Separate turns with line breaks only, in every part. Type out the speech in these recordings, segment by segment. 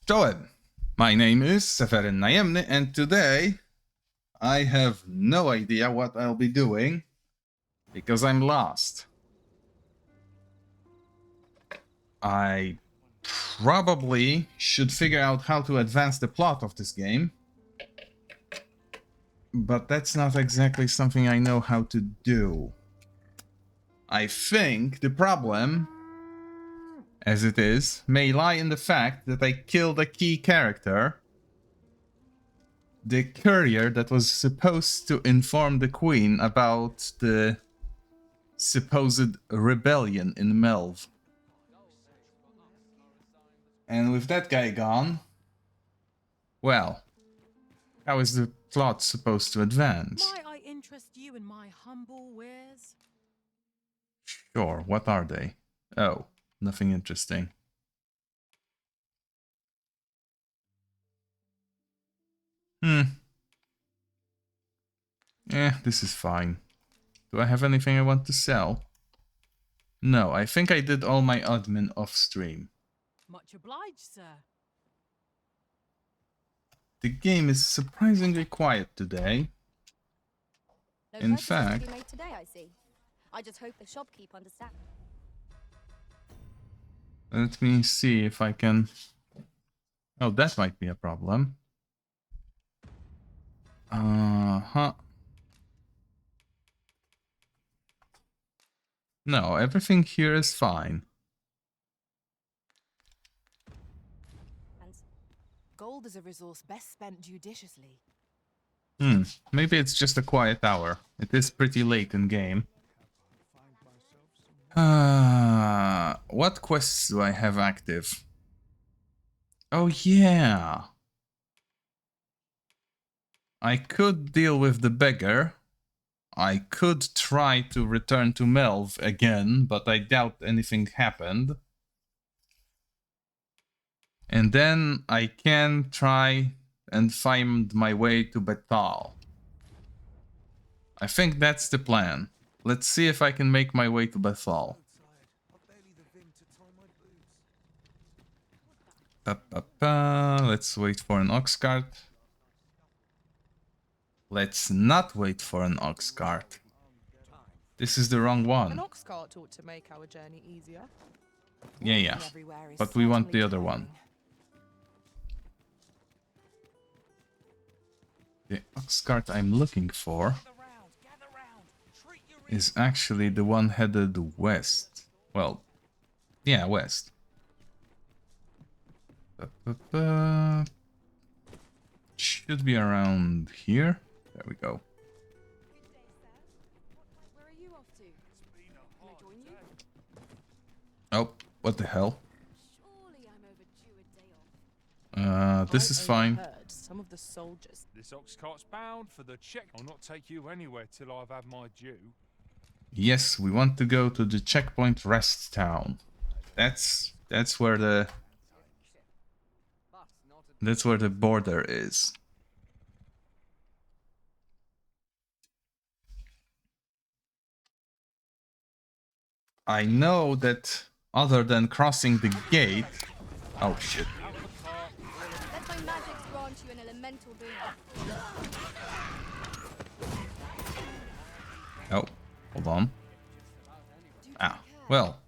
Czołem! My name is Severin Najemny, and today I have no idea what I'll be doing because I'm lost. I probably should figure out how to advance the plot of this game, but that's not exactly something I know how to do. I think the problem, as it is, may lie in the fact that I killed a key character, the courier that was supposed to inform the Queen about the supposed rebellion in Melv. And with that guy gone, well, how is the plot supposed to advance?
Might I interest you in my humble wares?
Sure, what are they? Oh, nothing interesting. This is fine. Do I have anything I want to sell? No, I think I did all my admin off stream.
Much obliged, sir.
The game is surprisingly quiet today.
No
In
purchases to
fact,
be made today, I see. I just hope the shopkeep understands.
let me see if I can... Oh, that might be a problem. No, everything here is fine.
And gold is a resource best spent judiciously.
Maybe it's just a quiet hour. It is pretty late in game. What quests do I have active? Oh yeah! I could deal with the beggar. I could try to return to Melv again, but I doubt anything happened. And then I can try and find my way to Betal. I think that's the plan. Let's see if I can make my way to Betal. Let's wait for an ox cart. Let's not wait for an ox cart. This is the wrong
An
one.
ox cart ought to make our journey easier.
Yeah.
Walking everywhere is
But we want
certainly
the other one.
tiring.
The ox cart I'm looking for is actually the one headed west. Well, yeah, west. Should be around here. There we go.
Where are you off to? Can I join you?
Oh, what the hell?
Surely I'm overdue a day off.
This is fine.
Some of the soldiers.
This ox cart's bound for the check. I'll not take you anywhere till I've had my due.
Yes, we want to go to the checkpoint rest town. That's where the border is. I know that other than crossing the gate... Oh shit.
Let my magics grant you an elemental boon.
Oh, hold on. Ah, well.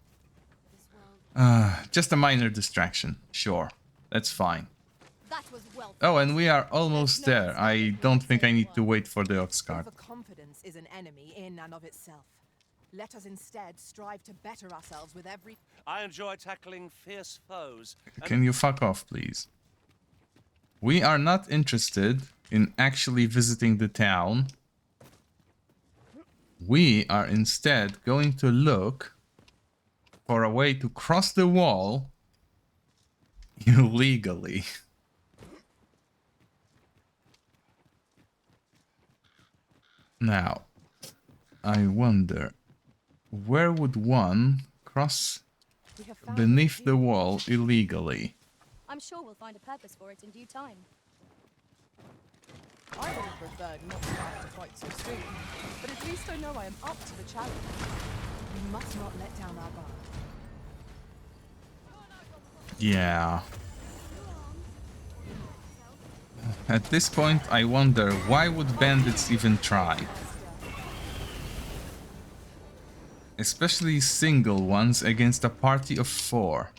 Just a minor distraction. Sure, that's fine.
That was well.
Oh, and we are almost there. I don't think I need to wait for the ox cart.
Overconfidence is an enemy in and of itself. Let us instead strive to better ourselves with every...
I enjoy tackling fierce foes.
Can you fuck off, please? We are not interested in actually visiting the town. We are instead going to look for a way to cross the wall illegally. Now, I wonder, where would one cross beneath the wall illegally?
I'm sure we'll find a purpose for it in due time.
I would have preferred not to have to fight so soon, but at least I know I am up to the challenge. We must not let down our guard.
Yeah. At this point, I wonder, why would bandits even try? Especially single ones against a party of 4.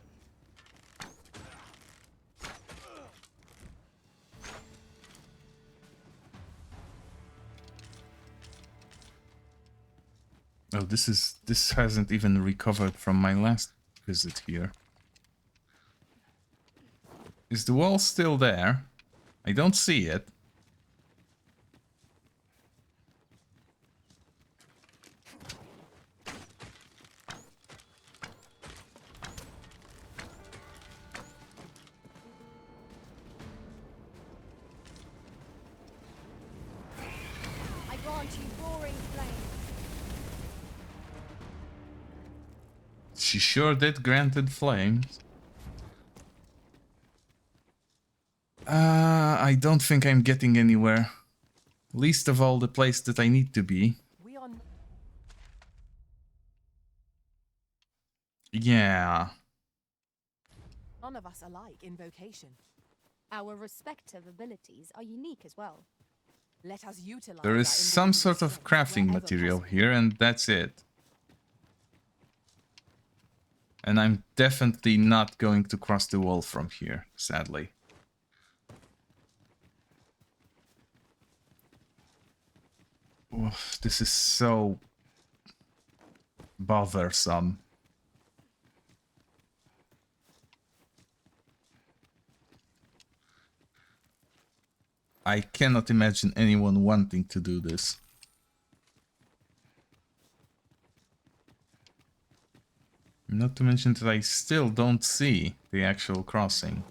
Oh, this hasn't even recovered from my last visit here. Is the wall still there? I don't see it.
I grant you roaring flame.
She sure did granted flames. I don't think I'm getting anywhere. Least of all the place that I need to be.
We are.
Yeah.
None of us alike in vocation.
Our respective abilities are unique as well.
Let us utilize.
There is
our
some
individual
sort of
strengths
crafting
wherever
material
possible.
here, and that's it. And I'm definitely not going to cross the wall from here, sadly. Oof, this is so bothersome. I cannot imagine anyone wanting to do this. Not to mention that I still don't see the actual crossing.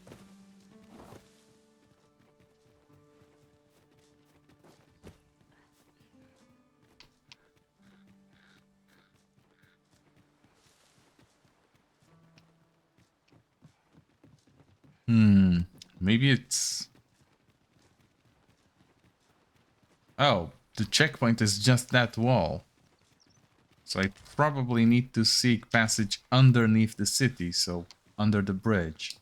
Maybe it's... Oh, the checkpoint is just that wall. So I probably need to seek passage underneath the city, so under the bridge.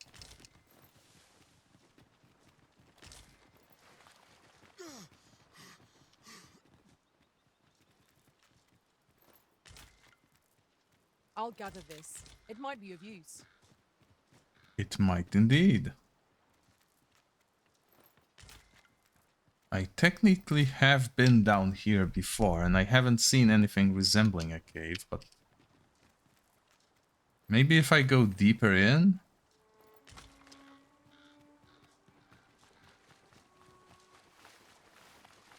I'll gather this. It might be of use.
It might indeed. I technically have been down here before, and I haven't seen anything resembling a cave, but... Maybe if I go deeper in?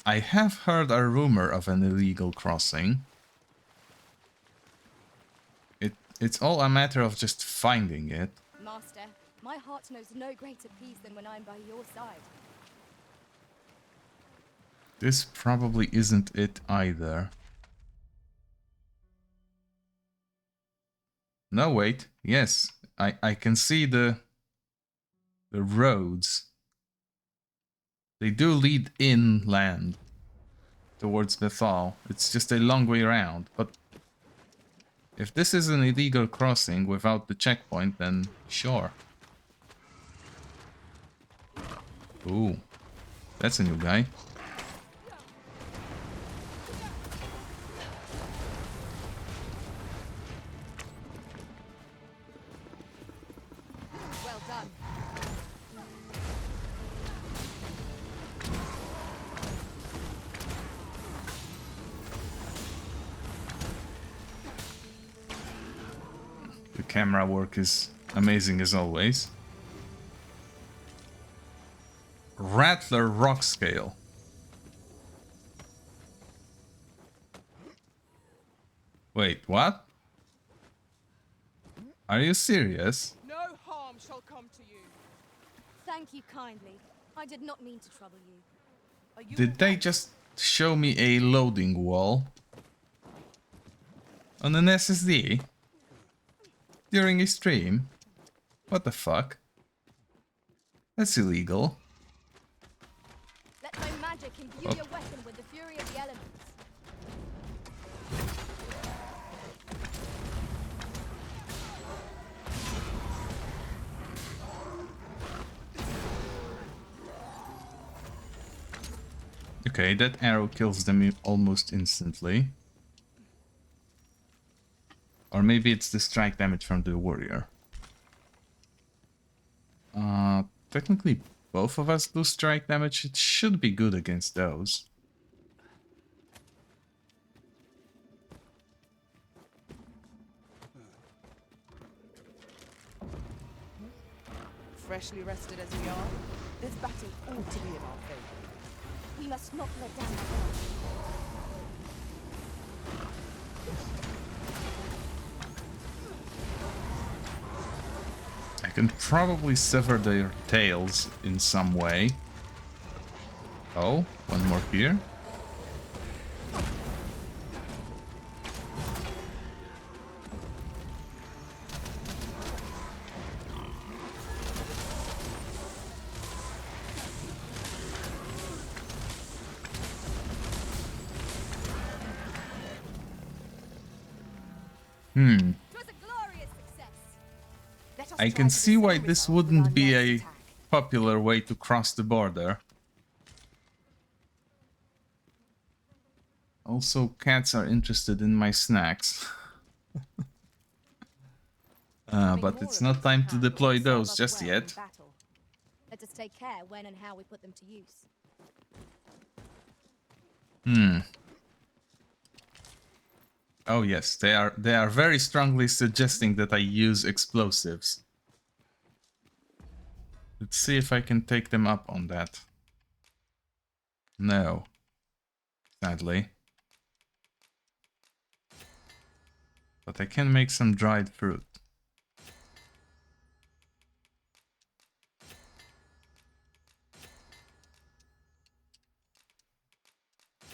I have heard a rumor of an illegal crossing. It's all a matter of just finding it.
Master, my heart knows no greater peace than when I'm by your side.
This probably isn't it either. No, wait. Yes, I can see the roads. They do lead inland towards Bethal. It's just a long way around, but if this is an illegal crossing without the checkpoint, then sure. Ooh, that's a new guy.
Well done.
The camera work is amazing as always. Rattler rock scale. Wait, what? Are you serious?
No harm shall come to you.
Thank you kindly. I did not mean to trouble you.
Are you
Did they
alright?
just show me a loading wall on an SSD during a stream? What the fuck? That's illegal.
Let my magic imbue your weapon with the fury of the elements.
Okay, that arrow kills them almost instantly. Or maybe it's the strike damage from the warrior. Technically, both of us do strike damage. It should be good against those.
Freshly rested as we are, this battle ought to be in our favour.
We must not let down our guard.
I can probably sever their tails in some way. Oh, one more here.
It was a glorious success.
Let us
I
try
can
for the
see
same
why this
result with
wouldn't
our
be
next
a
attack.
popular way to cross the border. Also, cats are interested in my snacks.
Having
But
more
it's
of
not
them
time to
hand
deploy
will serve
those
us
just
well in
yet.
battle.
Let us take care when and how we put them to use.
Oh yes, they are very strongly suggesting that I use explosives. Let's see if I can take them up on that. No. Sadly. But I can make some dried fruit.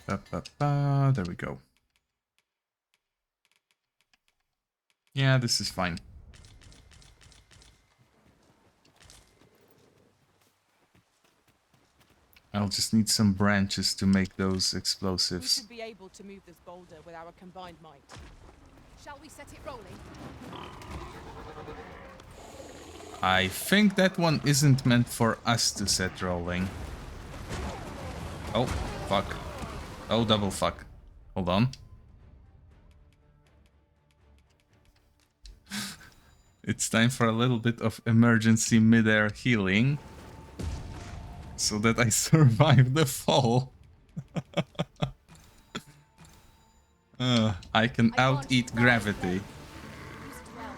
There we go. Yeah, this is fine. I'll just need some branches to make those
We
explosives.
should be able to move this boulder with our combined might.
Shall we set it rolling?
I think that one isn't meant for us to set rolling. Oh, fuck. Oh, double fuck. Hold on. It's time for a little bit of emergency mid-air healing. So that I survive the fall. I can out-eat gravity.
Use it well.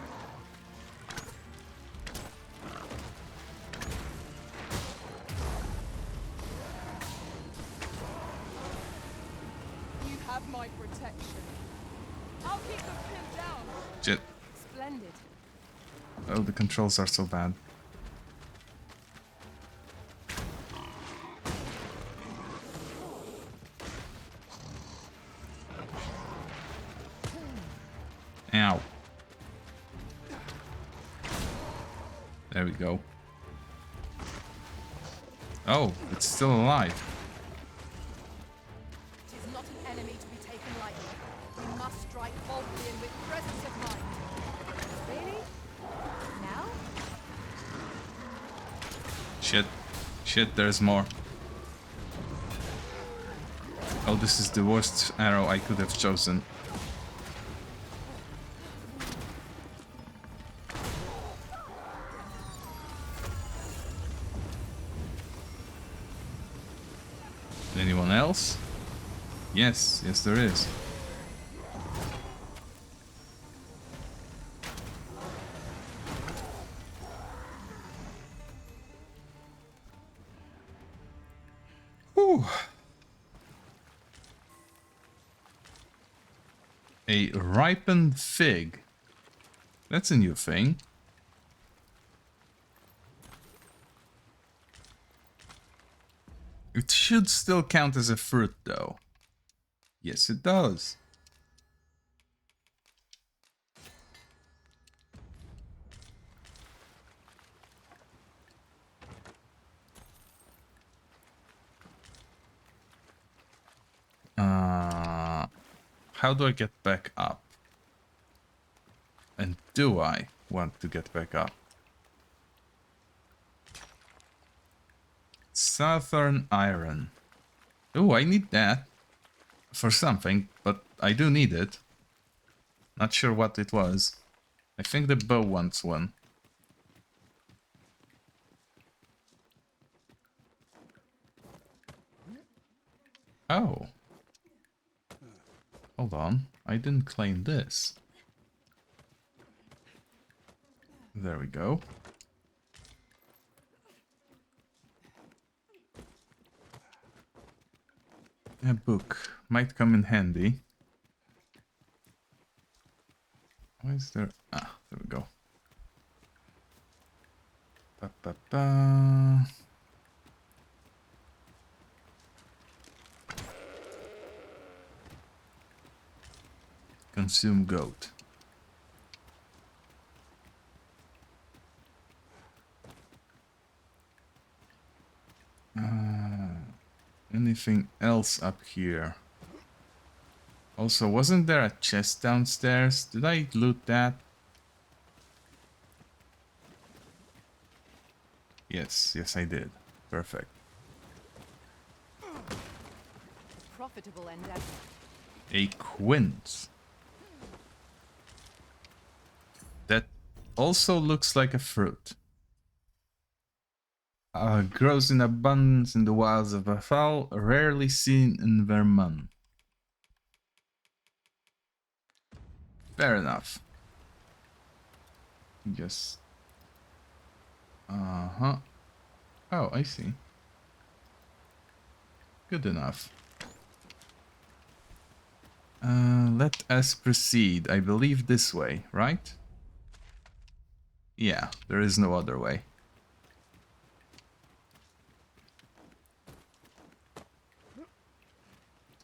You have my protection. I'll keep them pinned down.
Shit.
Splendid.
Oh, the controls are so bad. Ow. There we go. Oh, it's still alive.
It is not an enemy to be taken lightly. We must strike boldly and with presence of mind. Really? Now?
Shit. Shit, there's more. Oh, this is the worst arrow I could have chosen. Anyone else? Yes, yes there is. Whew. A ripened fig. That's a new thing. It should still count as a fruit, though. Yes, it does. How do I get back up? And do I want to get back up? Southern Iron. Oh, I need that for something, but I do need it. Not sure what it was. I think the bow wants one. Oh. Hold on. I didn't claim this. There we go. A book might come in handy. Why is there... Ah, there we go. Ba, ba, ba. Consume goat. Anything else up here? Also, wasn't there a chest downstairs? Did I loot that? Yes, yes I did. Perfect.
Profitable endeavor.
A quince. That also looks like a fruit. Grows in abundance in the wilds of Athal, rarely seen in Vermont. Fair enough. Yes. Uh-huh. Oh, I see. Good enough. Let us proceed. I believe this way, right? Yeah, there is no other way.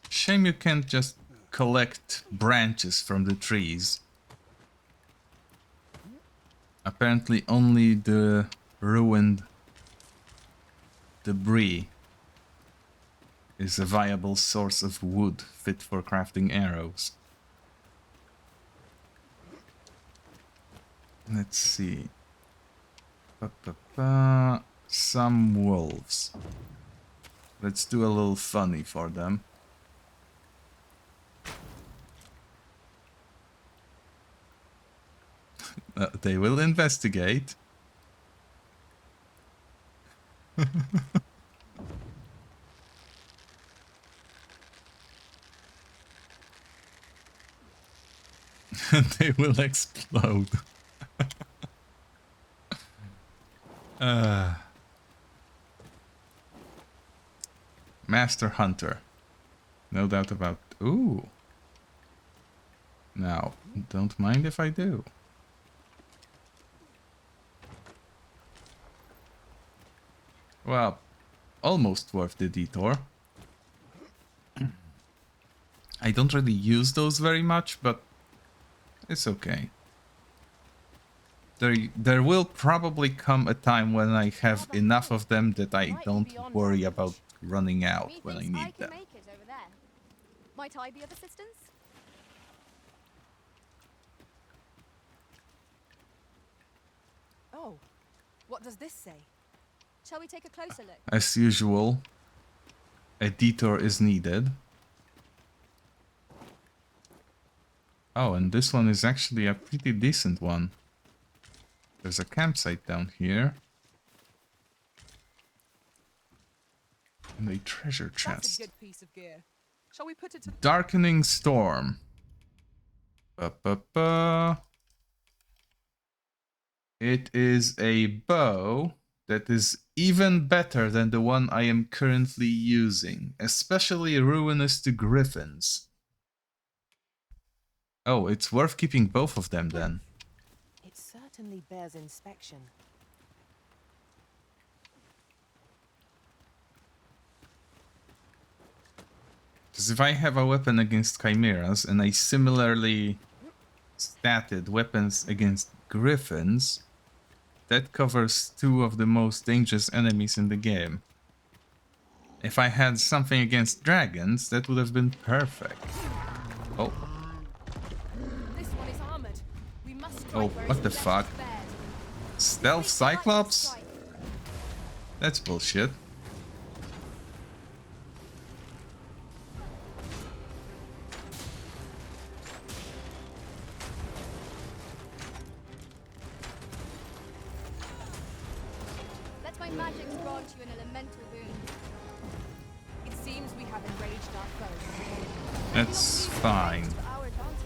Shame you can't just collect branches from the trees. Apparently only the ruined debris is a viable source of wood fit for crafting arrows. Let's see. Some wolves. Let's do a little funny for them. They will investigate. They will explode. Master Hunter. No doubt about... Ooh. Now, don't mind if I do. Well, almost worth the detour. I don't really use those very much, but it's okay. There will probably come a time when I have enough of them that I don't worry about running out when I need them.
Make it over there. Might I be of assistance?
Oh, what does this say?
Shall we take a closer look?
As usual, a detour is needed. Oh, and this one is actually a pretty decent one. There's a campsite down here. And a treasure
That's
chest.
a good piece of gear. Shall we put it to...
Darkening Storm. It is a bow that is even better than the one I am currently using, especially ruinous to griffins. Oh, it's worth keeping both of them then.
It certainly bears inspection.
Because if I have a weapon against chimeras and I similarly statted weapons against griffins, that covers two of the most dangerous enemies in the game. If I had something against dragons, that would have been perfect. Oh.
This one is armored. We must strike
Oh,
where
what
it's
the
less
fuck?
spared.
Stealth
Increase the lightning
Cyclops?
strike.
That's bullshit.
magic's grant you an elemental boon.
It seems we have enraged our foe.
That's fine.
To our advantage.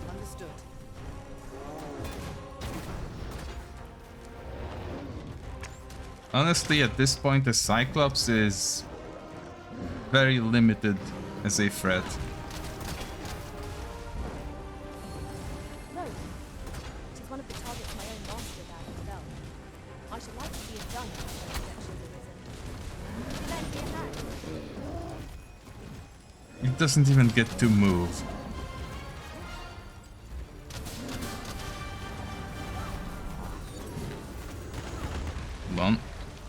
Understood.
Honestly, at this point, the Cyclops is very limited as a threat.
No. It is one of the targets my own master Dad fell. I should like to see it done before the protection is arisen.
Lend me a hand.
It doesn't even get to move. Hold on.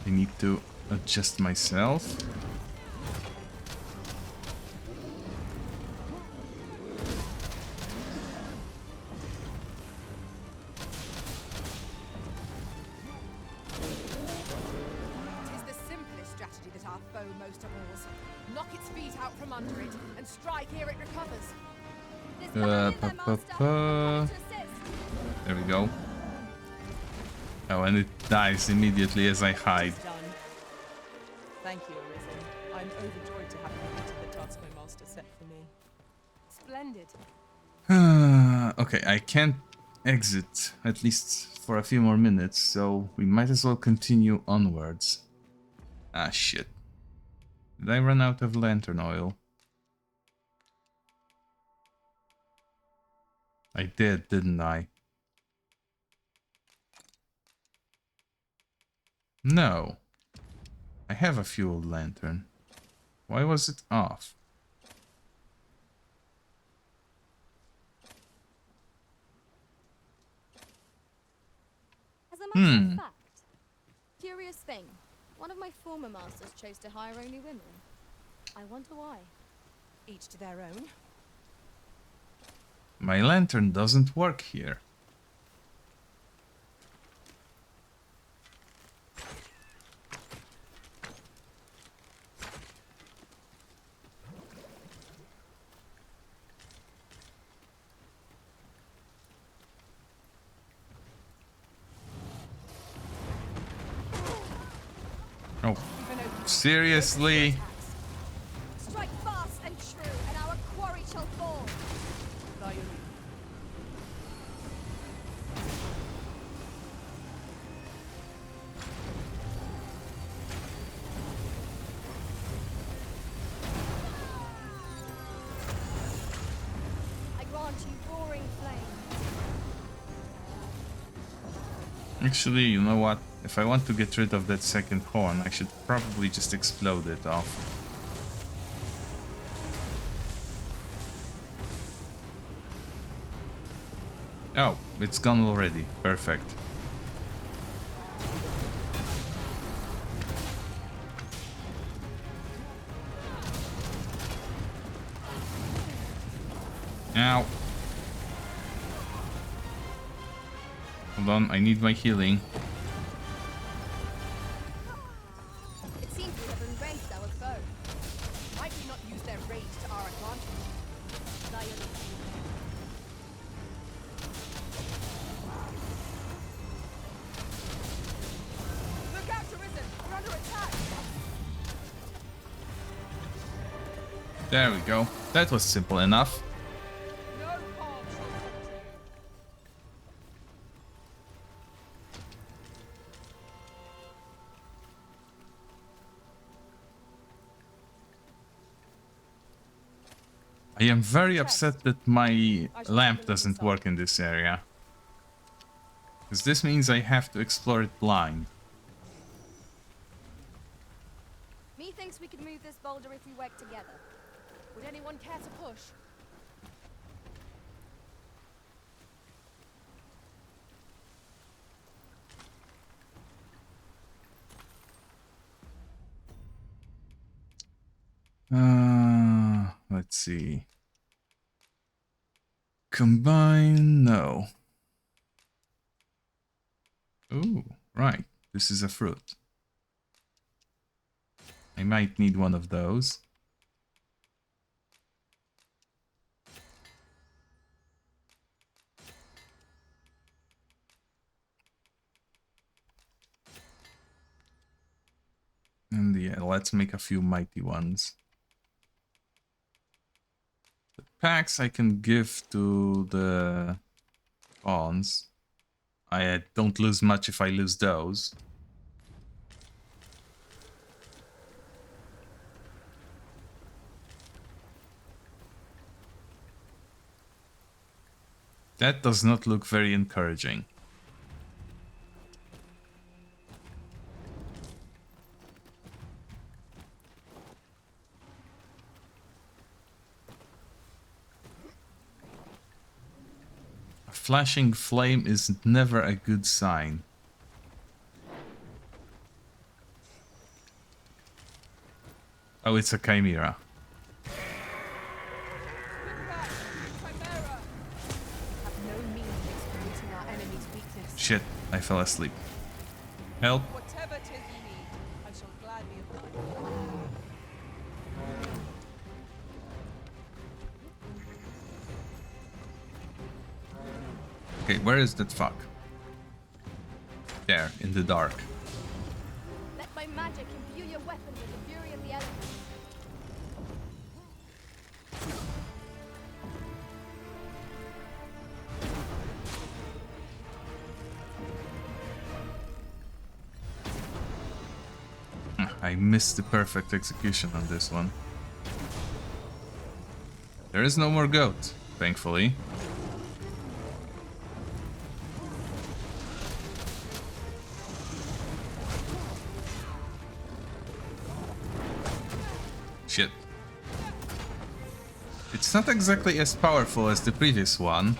I need to adjust myself.
Tis the simplest strategy that our foe most abhors. Knock its feet out from under it, and strike ere it recovers. This value, my master. I'm to assist.
There we go. Oh, and it dies immediately as I hide.
Done. Thank you, Arisen. I'm overjoyed to have completed the task my master set for me.
Splendid.
Okay, I can't exit, at least for a few more minutes, so we might as well continue onwards. Ah, shit. Did I run out of lantern oil? I did, didn't I? No. I have a fuel lantern. Why was it off?
As a matter of fact, curious thing. One of my former masters chose to hire only women. I wonder why.
Each to their own.
My lantern doesn't work here. Oh, seriously?
Strike fast and true, and our quarry shall fall. I grant you roaring flame.
Actually, you know what? If I want to get rid of that second horn, I should probably just explode it off. Oh, it's gone already. Perfect. Ow. Hold on, I need my healing.
It seems we have embraced our foe.
Might we not use their rage to our advantage? Look out, Arisen! We're under attack!
There we go. That was simple enough.
No harm shall come to you.
I am very upset that my lamp doesn't work in this area. Because this means I have to explore it blind.
Methinks we could move this boulder if we work together. Would anyone care to push?
Let's see. Combine, no. Ooh, right. This is a fruit. I might need one of those. Yeah, let's make a few mighty ones. The packs I can give to the pawns. I don't lose much if I lose those. That does not look very encouraging. A flashing flame is never a good sign. Oh, it's a chimera.
Chimera! Have no means of exploiting our enemy's weakness.
Shit, I fell asleep. Help.
Whatever 'tis you need, I shall gladly oblige.
Okay, where is that fuck? There, in the dark.
Let my magic imbue your weapon with the fury of the elements.
I missed the perfect execution on this one. There is no more goat, thankfully. Shit. It's not exactly as powerful as the previous one,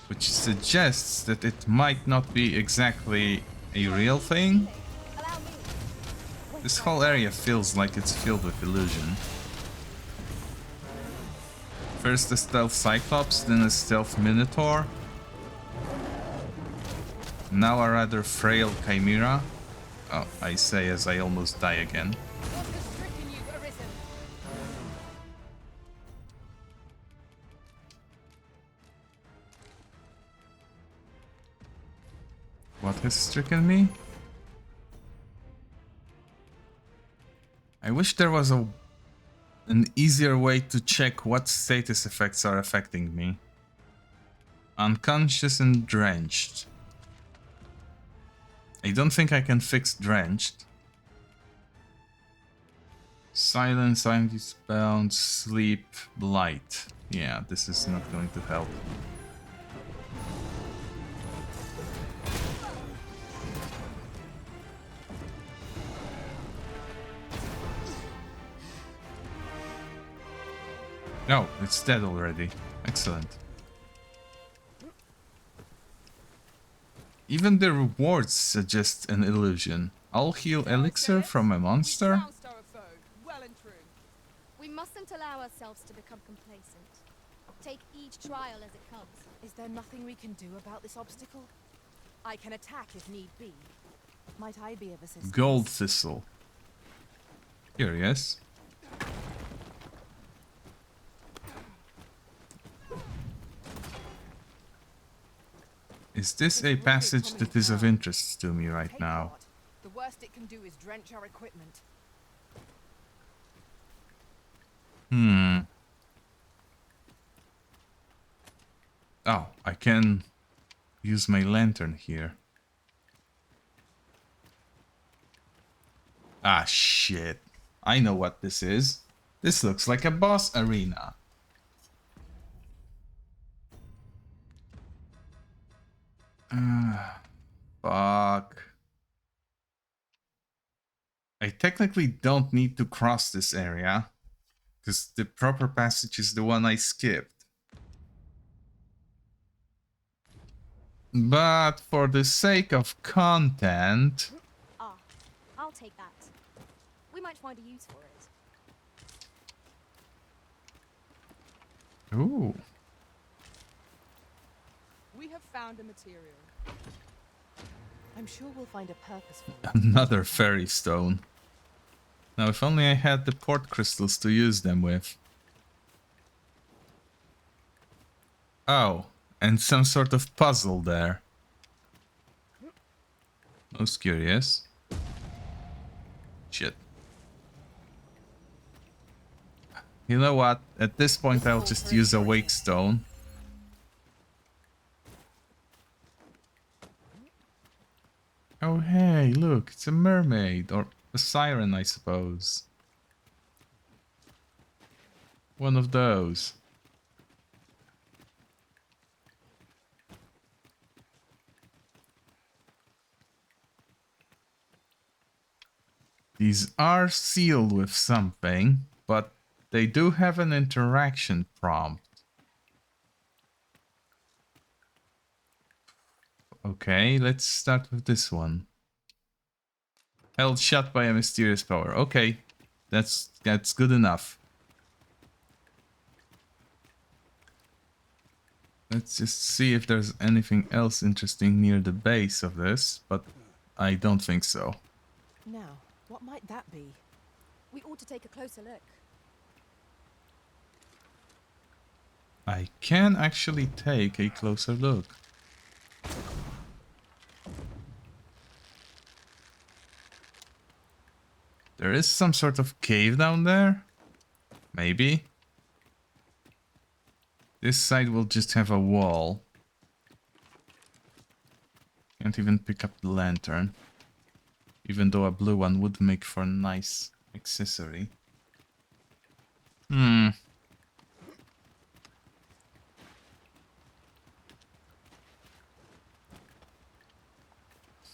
which suggests that it might not be exactly a real thing.
Allow me.
This whole area feels like it's filled with illusion. First a stealth Cyclops, then a stealth Minotaur. Now a rather frail Chimera. Oh, I say as I almost die again.
What has stricken you, Arisen?
What has stricken me? I wish there was an easier way to check what status effects are affecting me. Unconscious and drenched. I don't think I can fix drenched. Silence, anti-spell, sleep, blight. Yeah, this is not going to help. No, it's dead already. Excellent. Even the rewards suggest an illusion. I'll heal elixir from a monster.
Soundstow of foe, well and true.
We mustn't allow ourselves to become complacent. Take each trial as it comes.
Is there nothing we can do about this obstacle? I can attack if need be. Might I be of assistance?
Gold thistle. Curious. Is this a passage that is of interest to me right
Take
now?
heart. The worst it can do is drench our equipment.
Oh, I can use my lantern here. Ah, shit. I know what this is. This looks like a boss arena. Fuck. I technically don't need to cross this area, because the proper passage is the one I skipped. But for the sake of content...
Ah, I'll take that. We might find a use for it.
Ooh.
We have found a material. I'm sure we'll find a purpose for it.
Another fairy stone. Now, if only I had the port crystals to use them with. Oh, and some sort of puzzle there. Most curious. Shit. You know what? At this point, I'll just use a wake stone. Oh, hey, look, it's a mermaid, or a siren, I suppose. One of those. These are sealed with something, but they do have an interaction prompt. Okay, let's start with this one. Held shut by a mysterious power. Okay, that's good enough. Let's just see if there's anything else interesting near the base of this, but I don't think so.
Now, what might that be?
We ought to take a closer look.
I can actually take a closer look. There is some sort of cave down there? Maybe? This side will just have a wall. Can't even pick up the lantern. Even though a blue one would make for a nice accessory.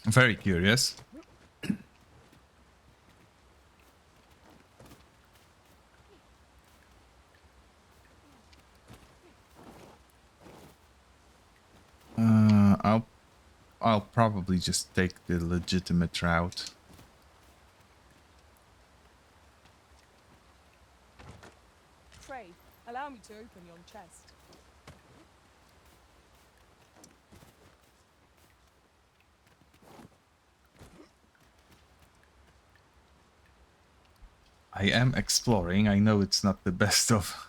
Very curious. I'll probably just take the legitimate route.
Pray, allow me to open yon chest.
I am exploring. I know it's not the best of...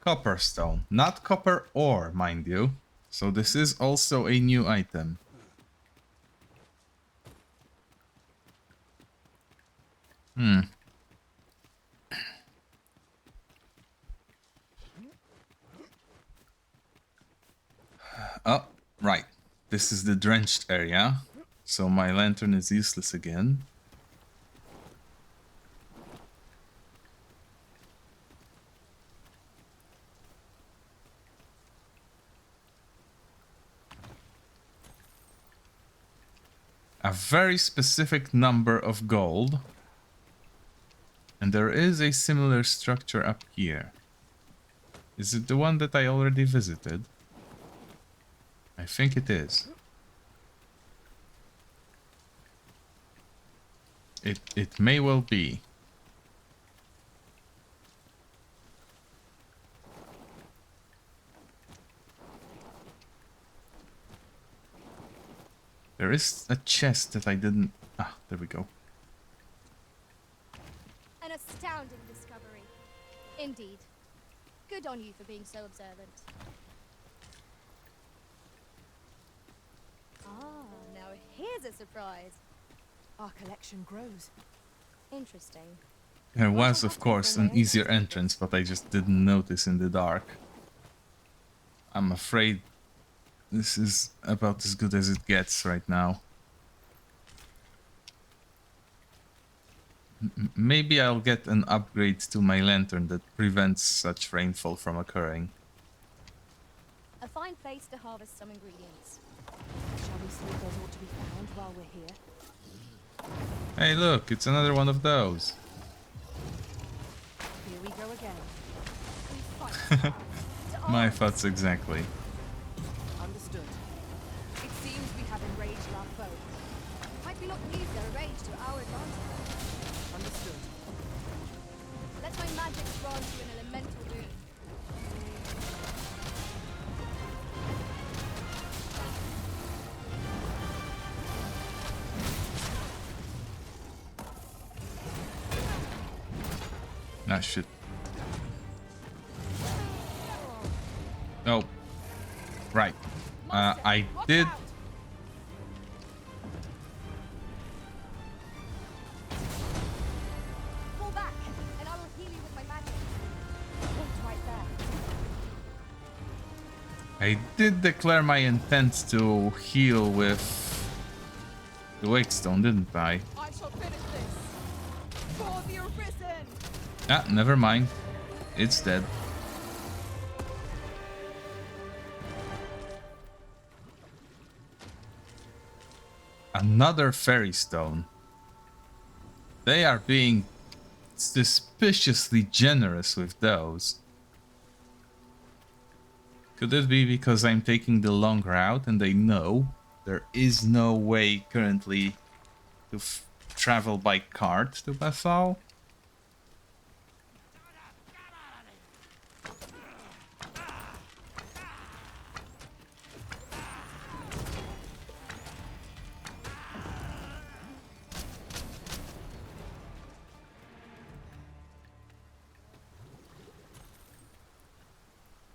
Copper stone. Not copper ore, mind you. So this is also a new item. Oh, right. This is the drenched area. So my lantern is useless again. A very specific number of gold. And there is a similar structure up here. Is it the one that I already visited? I think it is. It may well be. There is a chest that I didn't... Ah, there we go.
An astounding discovery. Indeed. Good on you for being so observant. Ah, now here's a surprise.
Our collection grows.
Interesting.
There was, of course, an easier entrance, but I just didn't notice in the dark. I'm afraid this is about as good as it gets right now. Maybe I'll get an upgrade to my lantern that prevents such rainfall from occurring.
A fine place to harvest some ingredients.
Shall we see if there's ought to be found while we're here?
Hey, look, it's another one of those.
Here we go again.
We fight. To
My
arms.
thoughts exactly.
Understood. It seems we have enraged our foe.
Might we not use their rage to our advantage?
Understood.
Let my magic grant you an elemental boon.
Ah, shit. Oh. Right. I
Watch
did...
out. Pull back, and I will heal
did declare my intent to heal with the Wake Stone, didn't I?
I shall finish this. For the arisen.
Ah, never mind. It's dead. Another fairy stone. They are being suspiciously generous with those. Could it be because I'm taking the long route and they know there is no way currently to travel by cart to Bethel?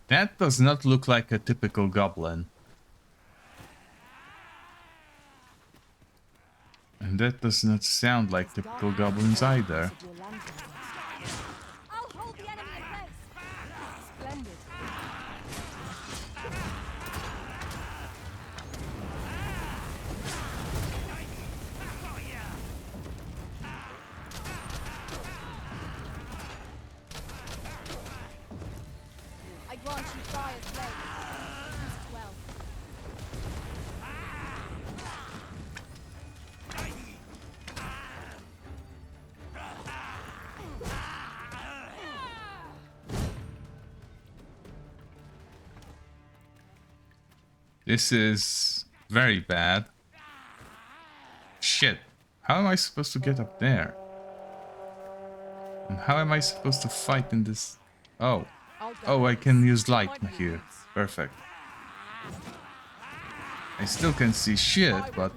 That does not look like a typical goblin. And that does not sound like typical goblins either.
I'll hold the enemy in place.
Splendid.
I grant you Friar's blade. Well,
This is very bad. Shit. How am I supposed to get up there? And how am I supposed to fight in this? Oh. Oh, I can use light here. Perfect. I still can see shit, but...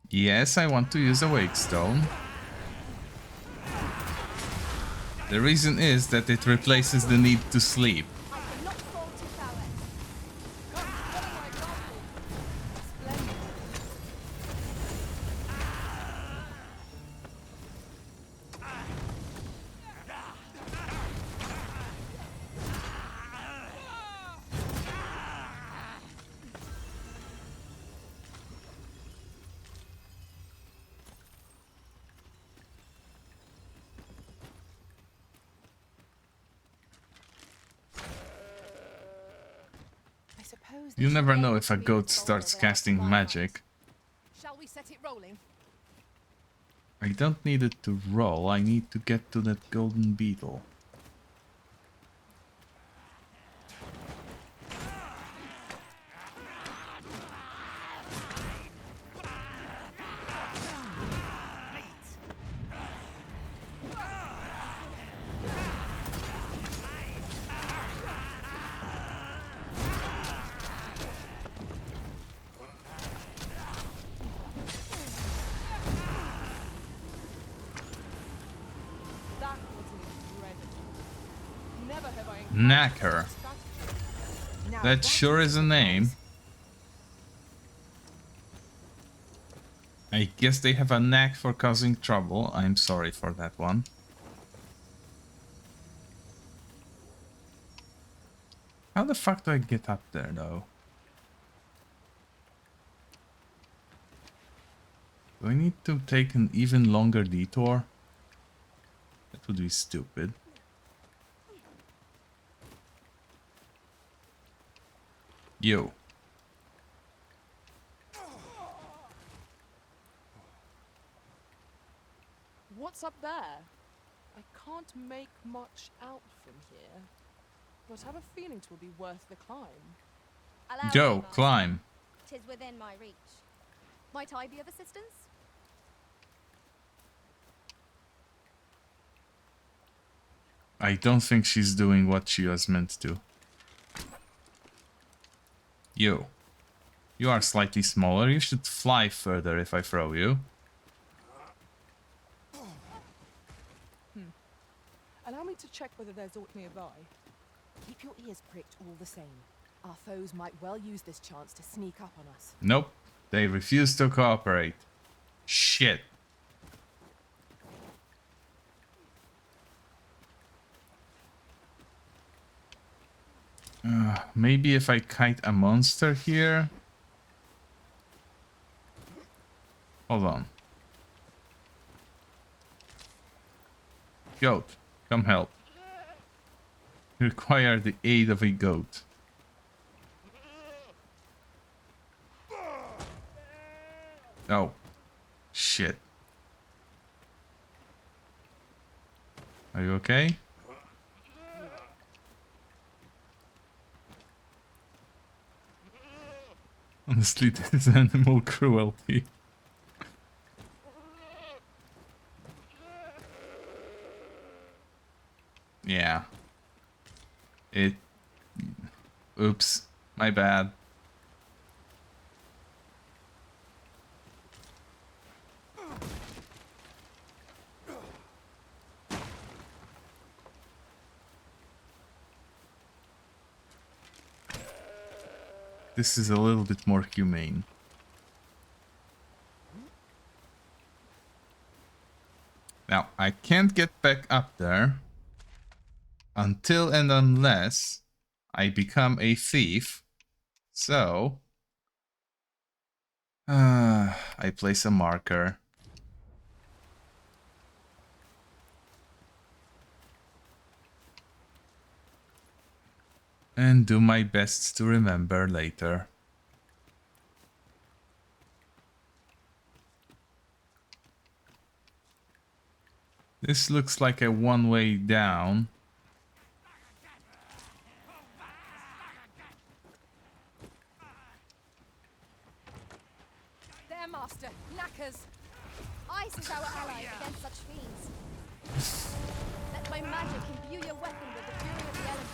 Yes, I want to use a Wake Stone. The reason is that it replaces the need to sleep.
I cannot fault his prowess.
Come, follow my example. Splendid. I suppose
You
this
never
should
know
be
if a
able to
goat
be
starts
followed out
casting
by
magic.
us. Shall we set it rolling?
I don't need it to roll, I need to get to that golden beetle.
That was incredible. Never have I
Knacker.
Now
That sure is a name. I guess they have a knack for causing trouble. I'm sorry for that one. How the fuck do I get up there though? Do I need to take an even longer detour? That would be stupid. Yo.
What's up there? I can't make much out from here, but I have a feeling it will be worth the climb.
Allow
Go,
me, master.
climb.
'Tis within my reach. Might I be of assistance?
I don't think she's doing what she was meant to. You. You are slightly smaller. You should fly further if I throw you.
Allow me to check whether there's aught nearby. Keep your ears pricked all the same. Our foes might well use this chance to sneak up on us.
Nope. They refuse to cooperate. Shit. Maybe if I kite a monster here. Hold on. Goat, come help. You require the aid of a goat. Oh, shit. Are you okay? Honestly, this is animal cruelty. Yeah. Oops. My bad. This is a little bit more humane. Now, I can't get back up there until and unless I become a thief. So, I place a marker. And do my best to remember later. This looks like a one-way down.
There, Master. Knackers.
Ice is our ally against such fiends. Let my magic imbue your weapon with the fury of the elements.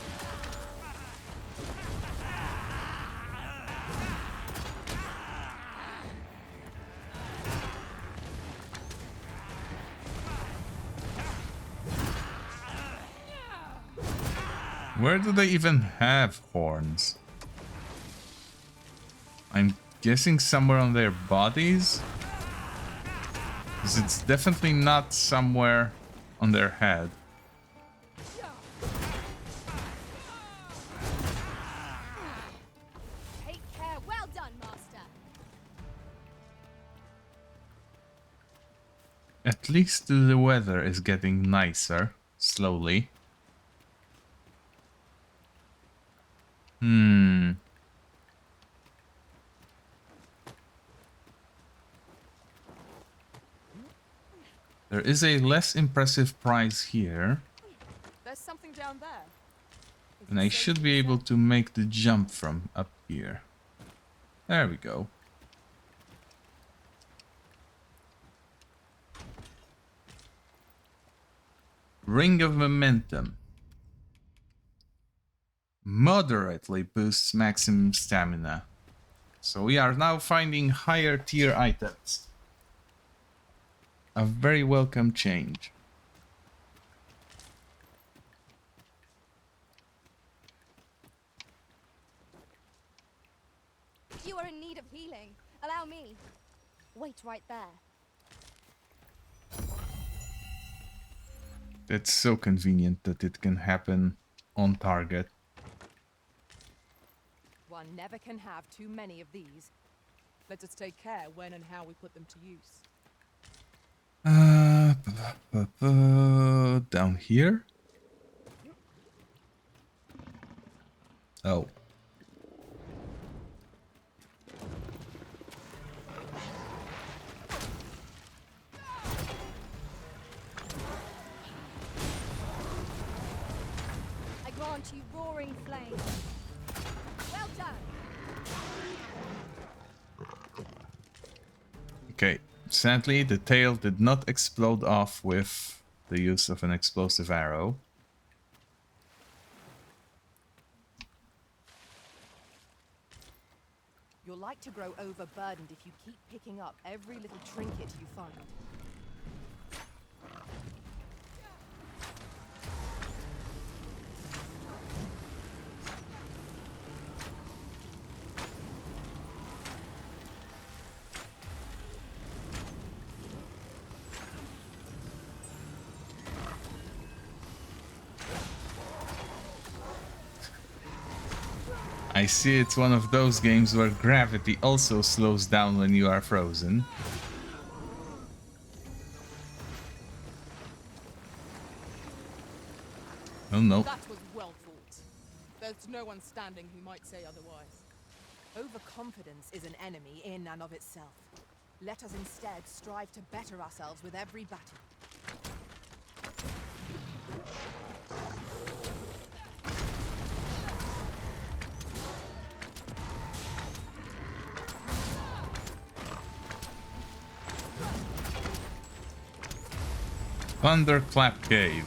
Where do they even have horns? I'm guessing somewhere on their bodies? Because it's definitely not somewhere on their head.
Take care. Well done, Master.
At least the weather is getting nicer, slowly. There is a less impressive prize here.
There's something down there.
And I should be able to make the jump from up here. There we go. Ring of Momentum. Moderately boosts maximum stamina. So we are now finding higher tier items. A very welcome change.
You are in need of healing. Allow me. Wait right there.
It's so convenient that it can happen on target.
One never can have too many of these. Let us take care when and how we put them to use.
Down here? Oh.
I grant you roaring flame. Well done.
Okay. Sadly, the tail did not explode off with the use of an explosive arrow.
You're like to grow overburdened if you keep picking up every little trinket you find.
I see it's one of those games where gravity also slows down when you are frozen. Oh no.
That was well fought. There's no one standing who might say otherwise. Overconfidence is an enemy in and of itself. Let us instead strive to better ourselves with every battle.
Thunderclap Cave.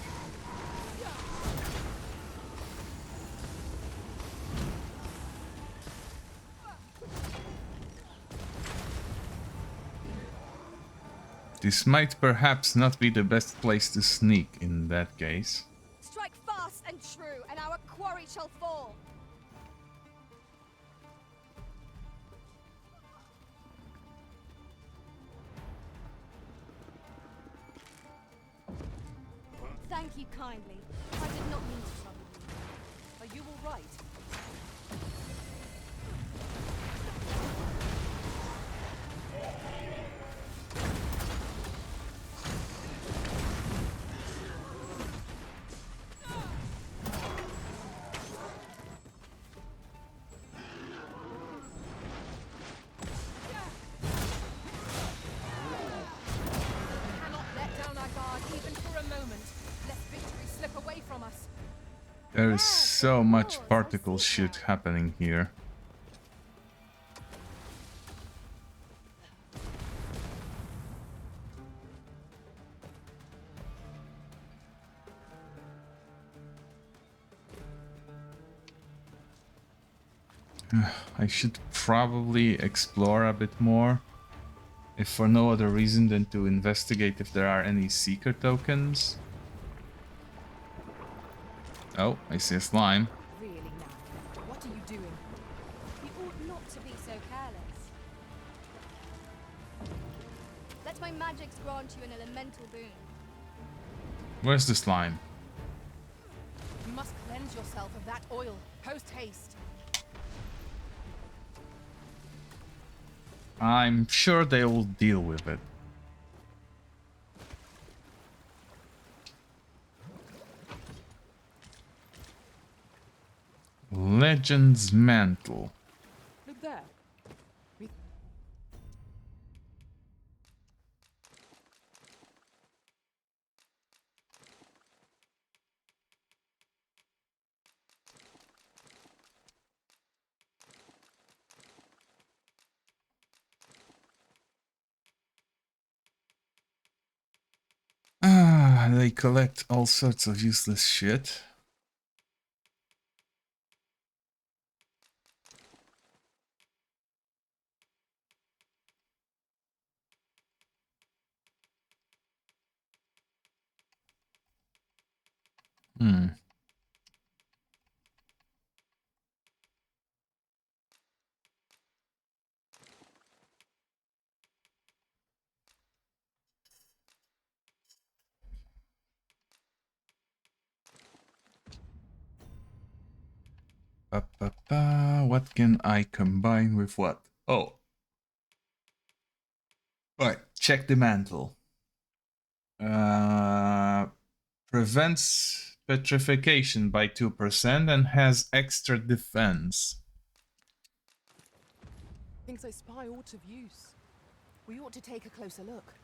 This might perhaps not be the best place to sneak in that case.
Strike fast and true, and our quarry shall fall. Thank you kindly. I did not mean to trouble you.
Are you all right?
There is so much particle shit happening here. I should probably explore a bit more, if for no other reason than to investigate if there are any seeker tokens. Oh, I see a slime.
Really now? What are you doing?
You ought not to be so careless. Let my magics grant you an elemental boon.
Where's the slime?
You must cleanse yourself of that oil, post haste.
I'm sure they will deal with it. Legend's Mantle.
Look there.
Ah, they collect all sorts of useless shit. What can I combine with what? Oh. Alright, check the mantle. Prevents petrification by 2% and has extra defense.
Things I spy ought of use. We ought to take a closer look.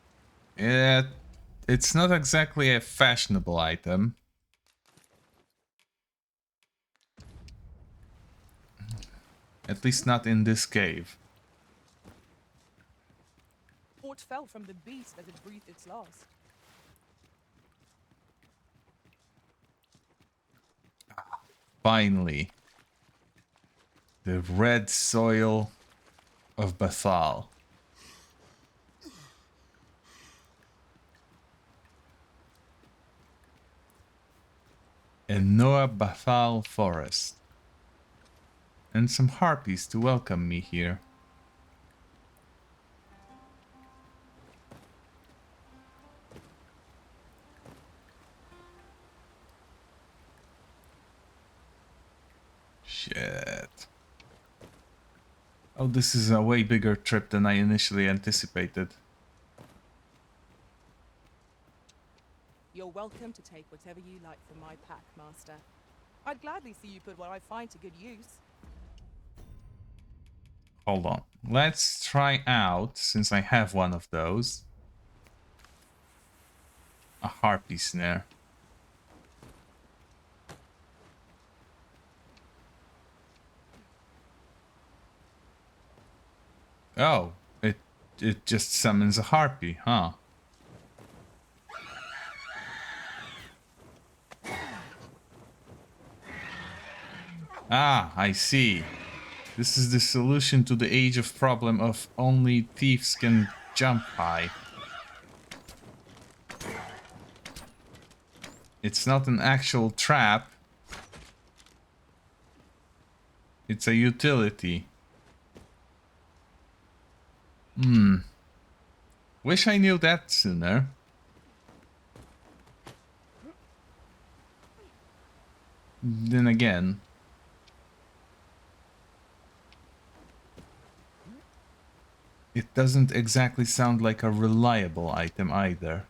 It's not exactly a fashionable item. At least not in this cave.
Aught fell from the beast as it breathed its last.
Finally. The red soil of Bathal. In Noah Bathal Forest. And some harpies to welcome me here. Shit. Oh, this is a way bigger trip than I initially anticipated.
You're welcome to take whatever you like from my pack, Master. I'd gladly see you put what I find to good use.
Hold on. Let's try out, since I have one of those, a harpy snare. Oh, it just summons a harpy, huh? Ah, I see. This is the solution to the age of problem of only thieves can jump high. It's not an actual trap. It's a utility. Wish I knew that sooner. Then again, it doesn't exactly sound like a reliable item either.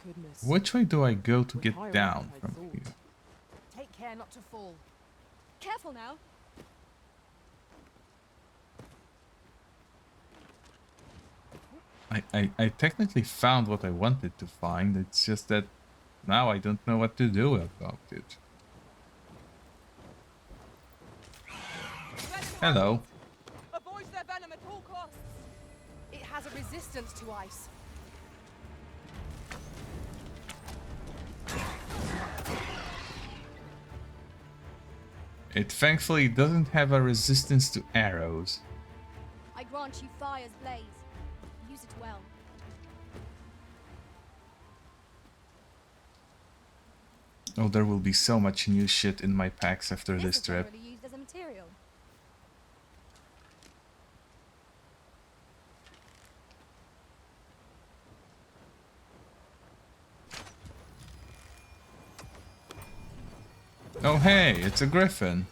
Goodness.
Which way do I go to
We're
get
higher up
down
than I
from
thought.
here?
Take care not to fall.
Careful now.
I technically found what I wanted to find, it's just that now I don't know what to do about it. Hello.
Avoid their venom at all costs. It has a resistance to ice.
It thankfully doesn't have a resistance to arrows.
I grant you fire's blaze. Use it well.
Oh, there will be so much new shit in my packs after this
is
trip.
generally used as a material.
Oh hey, it's a griffin.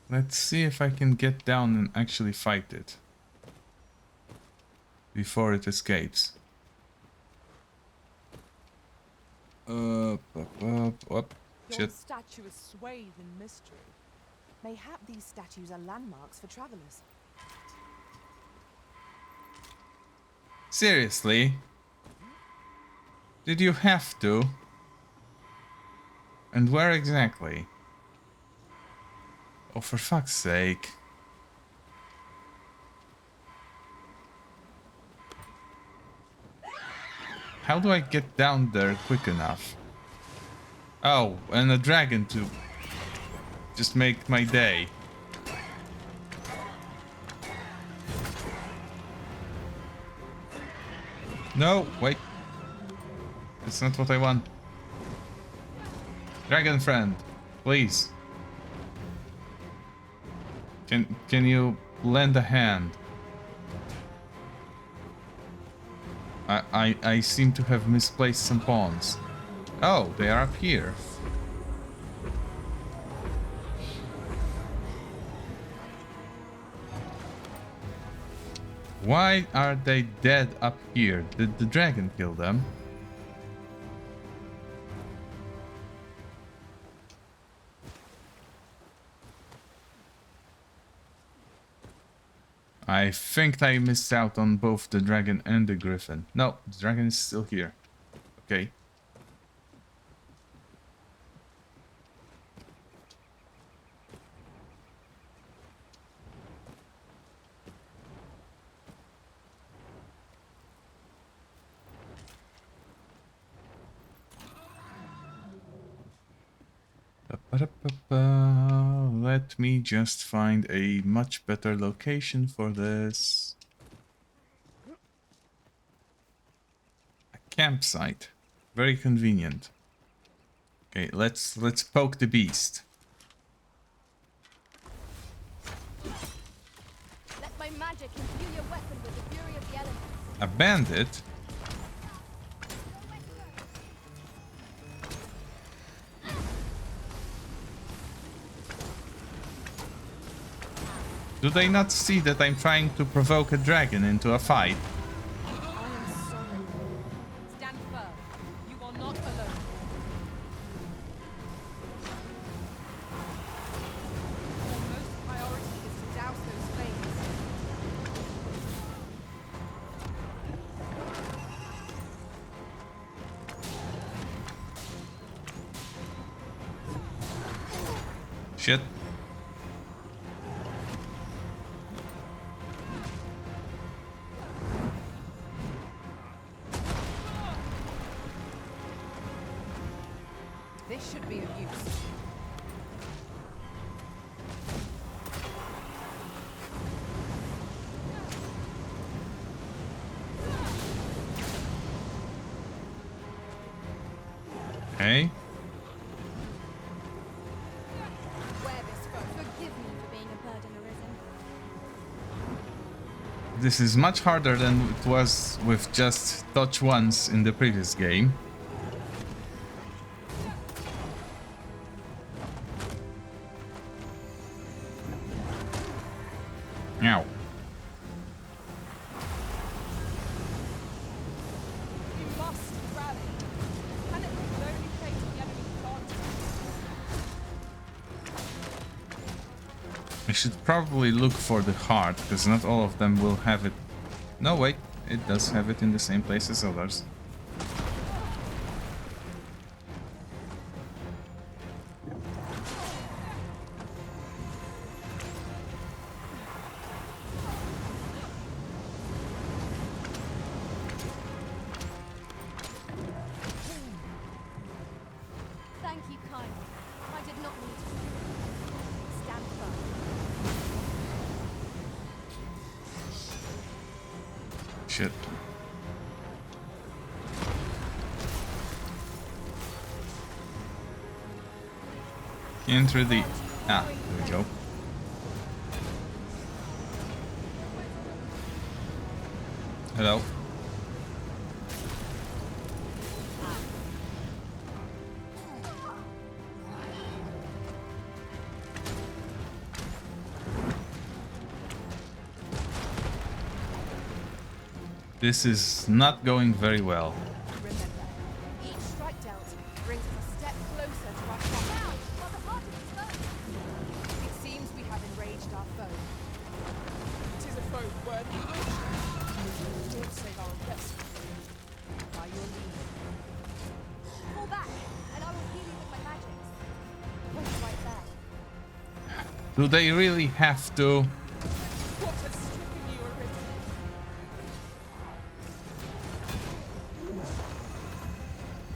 Let's see if I can get down and actually fight it before it escapes. Up.
Your
Shit.
statue is swathed in mystery. Mayhap these statues are landmarks for travelers.
Seriously? Did you have to? And where exactly? Oh, for fuck's sake. How do I get down there quick enough? Oh, and a dragon to just make my day. No, wait. That's not what I want. Dragon friend, please. Can you lend a hand? I seem to have misplaced some pawns. Oh, they are up here. Why are they dead up here? Did the dragon kill them? I think I missed out on both the dragon and the griffin. No, the dragon is still here. Okay. Let me just find a much better location for this. A campsite. Very convenient. Okay, let's poke the beast.
my magic imbue your weapon with the fury of the elements.
A bandit? Do they not see that I'm trying to provoke a dragon into a fight?
I am sorry. Stand firm. You are not alone. Your most priority is to douse those flames.
Shit.
This should be of use.
Okay.
Wear this foe. Forgive me for being a burden arisen.
This is much harder than it was with just touch once in the previous game. Ow.
You must rally. Panic will only play to the enemy advantage.
I should probably look for the heart, because not all of them will have it. No, wait, it does have it in the same place as others.
Thank you kindly. I did not mean to. Stand firm.
Shit. Enter the... Ah, there we go. Hello. This is not going very well.
Remember, each strike dealt brings us a step closer to our shot.
While the heart is exposed.
It seems we have enraged our foe. It is a foe worthy of don't save our best. By your leave.
Fall back, and I will heal you with my magics. Wait right there.
Do they really have to?
What has stricken you, Arisen?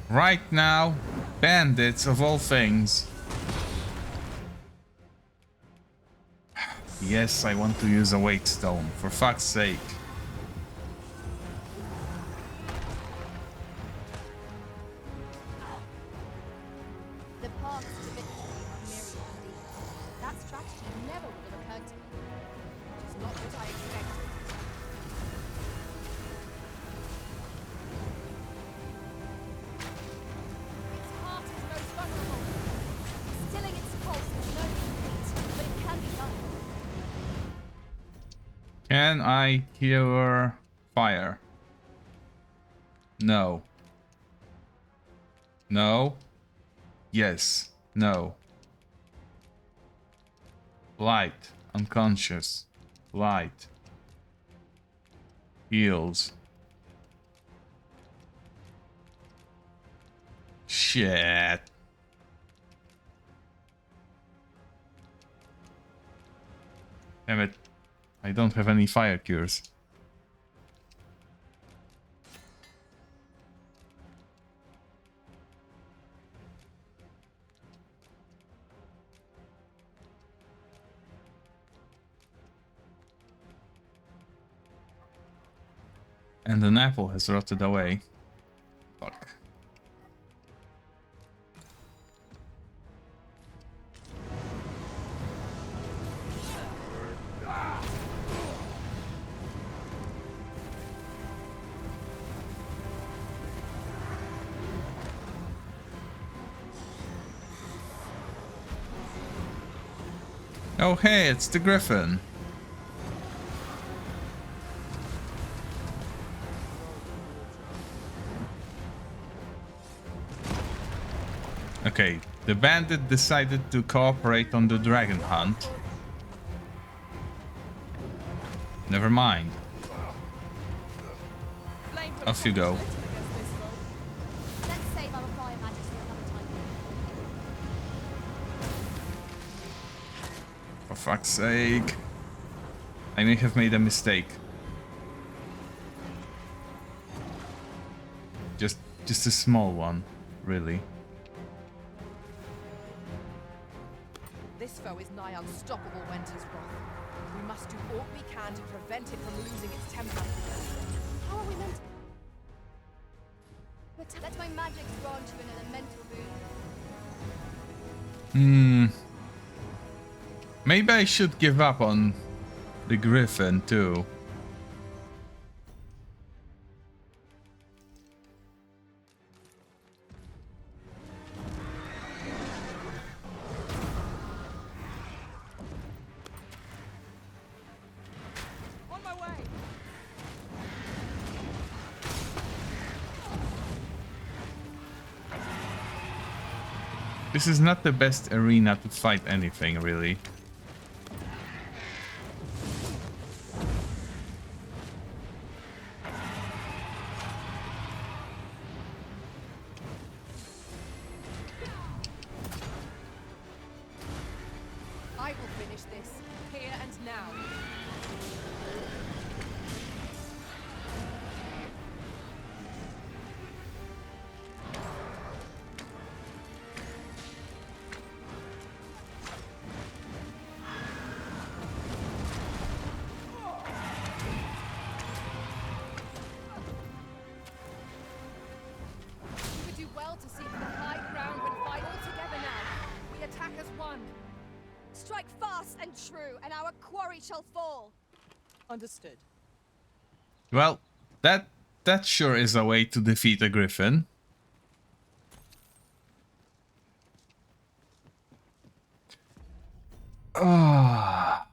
Right now, bandits of all things. Yes, I want to use a weight stone, for fuck's sake.
The paths to victory are myriad indeed. That strategy never would have occurred to me.
It is not what I expected.
Its heart is most vulnerable. Stilling its pulse is no easy feat, but it can be done.
Can I cure fire? No. No. Yes. No. Light. Unconscious. Light. Heals. Shit. Damn it. I don't have any fire cures. And an apple has rotted away. Fuck. Oh hey, it's the griffin. Okay, the bandit decided to cooperate on the dragon hunt. Never mind.
Flame
Off you go.
protection against this foe.
Let's save our fire magic for another time.
For fuck's sake. I may have made a mistake. Just a small one, really.
This foe is nigh unstoppable, Winter's Wrath. We must do all we can to prevent it from losing its temper.
How are we meant to... Let my magic grant you an elemental boon.
Maybe I should give up on the griffin too.
On my way.
This is not the best arena to fight anything, really.
I will finish this, here and now. We would do well to seek the high ground and fight all together now. We attack as one.
Strike fast and true, and our quarry shall fall.
Understood.
Well, that sure is a way to defeat a griffin. Ah.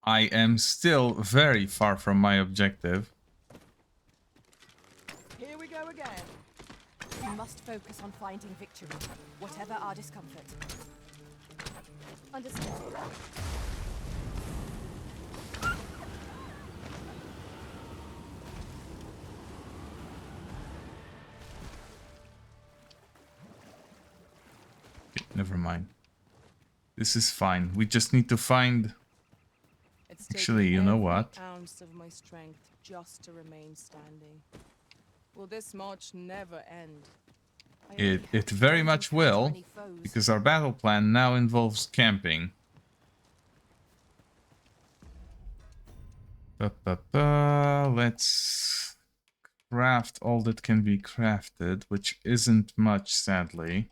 I am still very far from my objective.
Here we go again.
We must focus on finding victory, whatever our discomfort.
Understood.
Okay, never mind. This is fine. We just need to find...
It's
Actually,
taken
you know
every
what?
ounce of my strength just to remain standing. Will this march never end?
It very much will, because our battle plan now involves camping. Let's craft all that can be crafted, which isn't much, sadly.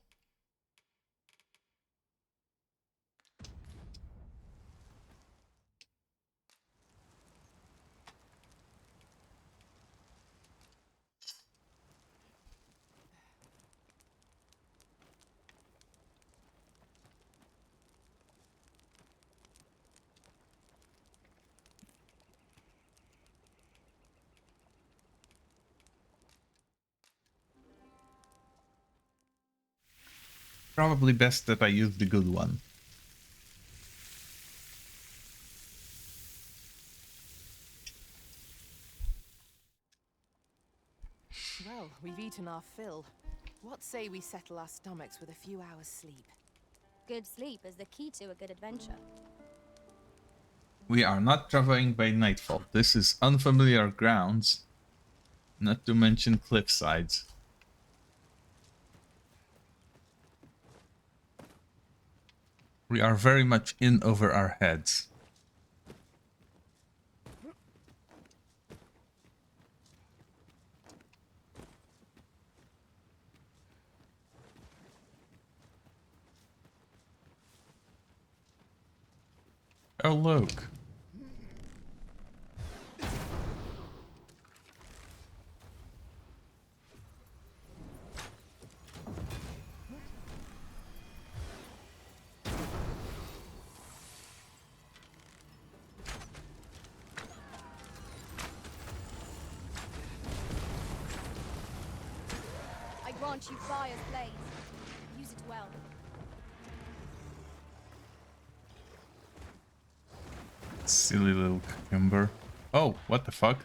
Probably best that I use the good one.
Well, we've eaten our fill. What say we settle our stomachs with a few hours' sleep?
Good sleep is the key to a good adventure.
We are not traveling by nightfall. This is unfamiliar grounds, not to mention cliff sides. We are very much in over our heads. look.
I grant you fire's blaze. Use it well.
Silly little cucumber. Oh, what the fuck?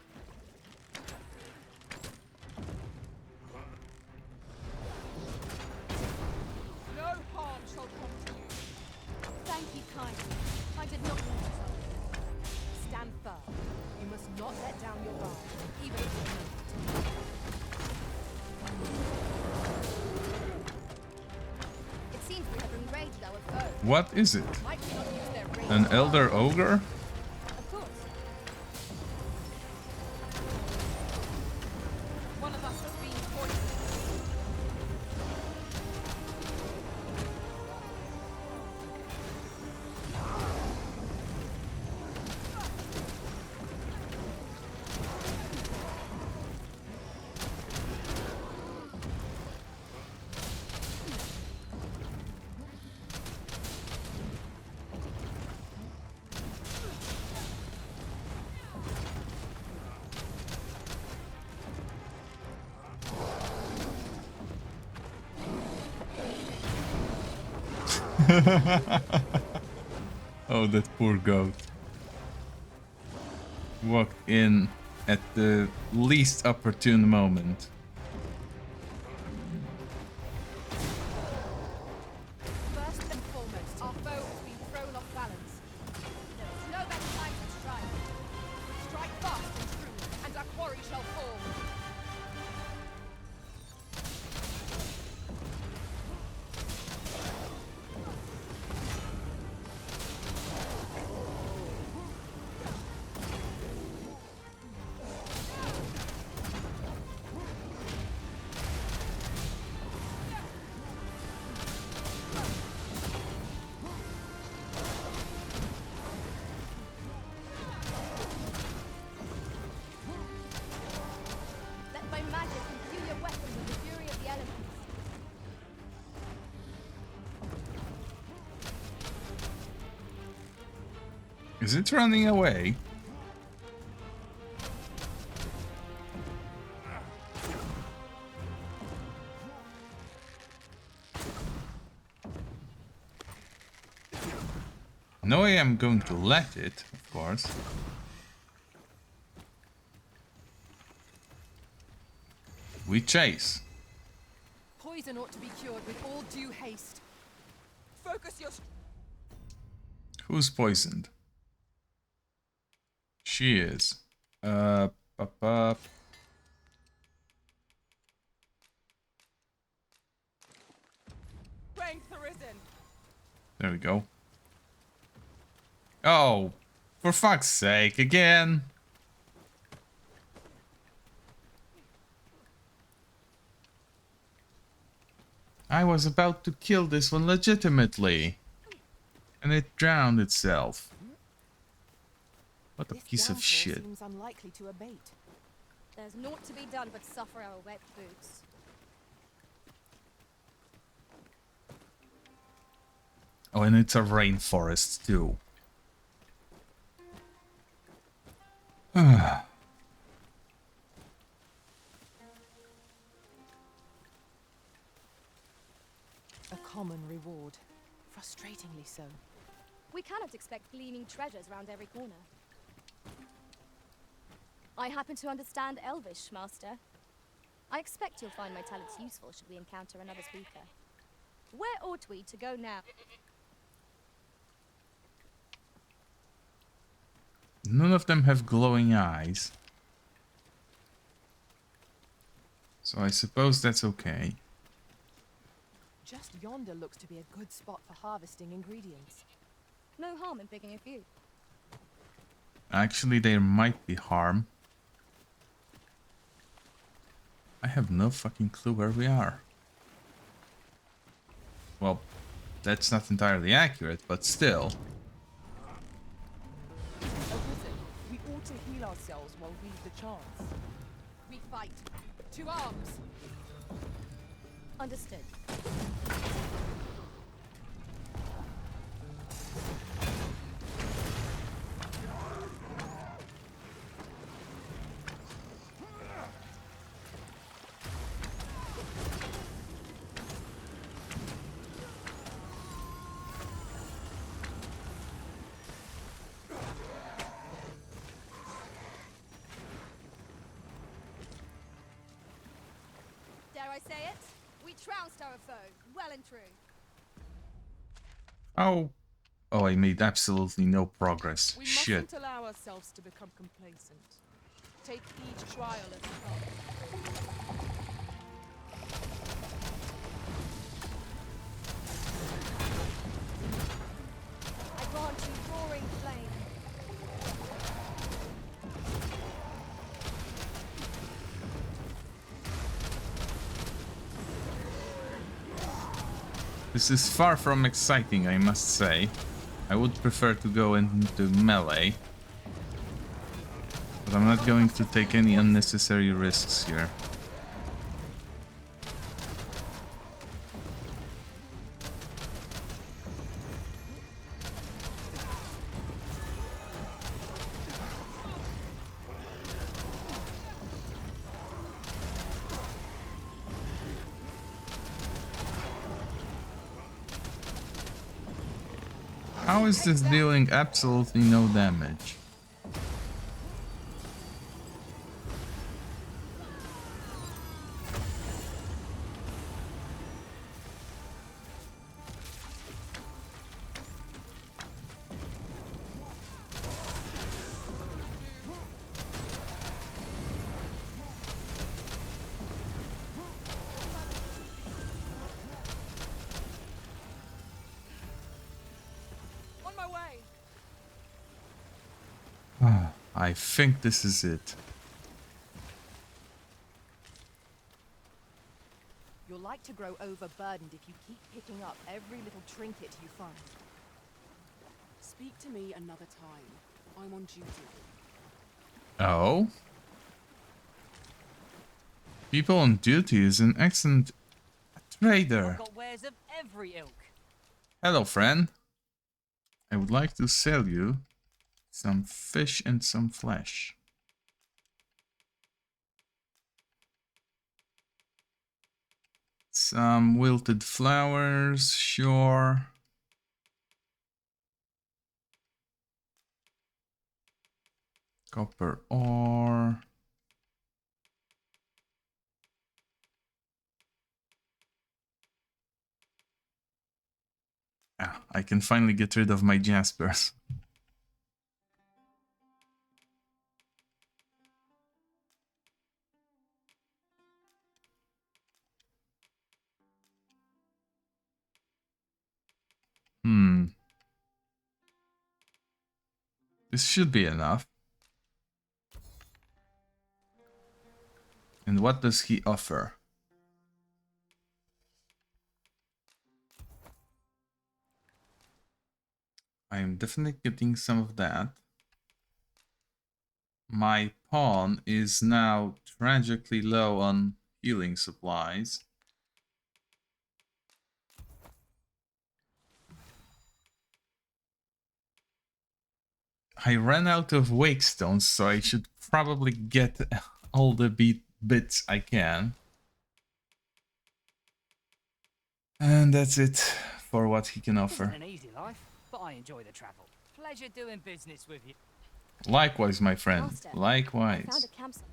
No harm shall come to you.
Thank you kindly. I did not mean to trouble you.
Stand firm. You must not let down your guard, even if you need it.
It seems we have enraged our foe.
What is it?
Might we not use their rage
An
to
elder ogre?
Of course.
One of us has been poisoned.
Oh, that poor goat. Walked in at the least opportune moment.
First and foremost, our foe has been thrown off balance. There is no better time to strike. Strike fast and true, and our quarry shall fall.
Let my magic imbue your weapon with the fury of the elements.
Is it running away? No, I am going to let it, of course. We chase.
Poison ought to be cured with all due haste.
Focus your
Who's poisoned? She is. Up.
strength arisen.
There we go. Oh, for fuck's sake, again. I was about to kill this one legitimately. And it drowned itself. What a
This
piece of
downpour
shit.
seems unlikely to abate.
There's naught to be done but suffer our wet boots.
Oh, and it's a rainforest too.
A common reward. Frustratingly so.
We cannot expect gleaming treasures round every corner. I happen to understand Elvish, Master. I expect you'll find my talents useful should we encounter another speaker. Where ought we to go now?
None of them have glowing eyes. So I suppose that's okay.
Just yonder looks to be a good spot for harvesting ingredients.
No harm in picking a few.
Actually, there might be harm. I have no fucking clue where we are. Well, that's not entirely accurate, but still.
heal ourselves while we've the chance.
We fight. To arms.
Understood.
Dare I say it? We trounced our foe, well and true.
Oh. Oh, I made absolutely no progress.
We
Shit.
mustn't allow ourselves to become complacent. Take each trial as it comes.
I grant you roaring flame.
This is far from exciting, I must say. I would prefer to go into melee. But I'm not going to take any unnecessary risks here. How is this dealing absolutely no damage?
On my way!
I think this is it.
You're like to grow overburdened if you keep picking up every little trinket you find.
Speak to me another time. I'm on duty.
Oh? People on duty is an excellent trader.
Got wares of every ilk.
Hello, friend. I would like to sell you some fish and some flesh. Some wilted flowers, sure. Copper ore. Ah, I can finally get rid of my jaspers. This should be enough. And what does he offer? I am definitely getting some of that. My pawn is now tragically low on healing supplies. I ran out of wake stones, so I should probably get all the bits I can. And that's it for what he can offer.
Isn't an easy life, but I enjoy the travel. Pleasure doing business with you.
Likewise, my friend.
Master, I found
Likewise.
a campsite.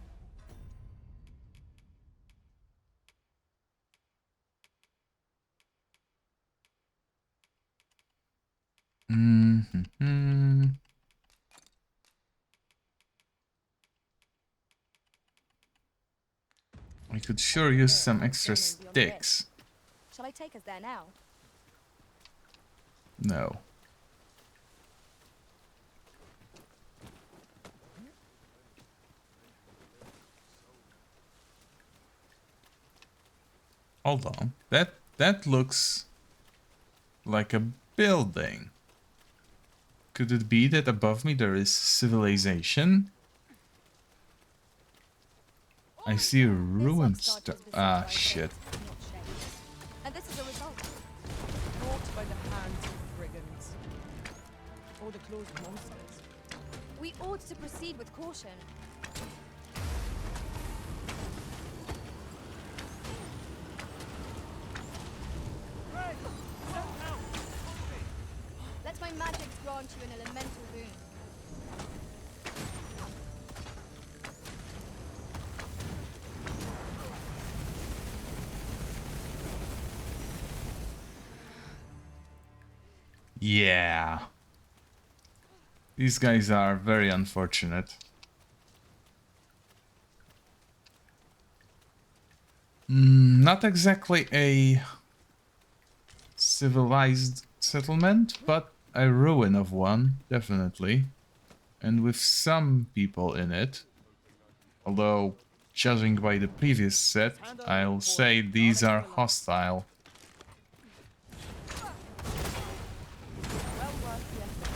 I could sure use some extra
Zoning beyond this.
sticks.
Shall I take us there now?
No. Hold on. That looks like a building. Could it be that above me there is civilization? I see a
This
ruined
upstart was besieged
Ah,
by
shit.
slaves, not shades. And this is a result.
Fought by the hands of brigands. Or the claws of monsters.
We ought to proceed with caution. Let my magic grant you an elemental boon.
Yeah. These guys are very unfortunate. Not exactly a civilized settlement, but a ruin of one, definitely. And with some people in it. Although, judging by the previous set, I'll say these are hostile.
Well worth the effort.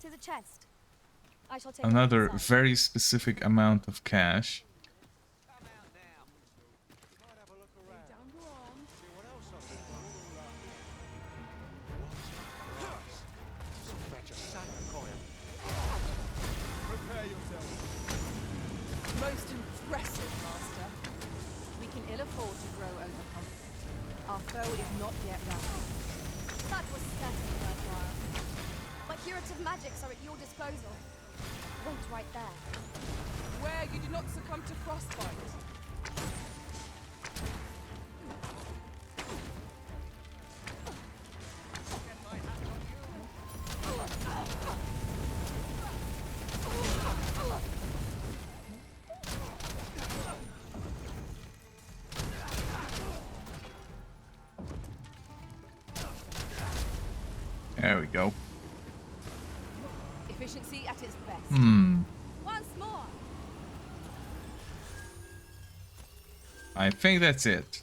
To the chest. I shall take a look
Another
inside.
very specific amount of cash.
Most impressive, Master. We can ill afford to grow overconfident. Our foe is not yet routed.
That was certainly worthwhile. My curative magics are at your disposal. Wait right there.
Where you did not succumb to frostbite.
There we go.
Efficiency at its best.
Once more.
I think that's it.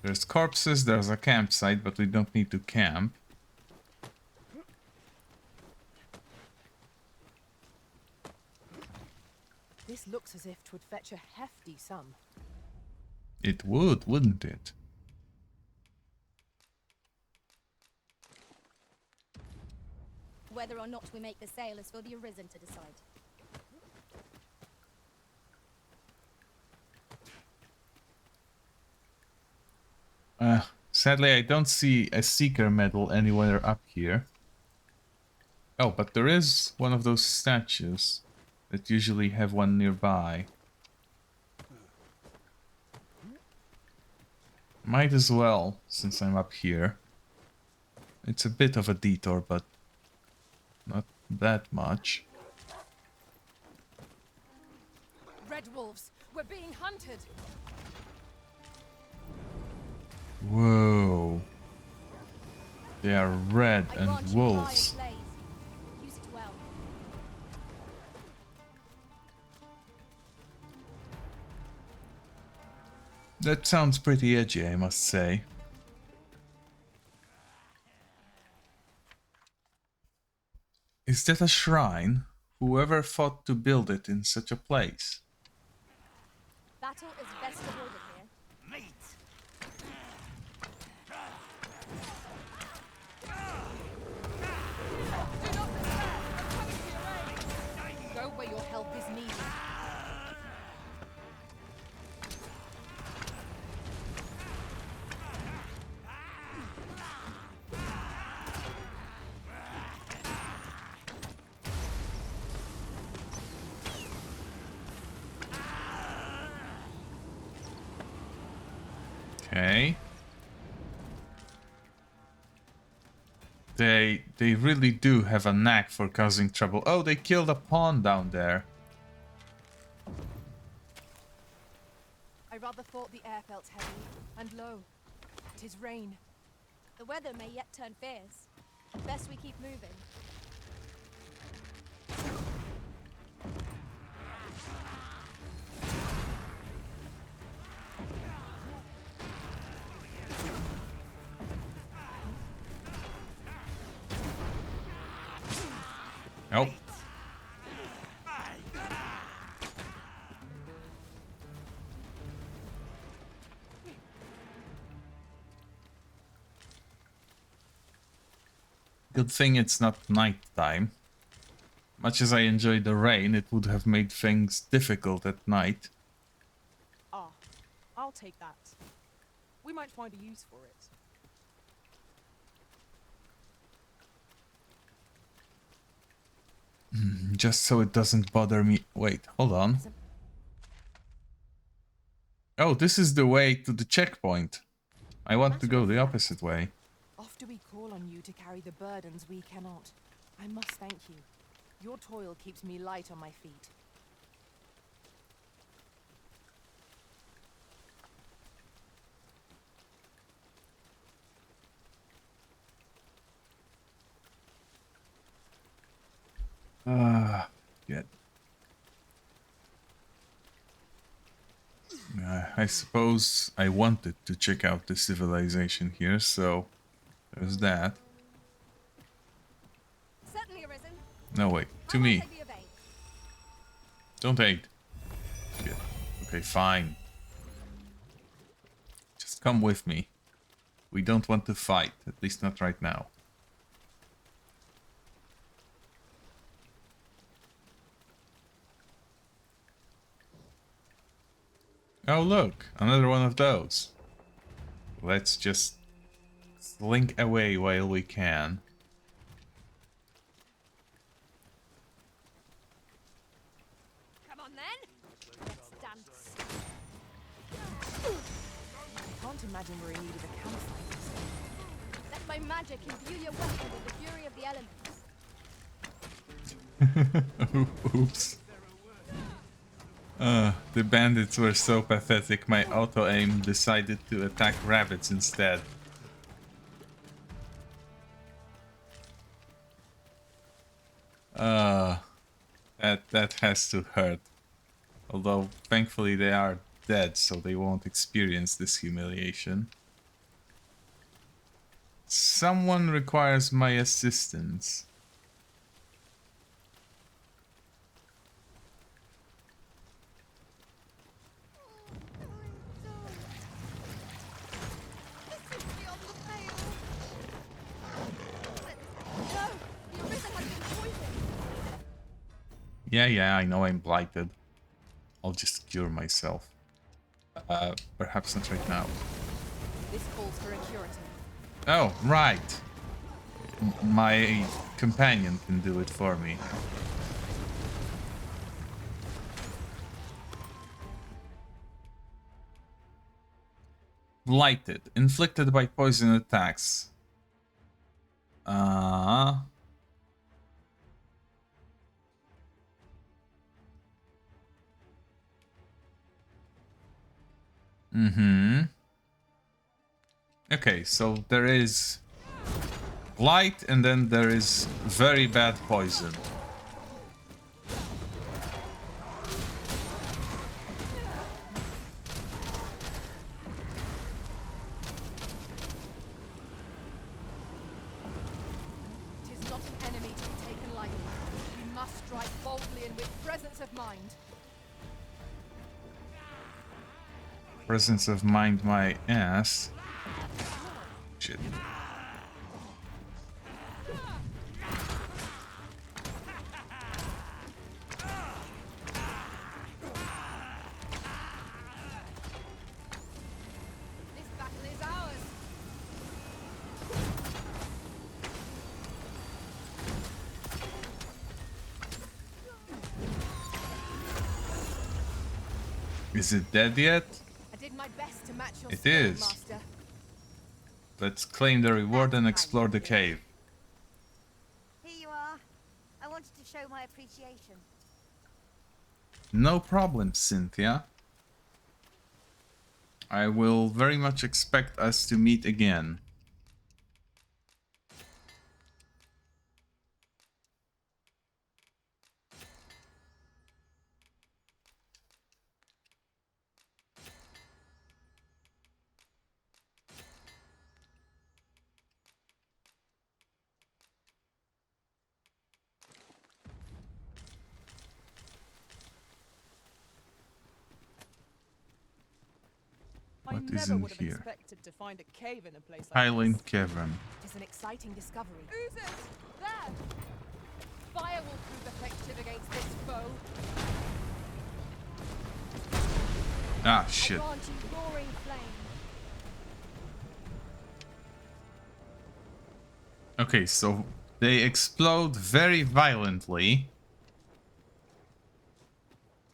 There's corpses, there's a campsite, but we don't need to camp.
This looks as if 'twould fetch a hefty sum.
It would, wouldn't it?
Whether or not we make the sale is for the Arisen to decide.
Sadly, I don't see a Seeker medal anywhere up here. Oh, but there is one of those statues that usually have one nearby. Might as well, since I'm up here. It's a bit of a detour, but not that much.
Red wolves, we're being hunted.
Whoa. They are red
I
and
grant you
wolves.
fire blaze. Use it well.
That sounds pretty edgy, I must say. Is that a shrine? Whoever thought to build it in such a place?
Battle is best avoided here.
Do not despair. I'm coming to your aid. Go where your help is needed.
Okay. They really do have a knack for causing trouble. Oh, they killed a pawn down there.
I rather thought the air felt heavy, and lo, 'tis rain.
The weather may yet turn fierce. Best we keep moving.
Oh. Good thing it's not night time. Much as I enjoy the rain, it would have made things difficult at night.
Ah, I'll take that. We might find a use for it.
Just so it doesn't bother me. Wait, hold on. Oh, this is the way to the checkpoint. I want to go the opposite way.
After we call on you to carry the burdens we cannot, I must thank you. Your toil keeps me light on my feet.
Good. I suppose I wanted to check out the civilization here, so there's that.
Certainly arisen.
No, wait, to
How
me.
might I be of aid?
Don't aid. Good. Okay, fine. Just come with me. We don't want to fight, at least not right now. Oh look, another one of those. Let's just slink away while we can.
Come on then. Let's dance.
I can't imagine we're in need of a campfire.
Let my magic imbue your weapon with the fury of the elements.
Oops. The bandits were so pathetic, my auto-aim decided to attack rabbits instead. That has to hurt. Although, thankfully they are dead, so they won't experience this humiliation. Someone requires my assistance. Yeah, I know I'm blighted. I'll just cure myself. Perhaps not right now.
This calls for a curative.
Oh, right. My companion can do it for me. Blighted. Inflicted by poison attacks. Okay, so there is blight and then there is very bad poison.
Tis not an enemy to be taken lightly. We must strike boldly and with presence of mind.
Presence of mind my ass. Shit.
This battle is ours.
Is it dead yet?
I did my best to match your
It
skill,
is.
Master.
Let's claim the reward and explore the cave.
Here you are. I wanted to show my appreciation.
No problem, Cynthia. I will very much expect us to meet again.
I
What is
never
in
would have
here?
expected to find a cave in a place like
Highland
this.
Cavern.
It is an exciting discovery.
Oozes! There! Fire will prove effective against this foe.
Ah, shit.
Grant you roaring flame.
Okay, so they explode very violently.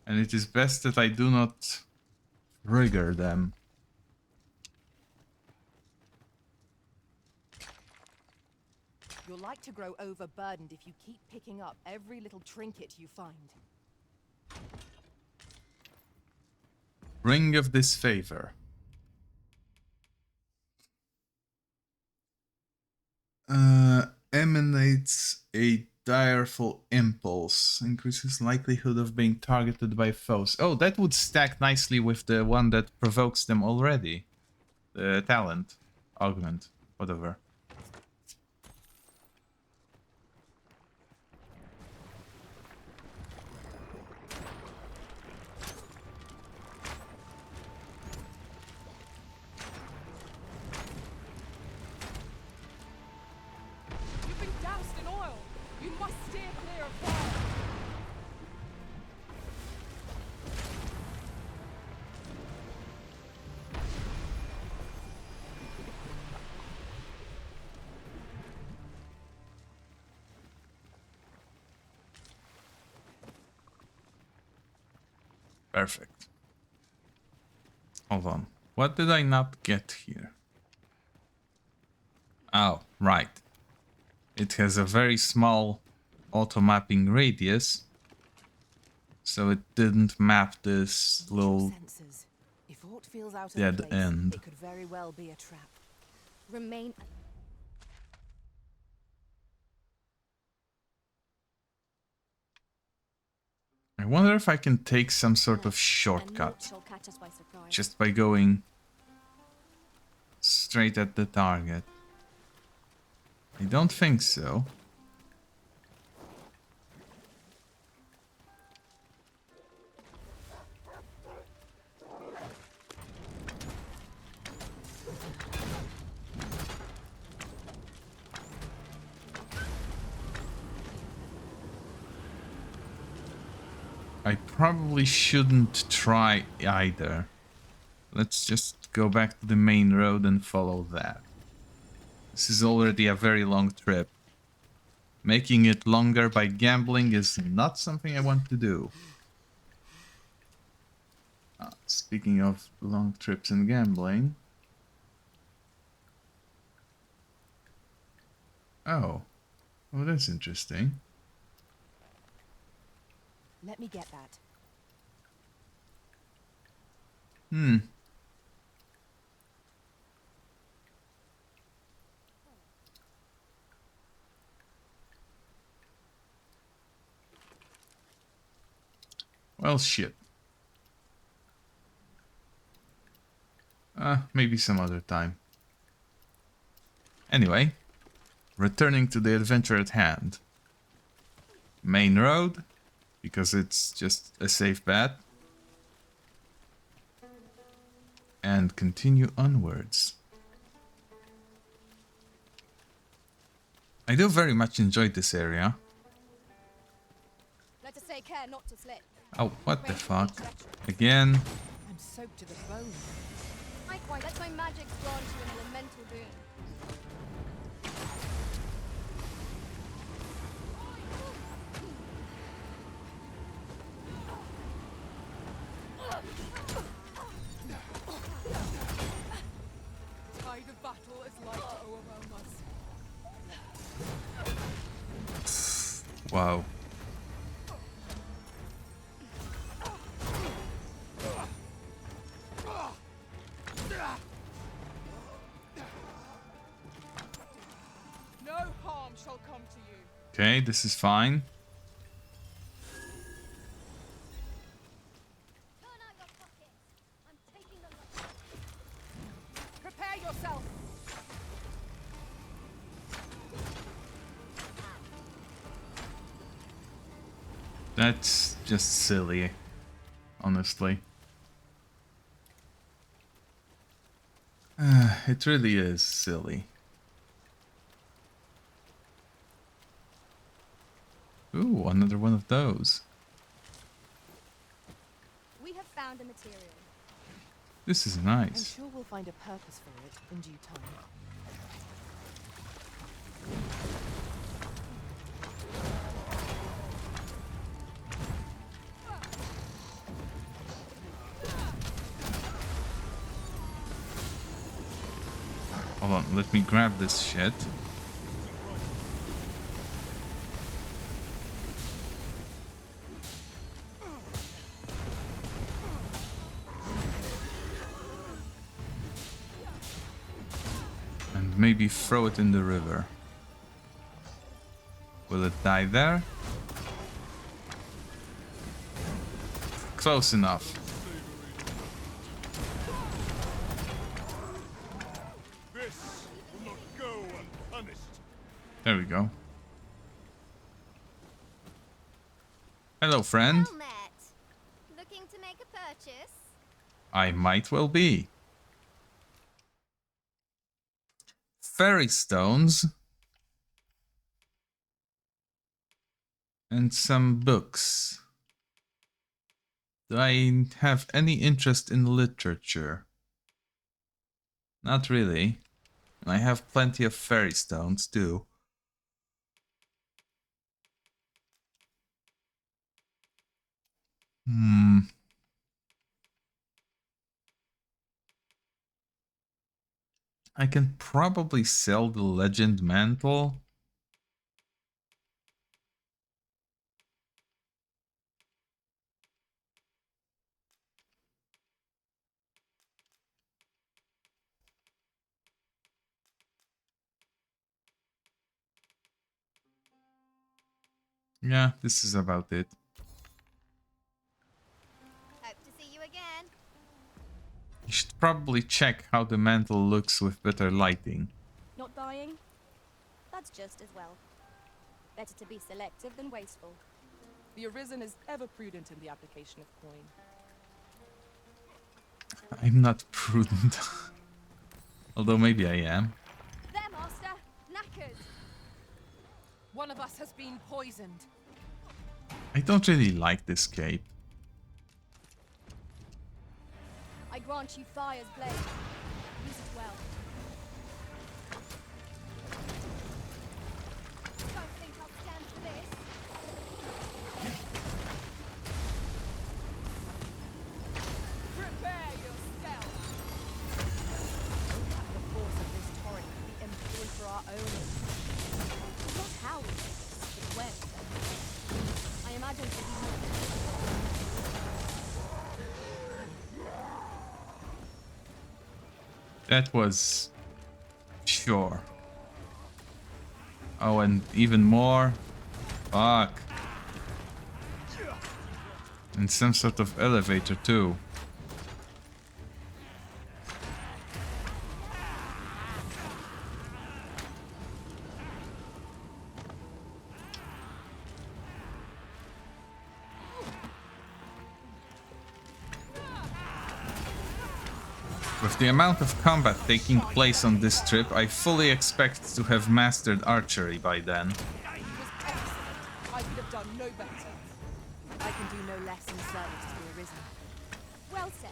And it is best that I do not trigger them.
You'll like to grow overburdened if you keep picking up every little trinket you find.
Ring of Disfavor. Emanates a direful impulse. Increases likelihood of being targeted by foes. Oh, that would stack nicely with the one that provokes them already. The talent. Augment. Whatever.
You've been doused in oil! You must steer clear of fire!
Perfect. Hold on. What did I not get here? Oh, right. It has a very small auto-mapping radius. So it didn't map this
Watch your
little
senses. If aught feels out of
dead
place,
end.
it could very well be a trap.
Remain.
I wonder if I can take some sort of
And naught
shortcut
shall catch us by surprise.
just by going straight at the target. I don't think so. I probably shouldn't try either. Let's just go back to the main road and follow that. This is already a very long trip. Making it longer by gambling is not something I want to do. Speaking of long trips and gambling. Oh. Oh, that's interesting.
Let me get that.
Hmm. Well, shit. Maybe some other time. Anyway, returning to the adventure at hand. Main road, because it's just a safe bet. And continue onwards. I do very much enjoy this area.
Let us take care not to slip.
Oh, what the fuck? Again.
I'm soaked to the bone.
Likewise, let my magic grant you an elemental boon.
Tide of battle is like to overwhelm us.
Wow.
No harm shall come to you.
Okay, this is fine.
Turn out your pockets. I'm taking the lot.
Prepare yourself.
That's just silly, honestly. It really is silly. Ooh, another one of those.
We have found a material.
This is
I'm
nice.
sure we'll find a purpose for it in due time.
Hold on, let me grab this shit. And maybe throw it in the river. Will it die there? Close enough.
This will not go unpunished.
There we go. Hello, friend.
Well met. Looking to make a purchase?
I might well be. Fairy stones. And some books. Do I have any interest in literature? Not really. I have plenty of fairy stones too. I can probably sell the legend mantle. Yeah, this is about it.
Hope to see you again.
You should probably check how the mantle looks with better lighting.
Not dying? That's just as well. Better to be selective than wasteful.
The Arisen is ever prudent in the application of coin.
I'm not prudent. Although maybe I am.
There, Master! Knackered!
One of us has been poisoned.
I don't really like this cape.
I grant you Fire's blade. Use it well.
Don't think I'll stand for this.
Prepare yourself.
The force of this torrent can be employed for our own.
Not how we make this, but when. I imagine to be
That was... sure. Oh, and even more? Fuck. And some sort of elevator too. With the amount of combat taking place on this trip, I fully expect to have mastered archery by then.
It was excellent. I could have done no better. I can do no less in service to the Arisen.
well said.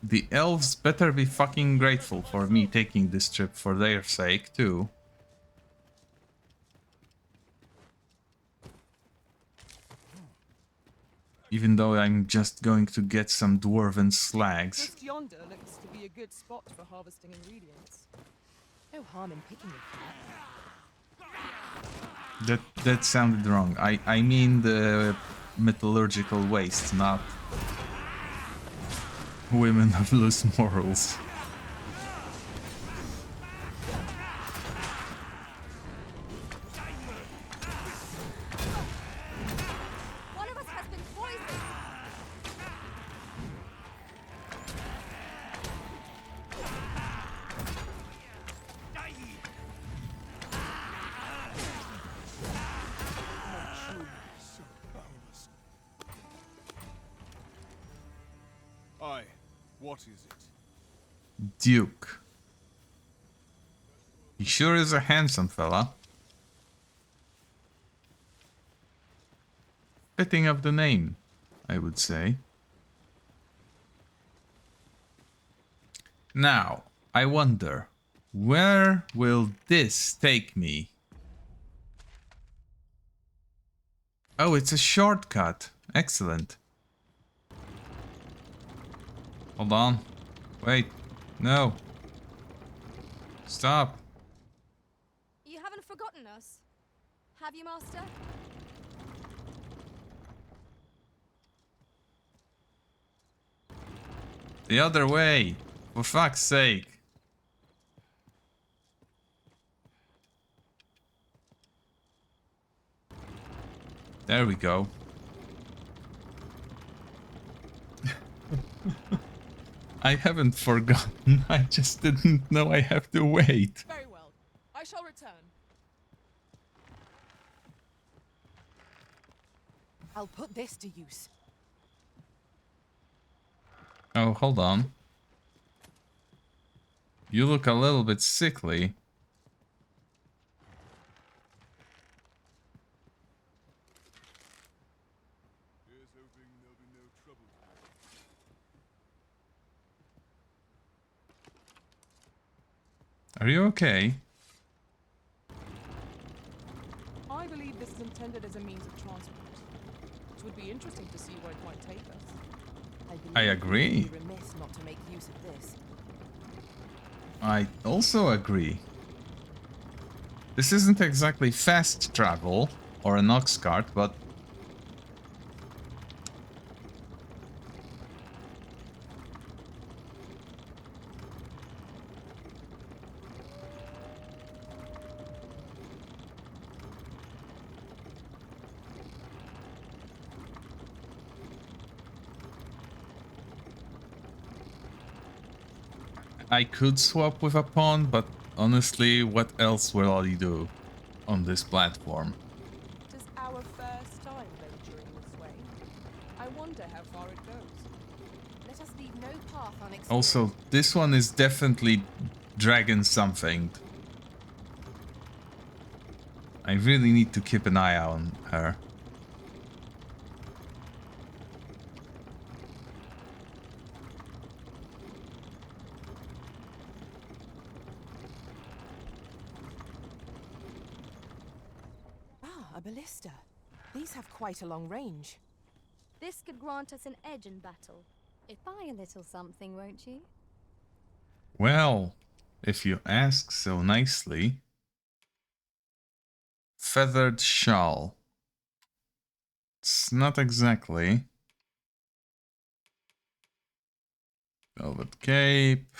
The elves better be fucking grateful for me taking this trip for their sake, too. Even though I'm just going to get some dwarven slags.
Just yonder looks to be a good spot for harvesting ingredients. No harm in picking it.
That sounded wrong. I mean the metallurgical waste, not women of loose morals.
One of us has been poisoned!
Aye, What is it?
Duke. He sure is a handsome fella. Fitting of the name, I would say. Now, I wonder, where will this take me? Oh, it's a shortcut. Excellent. Hold on. Wait. No. Stop.
You haven't forgotten us, have you, Master?
The other way. For fuck's sake. There we go. I haven't forgotten. I just didn't know I have to wait.
Very well. I shall return.
I'll put this to use.
Oh, hold on. You look a little bit sickly.
Here's hoping there'll be no trouble today.
Are you okay?
I believe this is intended as a means of transport. It would be interesting to see where it might take us.
I agree.
You'd be remiss not to make use of this.
I also agree. This isn't exactly fast travel or an ox cart, but I could swap with a pawn, but honestly, what else will I do on this platform?
It is our first time venturing this way. I wonder how far it goes.
Let us leave no path unexplored.
Also, this one is definitely dragon something. I really need to keep an eye on her.
A ballista. These have quite a long range.
This could grant us an edge in battle. If by a little something, won't you?
Well, if you ask so nicely. Feathered shawl. It's not exactly. Velvet cape.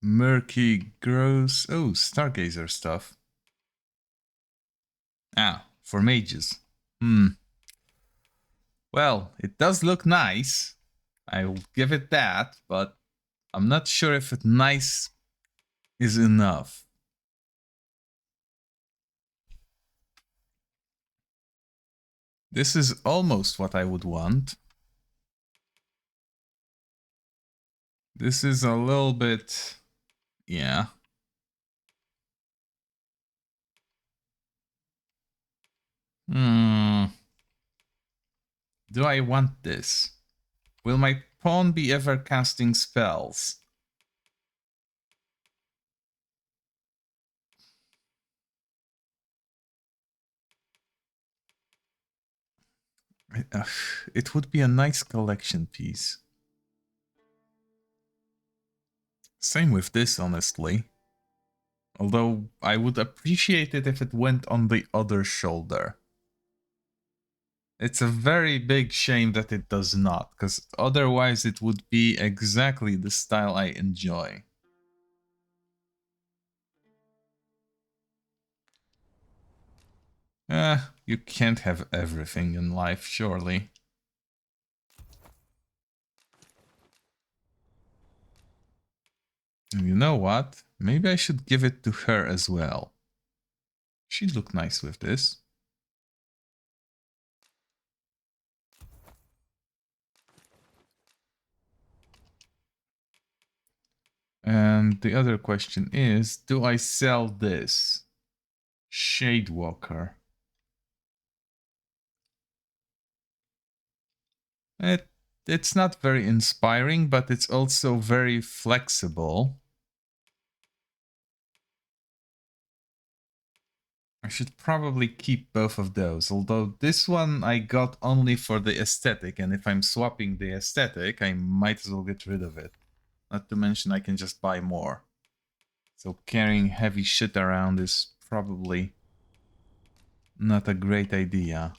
Murky gross. Oh, stargazer stuff. Ah, for mages. Well, it does look nice. I'll give it that, but I'm not sure if it nice is enough. This is almost what I would want. This is a little bit... yeah. Do I want this? Will my pawn be ever casting spells? It would be a nice collection piece. Same with this, honestly. Although I would appreciate it if it went on the other shoulder. It's a very big shame that it does not, because otherwise it would be exactly the style I enjoy. You can't have everything in life, surely. And you know what? Maybe I should give it to her as well. She'd look nice with this. And the other question is, do I sell this? Shadewalker. It's not very inspiring, but it's also very flexible. I should probably keep both of those, although this one I got only for the aesthetic, and if I'm swapping the aesthetic, I might as well get rid of it. Not to mention I can just buy more. So carrying heavy shit around is probably not a great idea.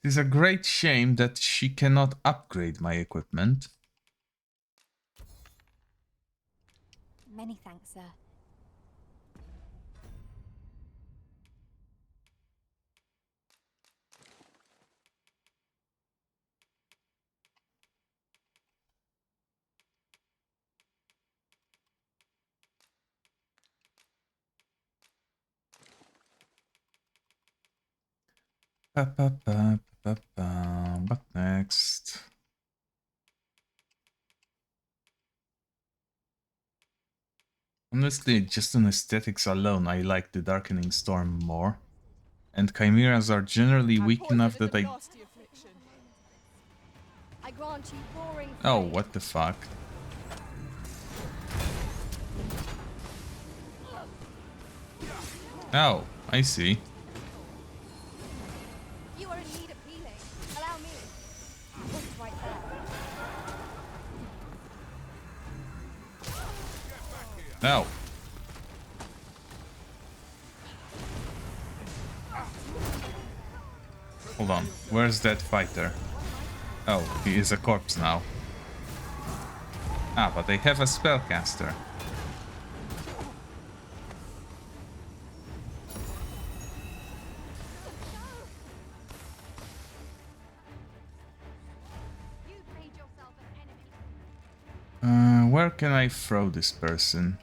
It is a great shame that she cannot upgrade my equipment.
Many thanks, sir.
What next? Honestly, just on aesthetics alone, I like the Darkening Storm more. And chimeras are generally
Our
weak
poison
enough
is
that
a
I...
nasty affliction.
I grant you roaring
Oh,
praise.
what the fuck? Oh, I see.
You are in need of healing. Allow me. What's right there?
Oh. Hold on, where's that fighter? Oh, he is a corpse now. Ah, but they have a spellcaster.
You've made yourself an enemy.
Where can I throw this person?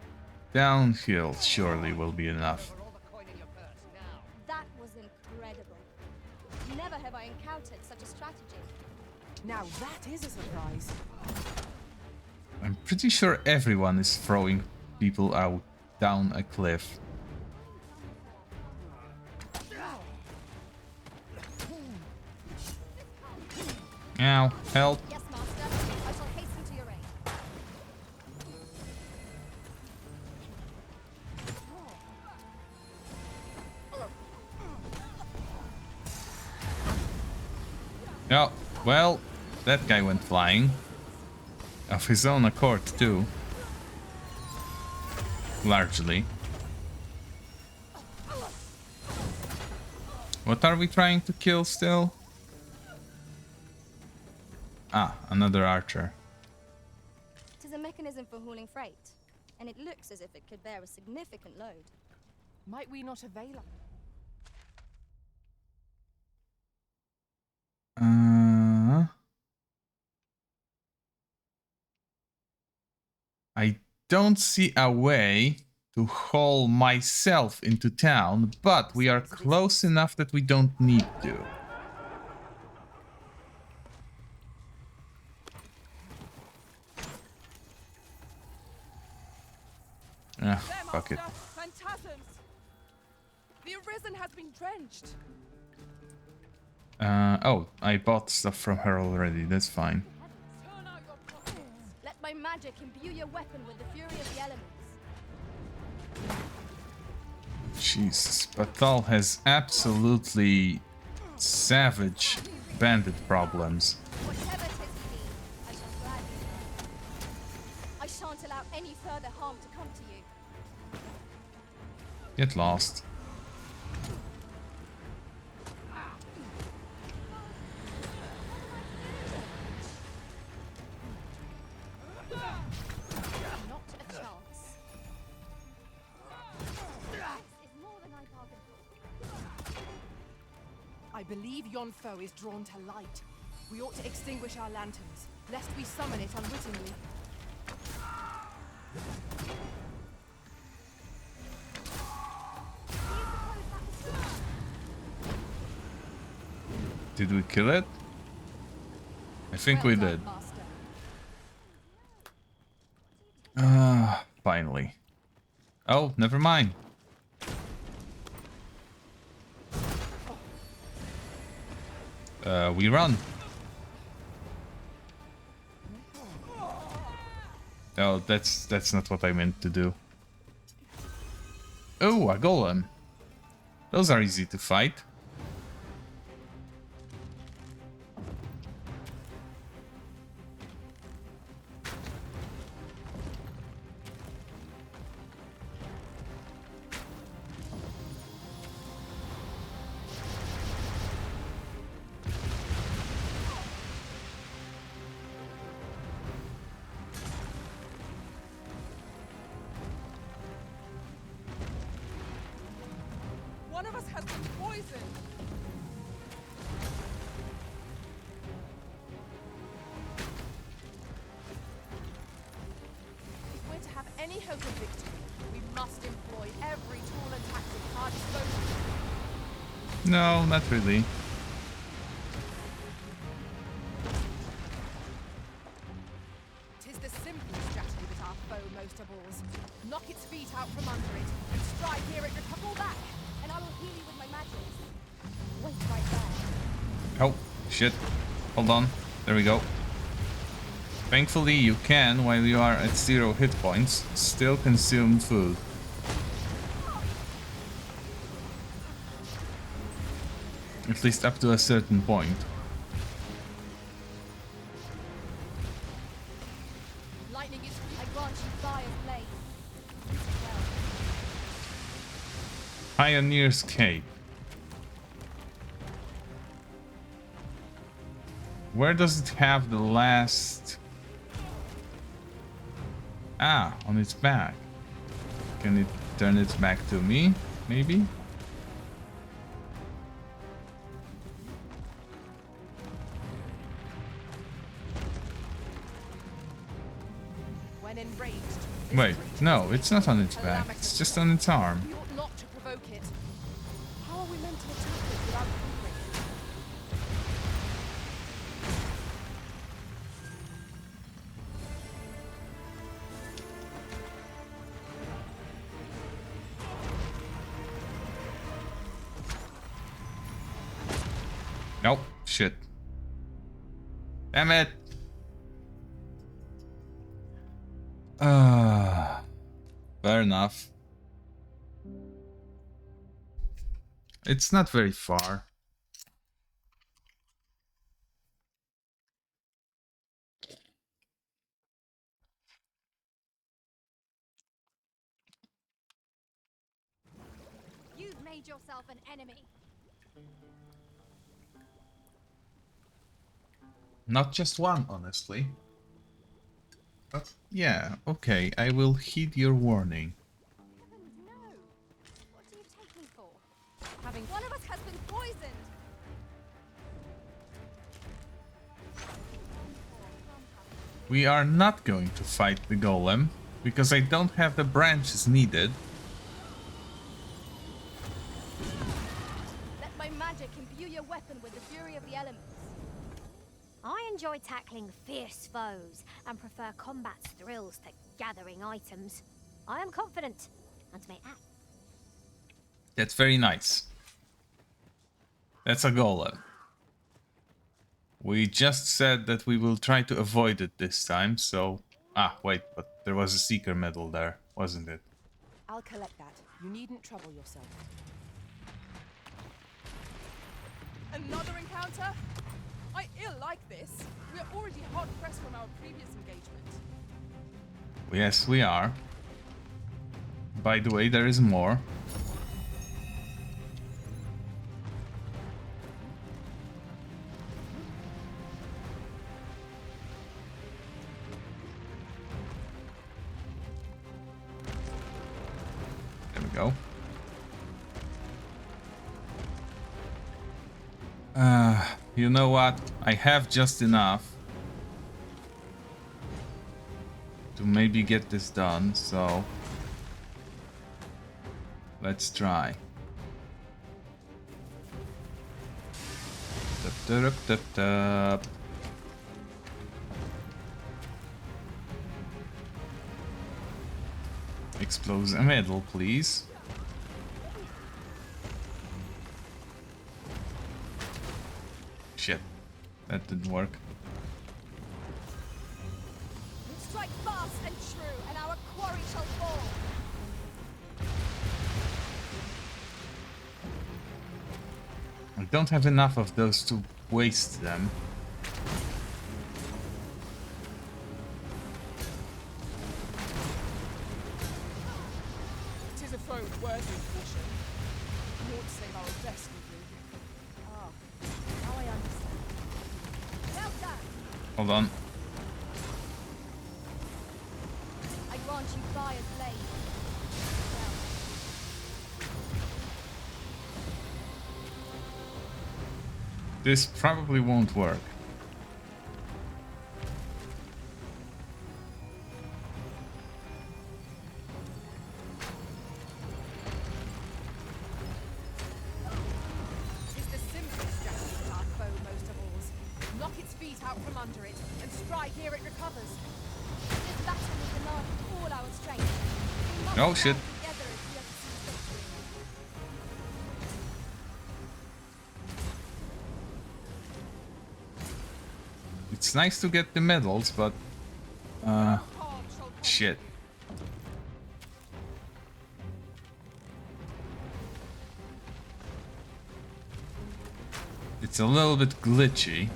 Downhill surely will be enough.
That was incredible. Never have I encountered such a strategy.
Now that is a surprise.
I'm pretty sure everyone is throwing people out down a cliff. Ow, help.
Yes, master. I shall hasten to your aid.
Oh, well, that guy went flying. Of his own accord, too. Largely. What are we trying to kill still? Ah, another archer.
It is a mechanism for hauling freight, and it looks as if it could bear a significant load.
Might we not avail of
I don't see a way to haul myself into town, but we are close enough that we don't need to. Ah, fuck it.
Phantasms! The Arisen has been drenched.
Oh, I bought stuff from her already, that's fine.
Turn out your pockets.
Let my magic imbue your weapon with the fury of the elements.
Jesus, Patal has absolutely savage bandit problems.
Whatever it is you need, I shall gladly help. I shan't allow any further harm to come to you.
Get lost.
Not a chance. This is more than I bargained for.
I believe yon foe is drawn to light. We ought to extinguish our lanterns, lest we summon it unwittingly.
Did we kill it? I think we
Well
did.
done, Master.
Finally. Oh, never mind. We run. Oh, that's not what I meant to do. Oh, a golem. Those are easy to fight.
One of us has been poisoned. If we're to have any hope of victory, we must employ every tool and tactic at our disposal.
No, not really.
Tis the simplest strategy that our foe most abhors. Knock its feet out from under it, and strike ere it recovers.
Pull back, and I will heal you with my magic. Wait right there.
Oh, shit. Hold on. There we go. Thankfully, you can, while you are at 0 hit points, still consume food. At least up to a certain point.
Lightning is
I grant you fire's blade. Use it well.
Pioneer's Cape. Where does it have the last... Ah, on its back. Can it turn its back to me? Maybe?
when enraged.
Wait, no, it's not on its back. It's just on its arm.
We ought not to provoke it. How are we meant to attack it without conquering it?
Nope, shit. Damn it! Fair enough. It's not very far.
You've made yourself an enemy.
Not just one, honestly. But yeah, okay, I will heed your warning.
Heavens, no! What do you take me for? Having one of us has been poisoned!
We are not going to fight the golem, because I don't have the branches needed.
Let my magic imbue your weapon with the fury of the elements.
I enjoy tackling fierce foes and prefer combat's thrills to gathering items. I am confident and may act.
That's very nice. That's a golem. We just said that we will try to avoid it this time, so... Ah, wait, but there was a seeker medal there, wasn't it?
I'll collect that. You needn't trouble yourself.
Another encounter? I ill like this. We're already hard pressed from our previous engagement.
Yes, we are. By the way, there is more. There we go. You know what? I have just enough to maybe get this done, so let's try. Da-da-da-da. Explode a medal, please. Shit, that didn't work.
Strike fast and true, and our quarry shall fall.
I don't have enough of those to waste them.
Tis a foe worthy of caution. Naught save our destiny.
Ah, now I understand.
Well done.
Hold on.
I grant you fire's blade. Well,
This probably won't work.
tis the simplest strategy that our foe most abhors. Knock its feet out from under it, and strike ere it recovers. This battle will demand all our strength. We must
Oh, shit.
stand together if we are to seize victory.
It's nice to get the medals, but
Calm shall come.
shit. It's a little bit glitchy.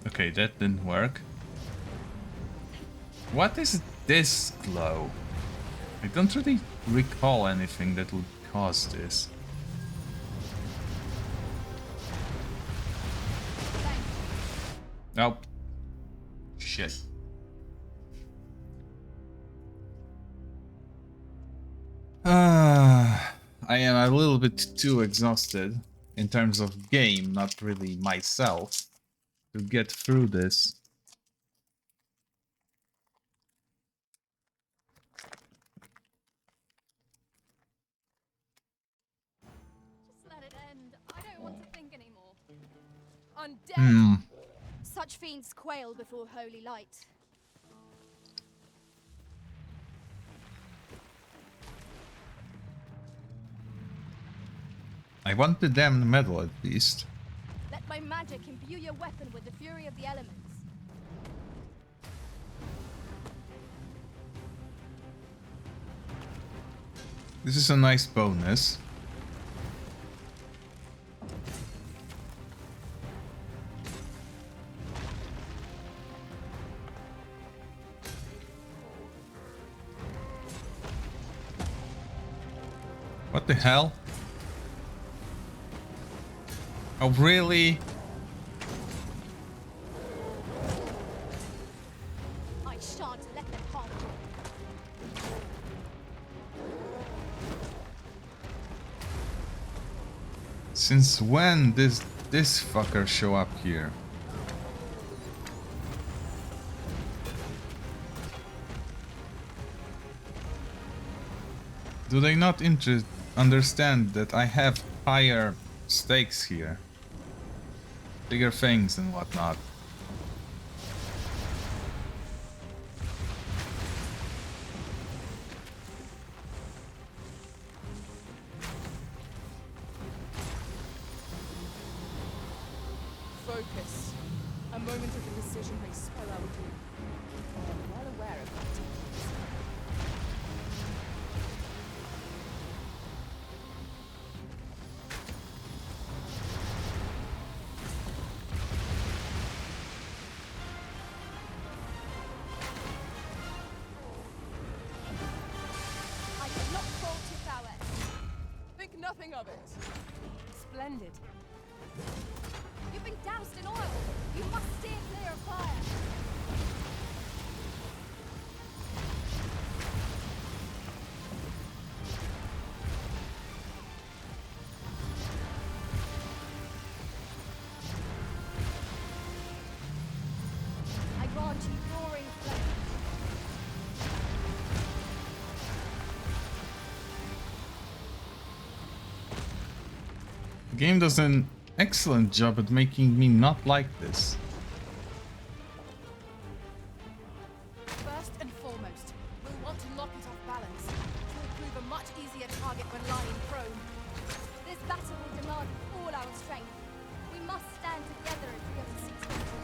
Okay, that didn't work. What is this glow? I don't really recall anything that would cause this. Nope. Shit. I am a little bit too exhausted in terms of game, not really myself, to get through this.
Just let it end. I don't want to think anymore. Undead! Such fiends quail before holy light.
I want the damned medal at least.
Let my magic imbue your weapon with the fury of the elements.
This is a nice bonus. What the hell? Oh, really?
I shan't let them harm you.
Since when this fucker show up here? Do they not understand that I have higher stakes here? Bigger things and whatnot.
Focus. A moment of indecision may spell our doom. I am well aware of that.
I cannot fault your prowess.
Think nothing of it.
Splendid. You've been doused in oil. You must steer clear of fire.
The game does an excellent job at making me not like this.
First and foremost, we'll want to knock it off balance. It will prove a much easier target when lying prone.
This battle will demand all our strength. We must stand together if we are to seize victory.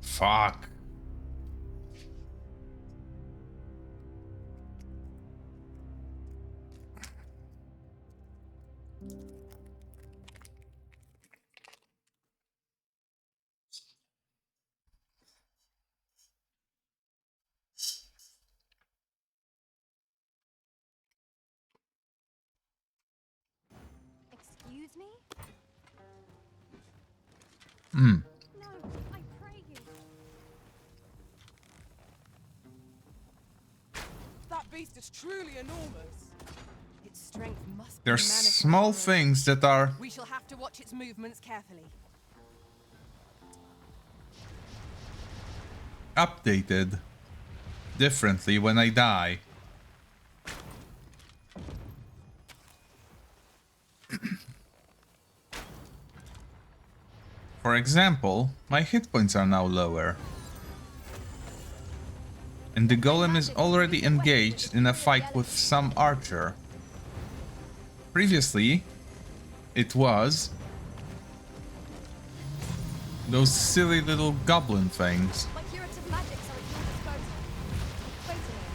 Fuck.
Excuse me?
Hmm.
No, I pray you.
That beast is truly enormous.
Its strength must be
There's
manifold.
small things that are
We shall have to watch its movements carefully.
updated differently when I die. For example, my hit points are now lower. And the golem is already engaged in a fight with some archer. Previously, it was those silly little goblin things.
My curative magics are at your disposal. Wait a minute.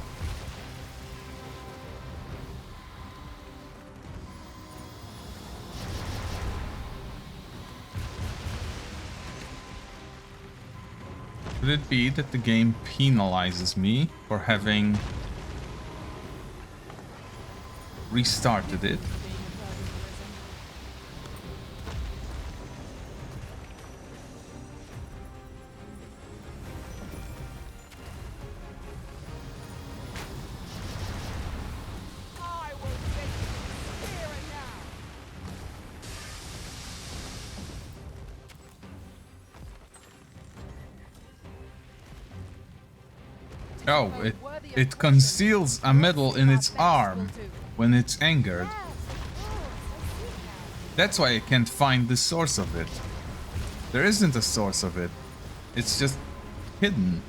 Could it be that the game penalizes me for having restarted it?
I will take it here and now.
Oh, it conceals a medal in its arm when it's angered.
Yes, of course. I see now.
That's why I can't find the source of it. There isn't a source of it. It's just hidden.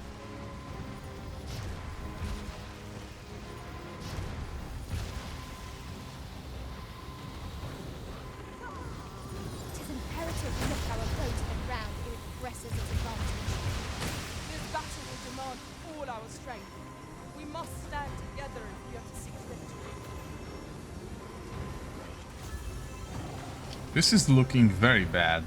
It is imperative we lift our foe to the ground ere it presses its advantage.
This battle will demand all our strength. We must stand together if we are to seek victory.
This is looking very bad.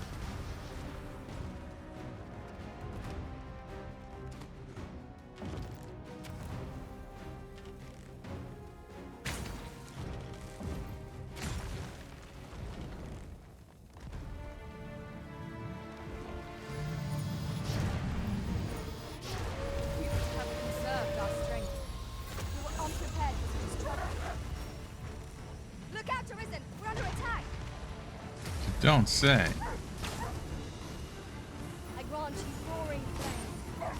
We would have conserved our strength.
We were unprepared for such a struggle. Look out, Arisen! We're under attack!
You don't say.
I grant you roaring flame.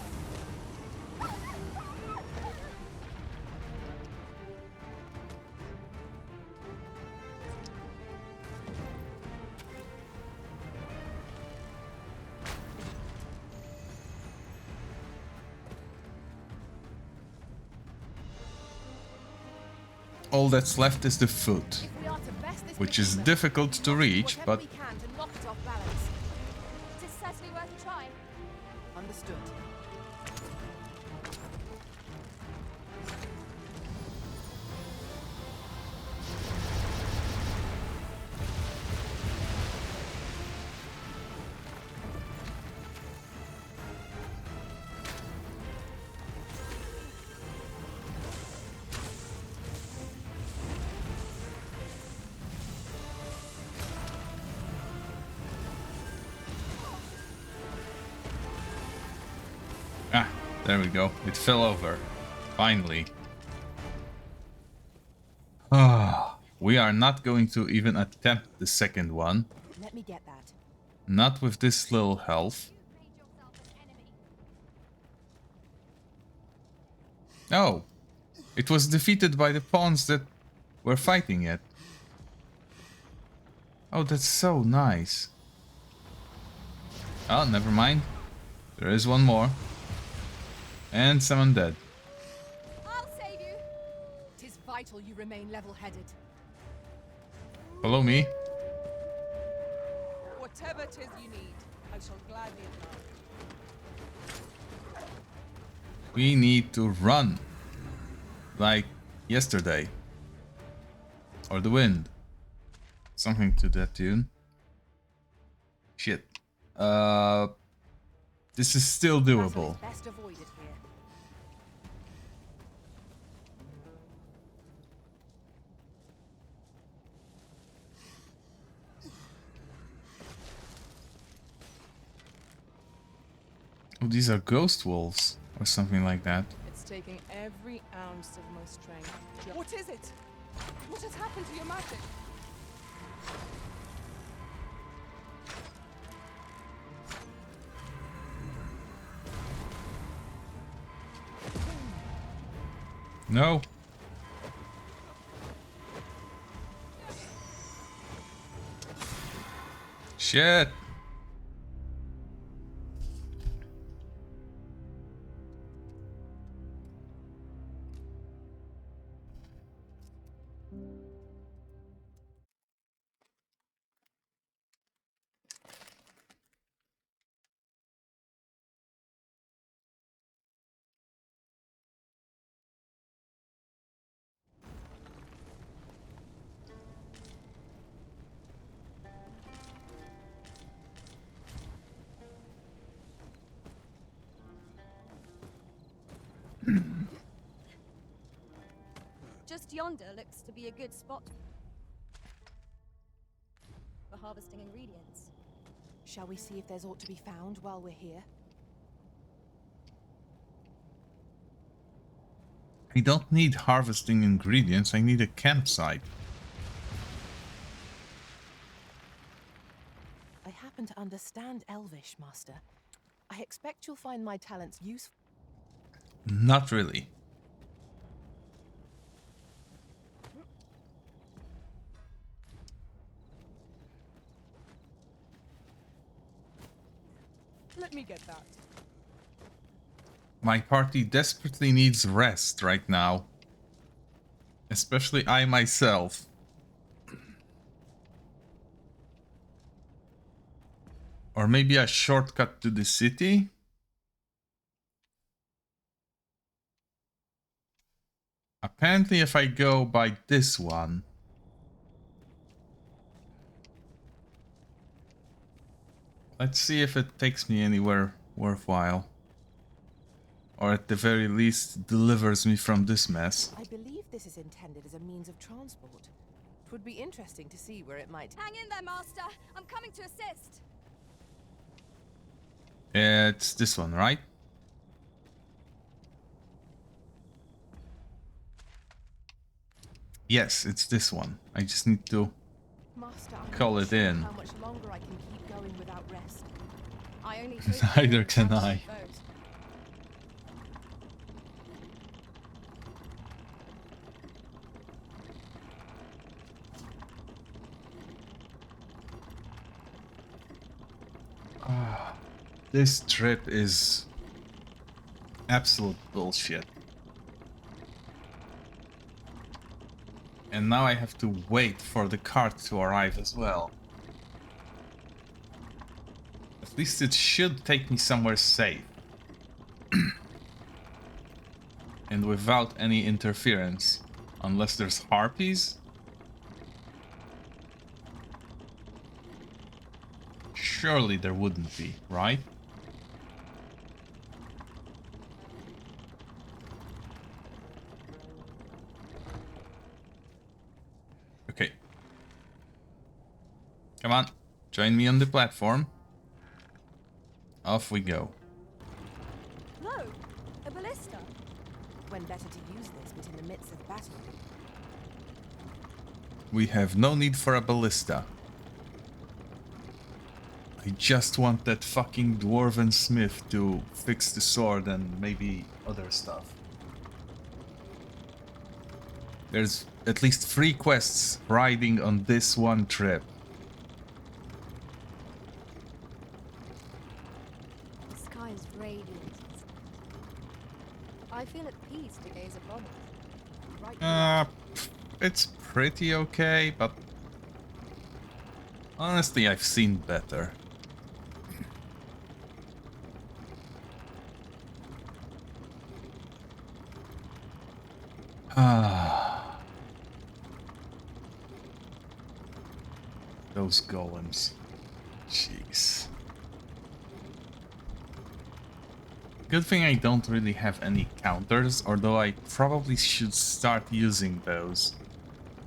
All that's left is the foot,
If we are to best this
which is
predicament,
difficult
we
to
must do
reach,
whatever
but
we can to knock it off balance.
It is certainly worth a try.
Understood.
ah, there we go. It fell over. Finally. Ah, we are not going to even attempt the second one.
Let me get that.
Not with this little health.
You made yourself an enemy.
Oh, it was defeated by the pawns that were fighting it. Oh, that's so nice. Oh, never mind. There is one more. And someone dead.
I'll save you. It is vital you remain level-headed.
Follow me.
Whatever 'tis you need, I shall gladly oblige.
We need to run. Like yesterday. Or the wind. Something to that tune. Shit. This is still
Battle
doable.
is best avoided here.
Oh, these are ghost wolves. Or something like that.
It's taking every ounce of my strength. What is it? What has happened to your magic?
No. Shit.
Just yonder looks to be a good spot for harvesting ingredients.
Shall we see if there's aught to be found while we're here?
I don't need harvesting ingredients, I need a campsite.
I happen to understand Elvish, Master. I expect you'll find my talents useful.
Not really.
Let me get that.
My party desperately needs rest right now. Especially I myself. Or maybe a shortcut to the city? Apparently if I go by this one... Let's see if it takes me anywhere worthwhile. Or at the very least delivers me from this mess.
I believe this is intended as a means of transport. It would be interesting to see where it might...
Hang in there, Master. I'm coming to assist.
It's this one, right? Yes, it's this one. I just need to
Master, I'm
call
not
it
sure
in.
how much longer I can keep going without rest.
I only hope
Neither
you
can
don't
I.
have foes.
This trip is absolute bullshit. And now I have to wait for the cart to arrive as well. At least it should take me somewhere safe. And without any interference. Unless there's harpies? Surely there wouldn't be, right? Okay. Come on, join me on the platform. Off we go.
No, a ballista.
When better to use this but in the midst of battle.
We have no need for a ballista. I just want that fucking dwarven smith to fix the sword and maybe other stuff. There's at least 3 quests riding on this one trip.
The sky is radiant. I feel at peace to gaze upon it. Right now.
It's pretty okay, but honestly, I've seen better. Those golems. Jeez. Good thing I don't really have any counters, although I probably should start using those.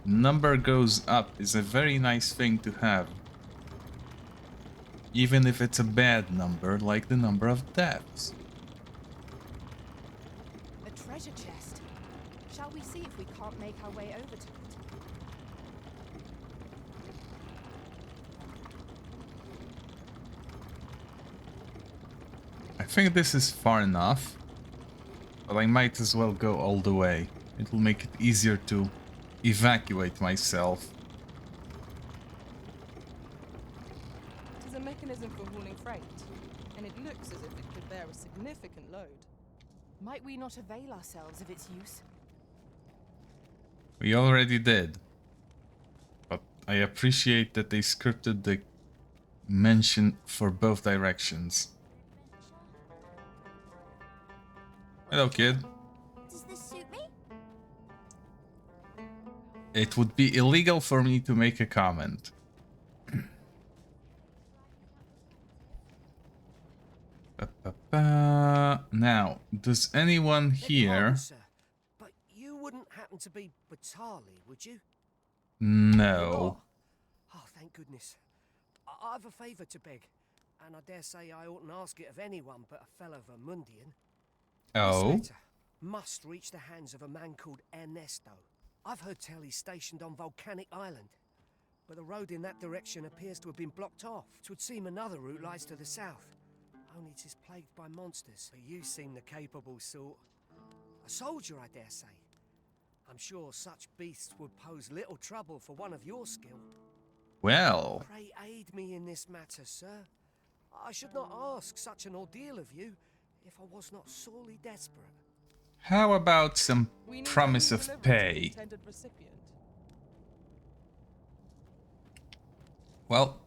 Number goes up is a very nice thing to have. Even if it's a bad number, like the number of deaths.
A treasure chest. Shall we see if we can't make our way over to it?
I think this is far enough, but I might as well go all the way. It will make it easier to evacuate myself.
It is a mechanism for hauling freight, and it looks as if it could bear a significant load.
Might we not avail ourselves of its use?
We already did. But I appreciate that they scripted the mention for both directions. Hello, kid.
Does this suit me?
It would be illegal for me to make a comment. Now, does anyone here...
Sir, but you wouldn't happen to be Batali, would you?
No.
Oh, thank goodness. I've a favour to beg, and I dare say I oughtn't ask it of anyone but a fellow Vermundian.
Oh?
This letter must reach the hands of a man called Ernesto. I've heard tell he's stationed on Volcanic Island, but the road in that direction appears to have been blocked off. 'Twould seem another route lies to the south, only 'tis plagued by monsters. But you seem the capable sort. A soldier, I dare say. I'm sure such beasts would pose little trouble for one of your skill.
Well...
Pray aid me in this matter, sir. I should not ask such an ordeal of you if I was not sorely desperate.
How about some
We need
promise
to
of
deliver it to the
pay?
intended recipient.
Well,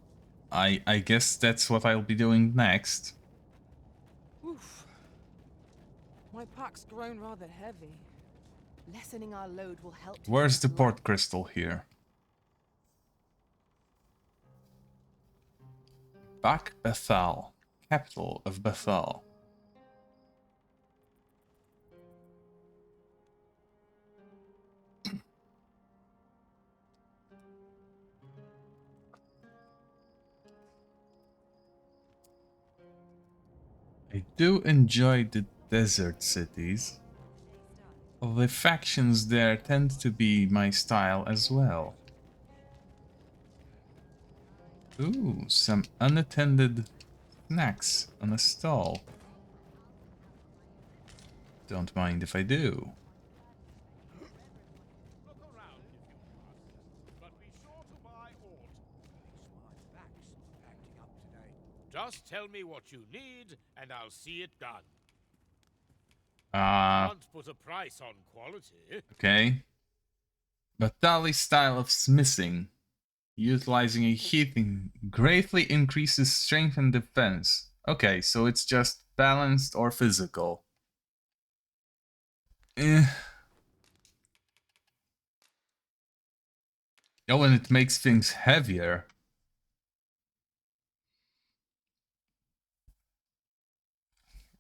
I guess that's what I'll be doing next.
Oof. My pack's grown rather heavy.
Lessening our load will help. to
Where's
keep
the
us
port crystal here? Bak Bethal, capital of Bethal. I do enjoy the desert cities. The factions there tend to be my style as well. Ooh, some unattended snacks on a stall. Don't mind if I do.
Just tell me what you need, and I'll see it done. Can't put a price on quality.
Okay. Batali's style of smithing, utilizing a heating, greatly increases strength and defense. Okay, so it's just balanced or physical. Oh, and it makes things heavier.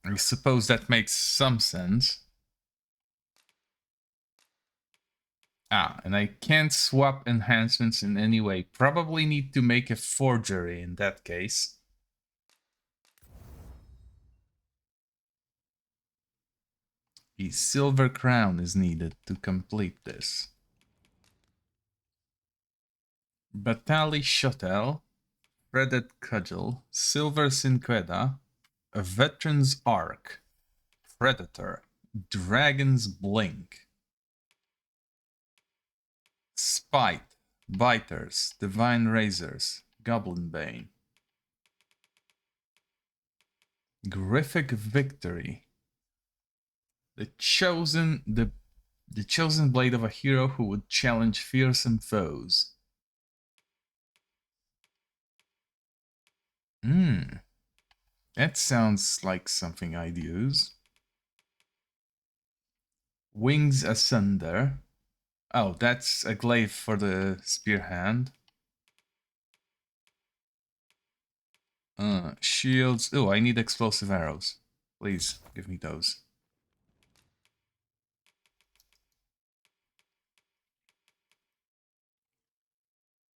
I suppose that makes some sense. Ah, and I can't swap enhancements in any way. Probably need to make a forgery in that case. A silver crown is needed to complete this. Batali Shotel, threaded cudgel, silver cinqueda, a veteran's arc, predator, dragon's blink. Spite, Biters, Divine Razors, Goblin Bane. Graphic Victory. The chosen blade of a hero who would challenge fearsome foes. That sounds like something I'd use. Wings Asunder. Oh, that's a glaive for the spear hand. Shields. Oh, I need explosive arrows. Please, give me those.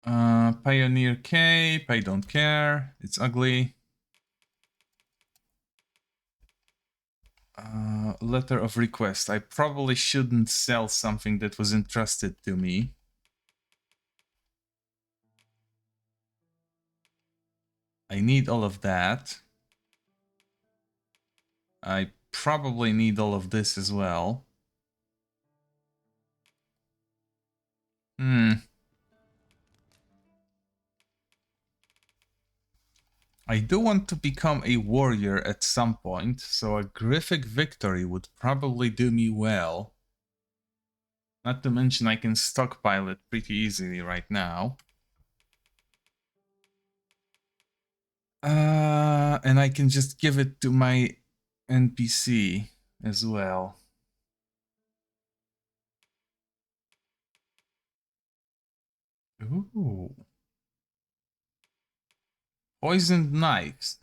Pioneer Cape. I don't care. It's ugly. Letter of request. I probably shouldn't sell something that was entrusted to me. I need all of that. I probably need all of this as well. I do want to become a warrior at some point, so a Graphic Victory would probably do me well. Not to mention I can stockpile it pretty easily right now. And I can just give it to my NPC as well. Ooh. Poisoned knives.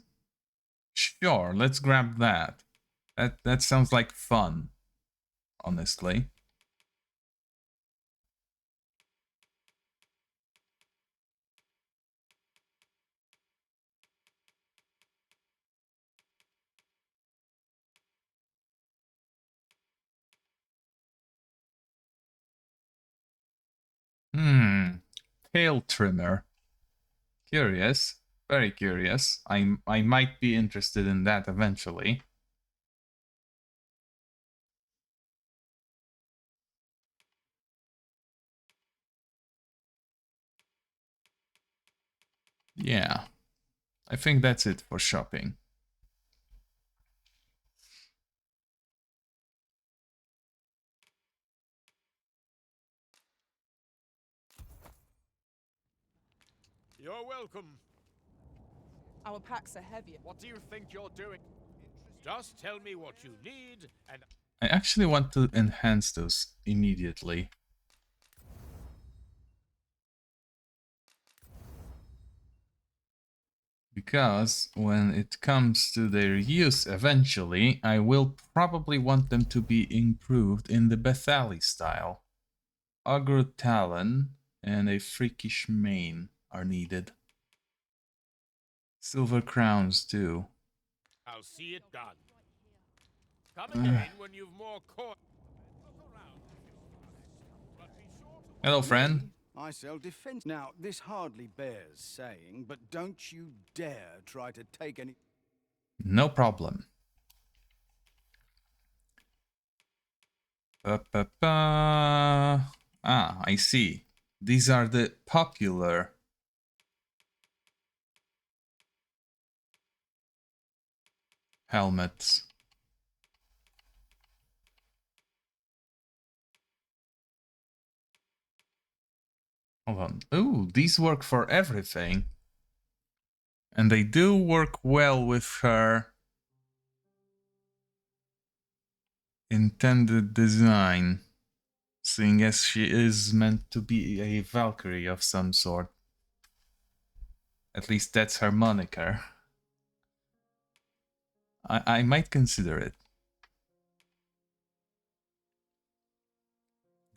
Sure, let's grab that. That sounds like fun, honestly. Tail trimmer. Curious. Very curious. I might be interested in that eventually. Yeah. I think that's it for shopping.
You're welcome.
Our packs are heavier.
What do you think you're doing? Just tell me what you need, and
I actually want to enhance those immediately. Because when it comes to their use eventually, I will probably want them to be improved in the Bethali style. Ogre Talon and a freakish mane are needed. Silver crowns too.
I'll see it done. Come again when you've more coin.
Hello, friend.
I sell defense. Now, this hardly bears saying, but don't you dare try to take any...
No problem. Ah, I see. These are the popular helmets. Hold on. Ooh, these work for everything. And they do work well with her intended design, seeing as she is meant to be a Valkyrie of some sort. At least that's her moniker. I might consider it.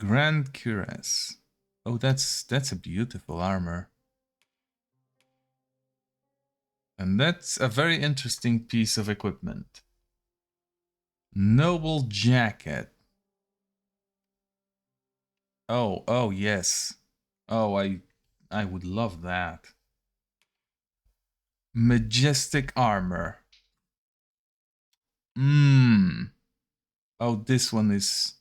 Grand Cuirass. Oh, that's a beautiful armor. And that's a very interesting piece of equipment. Noble Jacket. Oh yes. Oh, I would love that. Majestic Armor. Oh, this one is...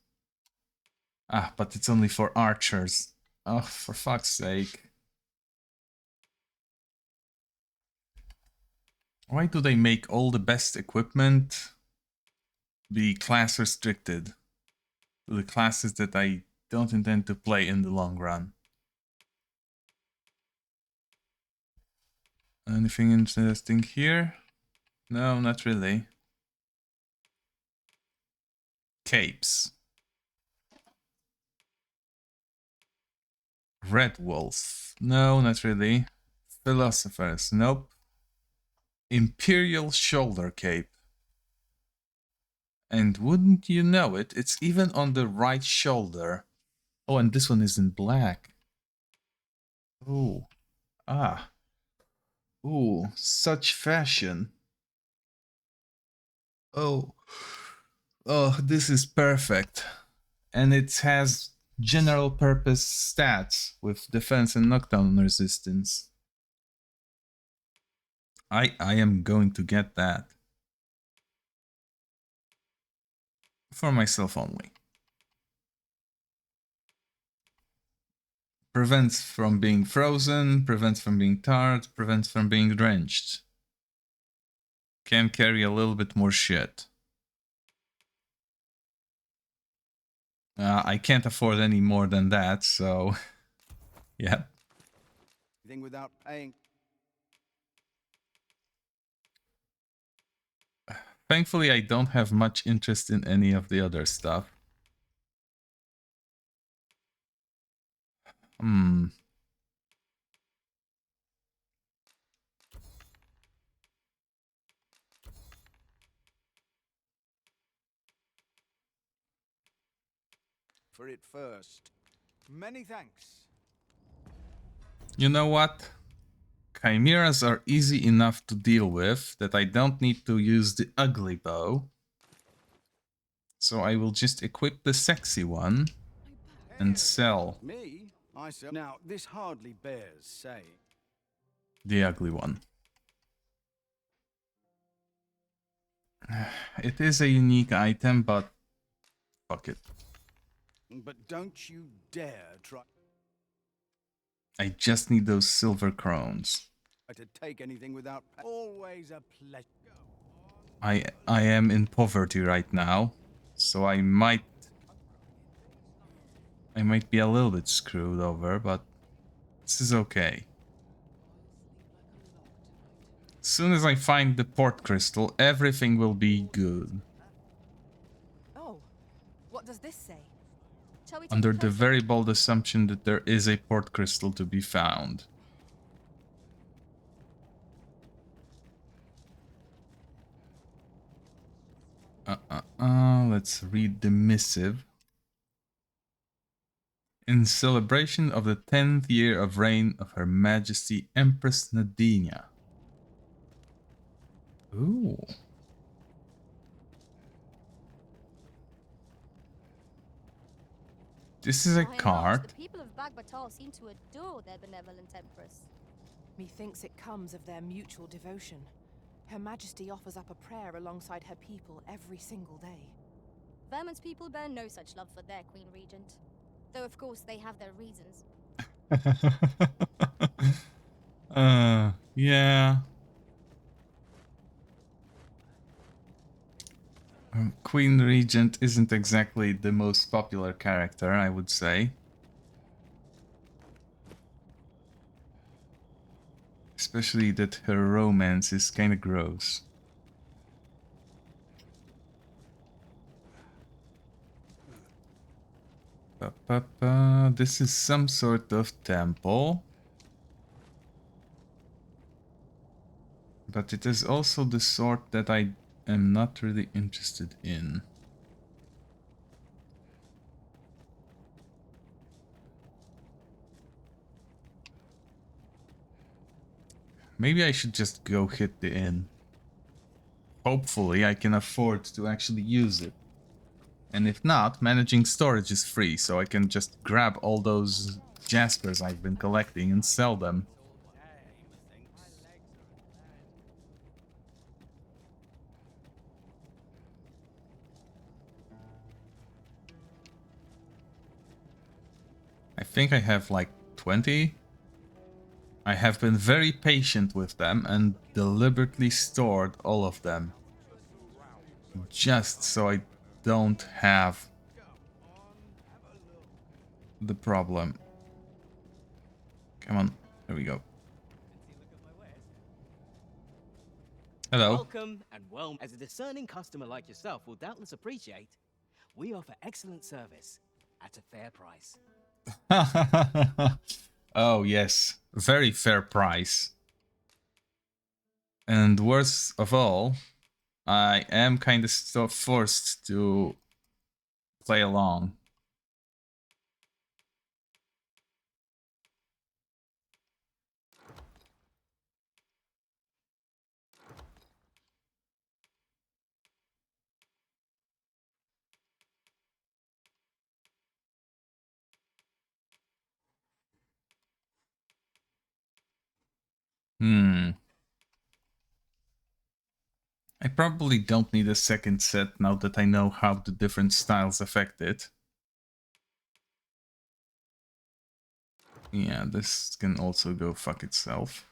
Ah, but it's only for archers. Oh, for fuck's sake. Why do they make all the best equipment be class restricted to the classes that I don't intend to play in the long run? Anything interesting here? No, not really. Capes. Red Wolf. No, not really. Philosophers. Nope. Imperial Shoulder Cape. And wouldn't you know it, it's even on the right shoulder. Oh, and this one is in black. Oh. Ah. Ooh, such fashion. Oh. Oh, this is perfect. And it has general purpose stats with defense and knockdown resistance. I am going to get that. For myself only. Prevents from being frozen, prevents from being tarred, prevents from being drenched. Can carry a little bit more shit. I can't afford any more than that, so... yeah.
Thing without paying.
Thankfully, I don't have much interest in any of the other stuff.
For it first. Many thanks.
You know what? Chimeras are easy enough to deal with that I don't need to use the ugly bow. So I will just equip the sexy one and sell
Me? I sell. Now, this hardly bears saying.
the ugly one. It is a unique item, but fuck it.
But don't you dare try
I just need those silver crowns.
to take anything without always a pleasure.
I am in poverty right now, so I might be a little bit screwed over, but this is okay. As soon as I find the port crystal, everything will be good.
Oh, what does this say?
Shall we take
Under
a
the
closer
very
look?
bold assumption that there is a port crystal to be found. Let's read the missive. In celebration of the 10th year of reign of Her Majesty Empress Nadina. Ooh. This is a
By and large,
card.
the people of Bagbatal seem to adore their benevolent empress.
Methinks it comes of their mutual devotion. Her Majesty offers up a prayer alongside her people every single day.
Vermont's people bear no such love for their Queen Regent. Though, of course, they have their reasons.
Yeah. Queen Regent isn't exactly the most popular character, I would say. Especially that her romance is kinda gross. This is some sort of temple. But it is also the sort that I am not really interested in. Maybe I should just go hit the inn. Hopefully I can afford to actually use it. And if not, managing storage is free, so I can just grab all those Jaspers I've been collecting and sell them. I think I have like 20. I have been very patient with them and deliberately stored all of them. Just so I don't have the problem. Come on, there we go. Hello.
Welcome and well, as a discerning customer like yourself will doubtless appreciate, we offer excellent service at a fair price.
Oh yes, very fair price. And worst of all, I am kind of still forced to play along. I probably don't need a second set now that I know how the different styles affect it. Yeah, this can also go fuck itself.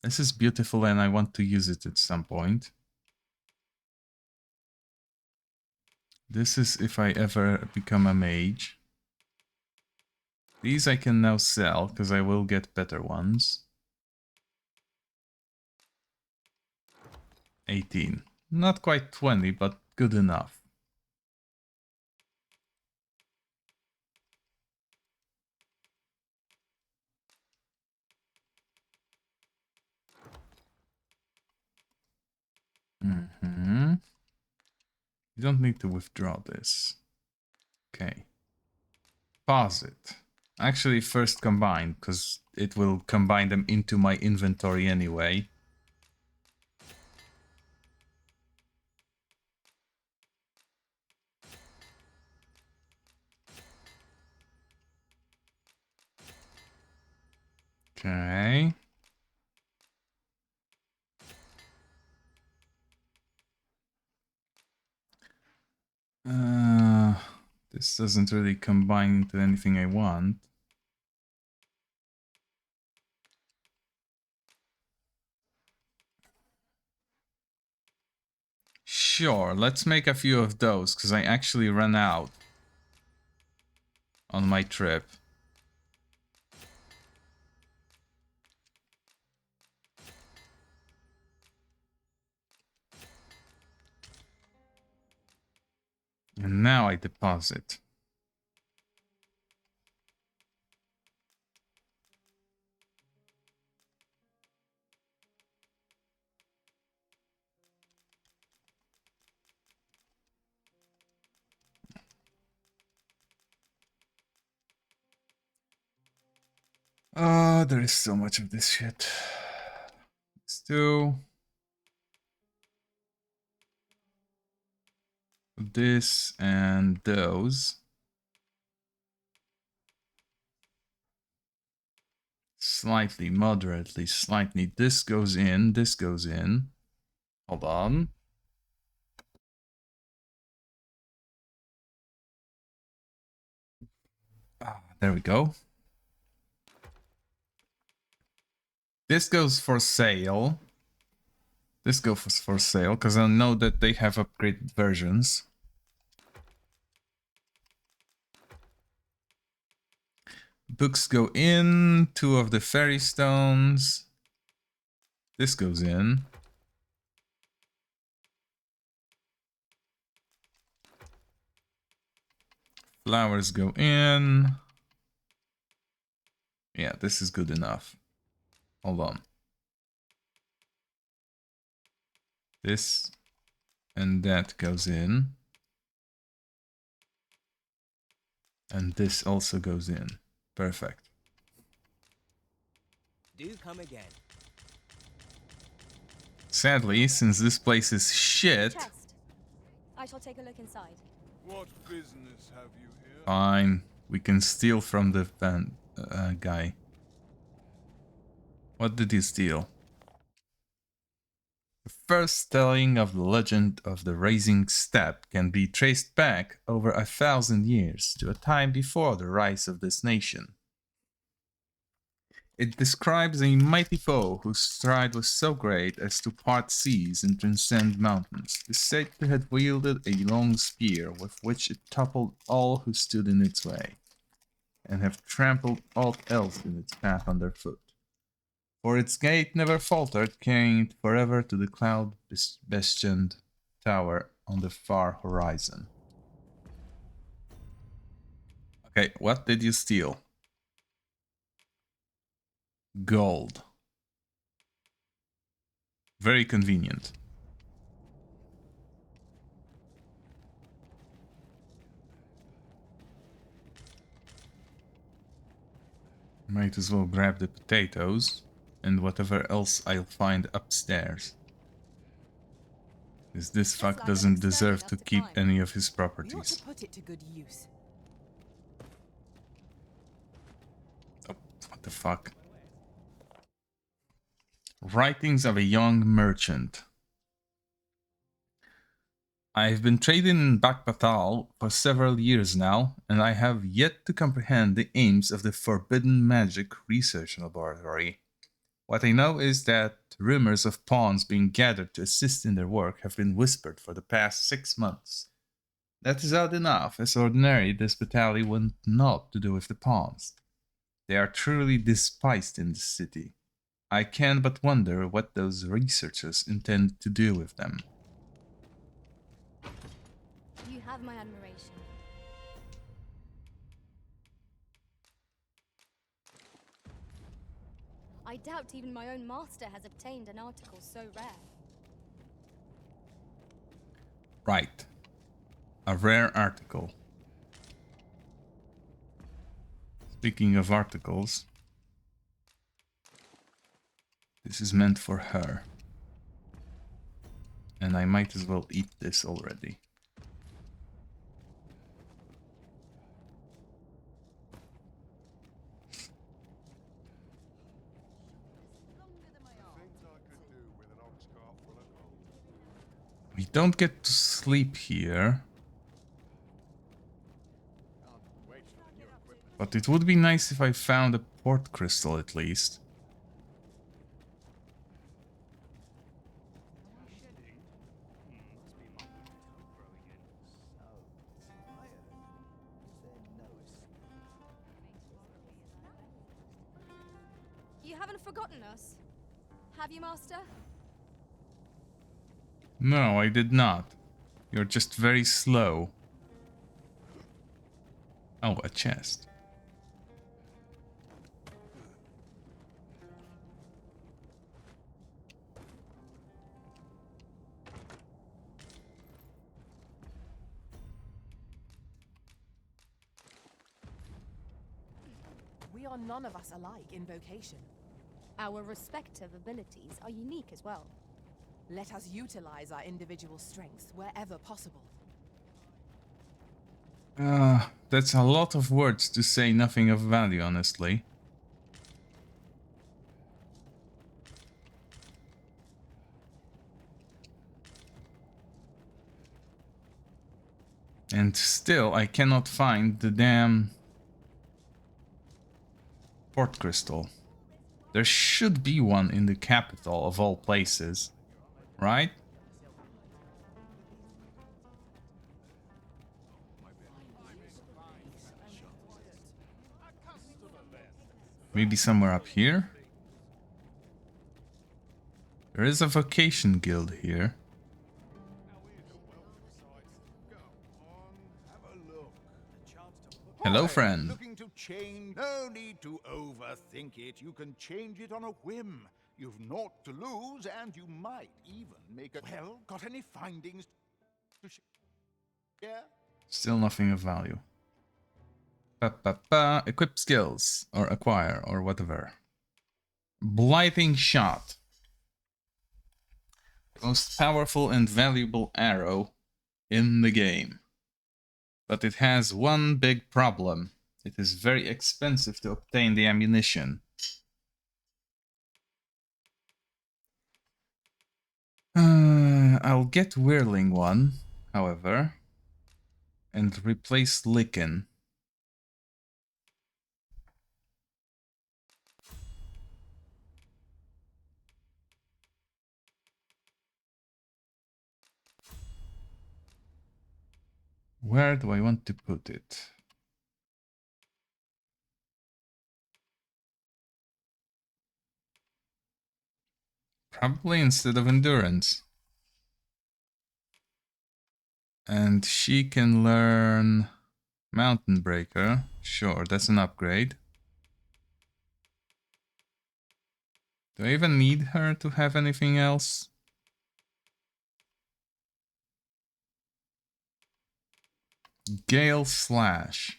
This is beautiful and I want to use it at some point. This is if I ever become a mage. These I can now sell because I will get better ones. 18. Not quite 20, but good enough. You don't need to withdraw this. Okay. Pause it. Actually, first combine, because it will combine them into my inventory anyway. Okay. This doesn't really combine into anything I want. Sure, let's make a few of those, because I actually ran out on my trip. And now I deposit. Oh, there is so much of this shit. Let's do this and those. Slightly, moderately, slightly. This goes in, this goes in. Hold on. There we go. This goes for sale. This goes for sale, because I know that they have upgraded versions. Books go in, 2 of the fairy stones. This goes in. Flowers go in. Yeah, this is good enough. Hold on. This and that goes in. And this also goes in. Perfect.
Do come again.
Sadly, since this place is shit...
Chest. I shall take a look inside.
What business have you here?
Fine. We can steal from the guy. What did he steal? The first telling of the legend of the Rising Steppe can be traced back over 1,000 years to a time before the rise of this nation. It describes a mighty foe whose stride was so great as to part seas and transcend mountains. It is said to have wielded a long spear with which it toppled all who stood in its way, and have trampled aught else in its path underfoot. For its gait never faltered, carrying it forever to the cloud-bestioned tower on the far horizon. Okay, what did you steal? Gold. Very convenient. Might as well grab the potatoes and whatever else I'll find upstairs. Because this fuck doesn't deserve to keep any of his properties.
To put it to good use.
Oh, what the fuck? Writings of a young merchant. I have been trading in Bakpatal for several years now, and I have yet to comprehend the aims of the Forbidden Magic Research Laboratory. What I know is that rumors of pawns being gathered to assist in their work have been whispered for the past 6 months. That is odd enough, as ordinarily this battalion wants naught to do with the pawns. They are truly despised in the city. I can but wonder what those researchers intend to do with them.
You have my admiration. I doubt even my own master has obtained an article so rare.
Right. A rare article. Speaking of articles, this is meant for her. And I might as well eat this already. We don't get to sleep here. But it would be nice if I found a port crystal at least.
You haven't forgotten us, have you, Master?
No, I did not. You're just very slow. Oh, a chest.
We are none of us alike in vocation.
Our respective abilities are unique as well.
Let us utilize our individual strengths wherever possible.
That's a lot of words to say nothing of value, honestly. And still, I cannot find the damn port crystal. There should be one in the capital of all places, right? Maybe somewhere up here? There is a vocation guild here. Hello, friend.
Looking to change? No need to overthink it. You can change it on a whim. You've naught to lose, and you might even make a... Well, got any findings to share?
Still nothing of value. Equip skills, or acquire, or whatever. Blighting shot. Most powerful and valuable arrow in the game. But it has one big problem. It is very expensive to obtain the ammunition. I'll get Whirling one, however, and replace Lickin. Where do I want to put it? Probably instead of Endurance. And she can learn Mountain Breaker. Sure, that's an upgrade. Do I even need her to have anything else? Gale Slash.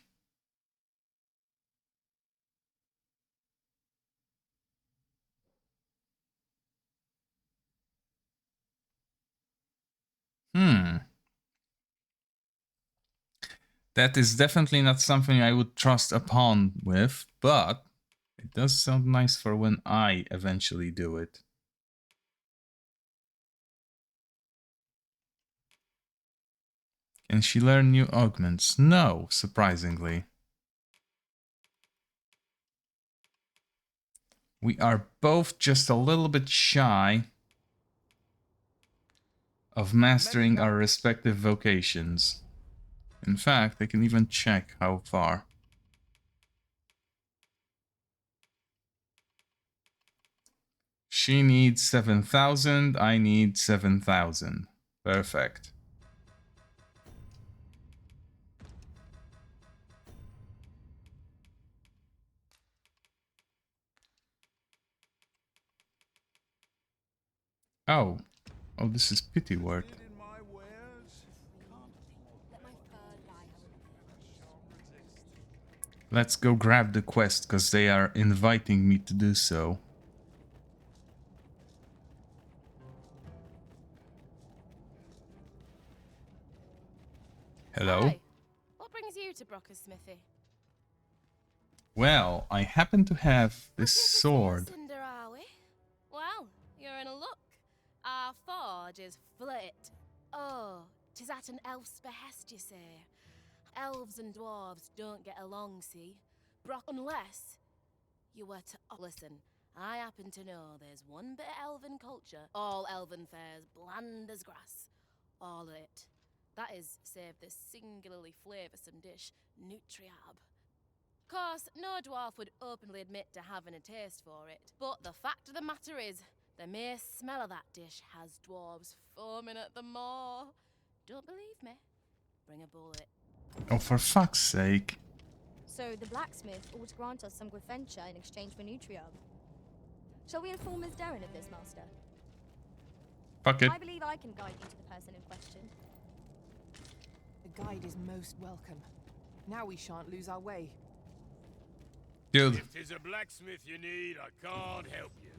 That is definitely not something I would trust a pawn with, but it does sound nice for when I eventually do it. Can she learn new augments? No, surprisingly. We are both just a little bit shy of mastering our respective vocations. In fact, I can even check how far. She needs 7,000, I need 7,000. Perfect. Oh. Oh, this is pity work. Let's go grab the quest, because they are inviting me to do so. Hello?
Hi. What brings you to Brocker's smithy?
Well, I happen to have this sword.
Cinder, are we? Well, you're in a look. Our forge is flit. Oh, 'tis at an elf's behest, you say. Elves and dwarves don't get along, see? Unless you were to... Oh, listen, I happen to know there's one bit of elven culture. All elven fares, bland as grass. All of it. That is, save the singularly flavoursome dish, Nutriab. Of course, no dwarf would openly admit to having a taste for it, but the fact of the matter is, the mere smell of that dish has dwarves foaming at the maw. Don't believe me? Bring a bullet.
Oh, for fuck's sake.
So the blacksmith ought to grant us some Gwyfentia in exchange for Nutriab. Shall we inform Ms. Darren of this, Master?
Fuck it.
I believe I can guide you to the person in question.
The guide is most welcome. Now we shan't lose our way.
Dude.
If 'tis a blacksmith you need, I can't help you.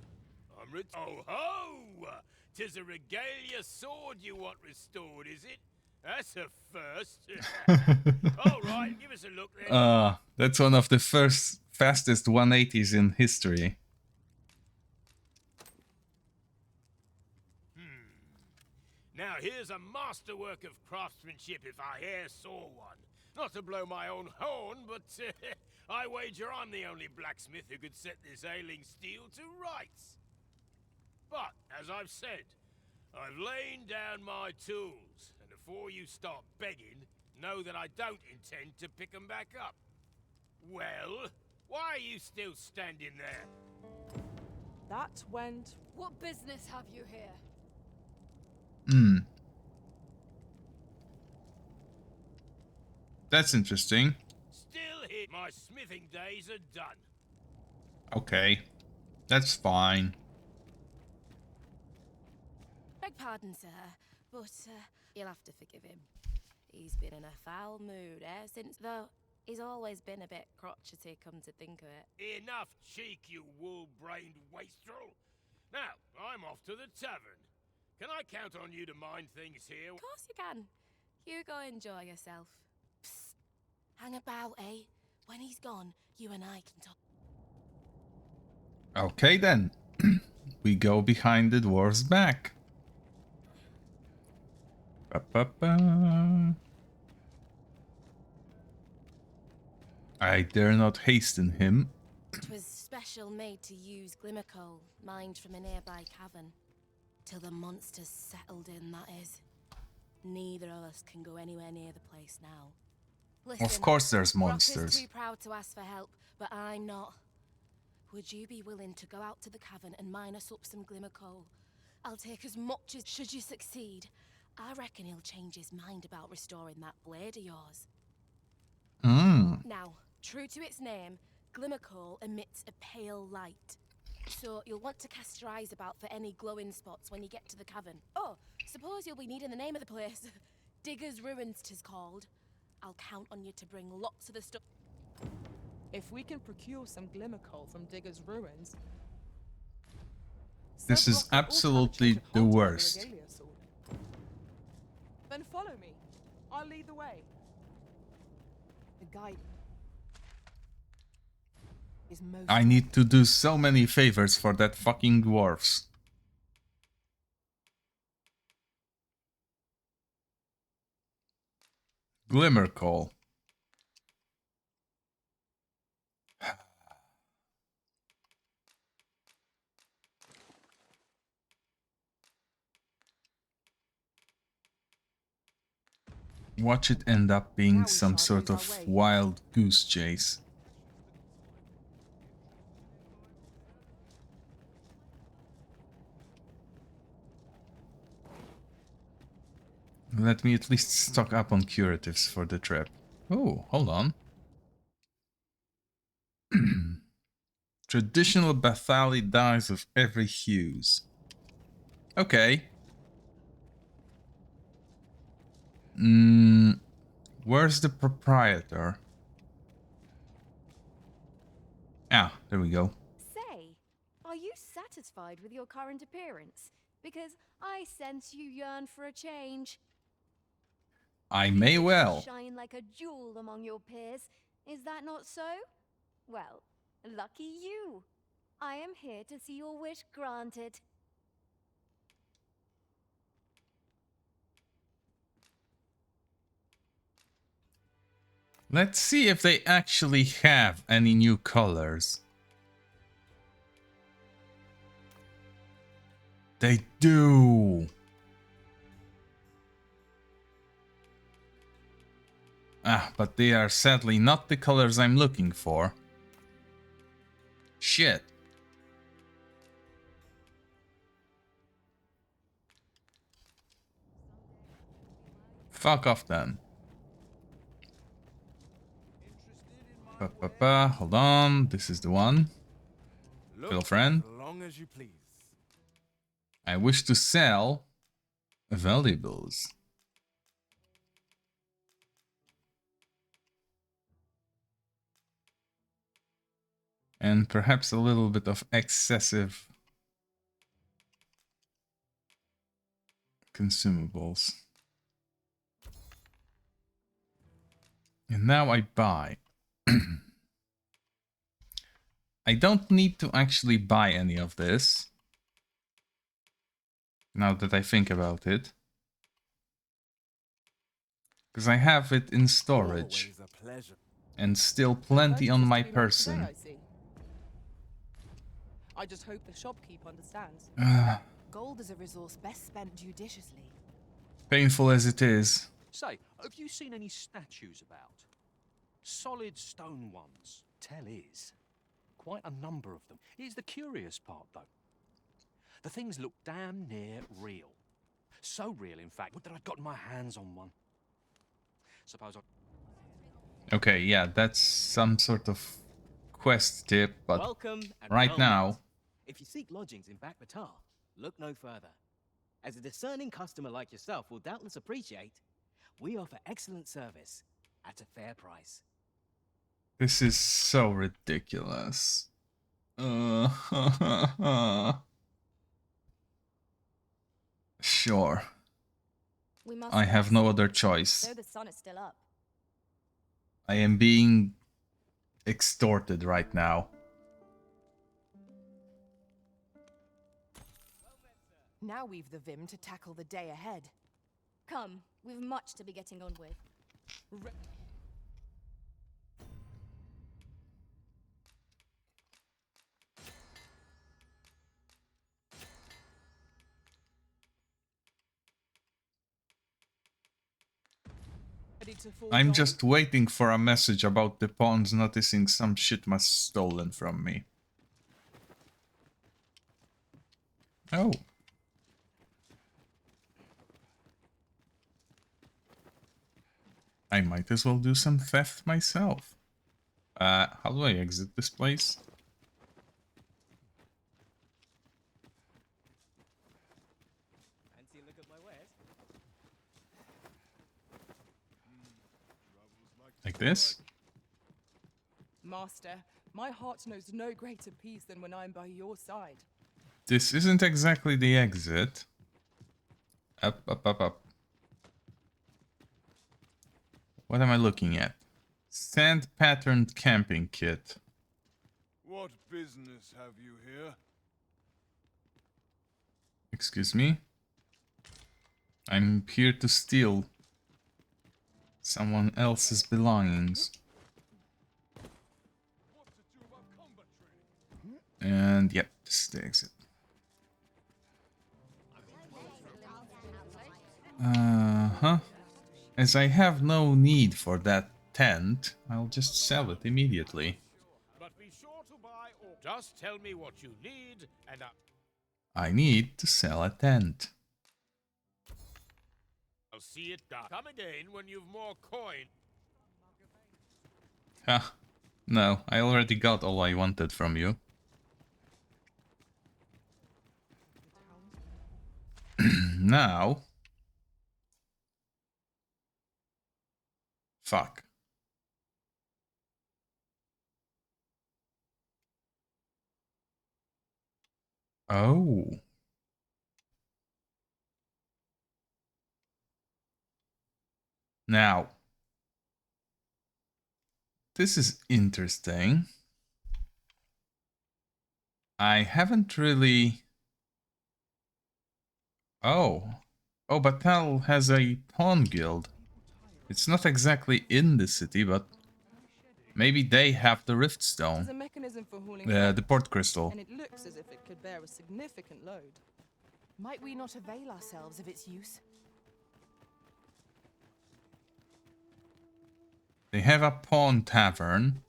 I'm Oh ho! 'Tis a regalia sword you want restored, is it? That's a first. All right, give us a look then.
That's one of the fastest 180s in history.
Now here's a masterwork of craftsmanship if I e'er saw one. Not to blow my own horn, but I wager I'm the only blacksmith who could set this ailing steel to rights. But, as I've said, I've lain down my tools, and before you start begging, know that I don't intend to pick them back up. Well, why are you still standing there?
That went...
What business have you here?
That's interesting.
Still here. My smithing days are done.
Okay. That's fine.
Beg pardon, sir, but you'll have to forgive him. He's been in a foul mood since, though he's always been a bit crotchety, come to think of it.
Enough cheek, you wool-brained wastrel. Now, I'm off to the tavern. Can I count on you to mind things here?
Of course you can. You go enjoy yourself. Psst. Hang about, eh? When he's gone, you and I can talk.
Okay then. We go behind the dwarf's back. Ba-ba-ba. I dare not hasten him.
'Twas special made to use glimmer coal, mined from a nearby cavern. Till the monsters settled in, that is. Neither of us can go anywhere near the place now. Listen,
Of course there's
Brock is
monsters.
too proud to ask for help, but I'm not. Would you be willing to go out to the cavern and mine us up some glimmer coal? I'll take as much as should you succeed. I reckon he'll change his mind about restoring that blade of yours. Now, true to its name, glimmer coal emits a pale light. So you'll want to cast your eyes about for any glowing spots when you get to the cavern. Oh, suppose you'll be needing the name of the place. Digger's Ruins 'tis called. I'll count on you to bring lots of the stuff.
If we can procure some glimmer coal from Digger's Ruins...
This is absolutely the worst.
Then follow me. I'll lead the way. The guide is most...
I need to do so many favors for that fucking dwarfs. Glimmer coal. Watch it end up being some sort of wild goose chase. Let me at least stock up on curatives for the trip. Oh, hold on. Traditional Bathali dyes of every hues. Okay. Where's the proprietor? Ah, there we go.
Say, are you satisfied with your current appearance? Because I sense you yearn for a change.
I may well.
Shine like a jewel among your peers. Is that not so? Well, lucky you. I am here to see your wish granted.
Let's see if they actually have any new colors. They do. Ah, but they are sadly not the colors I'm looking for. Shit. Fuck off then. Hold on, this is the one. Phil friend.
Long as you please.
I wish to sell valuables. And perhaps a little bit of excessive consumables. And now I buy. I don't need to actually buy any of this. Now that I think about it. Because I have it in storage. And still plenty on my person.
I just hope the shopkeep understands.
Gold is a resource best spent judiciously.
Painful as it is.
Say, have you seen any statues about? Solid stone ones. Tell is. Quite a number of them. Here's the curious part, though. The things look damn near real. So real, in fact, that I'd gotten my hands on one. Suppose I...
Okay, yeah, that's some sort of quest tip, but
Welcome and
right
well
now...
met. If you seek lodgings in Batar, look no further. As a discerning customer like yourself will doubtless appreciate, we offer excellent service at a fair price.
This is so ridiculous. Sure.
We must
I have
rest,
no other choice.
though the sun is still up.
I am being extorted right now.
Now we've the vim to tackle the day ahead.
Come, we've much to be getting on with.
Ready to forge
I'm
on?
just waiting for a message about the pawns noticing some shit was stolen from me. Oh. I might as well do some theft myself. How do I exit this place?
Fancy a look at my wares?
Like this?
Master, my heart knows no greater peace than when I'm by your side.
This isn't exactly the exit. Up, up, up, up. What am I looking at? Sand patterned camping kit.
What business have you here?
Excuse me? I'm here to steal someone else's belongings. And yep, this is the exit. Uh-huh. As I have no need for that tent, I'll just sell it immediately.
But be sure to buy all. Just tell me what you need, and
I need to sell a tent.
I'll see it done. Come again when you've more coin.
Ha. No, I already got all I wanted from you. Now... Fuck. Oh. Now. This is interesting. I haven't really... Oh. Oh, Batal has a pawn guild. It's not exactly in the city, but maybe they have the rift stone.
There's a mechanism for hauling
The port crystal.
and it looks as if it could bear a significant load. Might we not avail ourselves of its use?
They have a pawn tavern.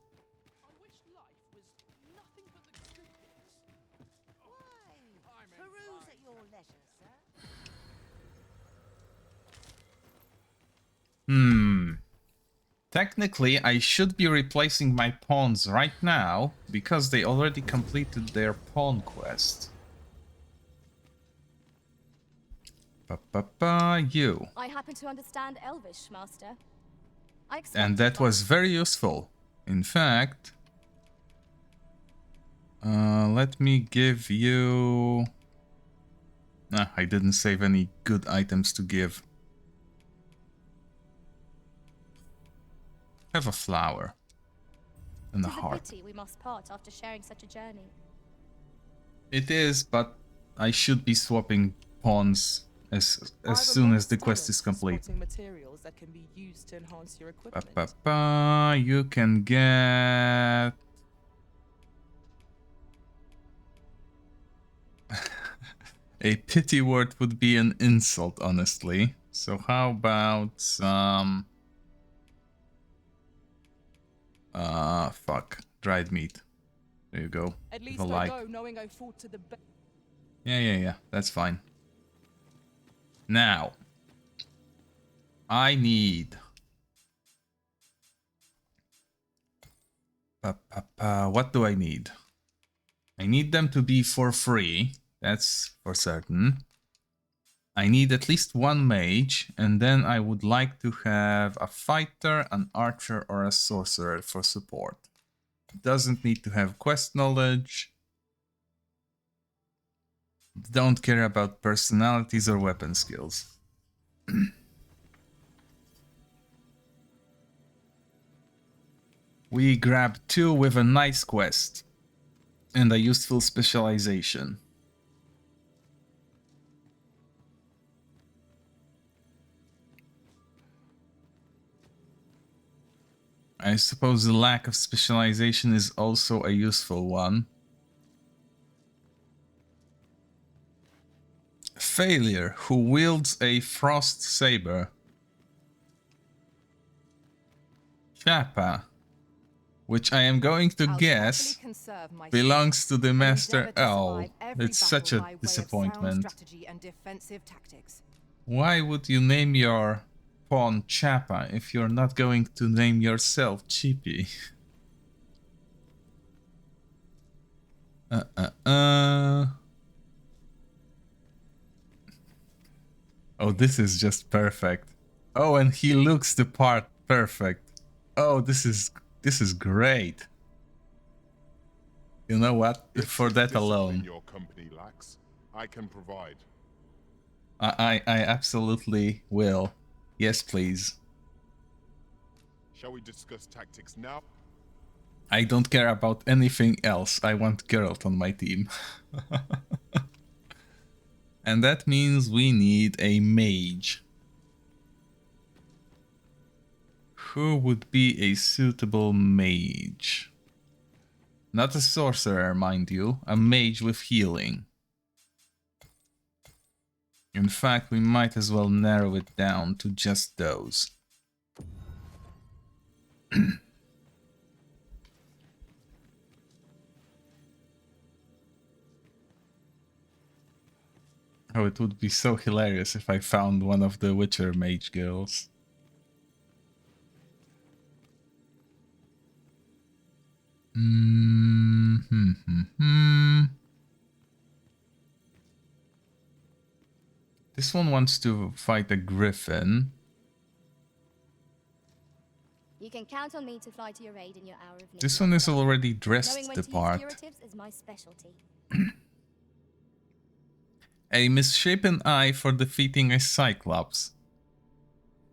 Peruse at your leisure, sir.
Technically, I should be replacing my pawns right now, because they already completed their pawn quest. You.
I happen to understand Elvish, Master.
And that was very useful. In fact... let me give you... Nah, I didn't save any good items to give. Have a flower. And a heart.
Pity we must part after sharing such a journey.
It is, but I should be swapping pawns as soon as the quest is complete.
Materials that can be used to enhance your equipment.
You can get... A pity word would be an insult, honestly. So how about some... fuck. Dried meat. There you go.
At least I go knowing I fought to the best.
Yeah. That's fine. Now. I need... What do I need? I need them to be for free. That's for certain. I need at least one mage, and then I would like to have a fighter, an archer, or a sorcerer for support. Doesn't need to have quest knowledge. Don't care about personalities or weapon skills. We grab 2 with a nice quest and a useful specialization. I suppose the lack of specialization is also a useful one. Failure, who wields a frost saber. Chappa, which I am going to guess belongs to the Master. Oh, it's such a disappointment. Why would you name your pawn Chappa if you're not going to name yourself Chippy? Oh, this is just perfect. Oh, and he looks the part perfect. Oh, this is great. You know what? For that alone,
your company lacks, I can provide.
I absolutely will. Yes, please.
Shall we discuss tactics now?
I don't care about anything else. I want Geralt on my team. And that means we need a mage. Who would be a suitable mage? Not a sorcerer, mind you. A mage with healing. In fact, we might as well narrow it down to just those. Oh, it would be so hilarious if I found one of the Witcher mage girls. This one wants to fight a griffin.
You can count on me to fly to your aid in your hour of need.
This one is already dressed
Knowing when
the
to use
part.
curatives is my specialty.
A misshapen eye for defeating a Cyclops.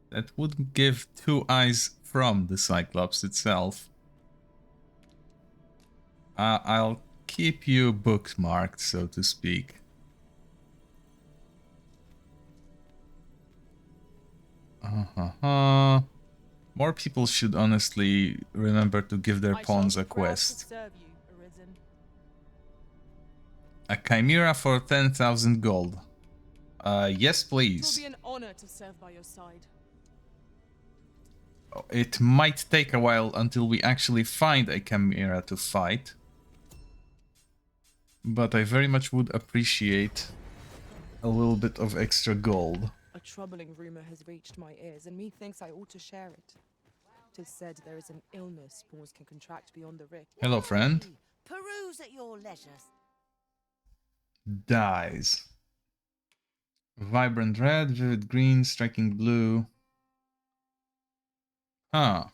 That would give 2 eyes from the Cyclops itself. I'll keep you bookmarked, so to speak. More people should honestly remember to give their pawns a quest. A chimera for 10,000 gold. Yes, please.
It will be an honor to serve by your side.
It might take a while until we actually find a chimera to fight. But I very much would appreciate a little bit of extra gold.
A troubling rumor has reached my ears, and methinks I ought to share it. 'Tis said there is an illness spores can contract beyond the rift.
Hello, friend.
Peruse at your leisure.
Dies. Vibrant red, vivid green, striking blue. Huh.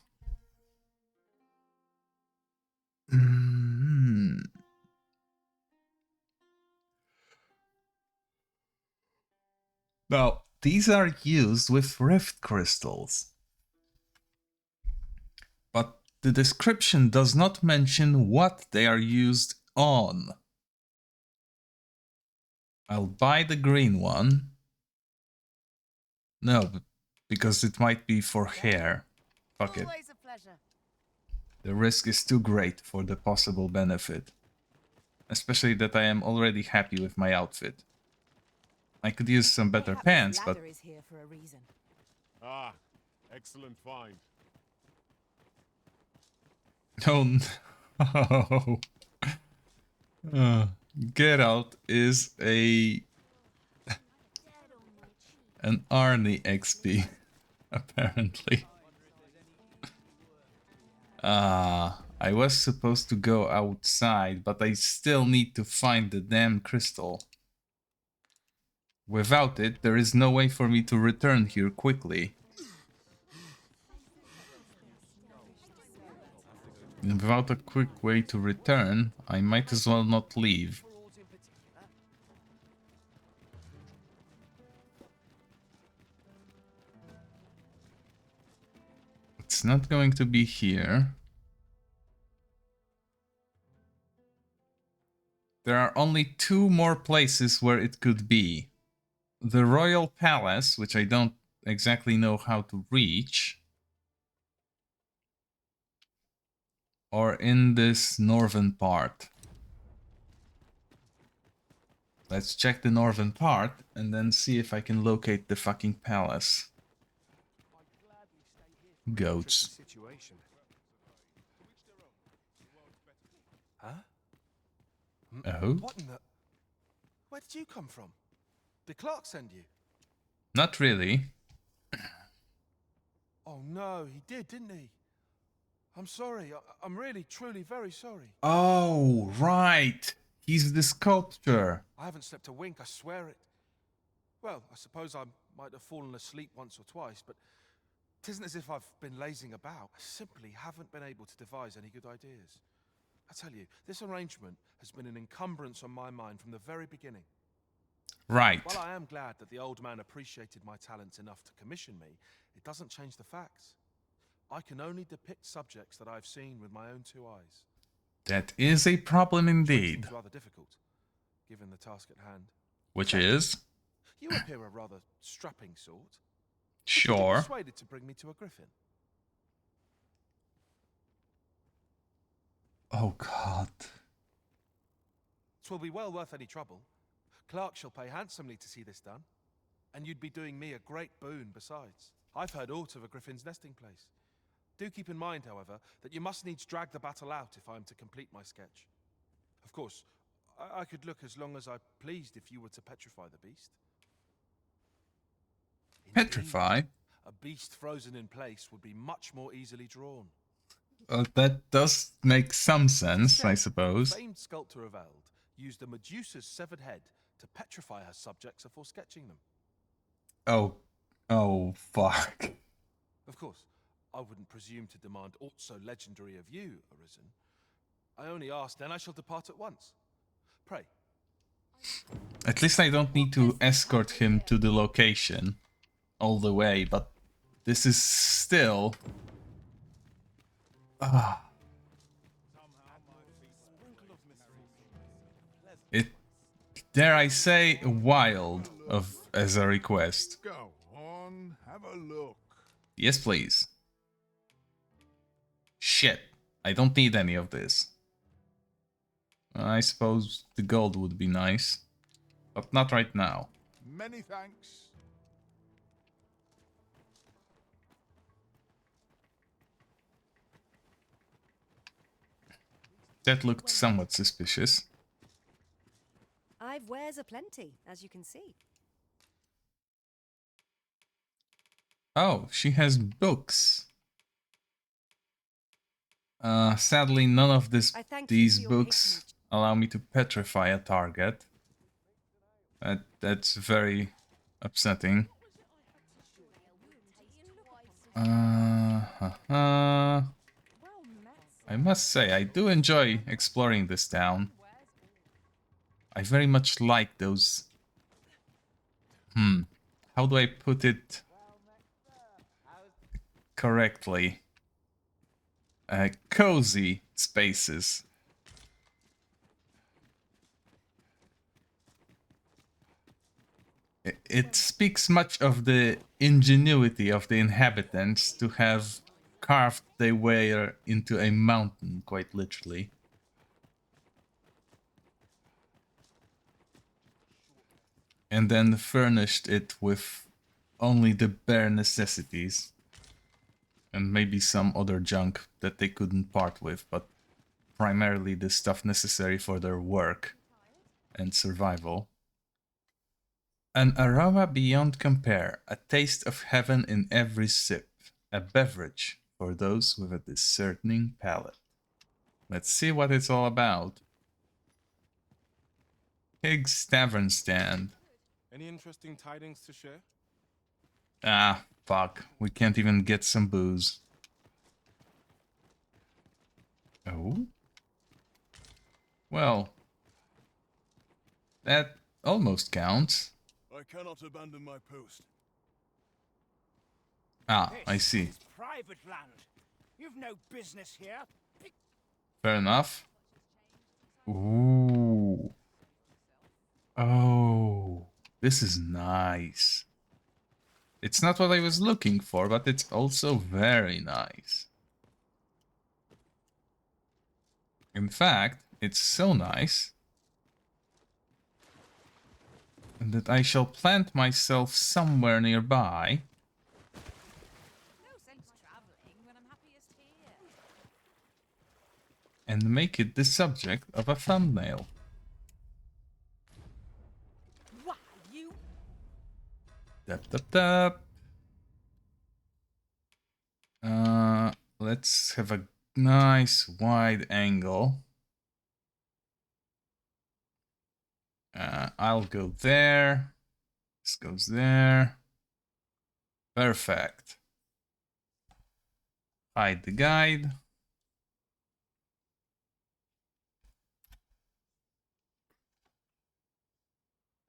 Now, these are used with rift crystals. But the description does not mention what they are used on. I'll buy the green one. No, because it might be for hair. Fuck it.
Always a pleasure.
The risk is too great for the possible benefit. Especially that I am already happy with my outfit. I could use some better pants, but...
Is here for a reason.
Ah, excellent find.
Oh no. Geralt is an Arnie XP, apparently. I was supposed to go outside, but I still need to find the damn crystal. Without it, there is no way for me to return here quickly. And without a quick way to return, I might as well not leave. It's not going to be here. There are only 2 more places where it could be. The Royal Palace, which I don't exactly know how to reach. or in this northern part? Let's check the northern part and then see if I can locate the fucking palace. Goats.
Situation. Huh?
Oh?
What in the... Where did you come from? Did Clark send you?
Not really.
Oh no, he did, didn't he? I'm sorry. I'm really, truly very sorry.
Oh, right. He's the sculptor.
I haven't slept a wink, I swear it. Well, I suppose I might have fallen asleep once or twice, but it isn't as if I've been lazing about. I simply haven't been able to devise any good ideas. I tell you, this arrangement has been an encumbrance on my mind from the very beginning.
Right.
While I am glad that the old man appreciated my talents enough to commission me, it doesn't change the facts. I can only depict subjects that I've seen with my own 2 eyes.
That is a problem indeed.
Seems rather difficult, given the task at hand.
Which is?
You appear a rather strapping sort.
Sure.
Would you be persuaded to bring me to a griffin?
Oh God.
'Twill be well worth any trouble. Clark shall pay handsomely to see this done, and you'd be doing me a great boon besides. I've heard aught of a griffin's nesting place. Do keep in mind, however, that you must needs drag the battle out if I am to complete my sketch. Of course, I could look as long as I pleased if you were to petrify the beast.
Petrify?
A beast frozen in place would be much more easily drawn.
That does make some sense, I suppose.
The famed sculptor of Eld used a Medusa's severed head to petrify her subjects before sketching them.
Oh, fuck.
Of course, I wouldn't presume to demand aught so legendary of you, Arisen. I only ask, then I shall depart at once. Pray.
At least I don't need to escort him to the location all the way, but this is still... It, dare I say, wild as a request.
Go on, have a look.
Yes, please. Shit, I don't need any of this. I suppose the gold would be nice, but not right now.
Many thanks.
That looked somewhat suspicious.
I've wares aplenty, as you can see.
Oh, she has books. Sadly, none of these books allow me to petrify a target. That's very upsetting. I must say, I do enjoy exploring this town. I very much like those... How do I put it correctly? Cozy spaces. It speaks much of the ingenuity of the inhabitants to have carved their way into a mountain, quite literally. And then furnished it with only the bare necessities. And maybe some other junk that they couldn't part with, but primarily the stuff necessary for their work and survival. An aroma beyond compare, a taste of heaven in every sip, a beverage for those with a discerning palate. Let's see what it's all about. Higgs Tavern Stand.
Any interesting tidings to share?
Ah, fuck. We can't even get some booze. Oh? Well, that almost counts.
I cannot abandon my post.
Ah, I see.
This is private land. You've no business here.
Fair enough. Ooh. Oh, this is nice. It's not what I was looking for, but it's also very nice. In fact, it's so nice that I shall plant myself somewhere nearby.
No sense traveling when I'm happiest here.
And make it the subject of a thumbnail.
Why, you?
Tap, tap, tap. Let's have a nice wide angle. I'll go there. This goes there. Perfect. Hide the guide.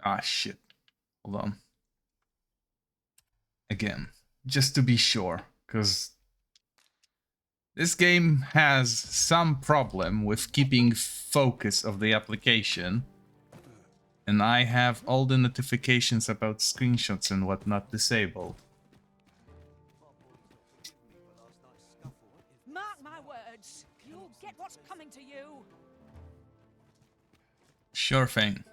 Ah, shit. Hold on. Again, just to be sure, because this game has some problem with keeping focus of the application. And I have all the notifications about screenshots and whatnot disabled.
Mark my words, you'll get what's coming to you.
Sure thing.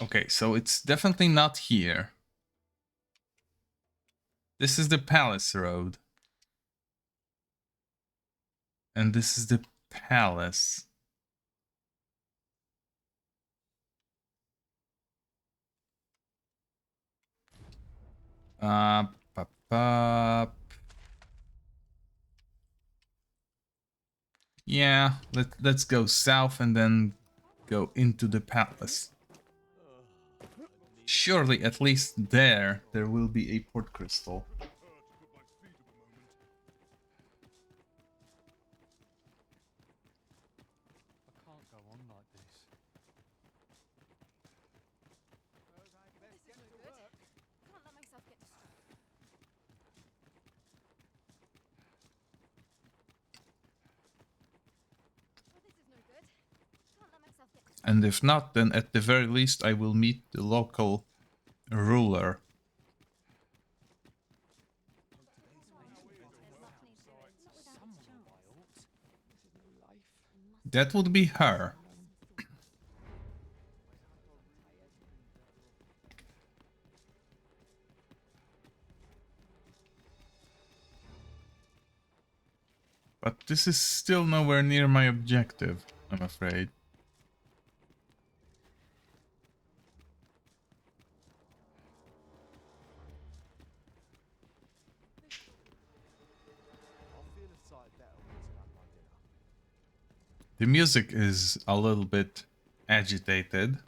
Okay, so it's definitely not here. This is the Palace Road. And this is the palace. Pop, pop. Yeah, let's go south and then go into the palace. Surely at least there will be a port crystal. And if not, then at the very least I will meet the local ruler. That would be her. But this is still nowhere near my objective, I'm afraid. The music is a little bit agitated.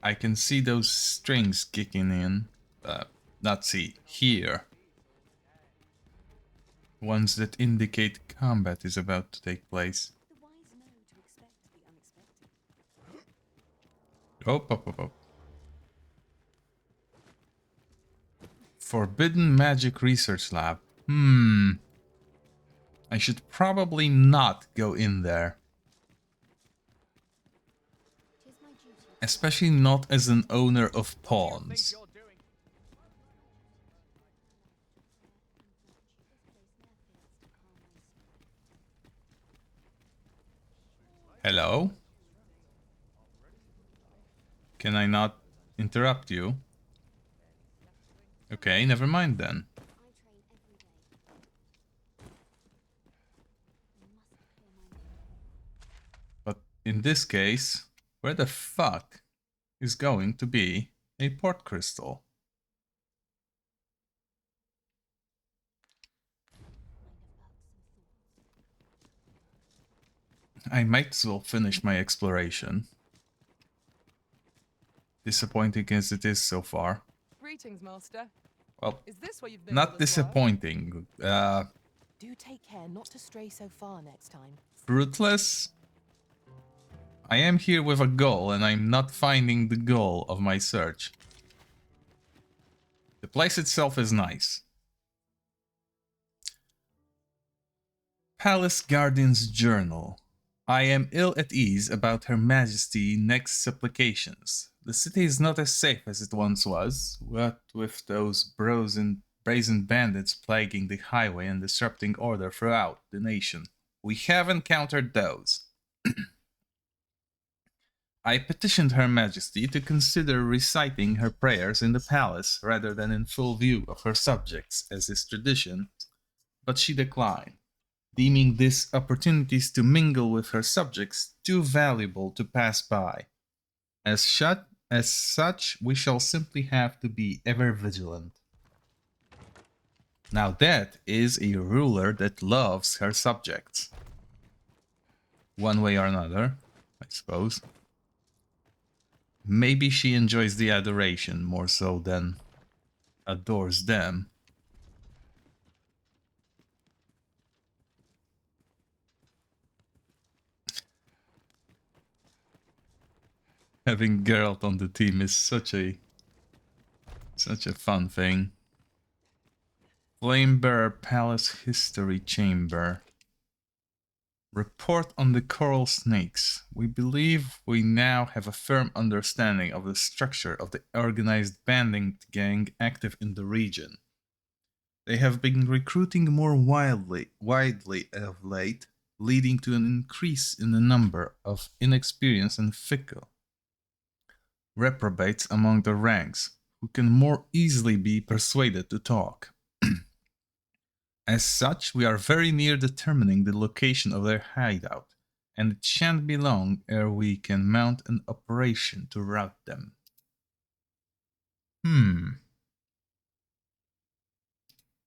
I can see those strings kicking in. Not see, hear. Ones that indicate combat is about to take place. Oh, oh. Forbidden Magic Research Lab. I should probably not go in there. Especially not as an owner of pawns. Hello? Can I not interrupt you? Okay, never mind then. But in this case, where the fuck is going to be a port crystal? I might as well finish my exploration. Disappointing as it is so far.
Greetings, Master.
Well,
Is this where you've been
not
all this while?
disappointing.
Do take care not to stray so far next time.
Fruitless? I am here with a goal and I'm not finding the goal of my search. The place itself is nice. Palace Guardian's Journal. I am ill at ease about Her Majesty's next supplications. The city is not as safe as it once was, what with those brazen bandits plaguing the highway and disrupting order throughout the nation. We have encountered those. I petitioned Her Majesty to consider reciting her prayers in the palace rather than in full view of her subjects, as is tradition, but she declined, deeming these opportunities to mingle with her subjects too valuable to pass by. As such, we shall simply have to be ever vigilant. Now that is a ruler that loves her subjects. One way or another, I suppose. Maybe she enjoys the adoration more so than adores them. Having Geralt on the team is such a fun thing. Flamebearer Palace History Chamber. Report on the coral snakes. We believe we now have a firm understanding of the structure of the organized bandit gang active in the region. They have been recruiting more widely of late, leading to an increase in the number of inexperienced and fickle reprobates among the ranks, who can more easily be persuaded to talk. As such, we are very near determining the location of their hideout, and it shan't be long ere we can mount an operation to rout them.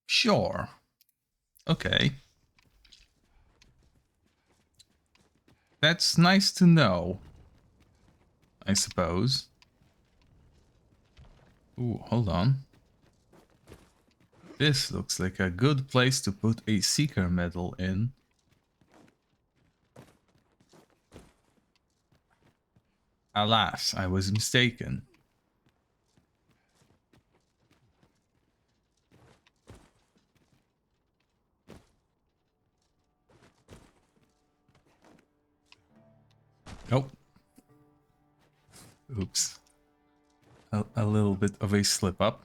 Sure. Okay. That's nice to know, I suppose. Ooh, hold on. This looks like a good place to put a Seeker medal in. Alas, I was mistaken. Oh. Oops. A little bit of a slip up.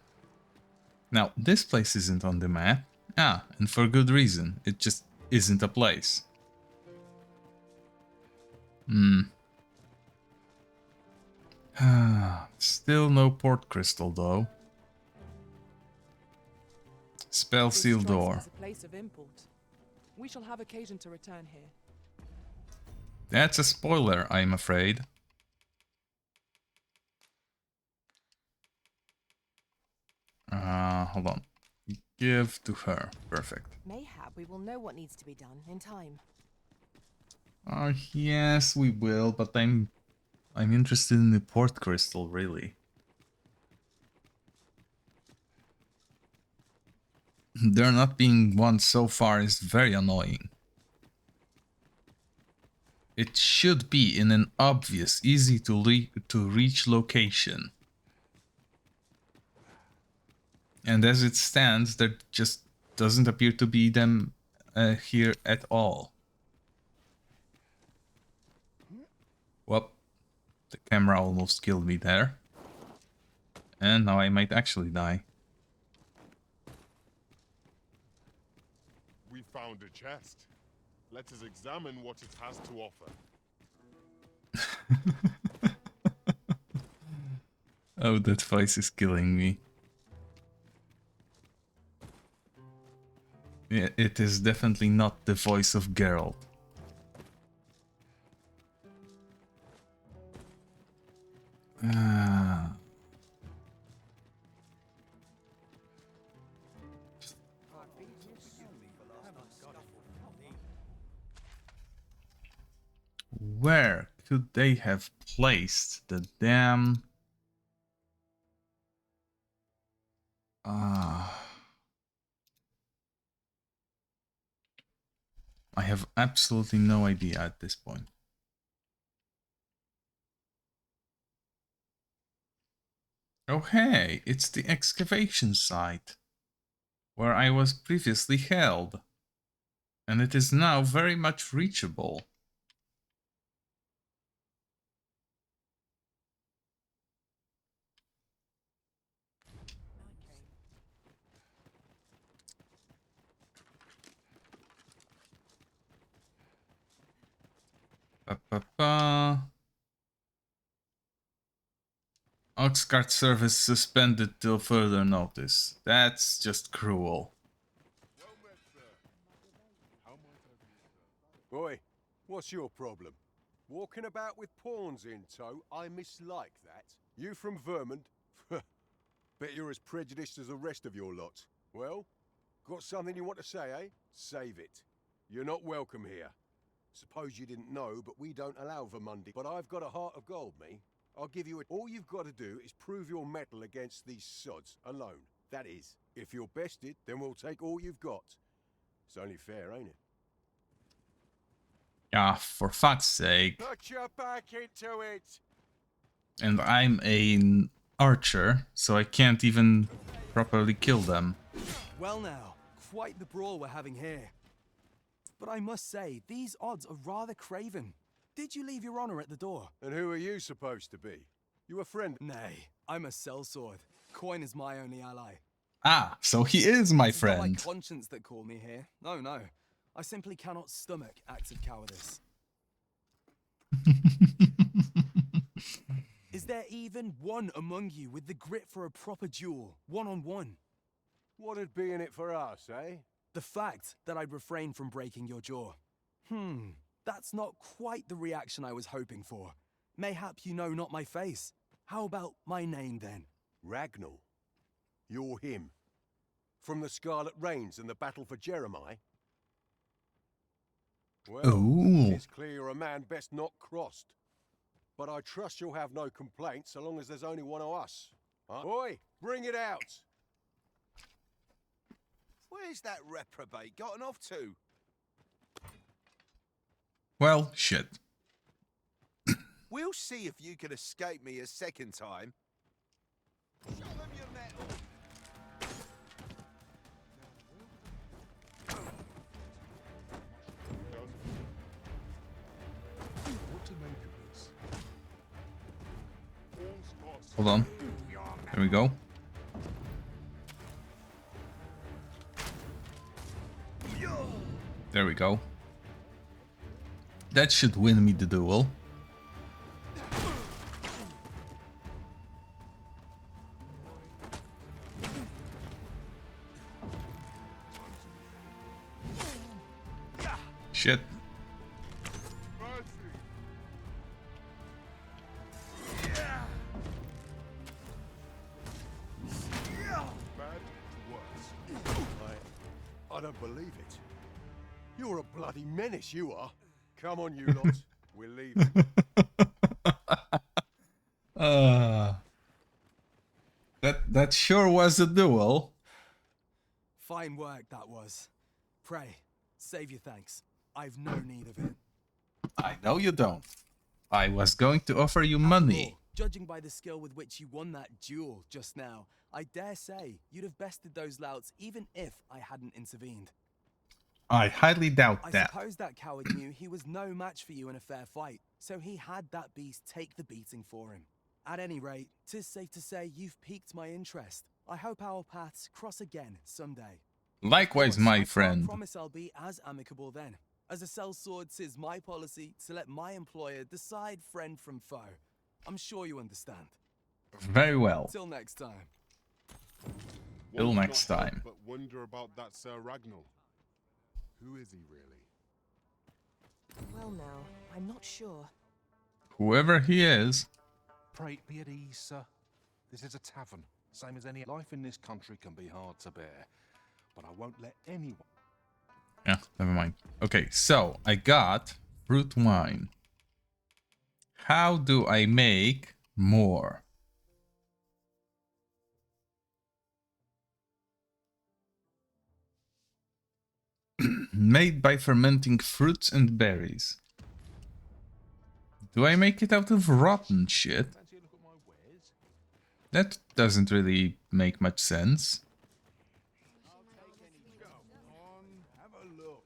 Now, this place isn't on the map. Ah, and for good reason. It just isn't a place. Still no port crystal, though. Spell seal door.
Is a place of import. We shall have occasion to return here.
That's a spoiler, I'm afraid. Hold on. Give to her. Perfect.
Mayhap we will know what needs to be done in time.
Yes, we will, but I'm interested in the port crystal, really. There not being one so far is very annoying. It should be in an obvious, easy to reach location. And as it stands, there just doesn't appear to be them here at all. Well, the camera almost killed me there. And now I might actually die.
We found a chest. Let us examine what it has to offer.
Oh, that voice is killing me. Yeah, it is definitely not the voice of Geralt. Where could they have placed the damn... I have absolutely no idea at this point. Oh hey, it's the excavation site where I was previously held, and it is now very much reachable. Ox cart service suspended till further notice. That's just cruel.
Boy, what's your problem? Walking about with pawns in tow? I mislike that. You from Vermont? Bet you're as prejudiced as the rest of your lot. Well, got something you want to say, eh? Save it. You're not welcome here. Suppose you didn't know, but we don't allow Vermundi. But I've got a heart of gold, me. I'll give you it. All you've got to do is prove your mettle against these sods, alone. That is, if you're bested, then we'll take all you've got. It's only fair, ain't it?
Yeah, for fuck's sake.
Put your back into it!
And I'm an archer, so I can't even properly kill them.
Well now, quite the brawl we're having here. But I must say, these odds are rather craven. Did you leave your honor at the door?
And who are you supposed to be? You a friend?
Nay, I'm a sellsword. Coin is my only ally.
Ah, so he is my
It's not my
friend.
conscience that called me here. No, no. I simply cannot stomach acts of cowardice. Is there even one among you with the grit for a proper duel, one-on-one?
What'd be in it for us, eh?
The fact that I'd refrain from breaking your jaw. That's not quite the reaction I was hoping for. Mayhap you know not my face. How about my name, then?
Ragnall. You're him. From the Scarlet Rains and the battle for Jeremiah? Well,
Ooh.
it's clear you're a man best not crossed. But I trust you'll have no complaints so long as there's only one of us. Huh? Oi, bring it out!
Where's that reprobate gotten off to?
Well, shit.
We'll see if you can escape me a second time. Show them your mettle.
What to make of this?
Hold on. There we go. There we go. That should win me the duel. Shit.
I don't believe it. You're a bloody menace, you are. Come on, you lot. We're leaving.
That sure was a duel.
Fine work, that was. Pray, save your thanks. I've no need of it.
I know you don't. I was going to offer you money.
Judging by the skill with which you won that duel just now, I dare say you'd have bested those louts even if I hadn't intervened.
I highly doubt that.
I suppose that coward knew he was no match for you in a fair fight, so he had that beast take the beating for him. At any rate, 'tis safe to say you've piqued my interest. I hope our paths cross again someday.
Likewise, my friend.
I promise I'll be as amicable then. As a sellsword, 'tis my policy to let my employer decide friend from foe. I'm sure you understand.
Very well.
Till next time.
Till
One
next
cannot help
time.
But wonder about that Sir Ragnall. Who is he really?
Well now, I'm not sure.
Whoever he is.
Pray be at ease, sir. This is a tavern, same as any. Life in this country can be hard to bear, but I won't let anyone.
Yeah, never mind. Okay, so I got fruit wine. How do I make more? Made by fermenting fruits and berries. Do I make it out of rotten shit? That doesn't really make much sense.
Have a look.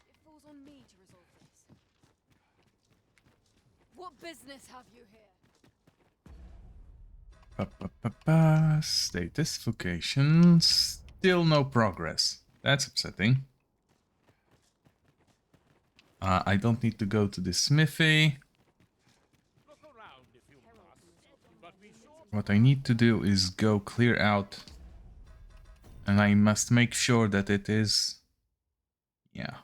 It falls on me to resolve this. What business have you here?
Status vocation. Still no progress. That's upsetting. I don't need to go to the smithy. What I need to do is go clear out. And I must make sure that it is... Yeah.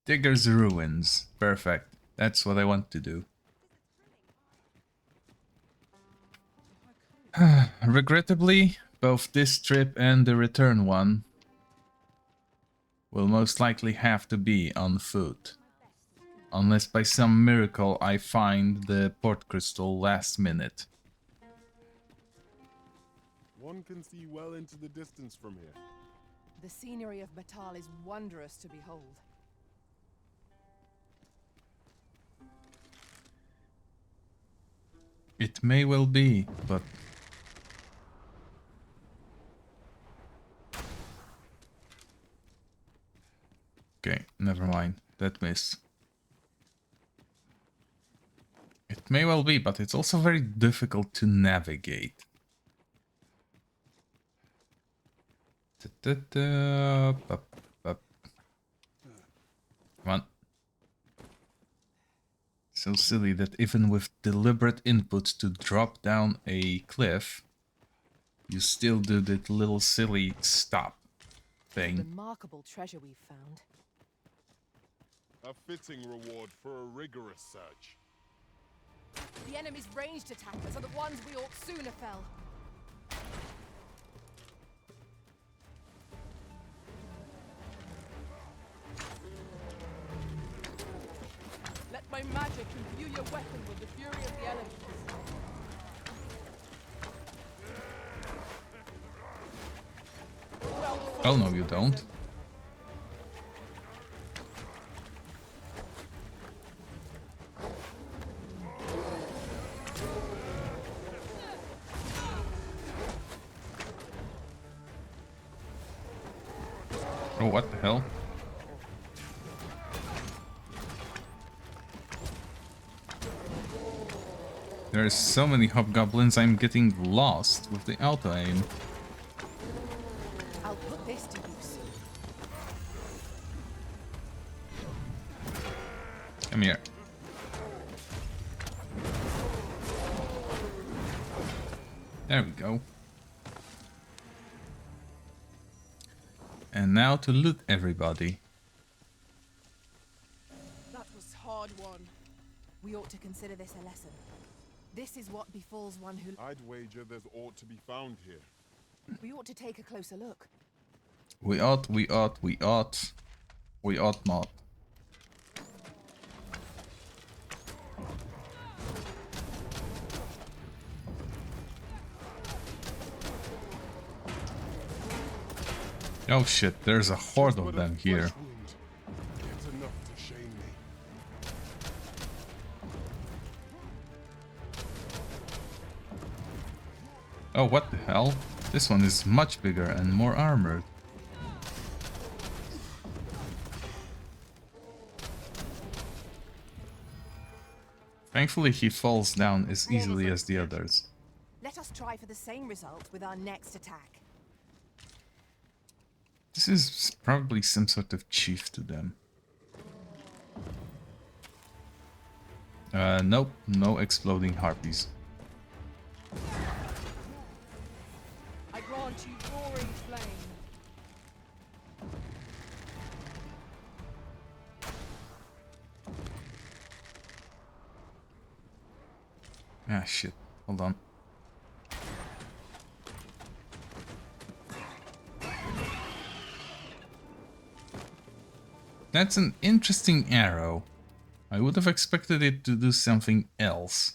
Digger's Ruins. Perfect. That's what I want to do. Regrettably, both this trip and the return one will most likely have to be on foot. Unless by some miracle I find the port crystal last minute.
One can see well into the distance from here.
The scenery of Batal is wondrous to behold.
It may well be, but... Okay, never mind. That missed. It may well be, but it's also very difficult to navigate. Come on. So silly that even with deliberate input to drop down a cliff, you still do that little silly stop thing.
Remarkable treasure we've found.
A fitting reward for a rigorous search.
The enemy's ranged attackers are the ones we ought sooner fell. Let my magic imbue your weapon with the fury of the elements.
Oh no, you don't. Oh, what the hell? There's so many hobgoblins, I'm getting lost with the auto aim.
I'll put this to use.
Come here. There we go. And now to loot everybody.
That was hard won. We ought to consider this a lesson. This is what befalls one who...
I'd wager there's ought to be found here.
We ought to take a closer look.
We ought not. Oh shit, there's a horde of them here.
It's enough to shame me.
Oh, what the hell? This one is much bigger and more armored. Thankfully he falls down as easily as the others.
Let us try for the same result with our next attack.
This is probably some sort of chief to them. Nope, no exploding harpies.
I grant you roaring flame.
Ah shit, hold on. That's an interesting arrow. I would have expected it to do something else.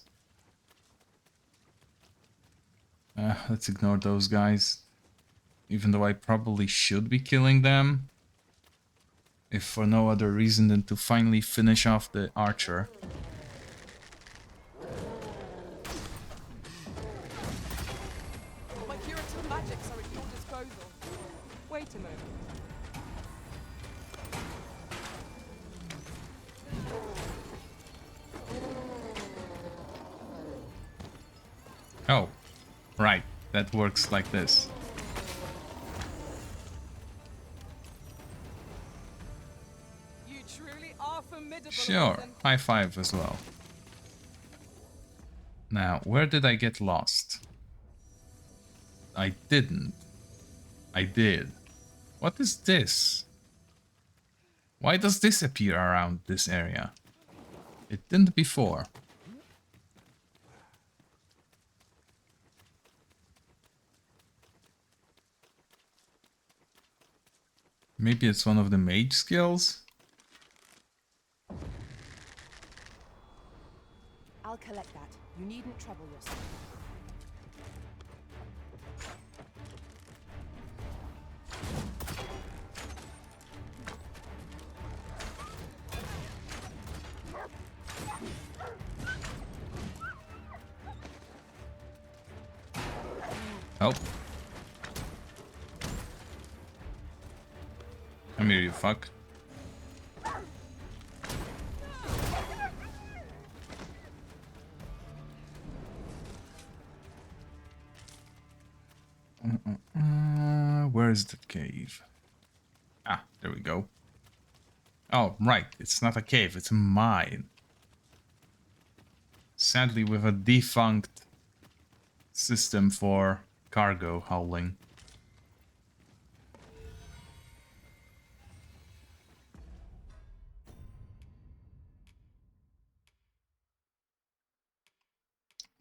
Let's ignore those guys. Even though I probably should be killing them. If for no other reason than to finally finish off the archer.
My curative magics are at your disposal. Wait a moment.
Oh, right. That works like this.
You truly
formidable
Sure,
reason.
high five as well. Now, where did I get lost? I didn't. I did. What is this? Why does this appear around this area? It didn't before. Maybe it's one of the mage skills?
I'll collect that. You needn't trouble yourself.
Help. Come here, you fuck. Where is the cave? Ah, there we go. Oh, right. It's not a cave, it's a mine. Sadly, with a defunct system for cargo hauling.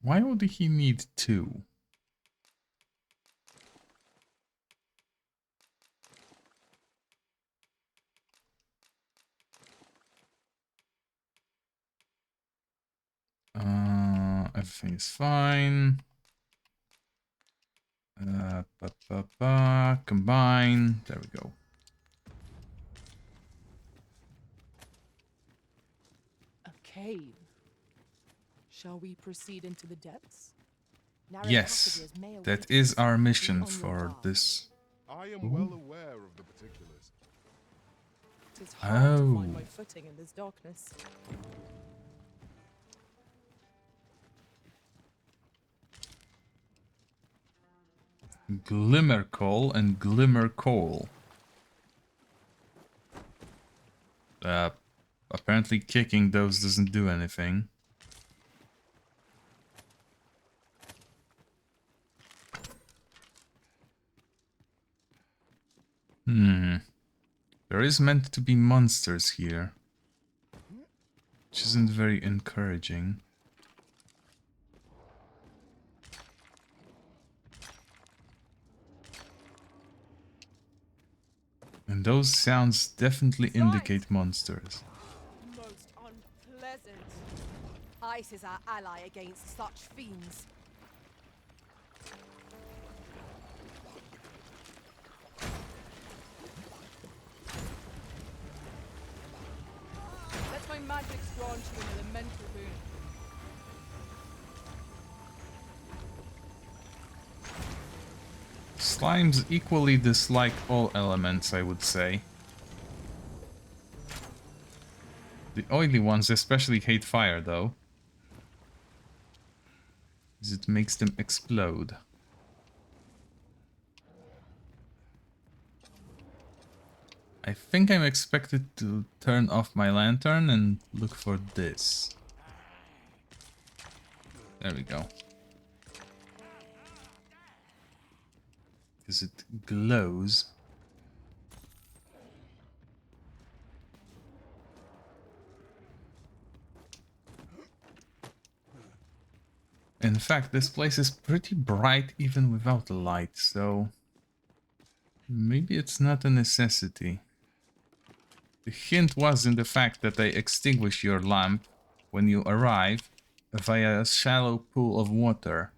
Why would he need two? Everything is fine. Combine. There we go.
A cave. Shall we proceed into the depths?
Yes, that is our mission for this.
I am well aware of the particulars.
It is hard to
Oh.
find my footing in this darkness.
Glimmer coal and glimmer coal. Apparently kicking those doesn't do anything. There is meant to be monsters here, which isn't very encouraging. And those sounds definitely indicate monsters.
Most unpleasant. Ice is our ally against such fiends. Let my magic grant you an elemental boon.
Slimes equally dislike all elements, I would say. The oily ones especially hate fire, though, as it makes them explode. I think I'm expected to turn off my lantern and look for this. There we go. Because it glows. In fact, this place is pretty bright even without light, so maybe it's not a necessity. The hint was in the fact that they extinguish your lamp when you arrive via a shallow pool of water.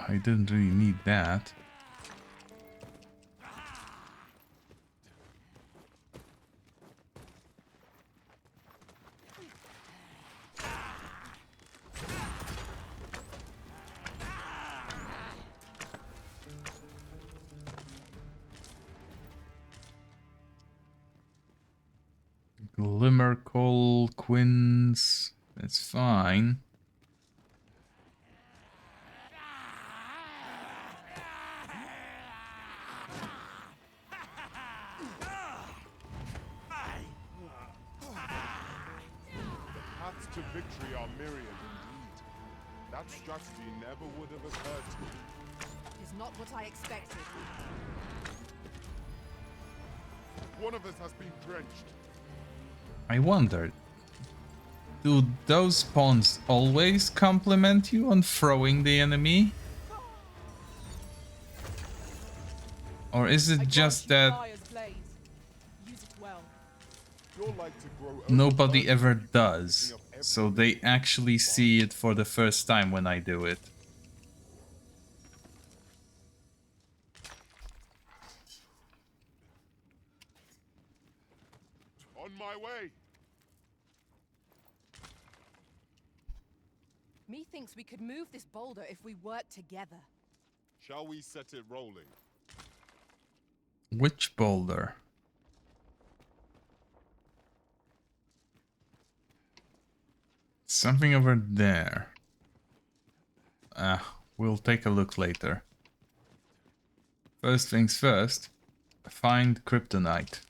I didn't really need that. Glimmer coal, quins, that's fine.
to victory are myriad indeed. That strategy never would have occurred to me.
Is not what I expected.
One of us has been drenched.
I wondered, do those pawns always compliment you on throwing the enemy? Or is it just that nobody ever does, so they actually see it for the first time when I do it?
On my way.
Methinks we could move this boulder if we work together.
Shall we set it rolling?
Which boulder? Something over there. We'll take a look later. First things first, find kryptonite.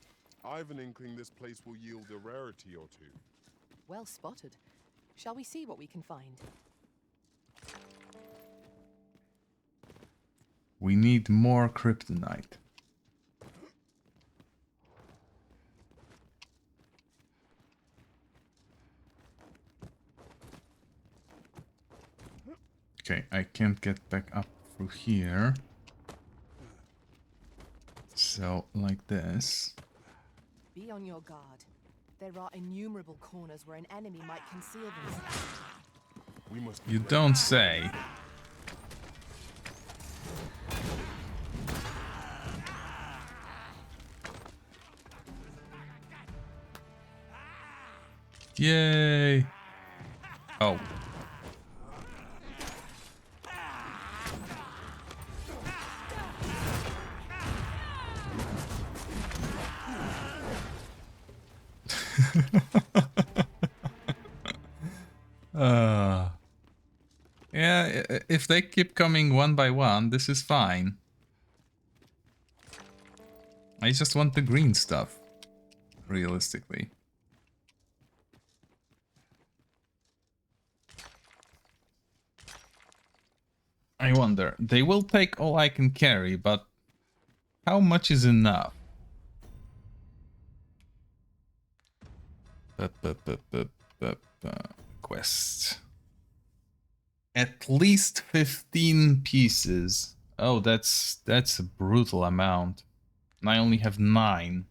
I have an inkling this place will yield a rarity or two.
Well spotted. Shall we see what we can find?
We need more kryptonite. Okay, I can't get back up through here. So, like this.
Be on your guard. There are innumerable corners where an enemy might conceal themselves.
We must.
You don't say. Yay! Oh. Yeah, if they keep coming one by one, this is fine. I just want the green stuff, realistically. I wonder, they will take all I can carry, but how much is enough? Quest. At least 15 pieces. Oh, that's a brutal amount. And I only have 9.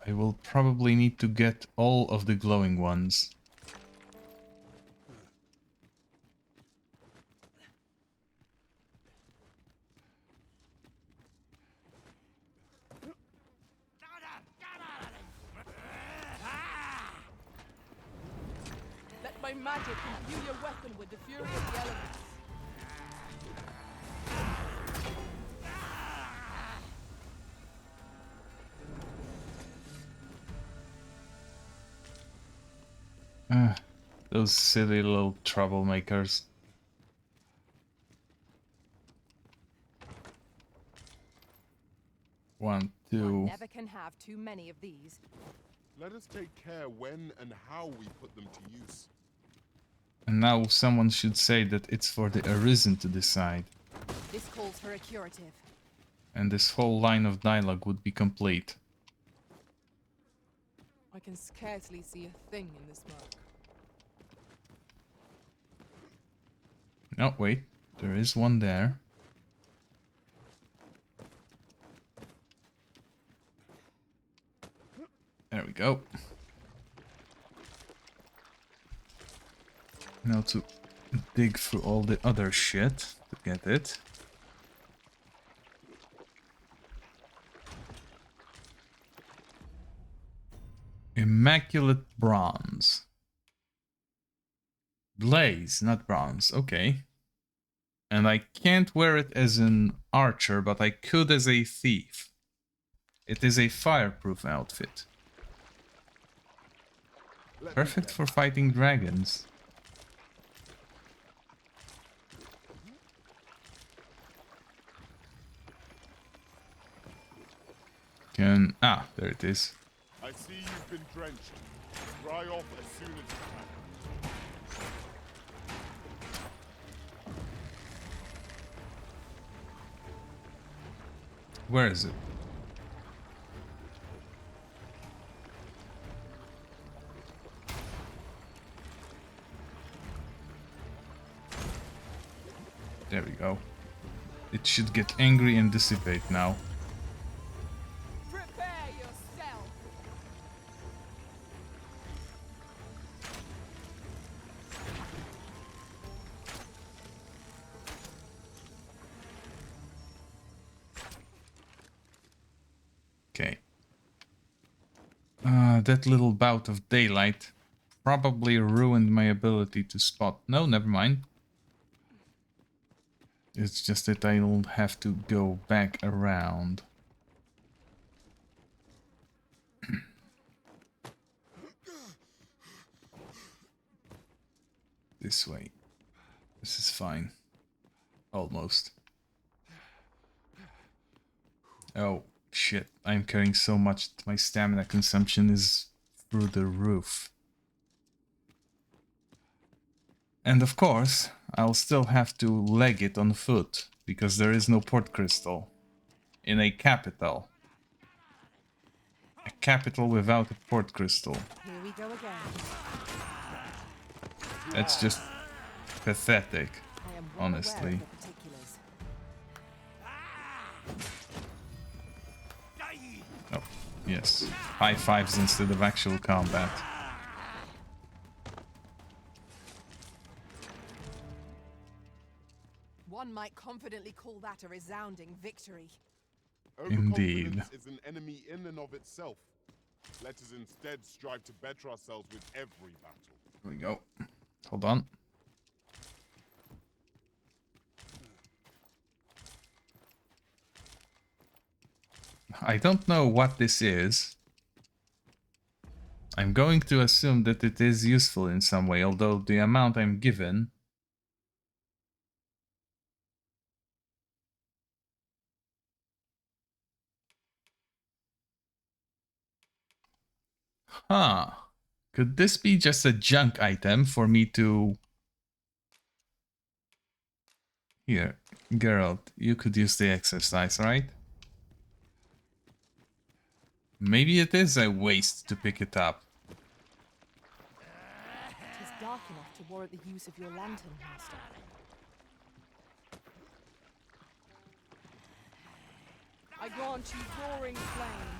I will probably need to get all of the glowing ones.
Let my magic imbue your weapon with the fury of the elements.
Those silly little troublemakers. One, two.
One never can have too many of these.
Let us take care when and how we put them to use.
And now someone should say that it's for the Arisen to decide.
This calls for a curative.
And this whole line of dialogue would be complete.
I can scarcely see a thing in this smoke.
Oh, wait. There is one there. There we go. Now to dig through all the other shit to get it. Immaculate bronze. Blaze, not bronze. Okay. And I can't wear it as an archer, but I could as a thief. It is a fireproof outfit. Perfect for fighting dragons. Can... Ah, there it is.
I see you've been drenched. Dry off as soon as you can.
Where is it? There we go. It should get angry and dissipate now.
Prepare yourself.
Okay. That little bout of daylight probably ruined my ability to spot. No, never mind. It's just that I don't have to go back around. This way. This is fine. Almost. Oh, shit. I'm carrying so much that my stamina consumption is through the roof. And of course, I'll still have to leg it on foot, because there is no port crystal in a capital. A capital without a port crystal.
Here we go again.
That's just pathetic, honestly. Oh, yes. High fives instead of actual combat.
One might confidently call that a resounding victory.
Indeed.
Overconfidence is an enemy in and of itself. Let us instead strive to better ourselves with every battle.
Here we go. Hold on. I don't know what this is. I'm going to assume that it is useful in some way, although the amount I'm given... Huh. Could this be just a junk item for me to... Here, Geralt, you could use the exercise, right? Maybe it is a waste to pick it up.
It is dark enough to warrant the use of your lantern, Master. I grant you roaring flame.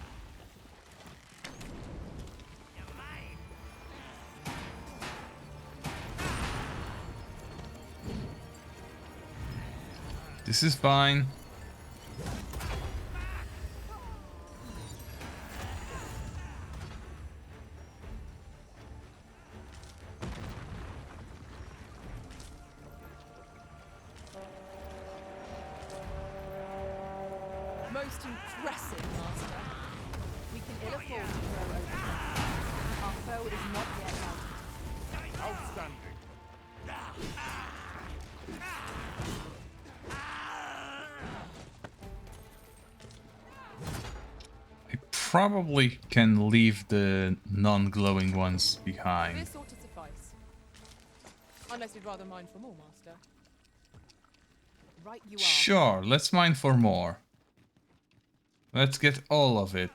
This is fine.
Most impressive, Master. We can ill afford to grow over. Our foe is not yet routed.
Outstanding.
I probably can leave the non-glowing ones behind.
This ought to suffice. Unless you'd rather mine for more, Master. Right you are.
Sure, let's mine for more. Let's get all of it.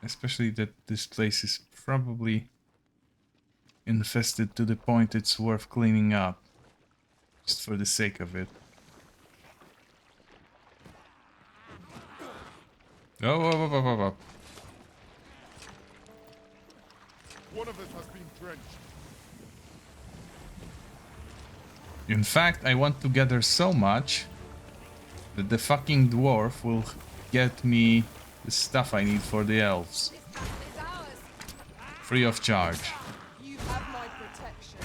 Especially that this place is probably infested to the point it's worth cleaning up. Just for the sake of it. Oh.
One of us has been drenched.
In fact, I want to gather so much that the fucking dwarf will get me the stuff I need for the elves. Free of charge.
You have my protection.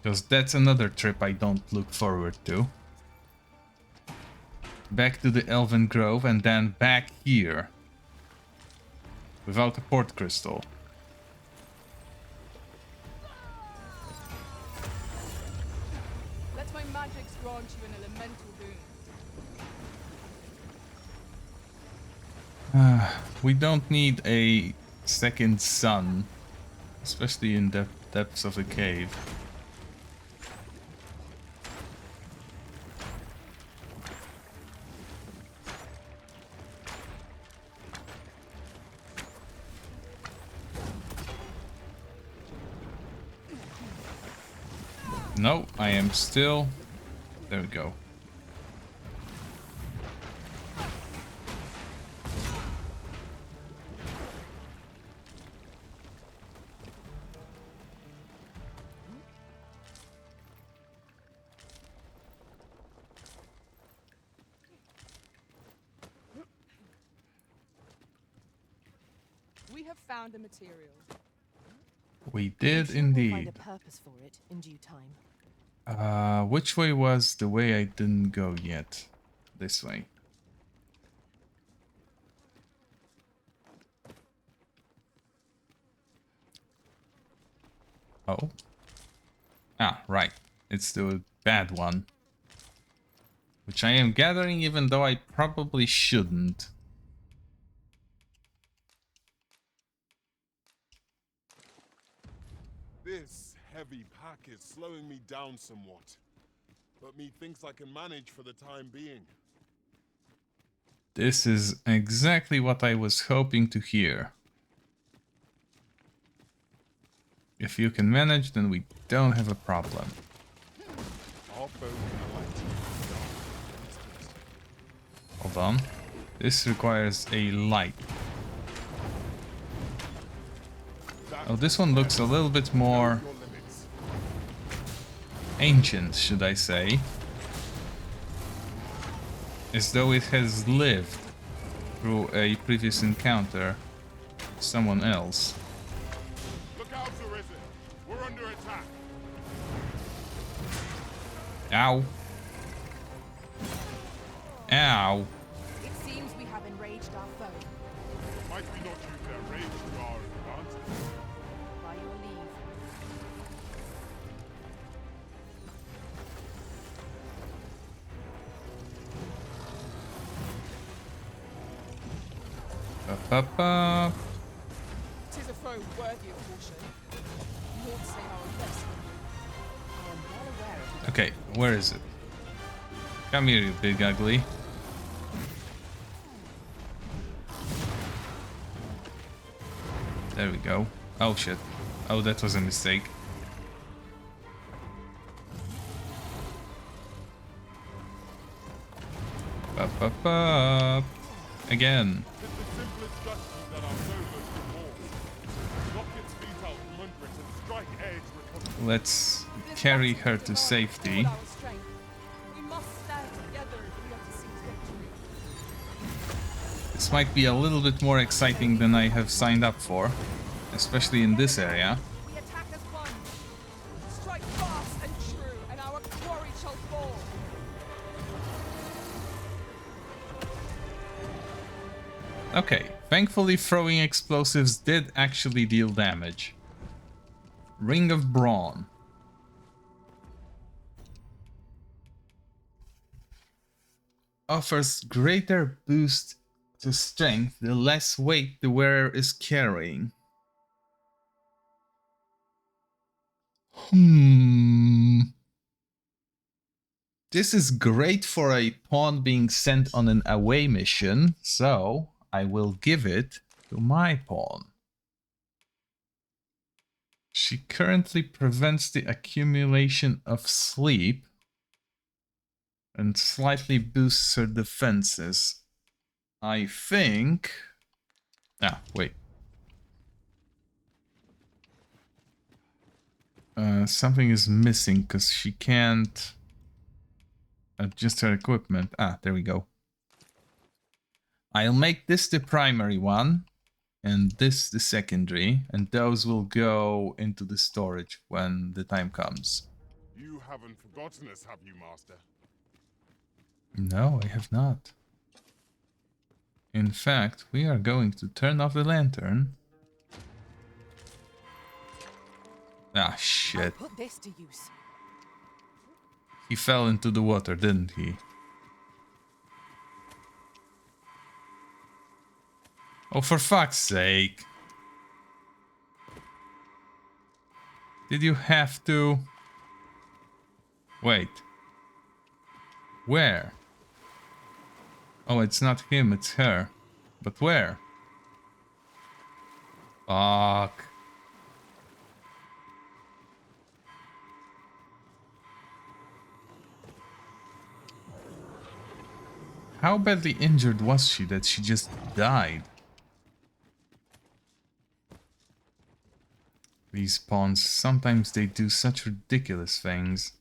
Because that's another trip I don't look forward to. Back to the Elven Grove and then back here. Without a port crystal.
Let my magic gods grant you an elemental boon.
We don't need a second sun, especially in the depths of a cave. No, I am still... There we go.
We have found a material.
We did
I'm sure we'll find
indeed.
a purpose for it in due time.
Which way was the way I didn't go yet? This way. Oh. Ah, right. It's the bad one. Which I am gathering even though I probably shouldn't.
This heavy pack is slowing me down somewhat, but methinks I can manage for the time being.
This is exactly what I was hoping to hear. If you can manage, then we don't have a problem. Hold on. This requires a light. Oh, this one looks a little bit more ancient, should I say. As though it has lived through a previous encounter with someone else.
Look out, Arisen! We're under attack!
Ow. Ow.
It seems we have enraged our foe.
Might we not use their rage to our advantage?
By your leave.
Ba-ba-ba.
'Tis a foe worthy of caution. Naught say our best. I am well aware of it.
Okay, where is it? Come here, you big ugly. There we go. Oh shit. Oh, that was a mistake. Ba-ba-ba. Again.
It's the simplest strategy that our foe most abhors. Knock its feet out from under it and strike edge recover.
Let's carry her to safety.
Our strength. We must stand together if we are to seize victory.
This might be a little bit more exciting than I have signed up for, especially in this area.
We attack as one. Strike fast and true, and our quarry shall fall.
Okay, thankfully throwing explosives did actually deal damage. Ring of Brawn. Offers greater boost to strength the less weight the wearer is carrying. This is great for a pawn being sent on an away mission, so I will give it to my pawn. She currently prevents the accumulation of sleep and slightly boosts her defenses. I think... Ah, wait. Something is missing because she can't adjust her equipment. Ah, there we go. I'll make this the primary one and this the secondary, and those will go into the storage when the time comes.
You haven't forgotten us, have you, Master?
No, I have not. In fact, we are going to turn off the lantern. Ah, shit.
Put this to use.
He fell into the water, didn't he? Oh, for fuck's sake. Did you have to... Wait. Where? Oh, it's not him, it's her. But where? Fuck. How badly injured was she that she just died? These pawns, sometimes they do such ridiculous things.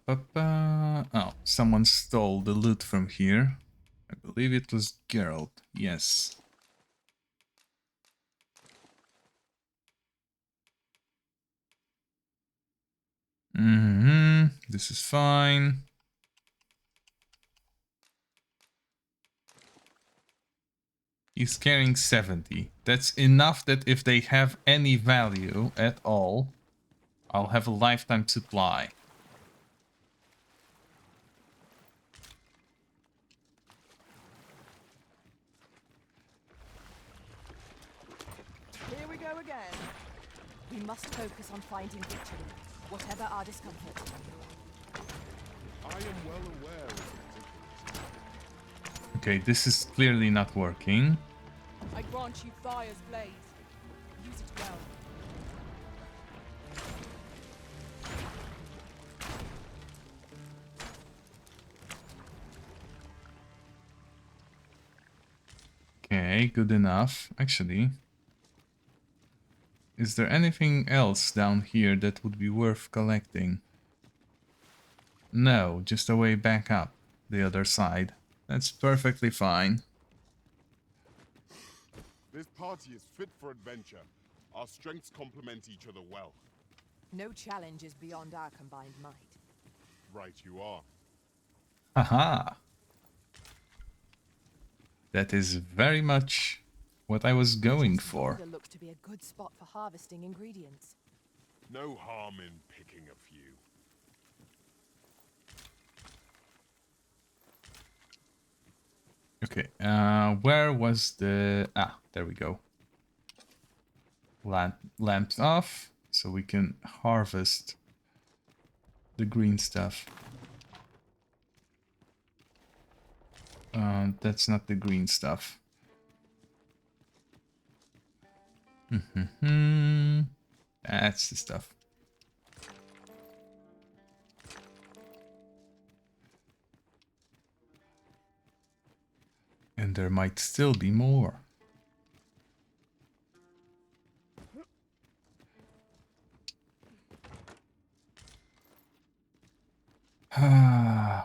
Oh, someone stole the loot from here. I believe it was Geralt, yes. This is fine. He's carrying 70. That's enough that if they have any value at all, I'll have a lifetime supply.
Here we go again. We must focus on finding victory, whatever our discomfort.
I am well aware of it.
Okay, this is clearly not working.
I grant you Fire's blade. Use it well.
Okay, good enough. Actually, is there anything else down here that would be worth collecting? No, just a way back up the other side. That's perfectly fine.
This party is fit for adventure. Our strengths complement each other well.
No challenge is beyond our combined might.
Right you are.
Haha. That is very much what I was going for.
It looks to be a good spot for harvesting ingredients.
No harm in picking a few.
Okay, where was the... Ah, there we go. Lamps off, so we can harvest the green stuff. That's not the green stuff. That's the stuff. And there might still be more.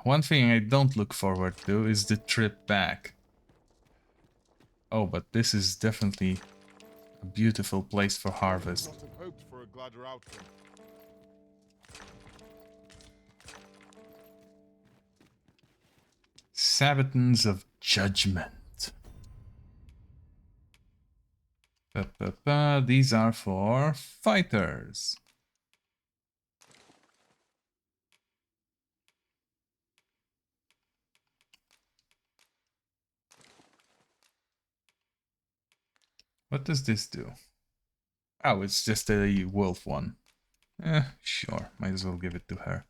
One thing I don't look forward to is the trip back. Oh, but this is definitely a beautiful place for harvest.
Not have hoped for a gladder outcome.
Sabatons of Judgment. These are for fighters. What does this do? Oh, it's just a wolf one. Sure, might as well give it to her.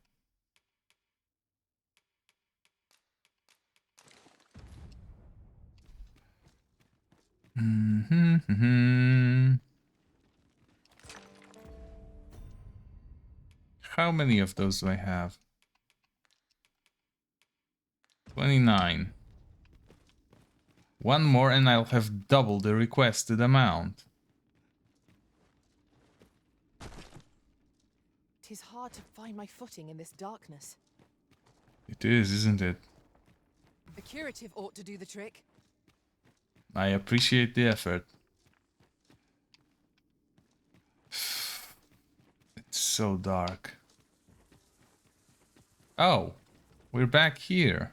How many of those do I have? 29. One more and I'll have double the requested amount.
Tis hard to find my footing in this darkness.
It is, isn't it?
A curative ought to do the trick.
I appreciate the effort. It's so dark. Oh, we're back here.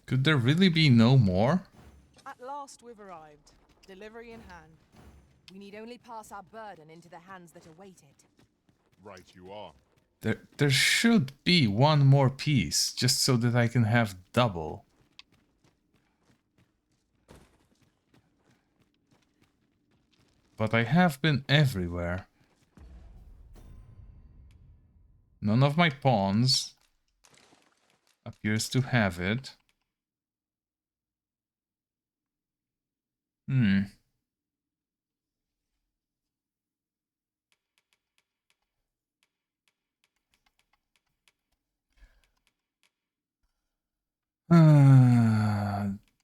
Could there really be no more?
last we've arrived. Delivery in hand. We need only pass our burden into the hands that await it.
Right you are.
There should be one more piece, just so that I can have double. But I have been everywhere. None of my pawns appears to have it.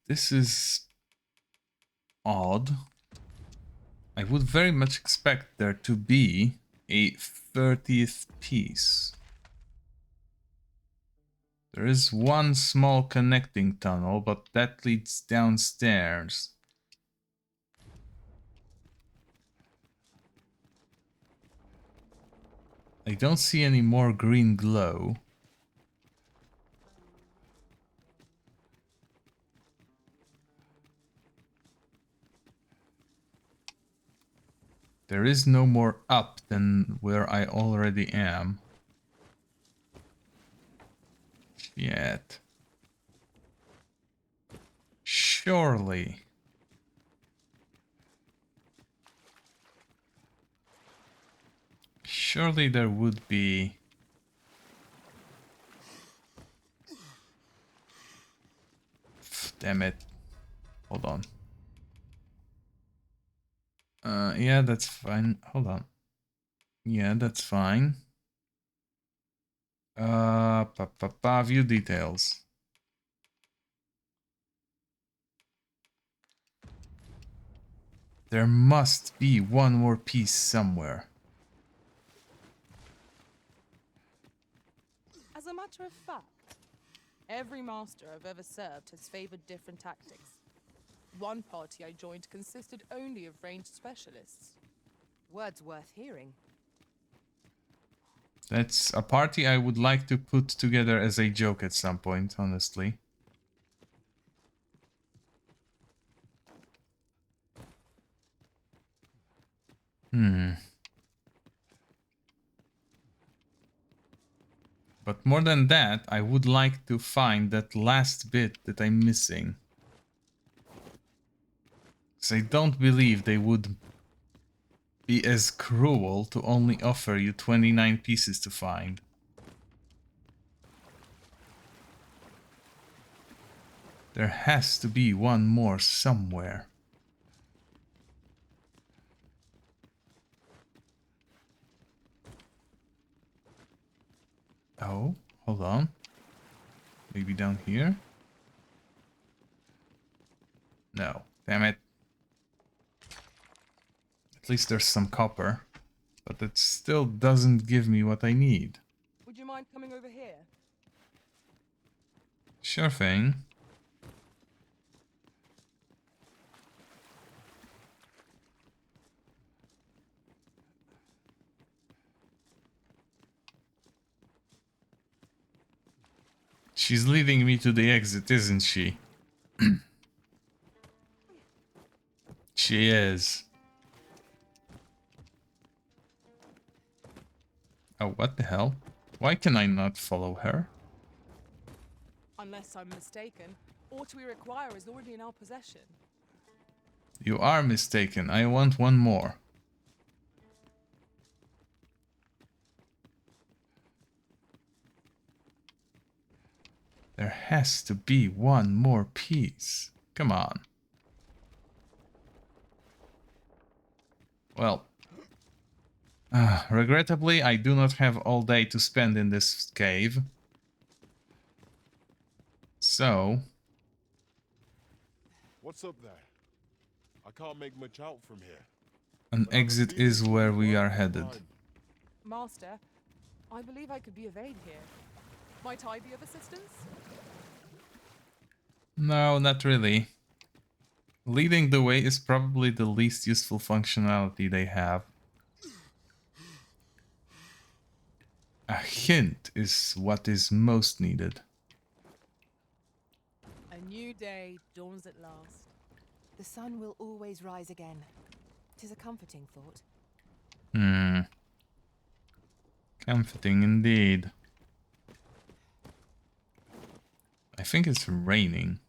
This is odd. I would very much expect there to be a 30th piece. There is one small connecting tunnel, but that leads downstairs. I don't see any more green glow. There is no more up than where I already am. Yet. Surely. Surely there would be... Damn it. Hold on. Yeah, that's fine. Hold on. Yeah, that's fine. View details. There must be one more piece somewhere.
As a matter of fact, every master I've ever served has favored different tactics. One party I joined consisted only of ranged specialists. Words worth hearing.
That's a party I would like to put together as a joke at some point, honestly. But more than that, I would like to find that last bit that I'm missing. Because I don't believe they would be as cruel to only offer you 29 pieces to find. There has to be one more somewhere. Oh, hold on. Maybe down here? No, damn it. At least there's some copper, but it still doesn't give me what I need.
Would you mind coming over here?
Sure thing. She's leading me to the exit, isn't she? She is. Oh, what the hell? Why can I not follow her?
Unless I'm mistaken, what we require is already in our possession.
You are mistaken. I want one more. There has to be one more piece. Come on. Well, regrettably, I do not have all day to spend in this cave. So...
What's up there? I can't make much out from here.
An exit is where we are headed.
Master, I believe I could be of aid here. Might I be of assistance?
No, not really. Leading the way is probably the least useful functionality they have. A hint is what is most needed.
A new day dawns at last. The The sun will always rise again. 'Tis a comforting thought.
Comforting indeed. I think it's raining.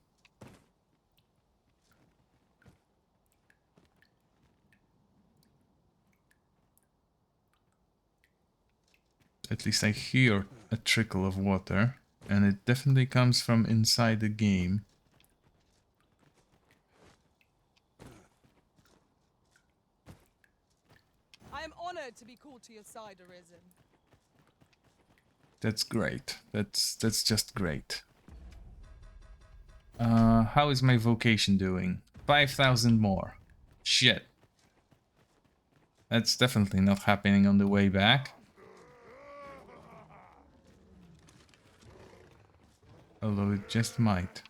At least I hear a trickle of water, and it definitely comes from inside the game.
I am honored to be called to your side, Arisen.
That's great. That's just great. How is my vocation doing? 5,000 more. Shit. That's definitely not happening on the way back. Although it just might.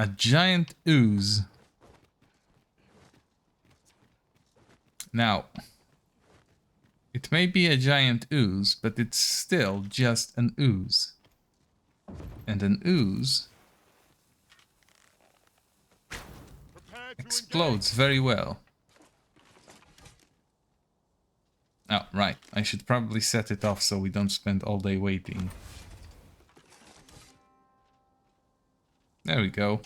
A giant ooze. Now, it may be a giant ooze, but it's still just an ooze. And an ooze explodes very well. Oh, right. I should probably set it off so we don't spend all day waiting. There we go.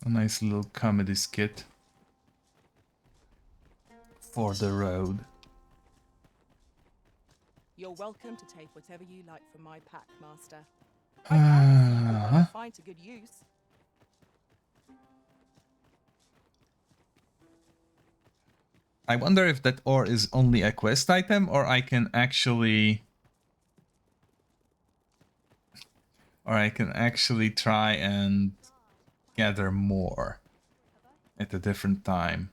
A nice little comedy skit. For the road.
You're welcome to take whatever you like from my pack, Master. I find to good use.
I wonder if that ore is only a quest item, or I can actually... Or I can actually try and gather more at a different time.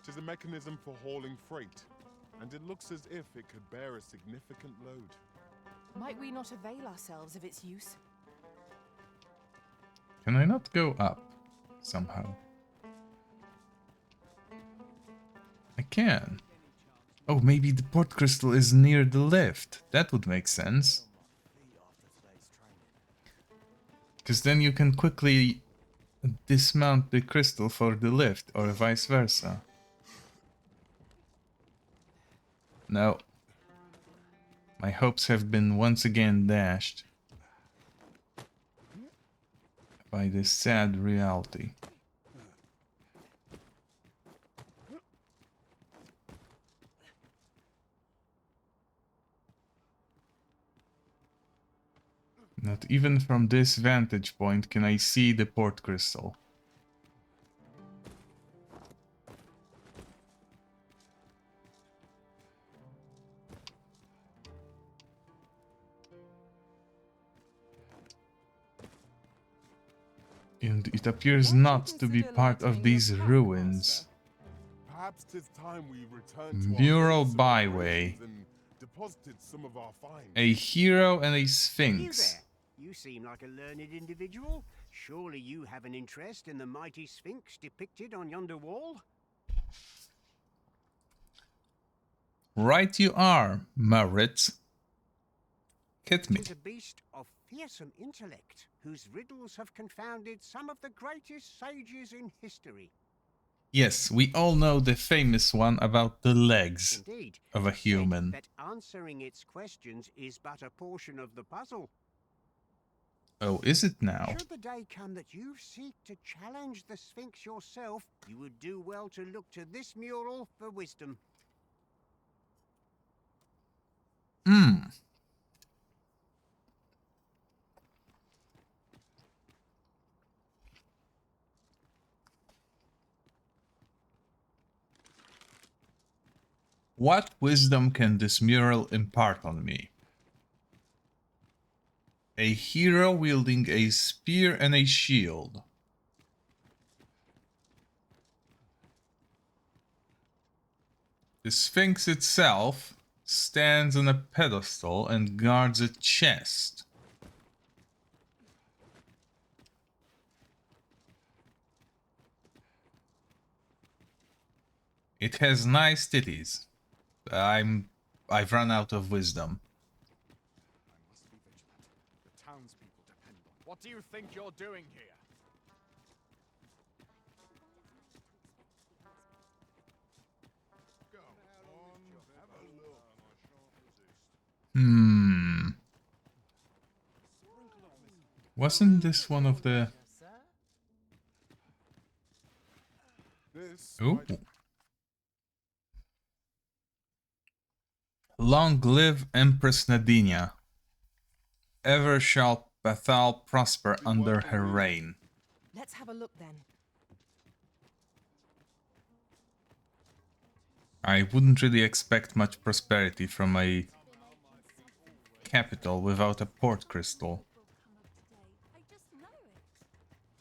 It is a mechanism for hauling freight, and it looks as if it could bear a significant load.
Might we not avail ourselves of its use?
Can I not go up somehow? I can. Oh, maybe the port crystal is near the lift. That would make sense. Because then you can quickly dismount the crystal for the lift, or vice versa. No. My hopes have been once again dashed by this sad reality. Not even from this vantage point can I see the port crystal. And it appears not to be part of these ruins.
Perhaps 'tis time we returned to
Mural
our
byway.
and deposited some of our finds.
A hero and a
You
sphinx.
there. You seem like a learned individual. Surely you have an interest in the mighty sphinx depicted on yonder wall?
Right you are, Maritz. Hit me.
It is a beast of fearsome intellect, whose riddles have confounded some of the greatest sages in history.
Yes, we all know the famous one about the legs
Indeed,
of a human.
that answering its questions is but a portion of the puzzle.
Oh, is it now?
Should the day come that you seek to challenge the Sphinx yourself, you would do well to look to this mural for wisdom.
What wisdom can this mural impart on me? A hero wielding a spear and a shield. The Sphinx itself stands on a pedestal and guards a chest. It has nice titties. I've run out of wisdom.
I must be vigilant. The townspeople depend on it. What do you think you're doing here?
Hmm. Wasn't this one of the... Ooh. Long live Empress Nadinia. Ever shall Bethal prosper under her reign.
Let's have a look then.
I wouldn't really expect much prosperity from a capital without a port crystal.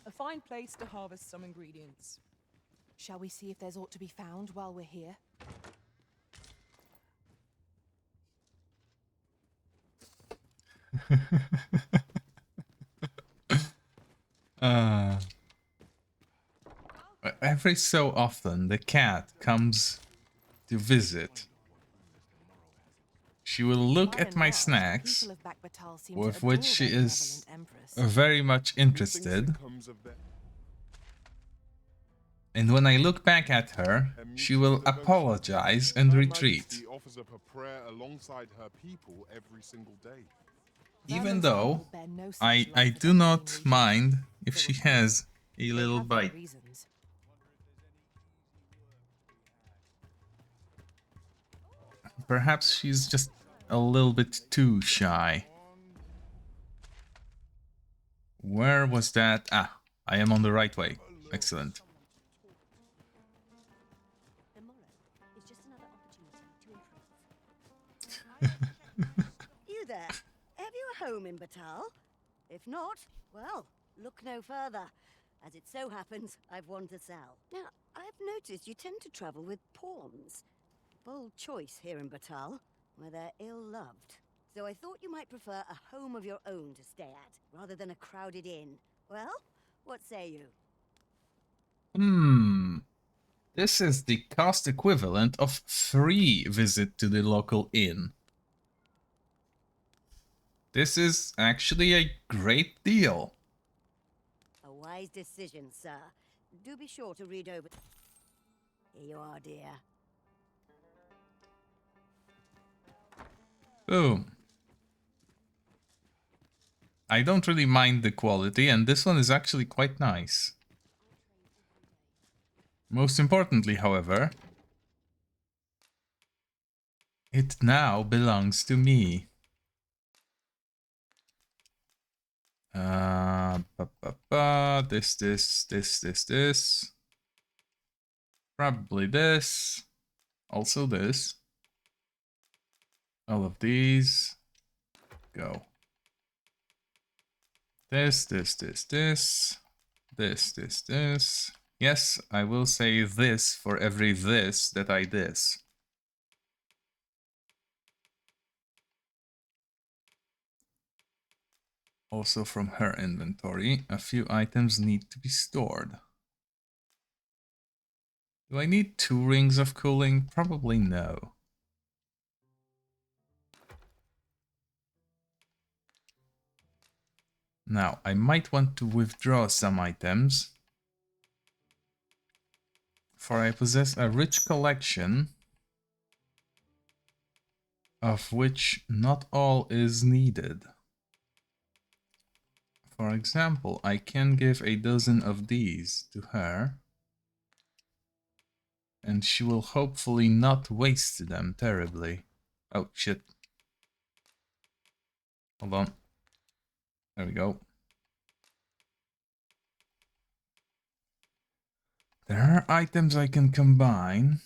A fine place to harvest some ingredients. Shall we see if there's aught to be found while we're here?
Every so often the cat comes to visit. She will look at my snacks, with which she is very much interested. And when I look back at her, she will apologize and retreat.
Offers up a prayer alongside her people every single day.
Even though I do not mind if she has a little bite. Perhaps she's just a little bit too shy. Where was that? Ah, I am on the right way. Excellent.
You there? Have you a home in Batal? If not, well, look no further. As it so happens, I've one to sell. Now, I've noticed you tend to travel with pawns. Bold choice here in Batal, where they're ill-loved. So I thought you might prefer a home of your own to stay at, rather than a crowded inn. Well, what say you?
This is the cost equivalent of 3 visits to the local inn. This is actually a great deal.
A wise decision, sir. Do be sure to read over... Here you are, dear.
Boom. I don't really mind the quality, and this one is actually quite nice. Most importantly, however, it now belongs to me. This. Probably this. Also this. All of these. Go. This. Yes, I will say this for every this that I dis. Also from her inventory, a few items need to be stored. Do I need 2 rings of cooling? Probably no. Now, I might want to withdraw some items, for I possess a rich collection, of which not all is needed. For example, I can give a dozen of these to her, and she will hopefully not waste them terribly. Oh, shit. Hold on. There we go. There are items I can combine.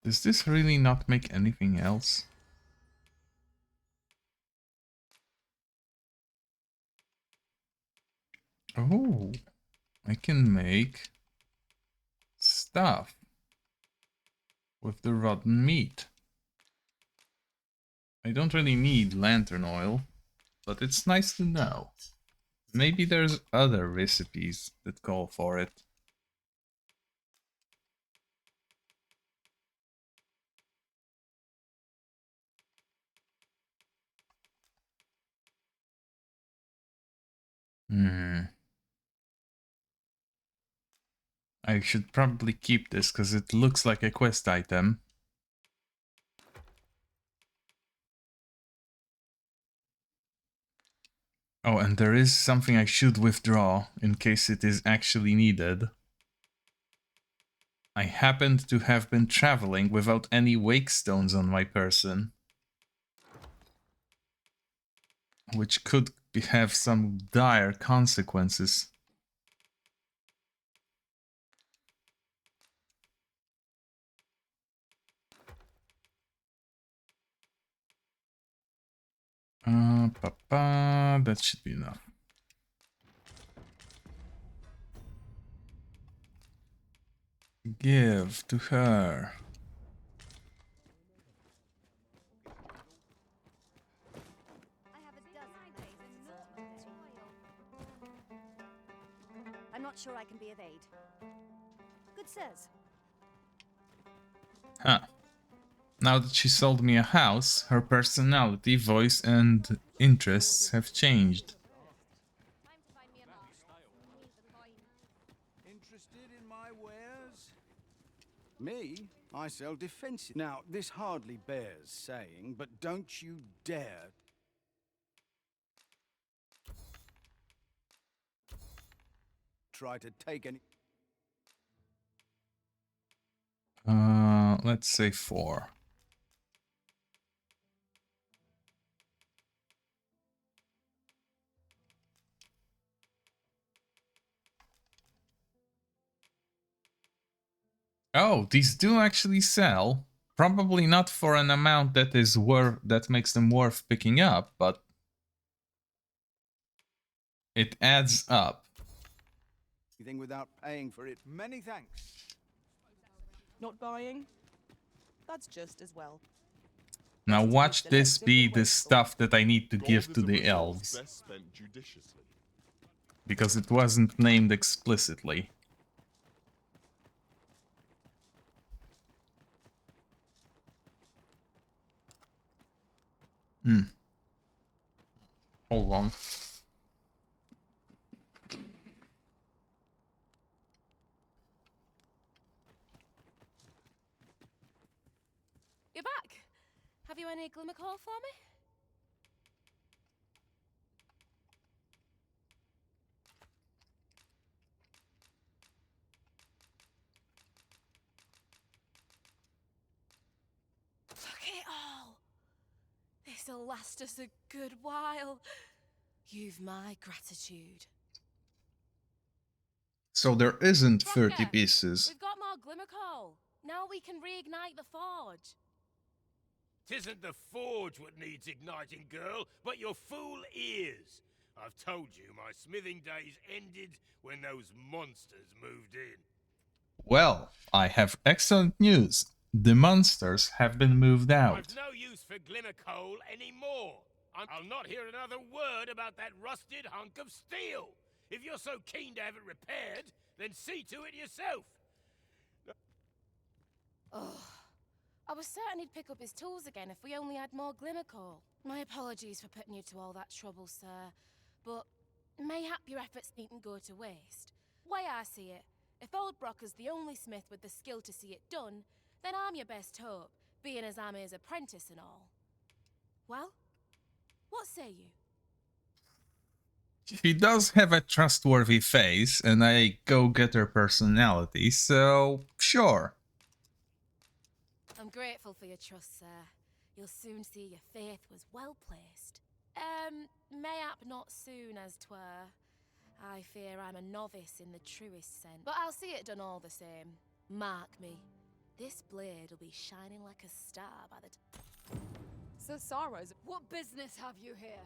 Does this really not make anything else? Oh, I can make stuff with the rotten meat. I don't really need lantern oil, but it's nice to know. Maybe there's other recipes that call for it. I should probably keep this because it looks like a quest item. Oh, and there is something I should withdraw in case it is actually needed. I happened to have been traveling without any wake stones on my person, which could have some dire consequences. That should be enough. Give to her.
I'm not sure I can be of aid. Good sirs.
Huh. Now that she sold me a house, her personality, voice, and interests have changed.
Interested in my wares? Me? I sell defensive. Now, this hardly bears saying, but don't you dare try to take any...
Let's say 4. Oh, these do actually sell. Probably not for an amount that is that makes them worth picking up, but it adds up.
Anything without paying for it. Many thanks.
Not buying? That's just as well.
Now watch this be the stuff that I need to give to the elves.
Best spent judiciously.
Because it wasn't named explicitly. Hold on.
You're back. Have you any glimmer call for me? Look at it all. This'll last us a good while. You've my gratitude.
So there isn't 30
Rocker,
pieces.
We've got more glimmer coal. Now we can reignite the forge.
Tisn't the forge what needs igniting, girl, but your fool ears. I've told you my smithing days ended when those monsters moved in.
Well, I have excellent news. The monsters have been moved out.
I've no use for glimmer coal anymore. I'll not hear another word about that rusted hunk of steel. If you're so keen to have it repaired, then see to it yourself.
Oh, I was certain he'd pick up his tools again if we only had more glimmer coal. My apologies for putting you to all that trouble, sir. But mayhap your efforts needn't go to waste. Way I see it, if old Brocker's the only smith with the skill to see it done, then I'm your best hope, being as I'm his apprentice and all. Well, what say you?
She does have a trustworthy face and a go-getter personality, so sure.
I'm grateful for your trust, sir. You'll soon see your faith was well placed. Mayhap not soon as 'twere. I fear I'm a novice in the truest sense, but I'll see it done all the same. Mark me, this blade will be shining like a star by the
Sir Sorrows, what business have you here?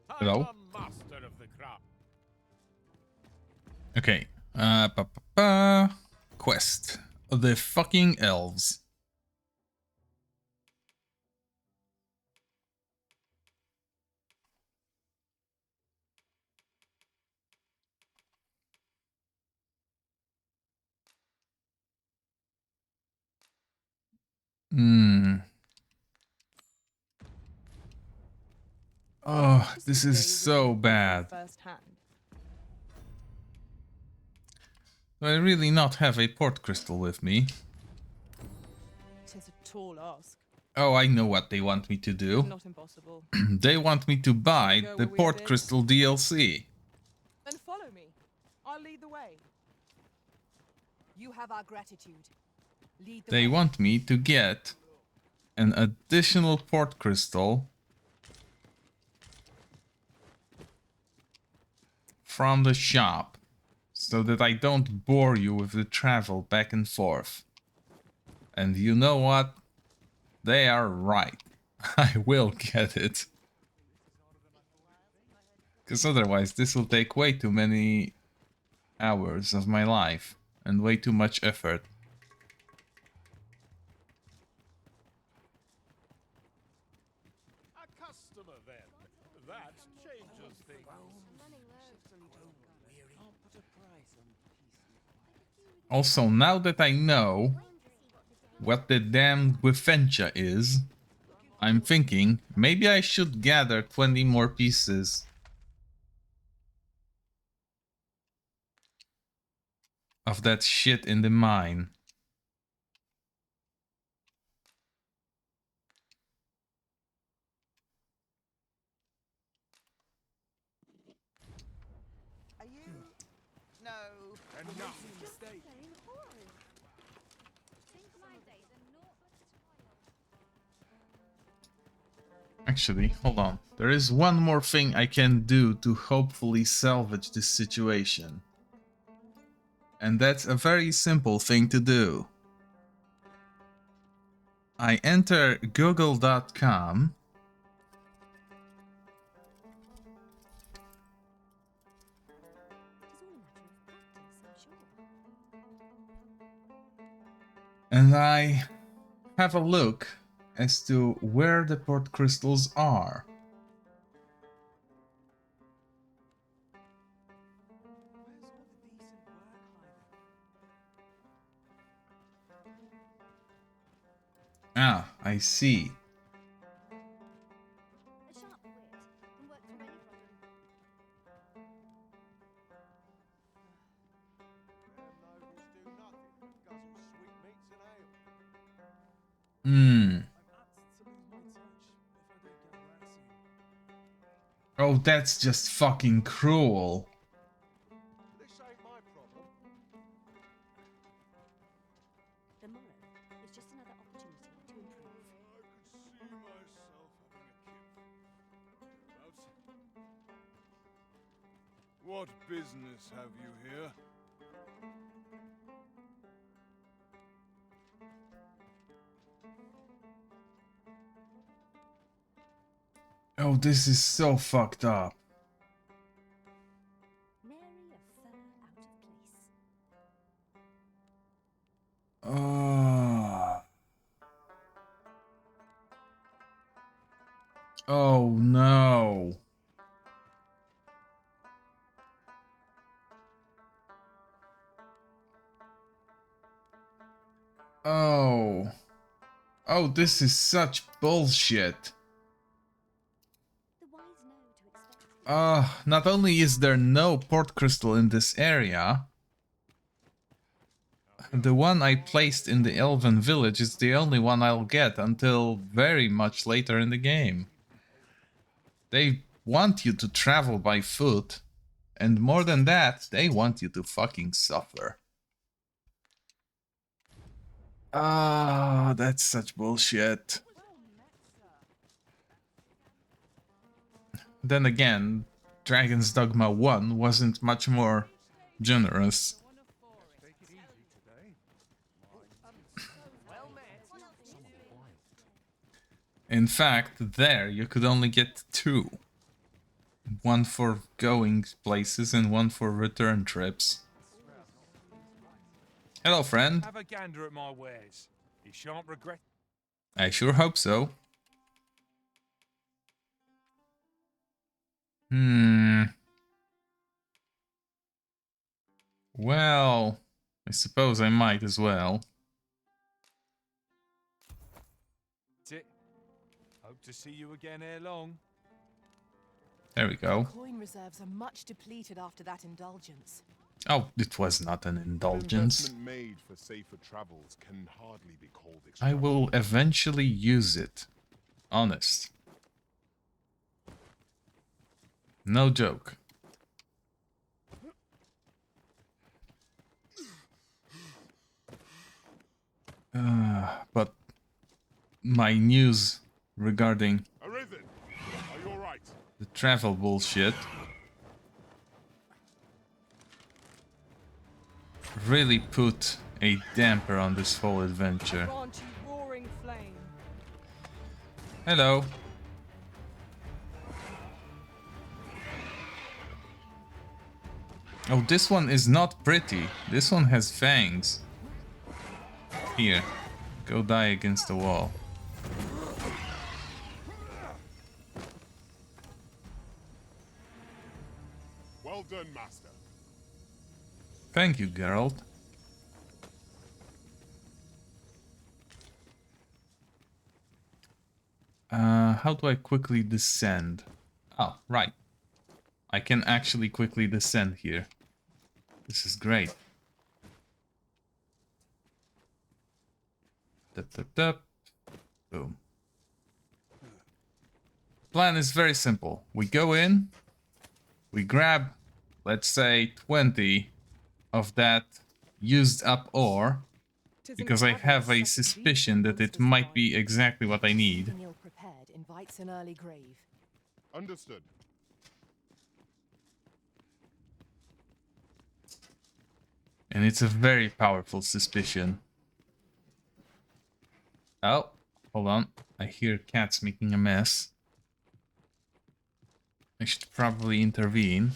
Hello?
I'm a master of the craft.
Okay. quest. The fucking elves. Oh, this is so bad. Do I really not have a port crystal with me?
Tis a tall ask.
Oh, I know what they want me to do.
Not impossible.
They want me to buy the port crystal DLC.
Then follow me. I'll lead the way.
You have our gratitude. Lead the
They
way.
want me to get an additional port crystal from the shop, so that I don't bore you with the travel back and forth. And you know what? They are right. I will get it. Because otherwise this will take way too many hours of my life and way too much effort.
A customer then. That changes things.
Also, now that I know what the damn Gwifencha is, I'm thinking maybe I should gather 20 more pieces of that shit in the mine.
Are you? No.
Enough.
Actually, hold on. There is one more thing I can do to hopefully salvage this situation. And that's a very simple thing to do. I enter google.com and I have a look as to where the port crystals are. Ah, I see. Hmm. Oh, that's just fucking cruel.
The morrow is just another opportunity to improve.
What business have you here?
Oh, this is so fucked up. Oh no. Oh. Oh, this is such bullshit. Not only is there no port crystal in this area, the one I placed in the Elven village is the only one I'll get until very much later in the game. They want you to travel by foot, and more than that, they want you to fucking suffer. Ah, that's such bullshit. Then again, Dragon's Dogma 1 wasn't much more generous. In fact, there you could only get 2. One for going places and one for return trips. Hello, friend.
Have a gander at my wares. You shan't regret.
I sure hope so. Well, I suppose I might as well.
That's it. Hope to see you again ere long.
There we go.
Coin reserves are much depleted after that indulgence.
Oh, it was not an indulgence.
Investment made for safer travels can hardly be called
I will eventually use it. Honest. No joke. But my news regarding
Arisen! Are you alright?
the travel bullshit really put a damper on this whole adventure.
Grant you roaring flame.
Hello. Oh, this one is not pretty. This one has fangs. Here, go die against the wall.
Well done, Master.
Thank you, Geralt. How do I quickly descend? Oh, right. I can actually quickly descend here. This is great. Dup, dup, dup. Boom. Plan is very simple. We go in, we grab, let's say, 20 of that used up ore, because I have a suspicion that it might be exactly what I need.
Ill prepared invites an early grave.
Understood.
And it's a very powerful suspicion. Oh, hold on. I hear cats making a mess. I should probably intervene.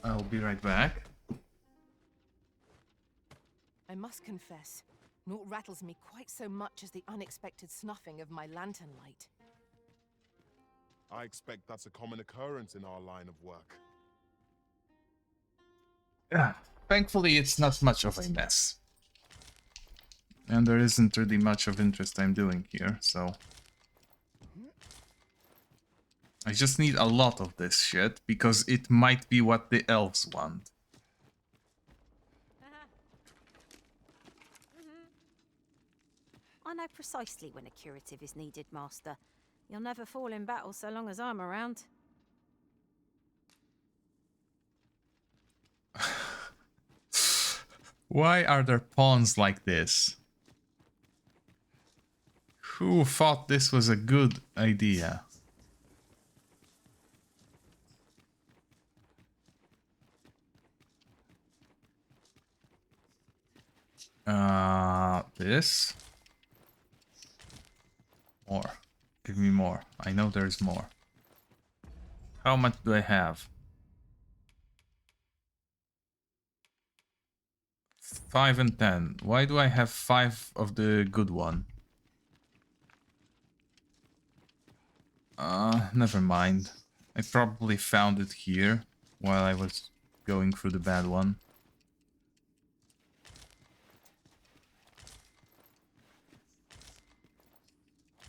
I'll be right back.
I must confess, naught rattles me quite so much as the unexpected snuffing of my lantern light.
I expect that's a common occurrence in our line of work.
Thankfully, it's not much of a mess. And there isn't really much of interest I'm doing here, so... I just need a lot of this shit, because it might be what the elves want.
I know precisely when a curative is needed, Master. You'll never fall in battle so long as I'm around.
Why are there pawns like this? Who thought this was a good idea? This? More. Give me more. I know there's more. How much do I have? 5 and 10. Why do I have 5 of the good one? Never mind. I probably found it here while I was going through the bad one.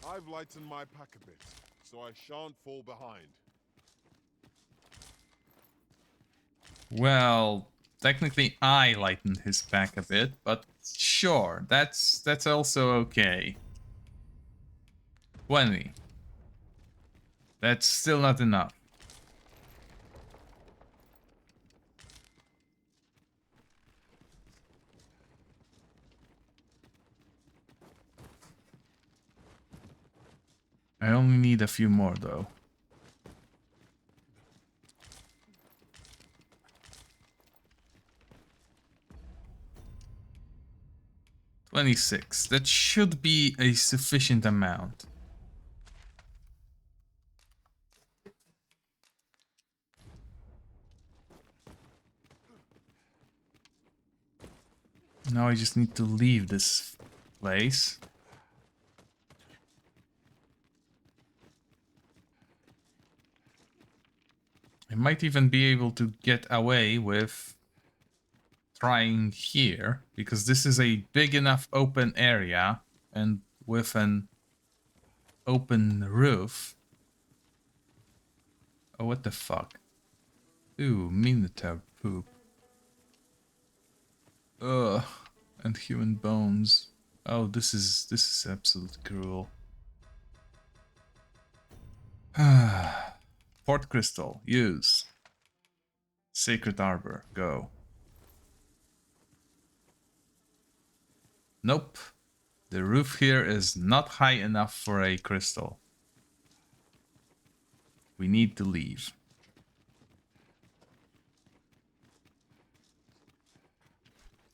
I've lightened my pack a bit, so I shan't fall behind.
Well, technically I lightened his pack a bit, but sure, that's also okay. 20. That's still not enough. I only need a few more though. $26. That should be a sufficient amount. Now I just need to leave this place. I might even be able to get away with trying here, because this is a big enough open area, and with an open roof. Oh, what the fuck? Ooh, Minotaur poop. Ugh, and human bones. Oh, this is absolutely cruel. Port crystal, use. Sacred arbor, go. Nope. The roof here is not high enough for a crystal. We need to leave.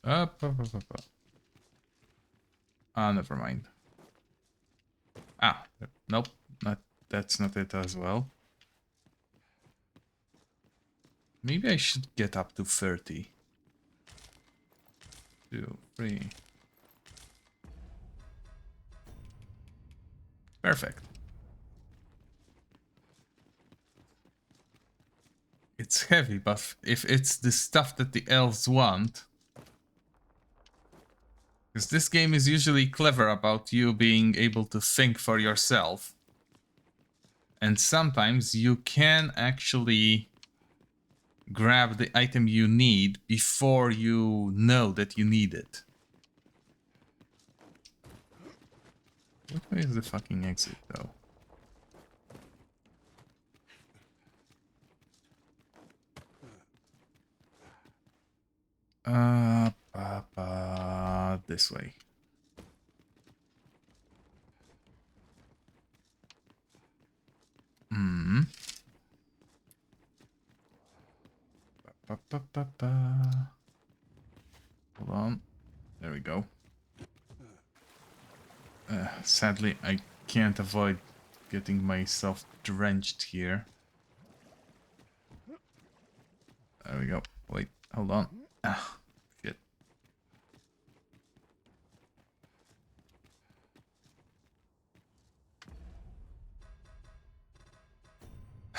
Up. Ah, never mind. Ah, nope. That's not it as well. Maybe I should get up to 30. 2, 3. Perfect. It's heavy, but if it's the stuff that the elves want... Because this game is usually clever about you being able to think for yourself. And sometimes you can actually grab the item you need before you know that you need it. What way is the fucking exit, though? This way. Hmm. Hold on. There we go. Sadly, I can't avoid getting myself drenched here. There we go. Wait, hold on. Ah, shit.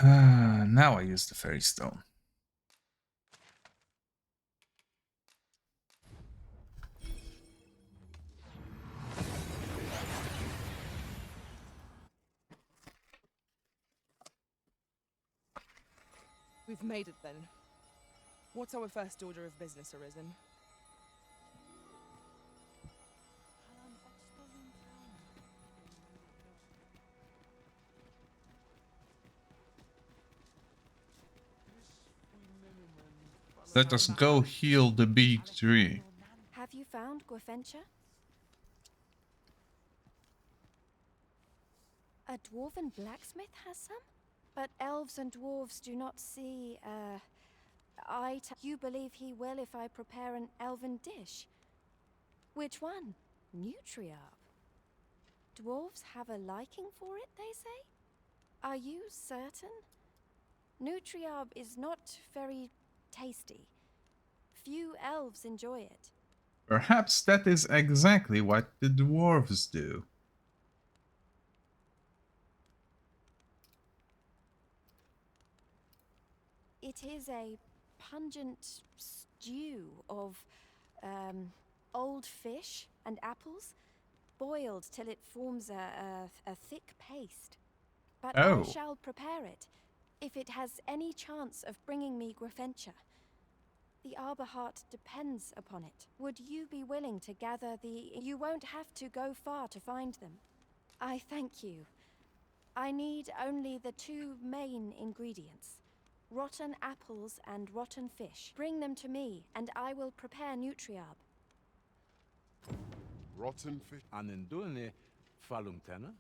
Now I use the fairy stone.
We've made it then. What's our first order of business, Arisen?
Let us go heal the big tree.
Have you found Gwefencha? A dwarven blacksmith has some? But elves and dwarves do not see, you believe he will if I prepare an elven dish? Which one? Nutriarb. Dwarves have a liking for it, they say? Are you certain? Nutriarb is not very tasty. Few elves enjoy it.
Perhaps that is exactly what the dwarves do.
It is a pungent stew of old fish and apples, boiled till it forms a thick paste. But I shall prepare it, if it has any chance of bringing me Gwefencha. The Arbor Heart depends upon it. Would you be willing to gather the... You won't have to go far to find them. I thank you. I need only the 2 main ingredients. Rotten apples and rotten fish. Bring them to me, and I will prepare Nutriarb.
Rotten fish.
Anendune falumtana.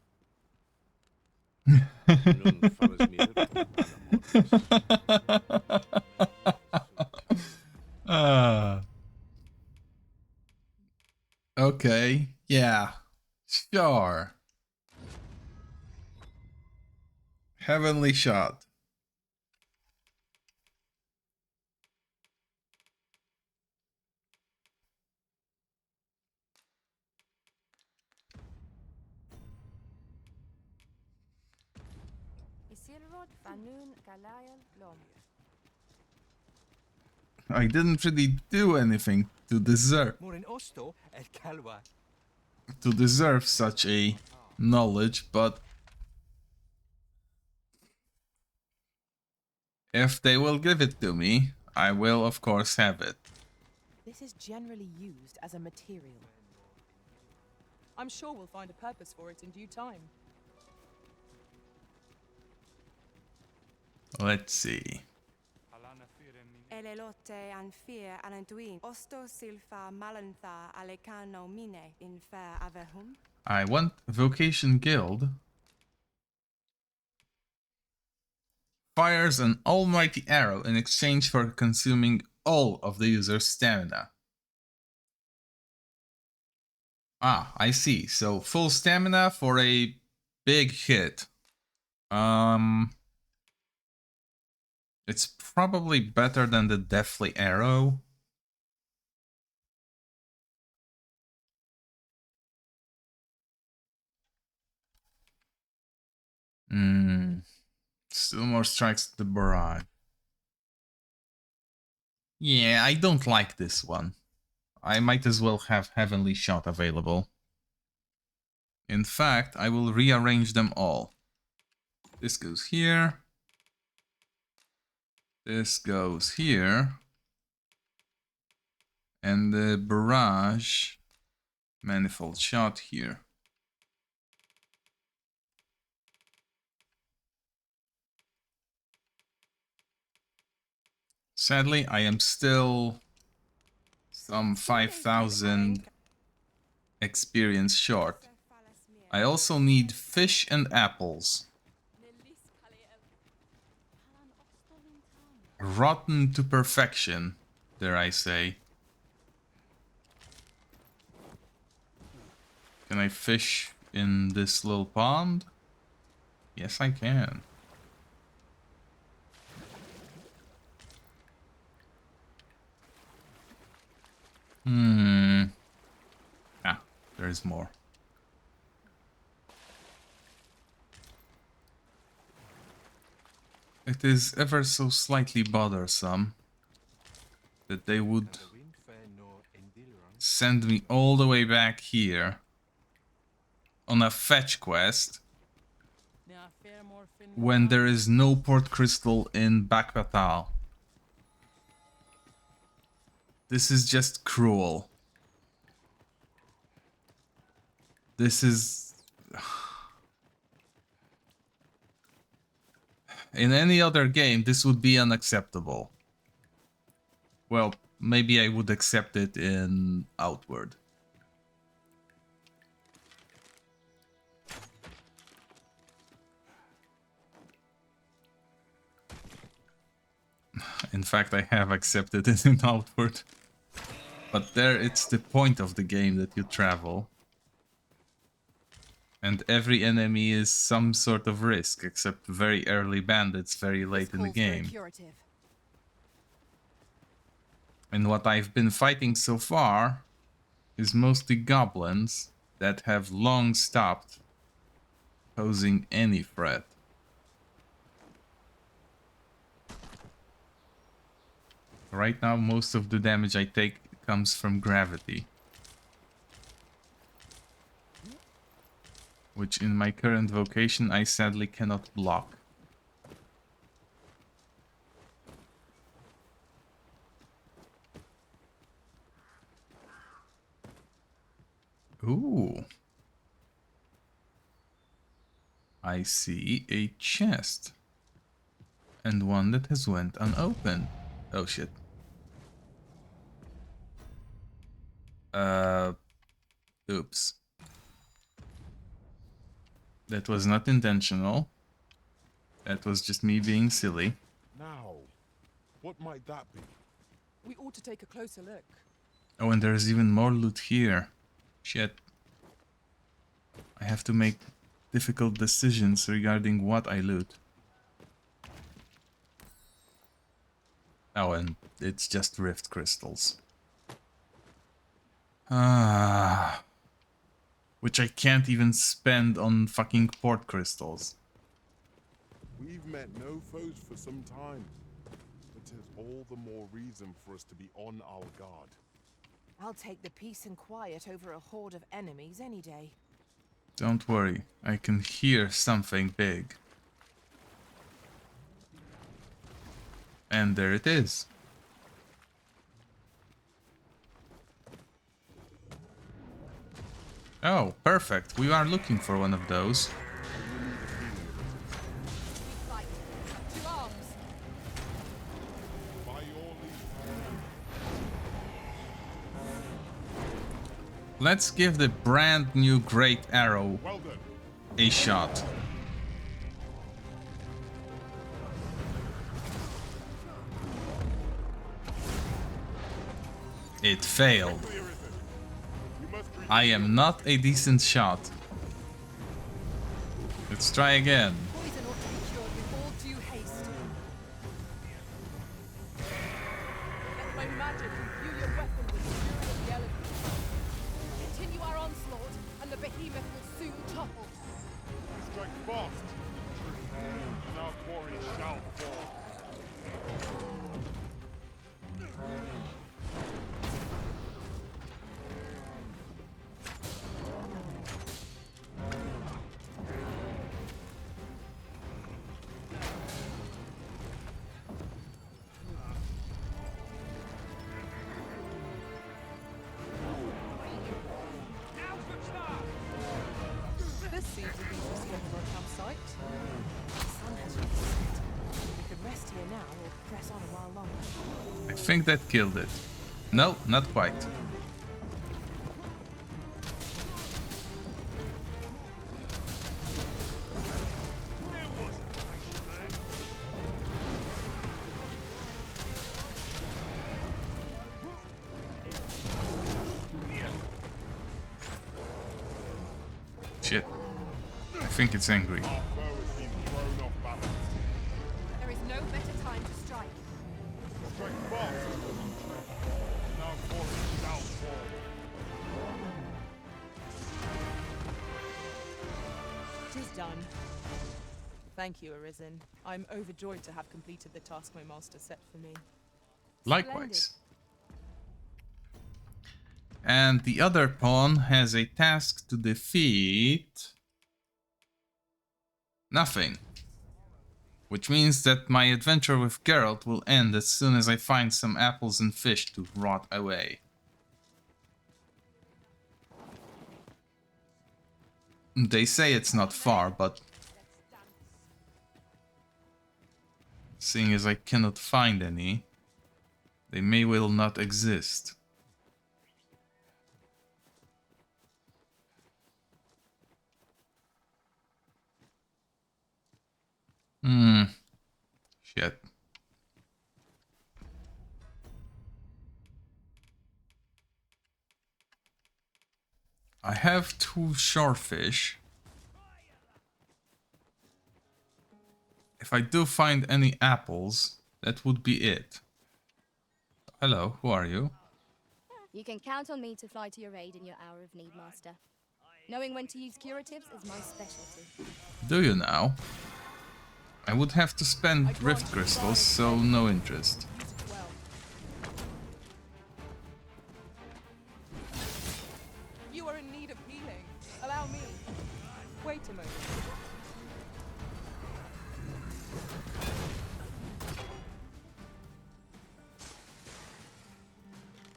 Okay, yeah, sure. Heavenly shot. I didn't really do anything to deserve such a knowledge, but if they will give it to me, I will of course have it.
This is generally used as a material. I'm sure we'll find a purpose for it in due time.
Let's see.
Elelote an fear anantuin. Osto silfa malantha alecano mine in fair avehum.
I want Vocation Guild. Fires an almighty arrow in exchange for consuming all of the user's stamina. Ah, I see. So full stamina for a big hit. It's probably better than the Deathly Arrow. Still more strikes to the barrage. Yeah, I don't like this one. I might as well have Heavenly Shot available. In fact, I will rearrange them all. This goes here. This goes here. And the barrage manifold shot here. Sadly, I am still some 5,000 experience short. I also need fish and apples. Rotten to perfection, dare I say. Can I fish in this little pond? Yes, I can. Ah, there's more. It is ever so slightly bothersome that they would send me all the way back here on a fetch quest when there is no port crystal in Bakbatal. This is just cruel. This is... In any other game, this would be unacceptable. Well, maybe I would accept it in Outward. In fact, I have accepted it in Outward. But there, it's the point of the game that you travel. And every enemy is some sort of risk, except very early bandits very late in the game. And what I've been fighting so far is mostly goblins that have long stopped posing any threat. Right now, most of the damage I take comes from gravity. Which in my current vocation I sadly cannot block. Ooh. I see a chest. And one that has went unopened. Oh shit. Oops. That was not intentional. That was just me being silly.
Now, what might that be?
We ought to take a closer look.
Oh, and there's even more loot here. Shit. I have to make difficult decisions regarding what I loot. Oh, and it's just rift crystals. Ah. Which I can't even spend on fucking port crystals.
We've met no foes for some time. But 'tis all the more reason for us to be on our guard.
I'll take the peace and quiet over a horde of enemies any day.
Don't worry, I can hear something big. And there it is. Oh, perfect. We are looking for one of those.
To arms.
By your leave.
Let's give the brand new great arrow
Well done.
a shot. It failed. I am not a decent shot. Let's try again.
Poison ought to be cured with all due haste.
Let my magic imbue your weapon with the fury of the elements.
Continue our onslaught, and the behemoth will soon topple.
Strike fast. And our quarry shall fall.
This seems a decent spot for a campsite. The sun has just set. We could rest here now or press on a while longer.
I think that killed it. No, not quite. Shit. I think it's angry.
There is no better time to strike.
Strike fast. And our quarry shall fall.
Tis done. Thank you, Arisen. I'm overjoyed to have completed the task my master set for me.
Likewise. And the other pawn has a task to defeat... nothing. Which means that my adventure with Geralt will end as soon as I find some apples and fish to rot away. They say it's not far, but... seeing as I cannot find any, they may well not exist. Shit. I have 2 shorefish. If I do find any apples, that would be it. Hello, who are you?
You can count on me to fly to your aid in your hour of need, Master. Knowing when to use curatives is my specialty.
Do you now? I would have to spend rift crystals, so no interest.
You are in need of healing. Allow me. Wait a moment.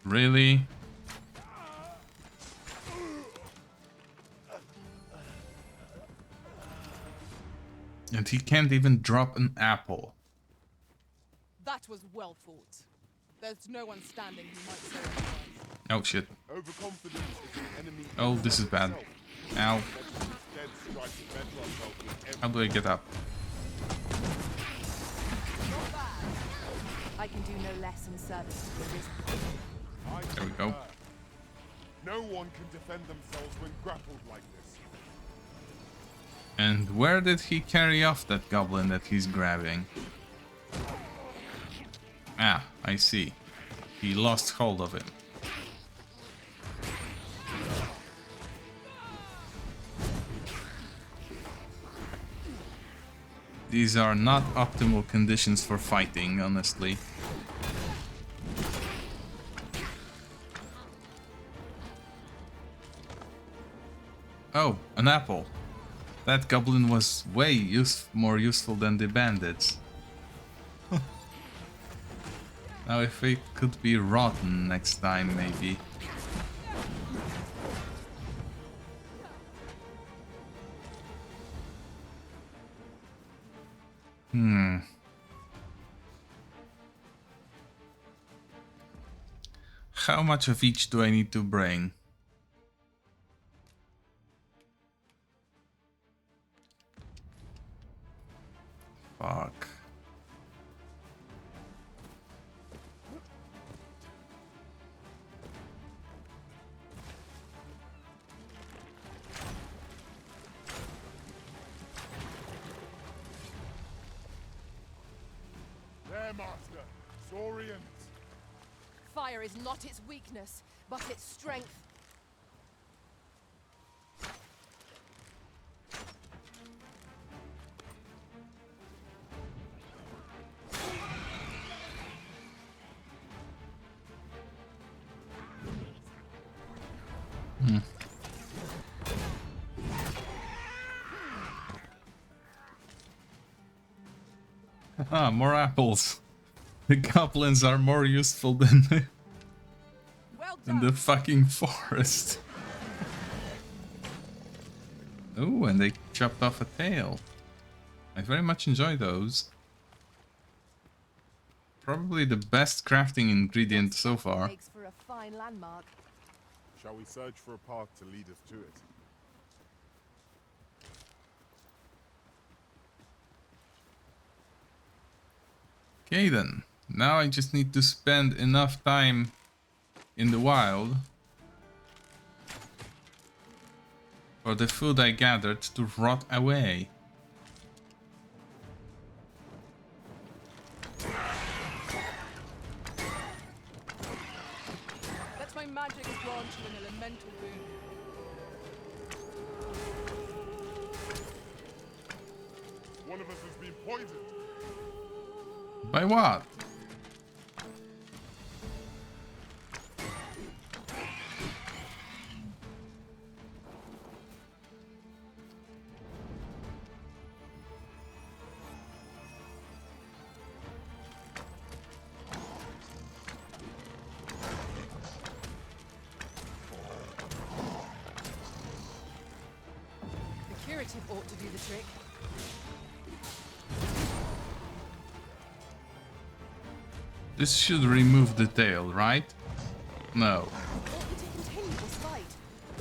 Really? And he can't even drop an apple.
That was well fought. There's no one standing who might say otherwise.
Oh shit.
Overconfidence is an enemy.
Oh, this is bad. Ow. How do I get up?
I can do no less in service to the Risen.
There we go.
No one can defend themselves when grappled like this.
And where did he carry off that goblin that he's grabbing? Ah, I see. He lost hold of him. These are not optimal conditions for fighting, honestly. Oh, an apple. That goblin was way more useful than the bandits. Now if it could be rotten next time, maybe. How much of each do I need to bring? Fuck.
There, Master. Saurians.
Fire is not its weakness, but its strength.
Ah, more apples. The goblins are more useful than the fucking forest. Oh, and they chopped off a tail. I very much enjoy those. Probably the best crafting ingredient so far.
Makes for a fine landmark.
Shall we search for a path to lead us to it?
Okay then. Now I just need to spend enough time in the wild for the food I gathered to rot away.
Let my magic grant you an elemental boon.
One of us has been poisoned.
By what?
The curative ought to do the trick.
This should remove the tail, right? No.
Ought we to continue this fight?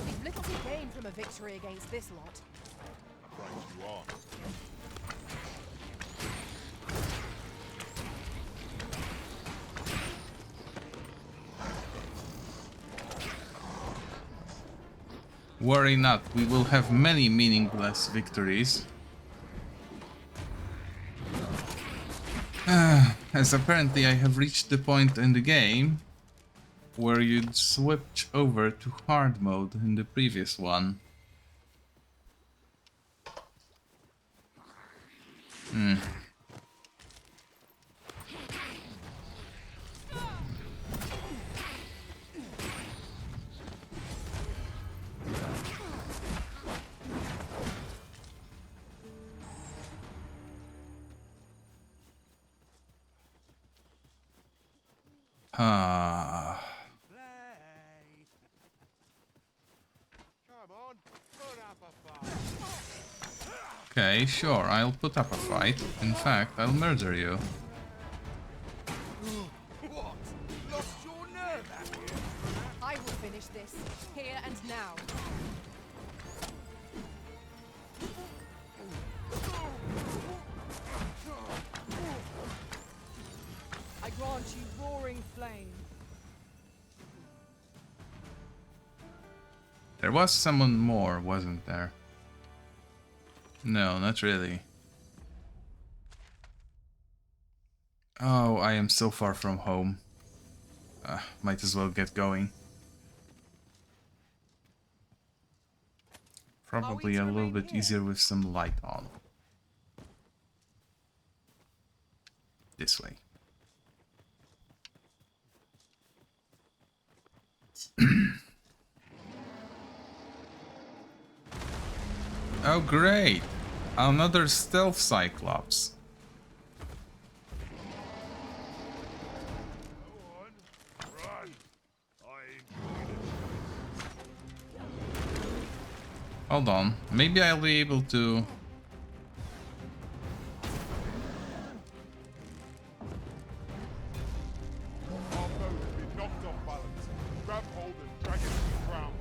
We've little to gain from a victory against this lot.
Right you are.
Worry not, we will have many meaningless victories. As apparently I have reached the point in the game where you'd switch over to hard mode in the previous one. Okay, sure, I'll put up a fight. In fact, I'll murder you.
What? Lost your nerve, have you?
I will finish this, here and now.
I grant you roaring flame.
There was someone more, wasn't there? No, not really. Oh, I am so far from home. Might as well get going. Probably a little bit easier with some light on. This way. Oh great! Another stealth Cyclops. Hold on, maybe I'll be able to...
Our boat has been knocked off balance. Grab hold and drag it to the ground.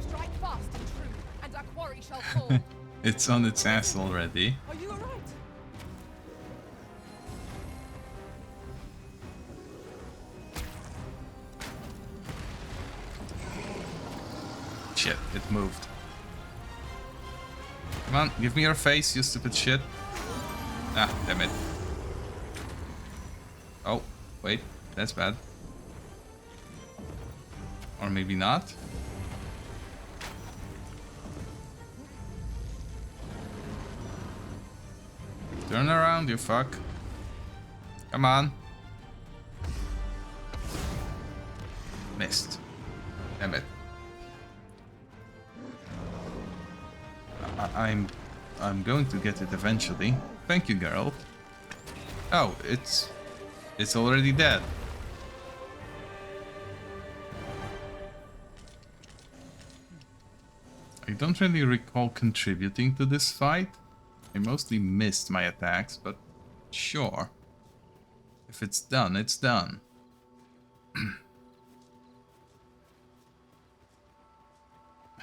Strike fast and true, and our quarry shall fall.
It's on its ass already.
Are you alright?
Shit, it moved. Come on, give me your face, you stupid shit. Ah, damn it. Oh, wait, that's bad. Or maybe not. Turn around, you fuck. Come on. Missed. Damn it. I'm going to get it eventually. Thank you, girl. Oh, it's already dead. I don't really recall contributing to this fight. I mostly missed my attacks, but sure. If it's done, it's done.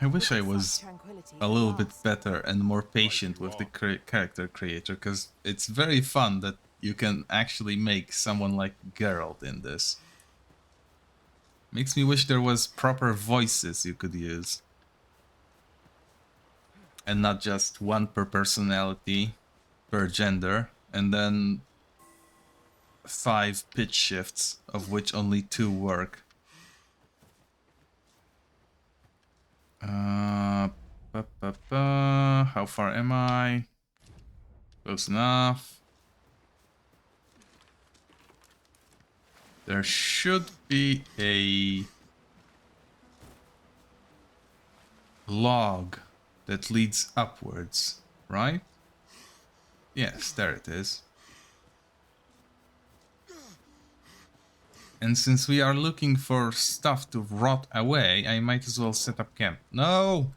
I wish I was a little bit better and more patient with the character creator, because it's very fun that you can actually make someone like Geralt in this. Makes me wish there was proper voices you could use. And not just one per personality, per gender, and then 5 pitch shifts, of which only 2 work. How far am I? Close enough. There should be a log that leads upwards, right? Yes, there it is. And since we are looking for stuff to rot away, I might as well set up camp. No!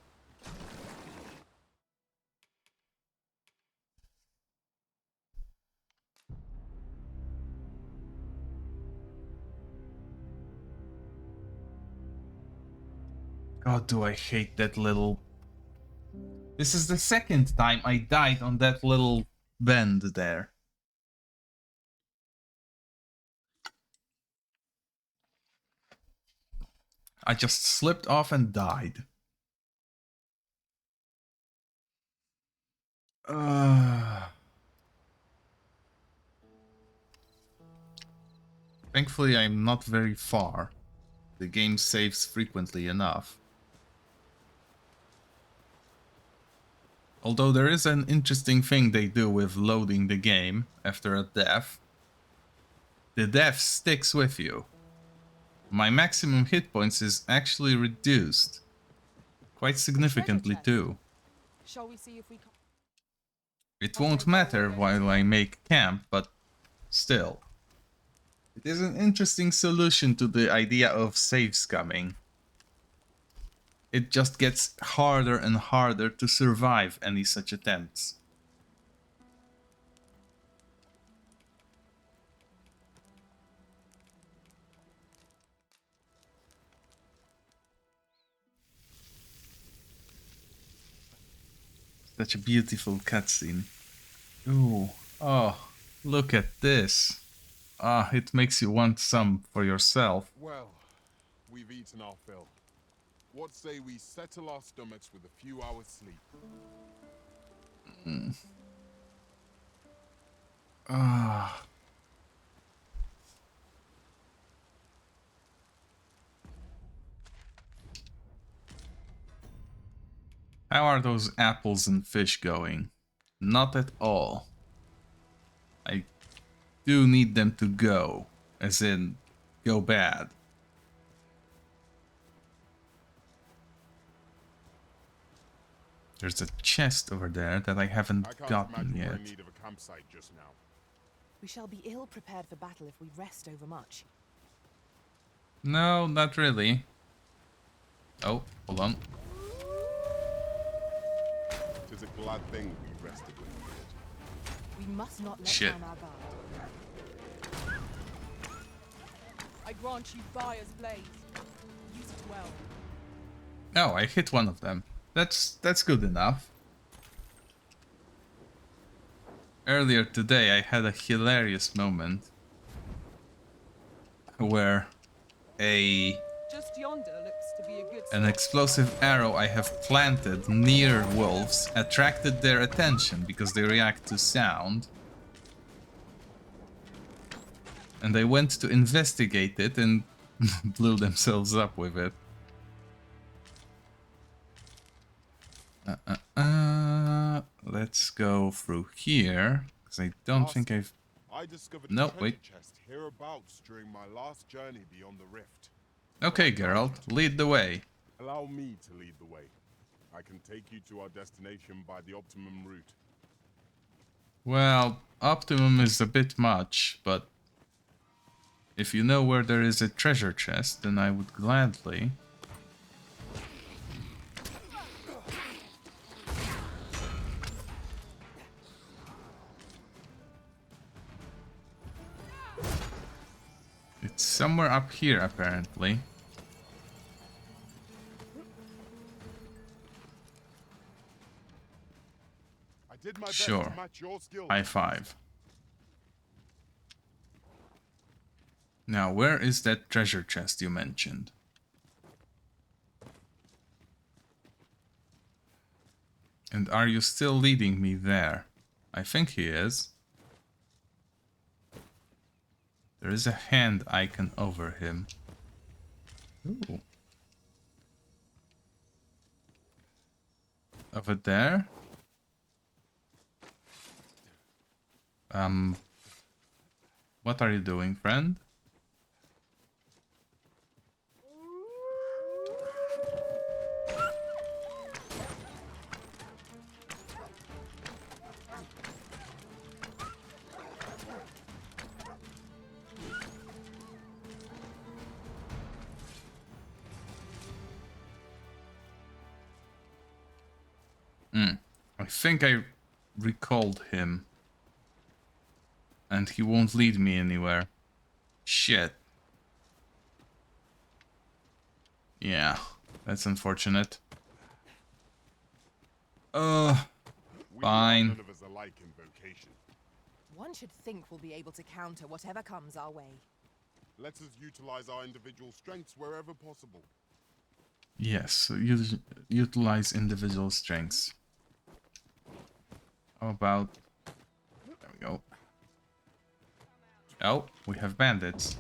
God, do I hate that little... This is the second time I died on that little bend there. I just slipped off and died. Thankfully, I'm not very far. The game saves frequently enough. Although there is an interesting thing they do with loading the game after a death. The death sticks with you. My maximum hit points is actually reduced. Quite significantly too.
Shall we see if we can...
It won't matter while I make camp, but still. It is an interesting solution to the idea of save scumming. It just gets harder and harder to survive any such attempts. Such a beautiful cutscene. Ooh, oh, look at this. Ah, it makes you want some for yourself.
Well, we've eaten our fill. What say we settle our stomachs with a few hours sleep?
Ah. How are those apples and fish going? Not at all. I do need them to go. As in, go bad. There's a chest over there that I haven't gotten yet.
We're in need of a campsite just now.
We shall be ill prepared for battle if we rest overmuch.
No, not really. Oh, hold on.
Tis a glad thing we rested when we did.
We must not let
Shit.
down our guard. I grant you Fire's Blaze. Use it well.
Oh, I hit one of them. That's good enough. Earlier today I had a hilarious moment where
Just yonder looks to be a good
an explosive arrow I have planted near wolves attracted their attention because they react to sound. And they went to investigate it and blew themselves up with it. Let's go through here, because I don't think I've...
I discovered
No,
a treasure
wait.
chest hereabouts during my last journey beyond the rift.
Okay, Geralt, lead the way.
Allow me to lead the way. I can take you to our destination by the optimum route.
Well, optimum is a bit much, but if you know where there is a treasure chest, then I would gladly... It's somewhere up here, apparently.
I did my best
Sure.
to match your skills.
High five. Now, where is that treasure chest you mentioned? And are you still leading me there? I think he is. There is a hand icon over him. Ooh. Over there? What are you doing, friend? I think I recalled him. And he won't lead me anywhere. Shit. Yeah, that's unfortunate. Fine.
None of us alike in vocation.
One should think we'll be able to counter whatever comes our way.
Let us utilize our individual strengths wherever possible.
Yes, so utilize individual strengths. How about... There we go. Oh, we have bandits.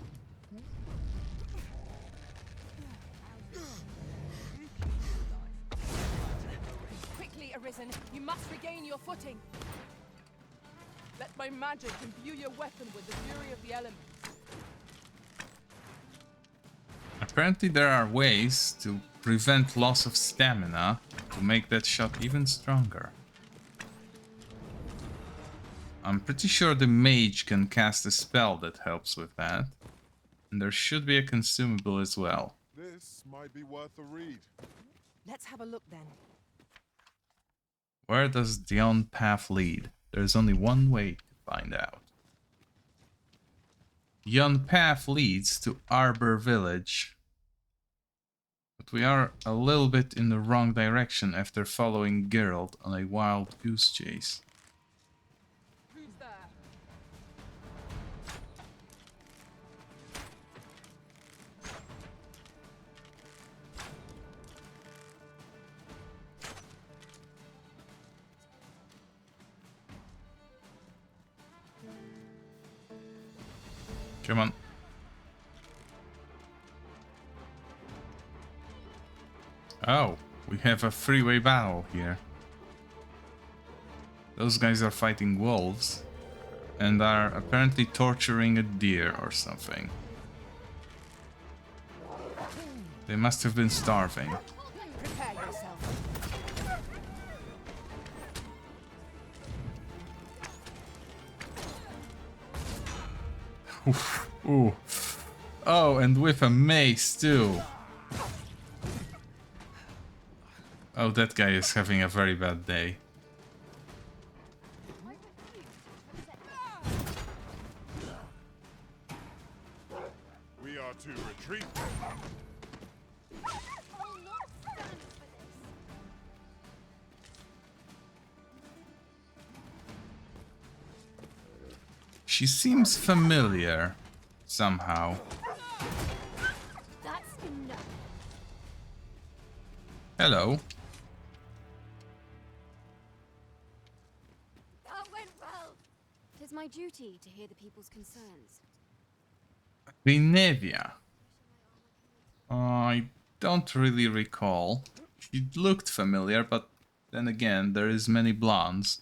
Quickly, Arisen, you must regain your footing. Let my magic imbue your weapon with the fury of the elements.
Apparently there are ways to prevent loss of stamina to make that shot even stronger. I'm pretty sure the mage can cast a spell that helps with that. And there should be a consumable as well.
This might be worth a read.
Let's have a look then.
Where does the on path lead? There's only one way to find out. Yon path leads to Arbor Village. But we are a little bit in the wrong direction after following Geralt on a wild goose chase.
Who's there?
Come on. Oh, we have a three-way battle here. Those guys are fighting wolves. and are apparently torturing a deer or something. They must have been starving.
Prepare yourself.
Oof. Ooh. Oh, and with a mace too. Oh, that guy is having a very bad day.
We are to retreat.
She seems familiar somehow.
That's enough.
Hello.
That went well. 'Tis my duty to hear the people's concerns.
Vinevia. I don't really recall. She looked familiar, but then again, there is many blondes.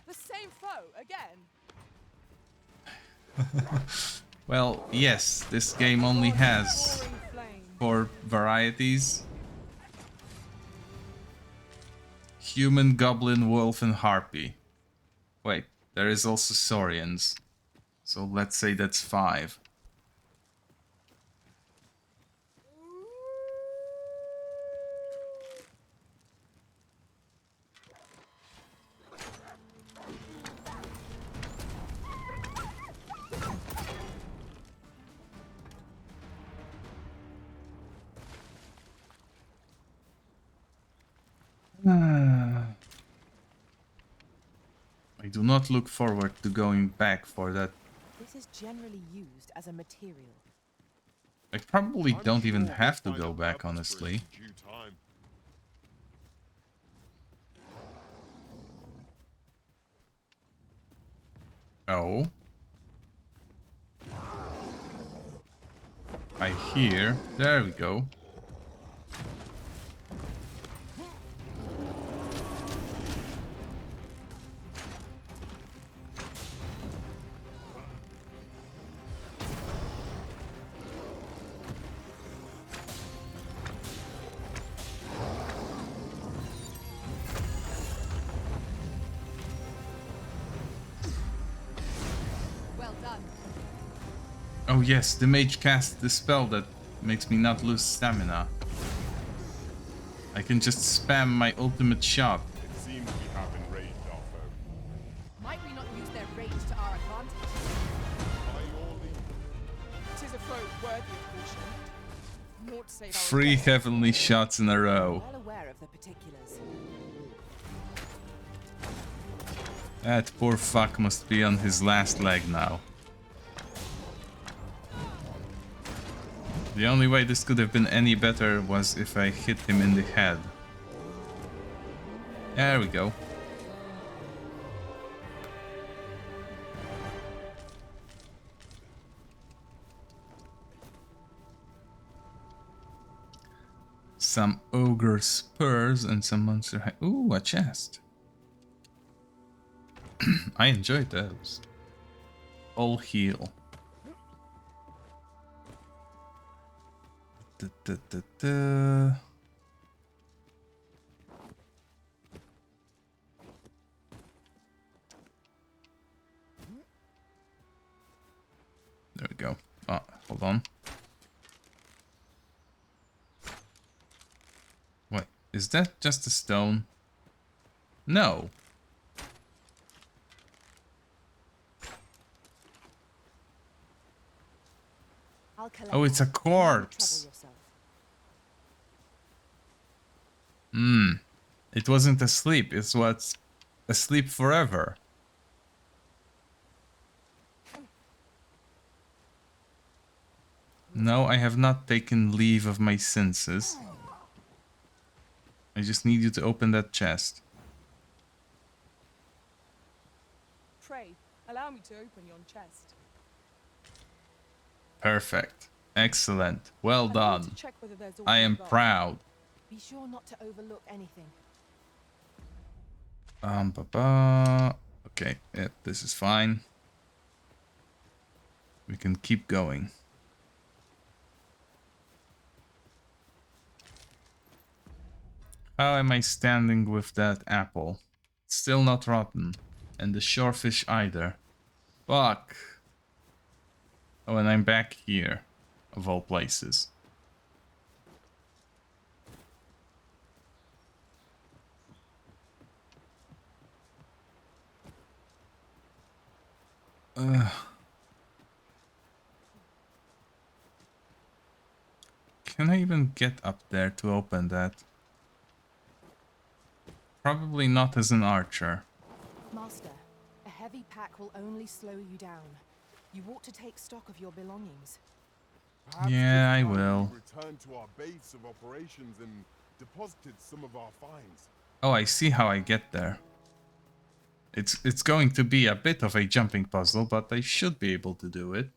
The same foe again.
Well, yes, this game only has 4 varieties. Human, goblin, wolf, and harpy. Wait, there is also saurians. So let's say that's 5. I do not look forward to going back for that.
This is generally used as a material.
I probably don't even have to go back, honestly. Oh. I hear. There we go.
Well done.
Oh yes, the mage cast the spell that makes me not lose stamina. I can just spam my ultimate shot.
It seems we have been raided, our foe.
Might we not use their rage to our advantage?
Tis a foe worthy of caution. Naught save our
3 heavenly shots in a row.
Well aware of the particulars.
That poor fuck must be on his last leg now. The only way this could have been any better was if I hit him in the head. There we go. Some ogre spurs and some monster high. Ooh, a chest. I enjoyed those. All heal. There we go. Oh, hold on. What? Is that just a stone? No. Oh, it's a quartz. It wasn't asleep. It's what's asleep forever. No, I have not taken leave of my senses. I just need you to open that chest.
Pray, allow me to open yon chest.
Perfect. Excellent. Well
Allow me
done.
to check whether there's
I am
order involved.
proud.
Be sure not to overlook anything.
Ba-ba. Okay, yeah, this is fine. We can keep going. How am I standing with that apple? It's still not rotten. And the shorefish either. Fuck. Oh, and I'm back here. Of all places. Can I even get up there to open that? Probably not as an archer.
Master, a heavy pack will only slow you down. You ought to take stock of your belongings.
Perhaps
Yeah, I
this time
will.
we returned to our base of operations and deposited some of our finds.
Oh, I see how I get there. It's going to be a bit of a jumping puzzle, but I should be able to do it.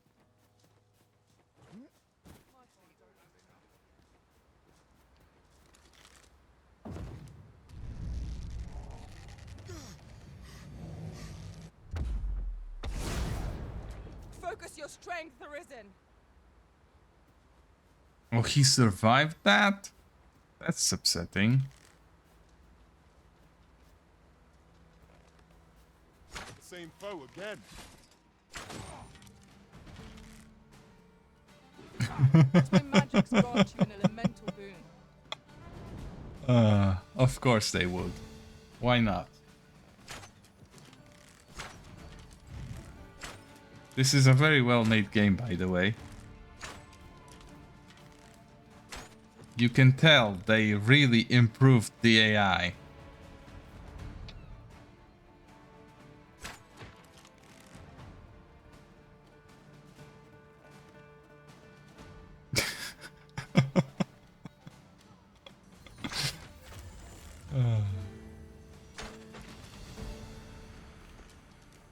Focus your strength, Arisen.
Oh, he survived that? That's upsetting.
The same foe again.
That's why magic's grant you an elemental boon.
Of course they would. Why not? This is a very well made game, by the way. You can tell they really improved the AI.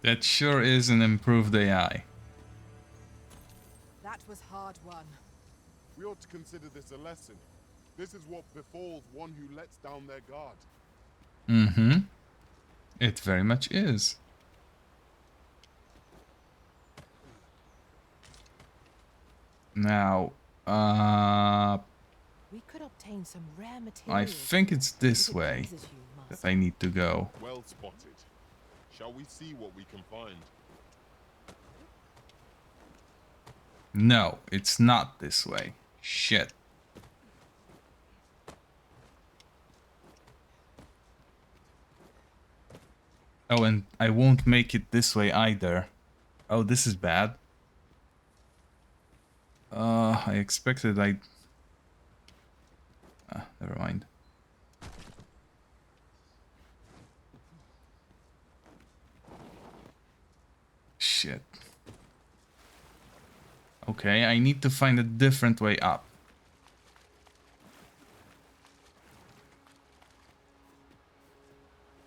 That sure is an improved AI.
That was hard won.
We ought to consider this a lesson. This is what befalls one who lets down their guard.
Mm-hmm. It very much is. Now,
We could obtain some rare materials.
I think it's this way that I need to go.
Well spotted. Shall we see what we can find?
No, it's not this way. Shit. Oh, and I won't make it this way either. Oh, this is bad. I expected I'd... never mind. Shit. Okay, I need to find a different way up.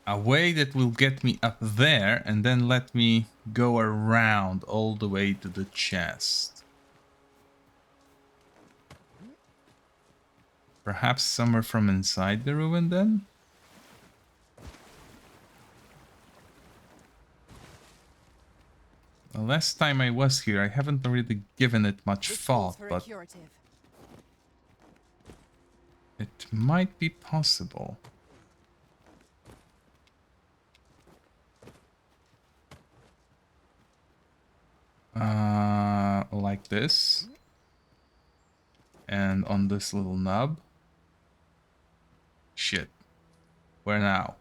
A way that will get me up there and then let me go around all the way to the chest. Perhaps somewhere from inside the ruin then? The last time I was here, I haven't really given it much thought, but it might be possible. Like this. And on this little nub. Shit. Where now?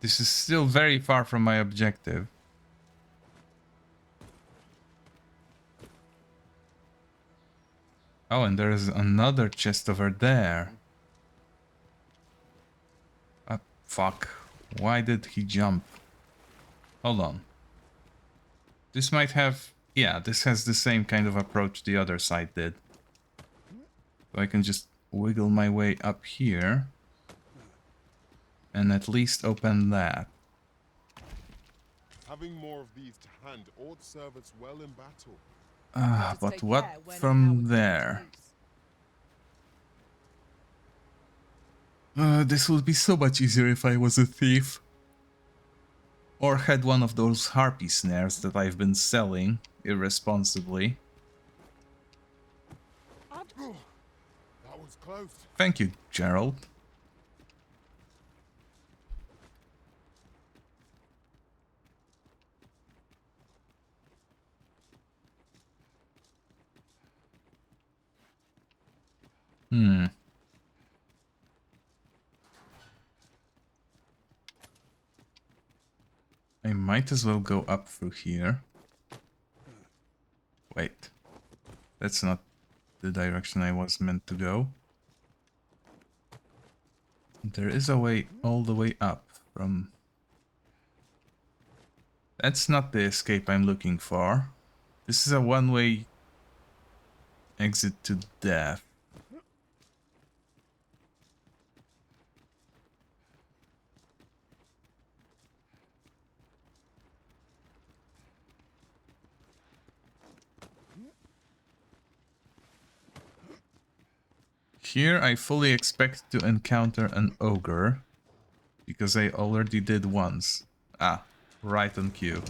This is still very far from my objective. Oh, and there's another chest over there. Fuck. Why did he jump? Hold on. This might have... Yeah, this has the same kind of approach the other side did. So I can just wiggle my way up here. And at least open that.
Having more of these to hand ought serve us well in battle.
But what from there? This would be so much easier if I was a thief. Or had one of those harpy snares that I've been selling irresponsibly.
That was close.
Thank you, Gerald. I might as well go up through here. Wait. That's not the direction I was meant to go. There is a way all the way up from... That's not the escape I'm looking for. This is a one-way exit to death. Here I fully expect to encounter an ogre, because I already did once. Ah, right on cue.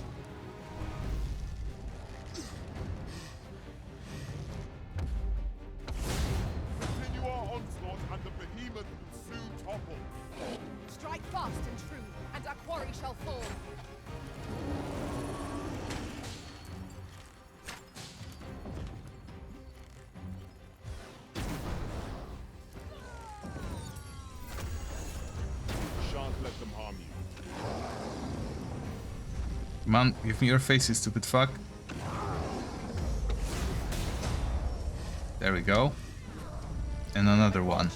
Continue our onslaught and the behemoth will soon topple.
Strike fast and true, and our quarry shall fall.
Shan't let them harm you.
Come on, give me your face, you stupid fuck. There we go. And another one.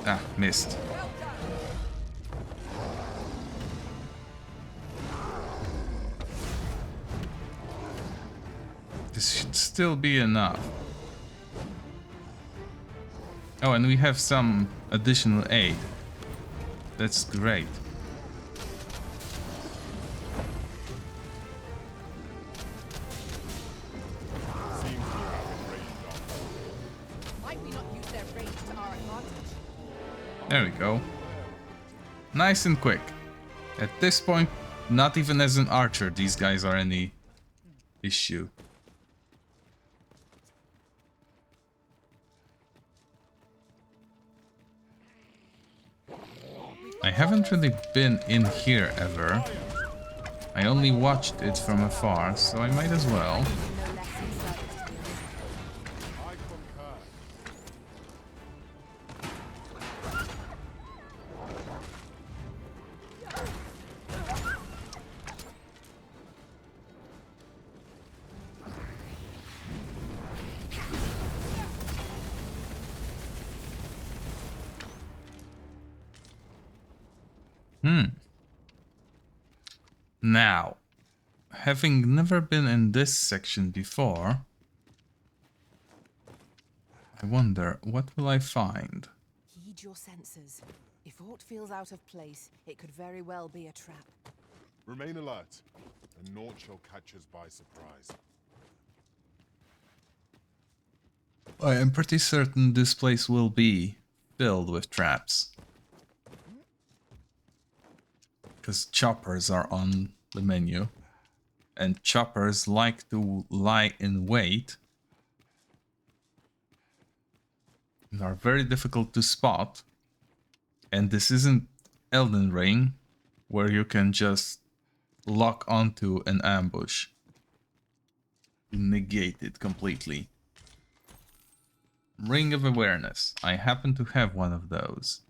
Ah, missed. This should still be enough. Oh, and we have some additional aid. That's great.
Might we not use their range to our advantage?
There we go. Nice and quick. At this point, not even as an archer, these guys are any issue. I haven't really been in here ever. I only watched it from afar, so I might as well. Now, having never been in this section before, I wonder, what will I find?
Heed your senses. If aught feels out of place, it could very well be a trap.
Remain alert, and naught shall catch us by surprise.
I am pretty certain this place will be filled with traps. Because choppers are on the menu. And choppers like to lie in wait. And are very difficult to spot. And this isn't Elden Ring, where you can just lock onto an ambush. Negate it completely. Ring of Awareness. I happen to have one of those.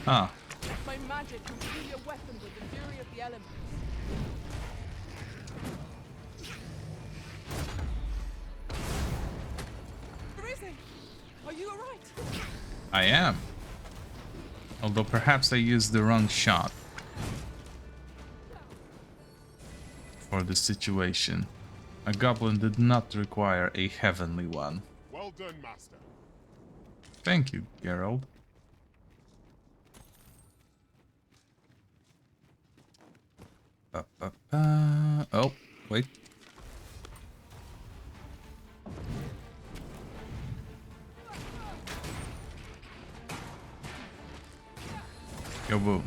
Ah.
My magic can be a weapon with the fury of the elements. Risen! Are you alright?
I am. Although perhaps I used the wrong shot for the situation. A goblin did not require a heavenly one.
Well done, Master.
Thank you, Gerald. Oh, wait. Yo, boom.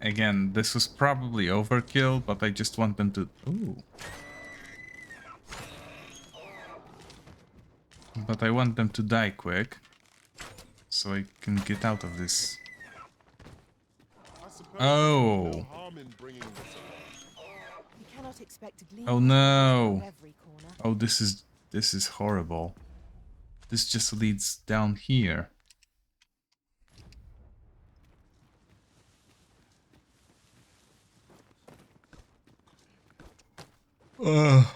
Again, this was probably overkill, but I just want them to... Ooh. But I want them to die quick, so I can get out of this. Oh. Oh no. Oh, this is horrible. This just leads down here. Ugh.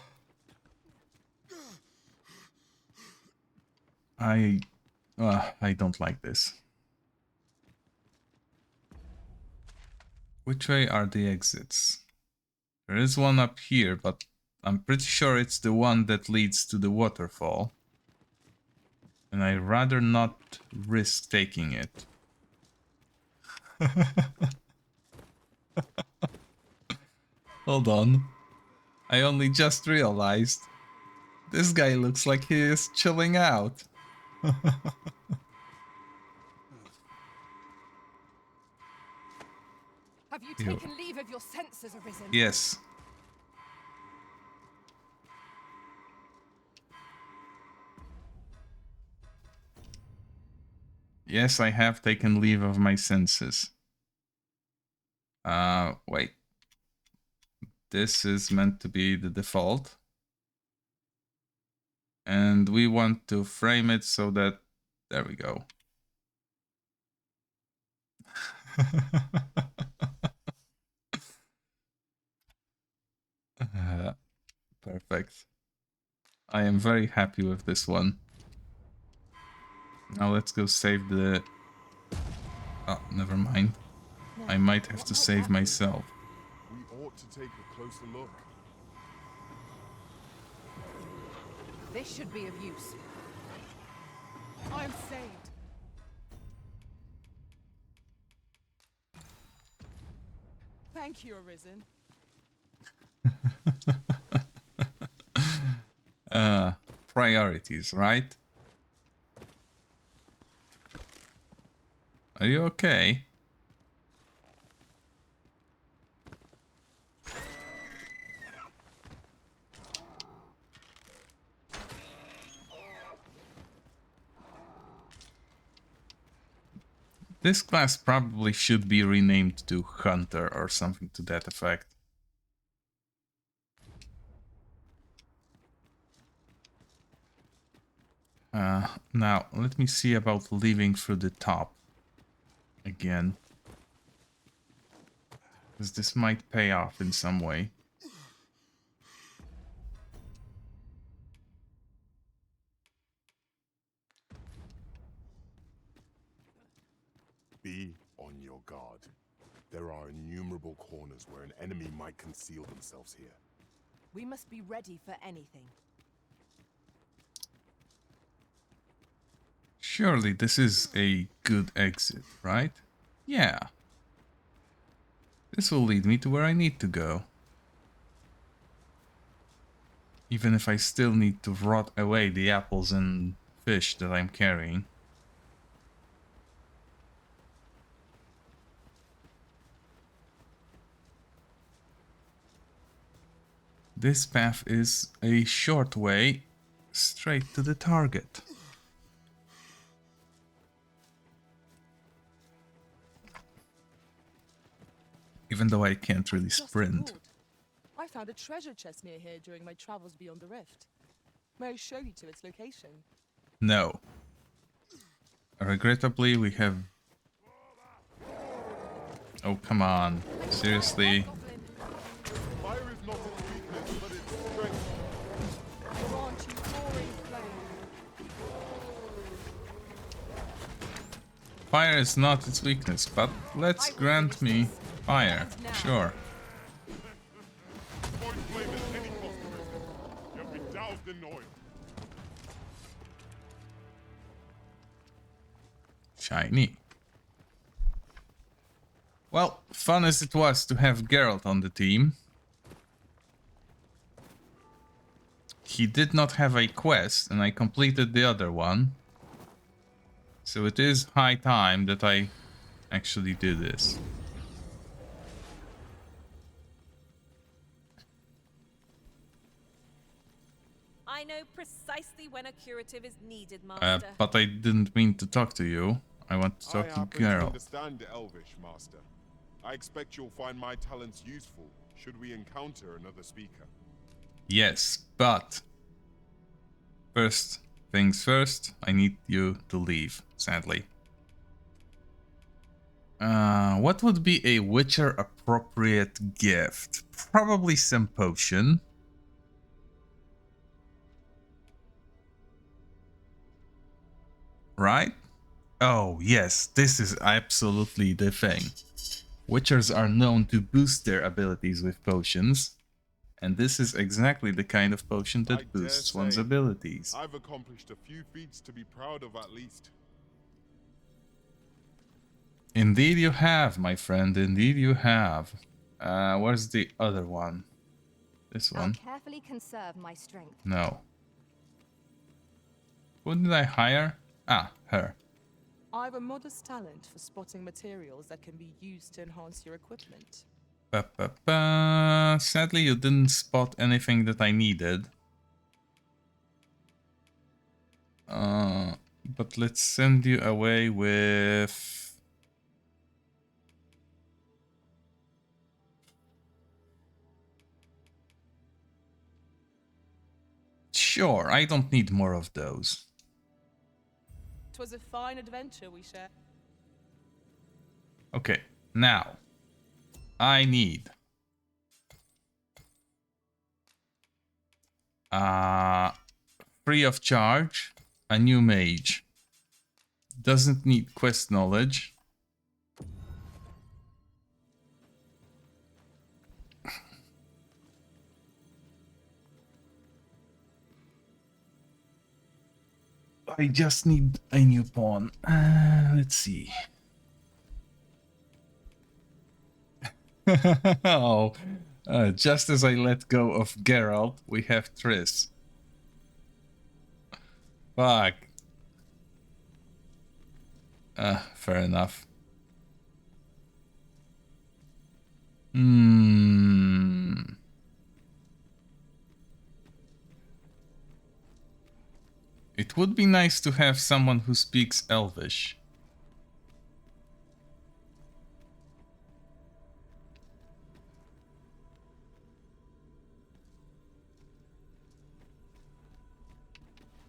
I don't like this. Which way are the exits? There is one up here, but I'm pretty sure it's the one that leads to the waterfall. And I'd rather not risk taking it. Hold on. I only just realized. This guy looks like he is chilling out.
Have you taken leave of your senses, Arisen?
Yes. Yes, I have taken leave of my senses. Wait. This is meant to be the default. And we want to frame it so that... There we go. Perfect. I am very happy with this one. Now let's go save the... Oh, never mind. I might have to save myself.
We ought to take a closer look.
This should be of use.
I am saved. Thank you, Arisen.
Priorities, right? Are you okay? This class probably should be renamed to Hunter or something to that effect. Now, let me see about leaving through the top again. Because this might pay off in some way.
Be on your guard. There are innumerable corners where an enemy might conceal themselves here.
We must be ready for anything.
Surely this is a good exit, right? Yeah. This will lead me to where I need to go. Even if I still need to rot away the apples and fish that I'm carrying. This path is a short way straight to the target. Even though I can't really sprint.
I found a treasure chest near here during my travels beyond the rift. May I show you to its location?
No. Regrettably, we have... Oh, come on. Seriously?
Fire is not its weakness, but its strength.
Grant you roaring flame.
Fire is not its weakness, but let's grant me fire. Sure. Shiny. Well, fun as it was to have Geralt on the team, he did not have a quest, and I completed the other one. So it is high time that I actually do this.
I know precisely when a curative is needed, Master.
But I didn't mean to talk to you. I want to
I
talk to
happen to
Geralt.
understand Elvish, Master. I expect you'll find my talents useful should we encounter another speaker.
Yes, but first things first, I need you to leave, sadly. What would be a Witcher appropriate gift? Probably some potion. Right? Oh, yes, this is absolutely the thing. Witchers are known to boost their abilities with potions, and this is exactly the kind of potion that boosts one's abilities.
I've accomplished a few feats to be proud of at least.
Indeed you have, my friend, indeed you have. Where's the other one? This
I'll
one?
carefully conserve my strength.
No. Who did I hire? Ah, her.
I've a modest talent for spotting materials that can be used to enhance your equipment.
Sadly, you didn't spot anything that I needed. But let's send you away with... Sure, I don't need more of those.
'Twas a fine adventure we shared.
Okay, now I need free of charge a new mage. Doesn't need quest knowledge. I just need a new pawn. Let's see. Oh, just as I let go of Geralt, we have Triss. Fuck. Fair enough. It would be nice to have someone who speaks Elvish.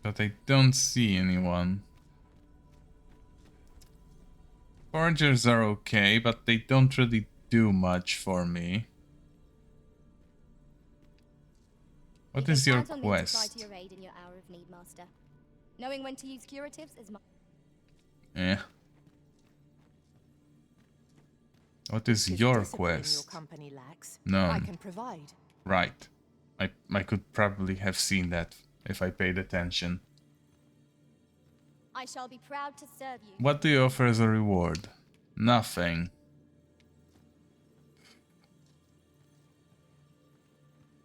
But I don't see anyone. Foragers are okay, but they don't really do much for me. What is your
Count on me to fly
quest?
to your aid in your hour of need, Master. Knowing when to use curatives is my...
Yeah. What is
If
your
discipline
quest?
your company lacks,
None.
I can provide.
Right. I could probably have seen that if I paid attention.
I shall be proud to serve you.
What do you offer as a reward? Nothing.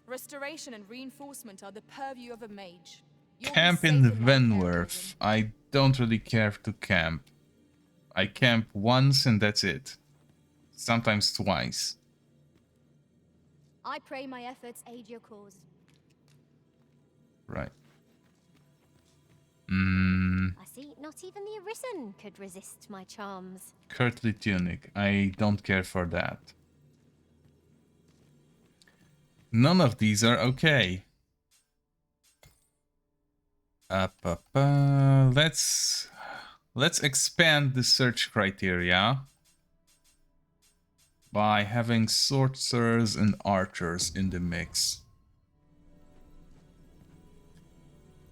Restoration and reinforcement are the purview of a mage. You'll be
Camp
safe
in
my care,
Venworth. I don't really care to camp. I camp once and that's it. Sometimes twice.
I pray my efforts aid your cause.
Right.
I see, not even the Arisen could resist my charms.
Courtly tunic. I don't care for that. None of these are okay. Let's expand the search criteria by having sorcerers and archers in the mix.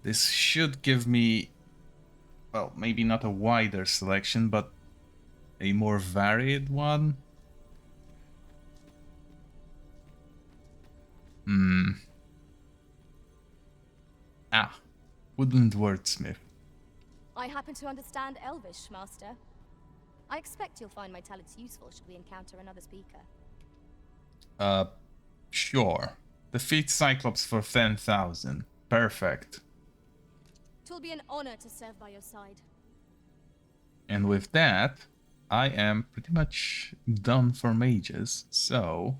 This should give me, well, maybe not a wider selection, but a more varied one. Woodland wordsmith.
I happen to understand Elvish, Master. I expect you'll find my talents useful should we encounter another speaker.
Sure. Defeat Cyclops for 10,000. Perfect.
Twill be an honor to serve by your side.
And with that, I am pretty much done for mages, so...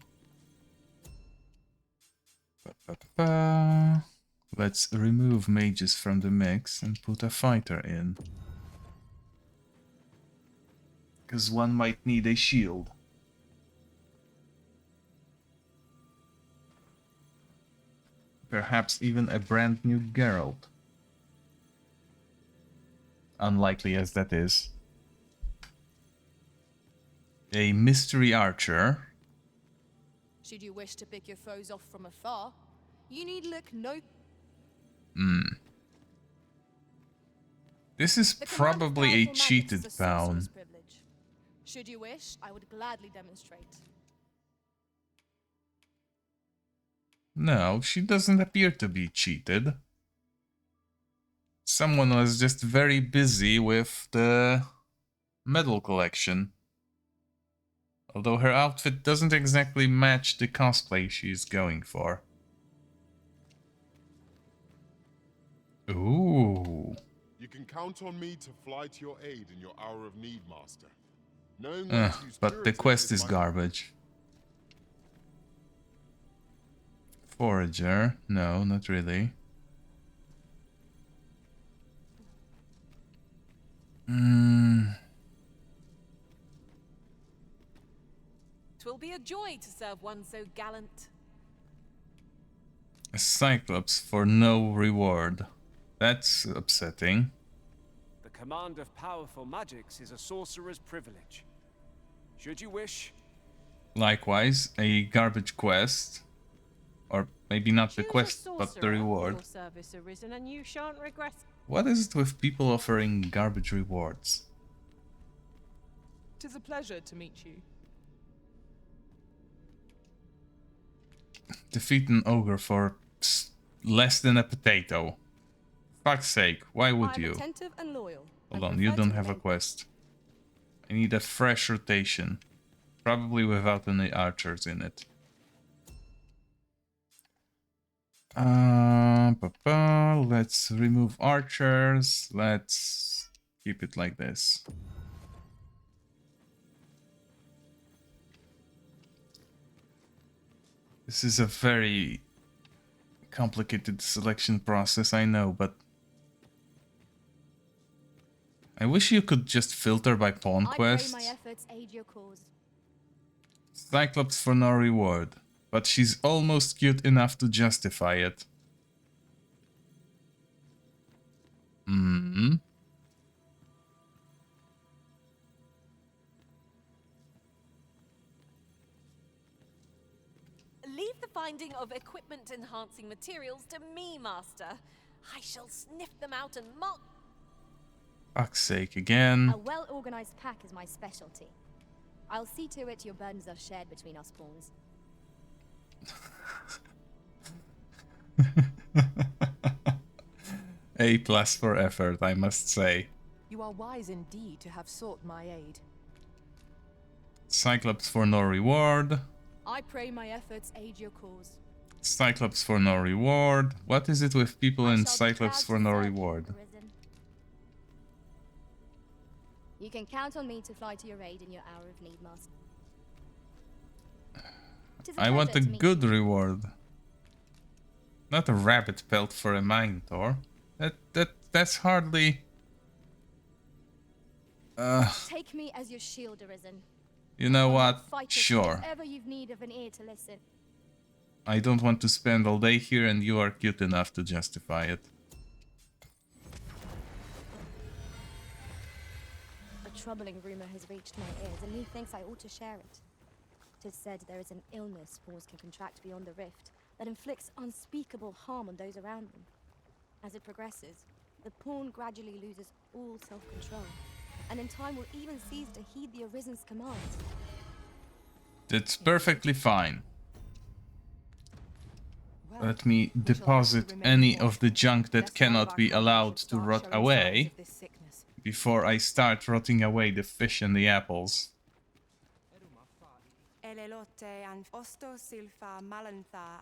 Let's remove mages from the mix and put a fighter in. Because one might need a shield. Perhaps even a brand new Geralt. Unlikely as that is. A mystery archer.
Should you wish to pick your foes off from afar, you need look no...
This is probably a cheated town.
Should you wish, I would gladly demonstrate.
No, she doesn't appear to be cheated. Someone was just very busy with the medal collection. Although her outfit doesn't exactly match the cosplay she's going for. Ooh.
You can count on me to fly to your aid in your hour of need, Master. Knowing when to use
But the
curative
quest is
my-
garbage. Forager? No, not really.
Twill be a joy to serve one so gallant.
A Cyclops for no reward. That's upsetting.
The command of powerful magics is a sorcerer's privilege. Should you wish,
Likewise, a garbage quest. Or maybe not the quest, but the reward.
Service arisen and you shan't regret.
What is it with people offering garbage rewards?
'Tis a pleasure to meet you.
Defeat an ogre for less than a potato. Fuck's sake, why would
I'm
you?
attentive and loyal.
Hold on, you don't have a quest. I need a fresh rotation. Probably without any archers in it. Let's remove archers. Let's keep it like this. This is a very complicated selection process, I know, but I wish you could just filter by pawn quest.
I pray my efforts aid your cause.
Cyclops for no reward, but she's almost cute enough to justify it.
Leave the finding of equipment-enhancing materials to me, Master. I shall sniff them out and mark...
Fuck's sake, again.
A well-organized pack is my specialty. I'll see to it your burdens are shared between us pawns.
A+ for effort, I must say.
You are wise indeed to have sought my aid.
Cyclops for no reward.
I pray my efforts aid your cause.
Cyclops for no reward. What is it with people in Cyclops for no reward?
You can count on me to fly to your aid in your hour of need, Master.
I want a good reward. Not a rabbit pelt for a Minotaur. That's hardly...
Take me as your shield, Arisen.
You know what?
Fight
Sure.
if ever you've need of an ear to listen.
I don't want to spend all day here and you are cute enough to justify it.
A troubling rumor has reached my ears, and methinks I ought to share it. 'Tis said there is an illness pawns can contract beyond the rift that inflicts unspeakable harm on those around them. As it progresses, the pawn gradually loses all self-control, and in time will even cease to heed the Arisen's commands.
That's perfectly fine. Let me deposit any of the junk that cannot be allowed to rot away before I start rotting away the fish and the apples.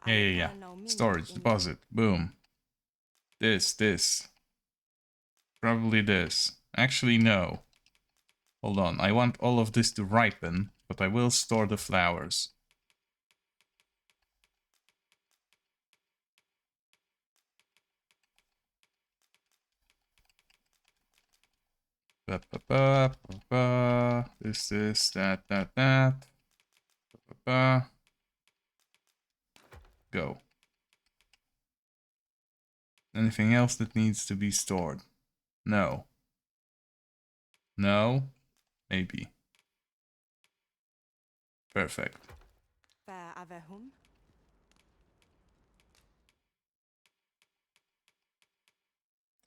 Yeah. Storage, deposit, boom. This. Probably this. Actually, no. Hold on, I want all of this to ripen, but I will store the flowers. This, that. Go. Anything else that needs to be stored? No. No? Maybe. Perfect.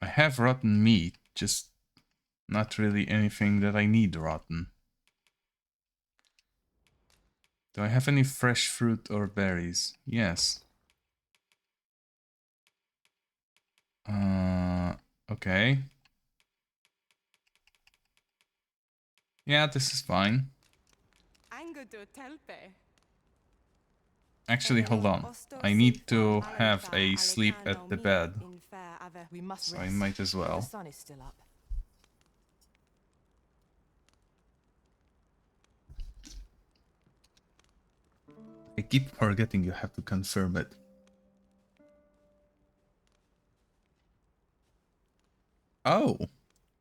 I have rotten meat, just not really anything that I need rotten. Do I have any fresh fruit or berries? Yes. Okay. Yeah, this is fine. Actually, hold on. I need to have a sleep at the bed. So I might as well.
The sun is still up.
I keep forgetting you have to confirm it. Oh,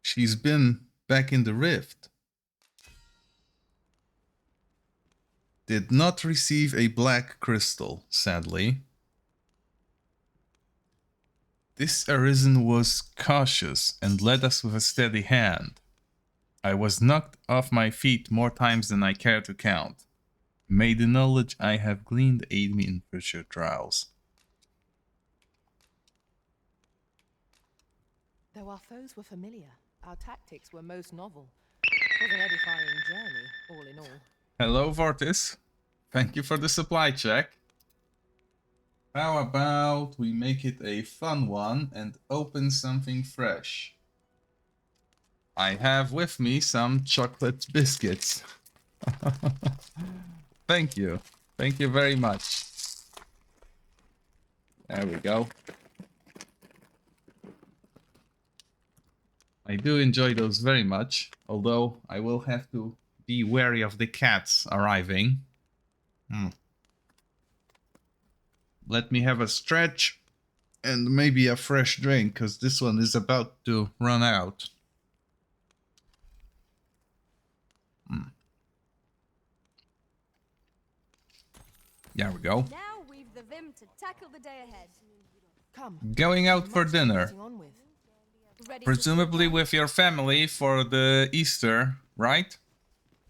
she's been back in the rift. Did not receive a black crystal, sadly. This Arisen was cautious and led us with a steady hand. I was knocked off my feet more times than I care to count. May the knowledge I have gleaned aid me in future trials.
Though our foes were familiar, our tactics were most novel. It was an edifying journey, all in all.
Hello, Vortis. Thank you for the supply check. How about we make it a fun one and open something fresh? I have with me some chocolate biscuits. Thank you. Thank you very much. There we go. I do enjoy those very much, although I will have to be wary of the cats arriving. Let me have a stretch and maybe a fresh drink, because this one is about to run out. There we go.
Now we've the vim to tackle the day ahead.
Come.
Going out for dinner. Presumably with your family for the Easter, right?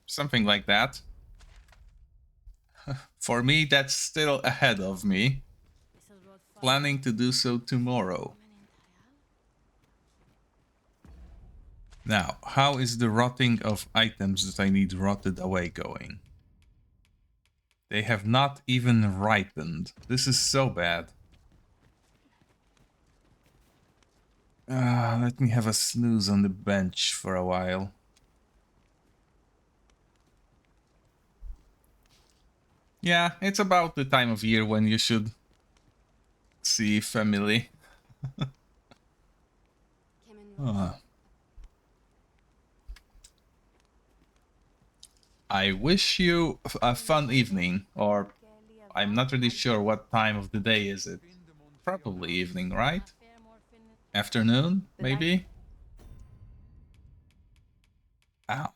Something like that. For me, that's still ahead of me. Planning to do so tomorrow. Now, how is the rotting of items that I need rotted away going? They have not even ripened. This is so bad. Let me have a snooze on the bench for a while. Yeah, it's about the time of year when you should see family. I wish you a fun evening, or I'm not really sure what time of the day is it. Probably evening, right? Afternoon, maybe? Ah,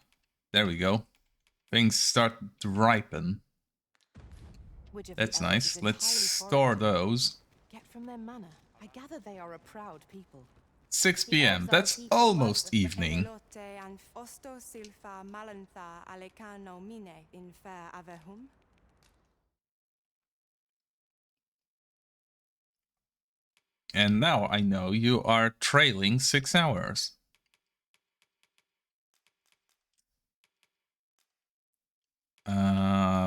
there we go. Things start to ripen. That's nice. Let's store those.
Get from their manner. I gather they are a proud people.
6 p.m. That's almost evening. And now I know you are trailing 6 hours.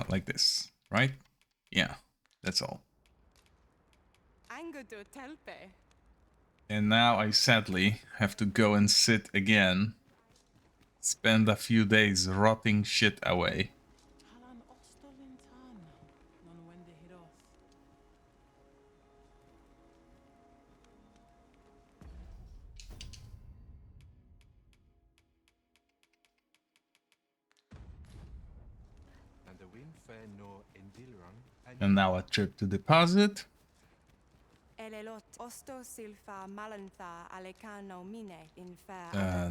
Like this, right? Yeah, that's all. And now I sadly have to go and sit again spend a few days rotting shit away. And now a trip to deposit.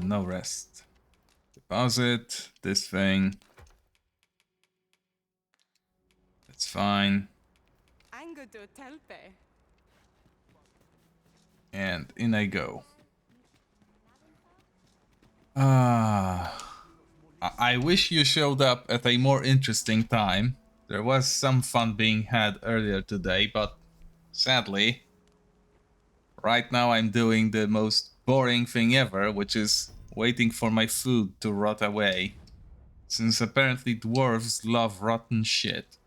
No rest. Deposit this thing. That's fine. And in I go. I wish you showed up at a more interesting time. There was some fun being had earlier today, but sadly, right now I'm doing the most boring thing ever, which is waiting for my food to rot away. Since apparently dwarves love rotten shit.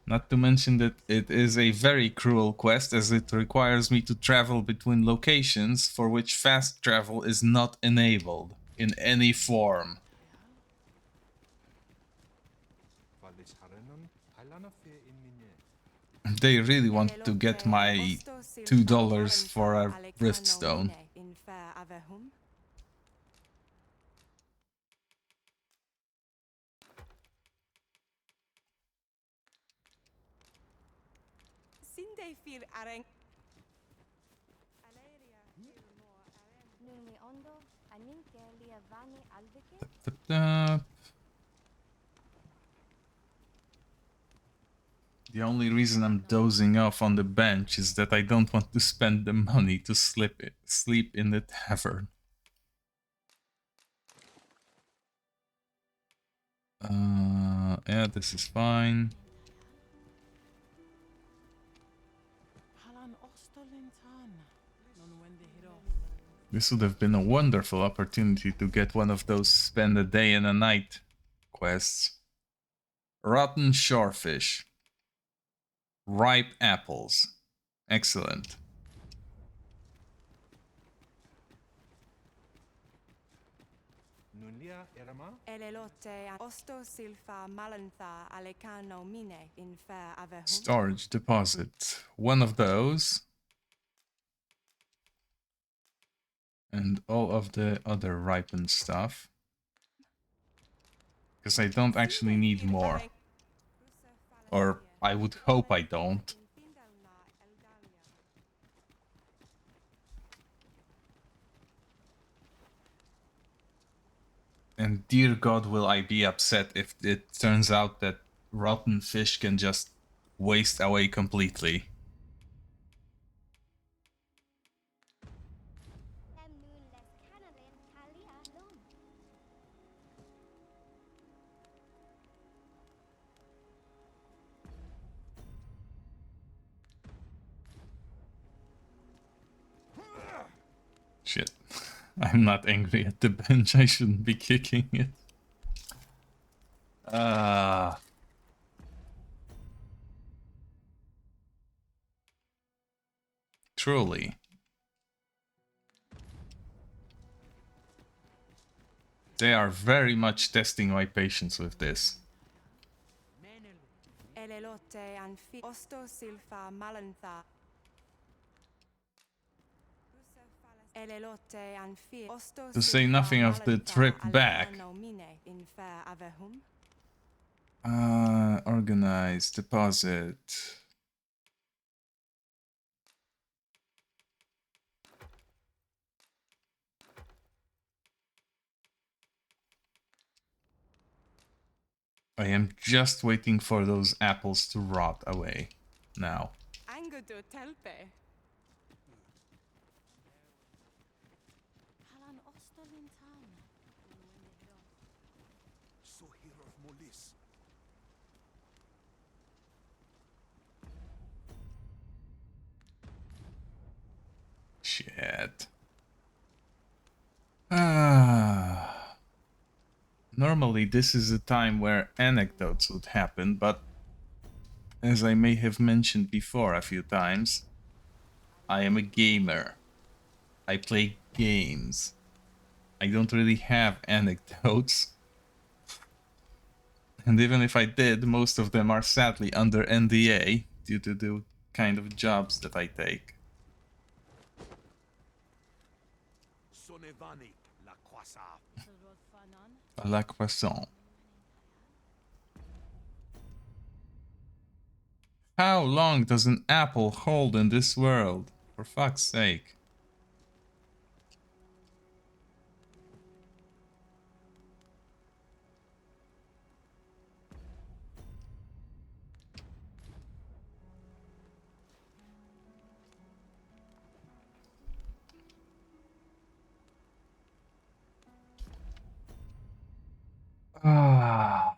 Not to mention that it is a very cruel quest, as it requires me to travel between locations for which fast travel is not enabled in any form. They really want to get my $2 for a riftstone. The only reason I'm dozing off on the bench is that I don't want to spend the money to sleep in the tavern. Yeah, this is fine. This would have been a wonderful opportunity to get one of those spend a day and a night quests. Rotten shorefish. Ripe apples. Excellent. Storage deposit. One of those. And all of the other ripened stuff. Because I don't actually need more. Or I would hope I don't. And dear God, will I be upset if it turns out that rotten fish can just waste away completely. Shit. I'm not angry at the bench. I shouldn't be kicking it. Truly. They are very much testing my patience with this. To say nothing of the trip back. Organize, deposit. I am just waiting for those apples to rot away now. Shit. Normally this is a time where anecdotes would happen, but as I may have mentioned before a few times, I am a gamer. I play games. I don't really have anecdotes. And even if I did, most of them are sadly under NDA due to the kind of jobs that I take. La croissant. How long does an apple hold in this world? For fuck's sake. Ah.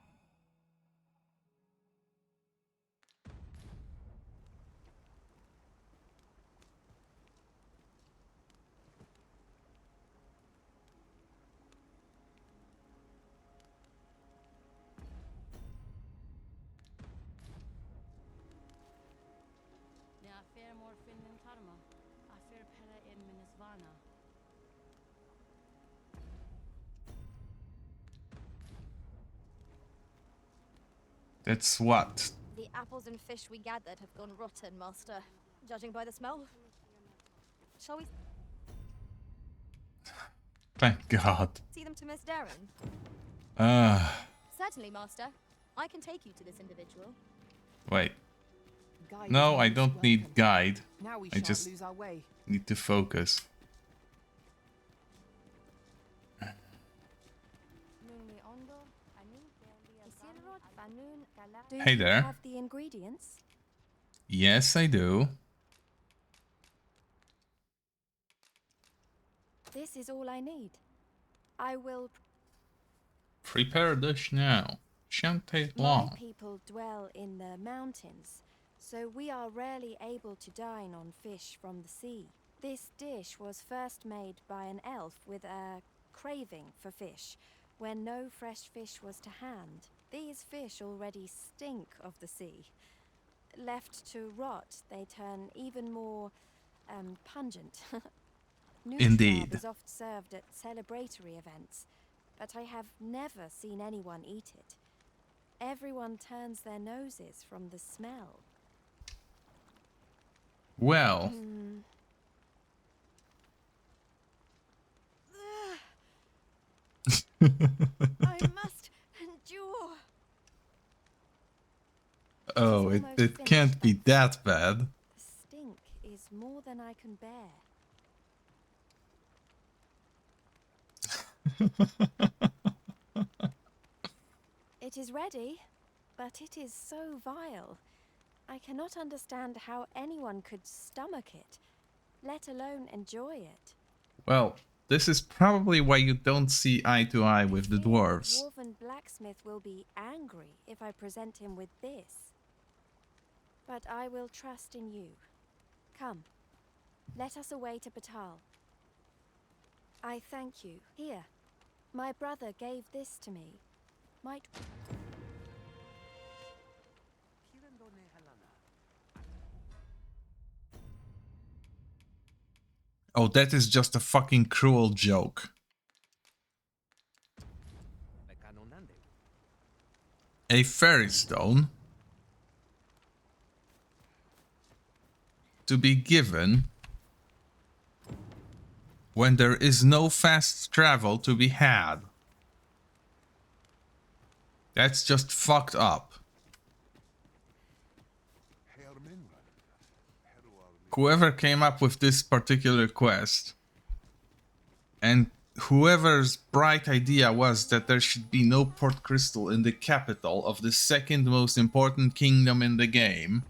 That's what?
The apples and fish we gathered have gone rotten, Master, judging by the smell. Shall we
Thank God.
see them to Miss Darren? Certainly, Master. I can take you to this individual.
Wait.
Guide
No,
is
I
most
don't need
welcome.
guide.
Now we
I
shan't
just
lose our way.
need to focus.
Do
Hey
you
there.
have the ingredients?
Yes, I do.
This is all I need. I will.
Prepare a dish now. Shan't take
My
long.
people dwell in the mountains, so we are rarely able to dine on fish from the sea. This dish was first made by an elf with a craving for fish, when no fresh fish was to hand. These fish already stink of the sea. Left to rot, they turn even more pungent.
Indeed.
Nutrab is oft served at celebratory events, but I have never seen anyone eat it. Everyone turns their noses from the smell.
Well,
I must endure.
oh, it can't be that bad.
The stink is more than I can bear. It is ready, but it is so vile. I cannot understand how anyone could stomach it, let alone enjoy it.
Well, this is probably why you don't see eye to eye with the dwarves.
The dwarven blacksmith will be angry if I present him with this. But I will trust in you. Come, let us away to Batal. I thank you. Here, my brother gave this to me. Might...
Oh, that is just a fucking cruel joke. A fairy stone to be given when there is no fast travel to be had. That's just fucked up. Whoever came up with this particular quest, and whoever's bright idea was that there should be no port crystal in the capital of the second most important kingdom in the game,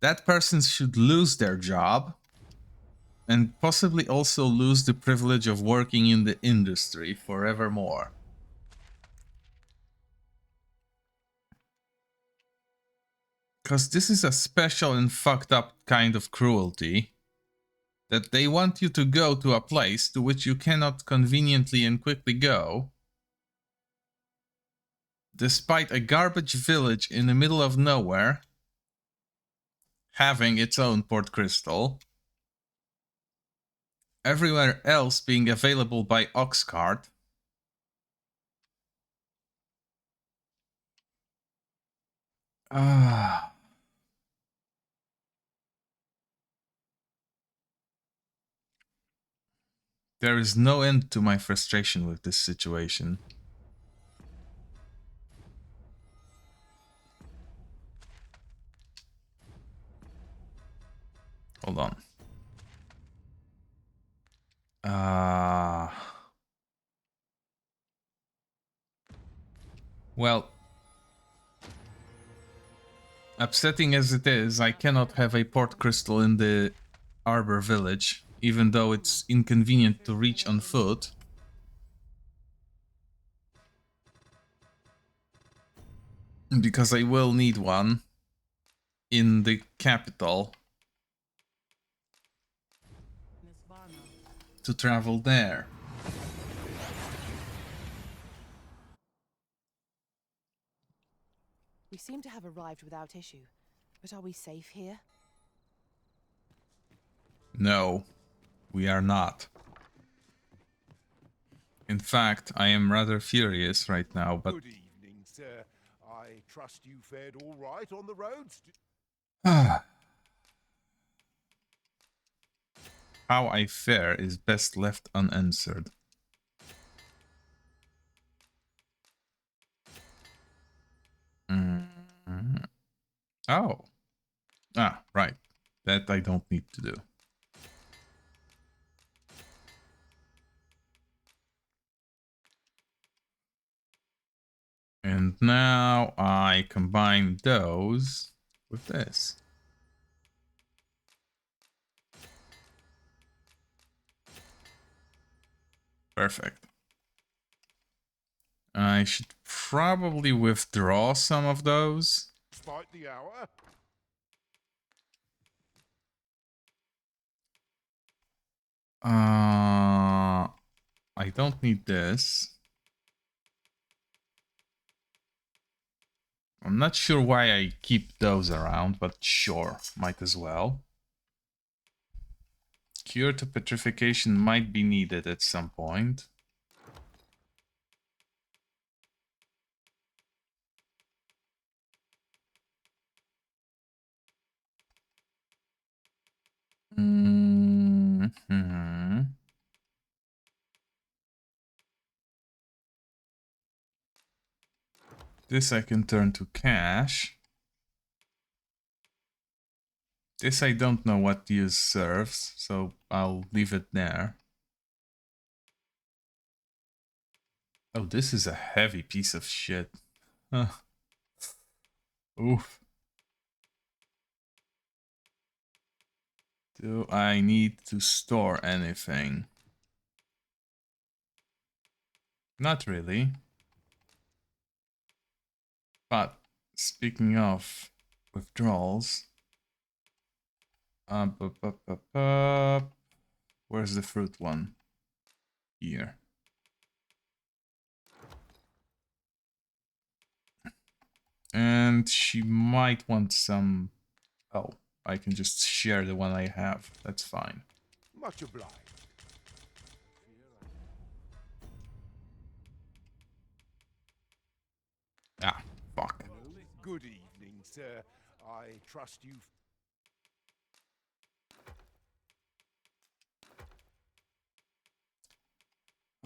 that person should lose their job and possibly also lose the privilege of working in the industry forevermore. Because this is a special and fucked up kind of cruelty, that they want you to go to a place to which you cannot conveniently and quickly go, despite a garbage village in the middle of nowhere having its own port crystal. Everywhere else being available by ox cart. There is no end to my frustration with this situation. Hold on. Well, upsetting as it is, I cannot have a port crystal in the Arbor Village, even though it's inconvenient to reach on foot. Because I will need one in the capital to travel there.
We seem to have arrived without issue, but are we safe here?
No, we are not. In fact, I am rather furious right now, but...
Good evening, sir. I trust you fared all right on the roads?
How I fare is best left unanswered. Oh. Right. That I don't need to do. And now I combine those with this. Perfect. I should probably withdraw some of those.
Despite the hour?
I don't need this. I'm not sure why I keep those around, but sure, might as well. Cure to petrification might be needed at some point. This I can turn to cash. This I don't know what use serves, so I'll leave it there. Oh, this is a heavy piece of shit. Oof. Do I need to store anything? Not really. But speaking of withdrawals, where's the fruit one? Here. And she might want some... Oh, I can just share the one I have. That's fine.
Much obliged.
Ah, fuck.
Good evening, sir. I trust you...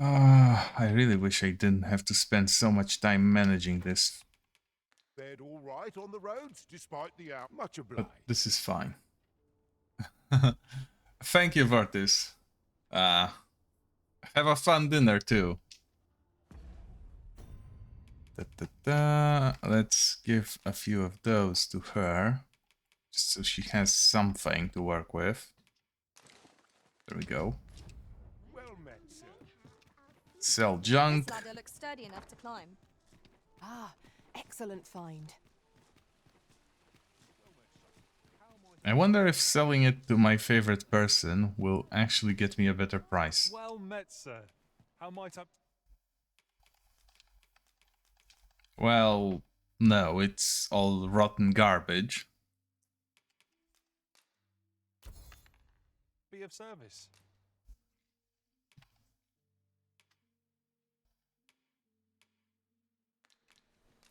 I really wish I didn't have to spend so much time managing this.
Fared all right on the roads, despite the hour. Much obliged.
But this is fine. Thank you, Vertis. Have a fun dinner, too. Let's give a few of those to her, just so she has something to work with. There we go.
Well met, sir.
Sell junk.
This ladder looks sturdy enough to climb.
Ah, excellent find.
I wonder if selling it to my favorite person will actually get me a better price.
Well met, sir. How might I...
Well, no, it's all rotten garbage.
be of service.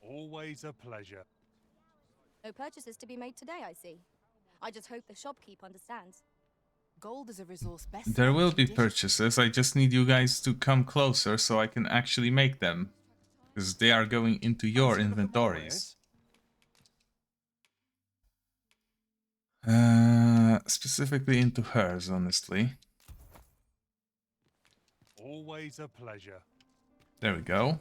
Always a pleasure.
No purchases to be made today, I see. I just hope the shopkeep understands.
Gold is a resource best
There will
served
be
judiciously.
purchases. I just need you guys to come closer so I can actually make them. Because they are going into your
Fancy a look at my
inventories.
wares?
Specifically into hers, honestly.
Always a pleasure.
There we go.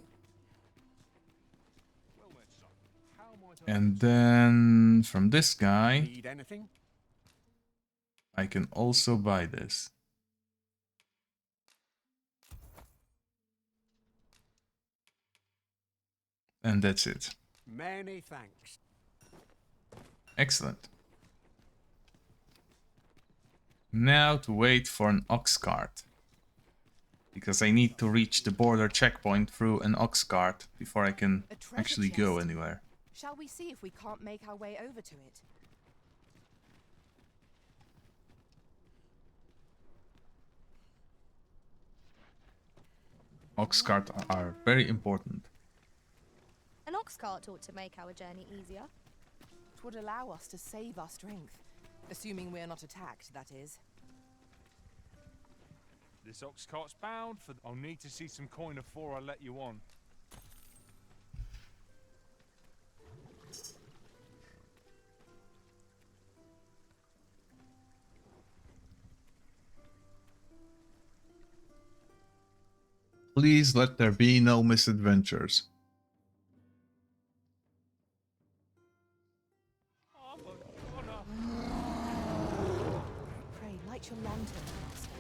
And then from this guy,
Need anything?
I can also buy this. And that's it.
Many thanks.
Excellent. Now to wait for an ox cart. Because I need to reach the border checkpoint through an ox cart before I can actually go anywhere.
Shall we see if we can't make our way over to it?
Ox cart are very important.
An ox cart ought to make our journey easier.
It would allow us to save our strength. Assuming we're not attacked, that is.
This ox cart's bound for... I'll need to see some coin before I let you on.
Please let there be no misadventures.
Pray, light your lantern, master.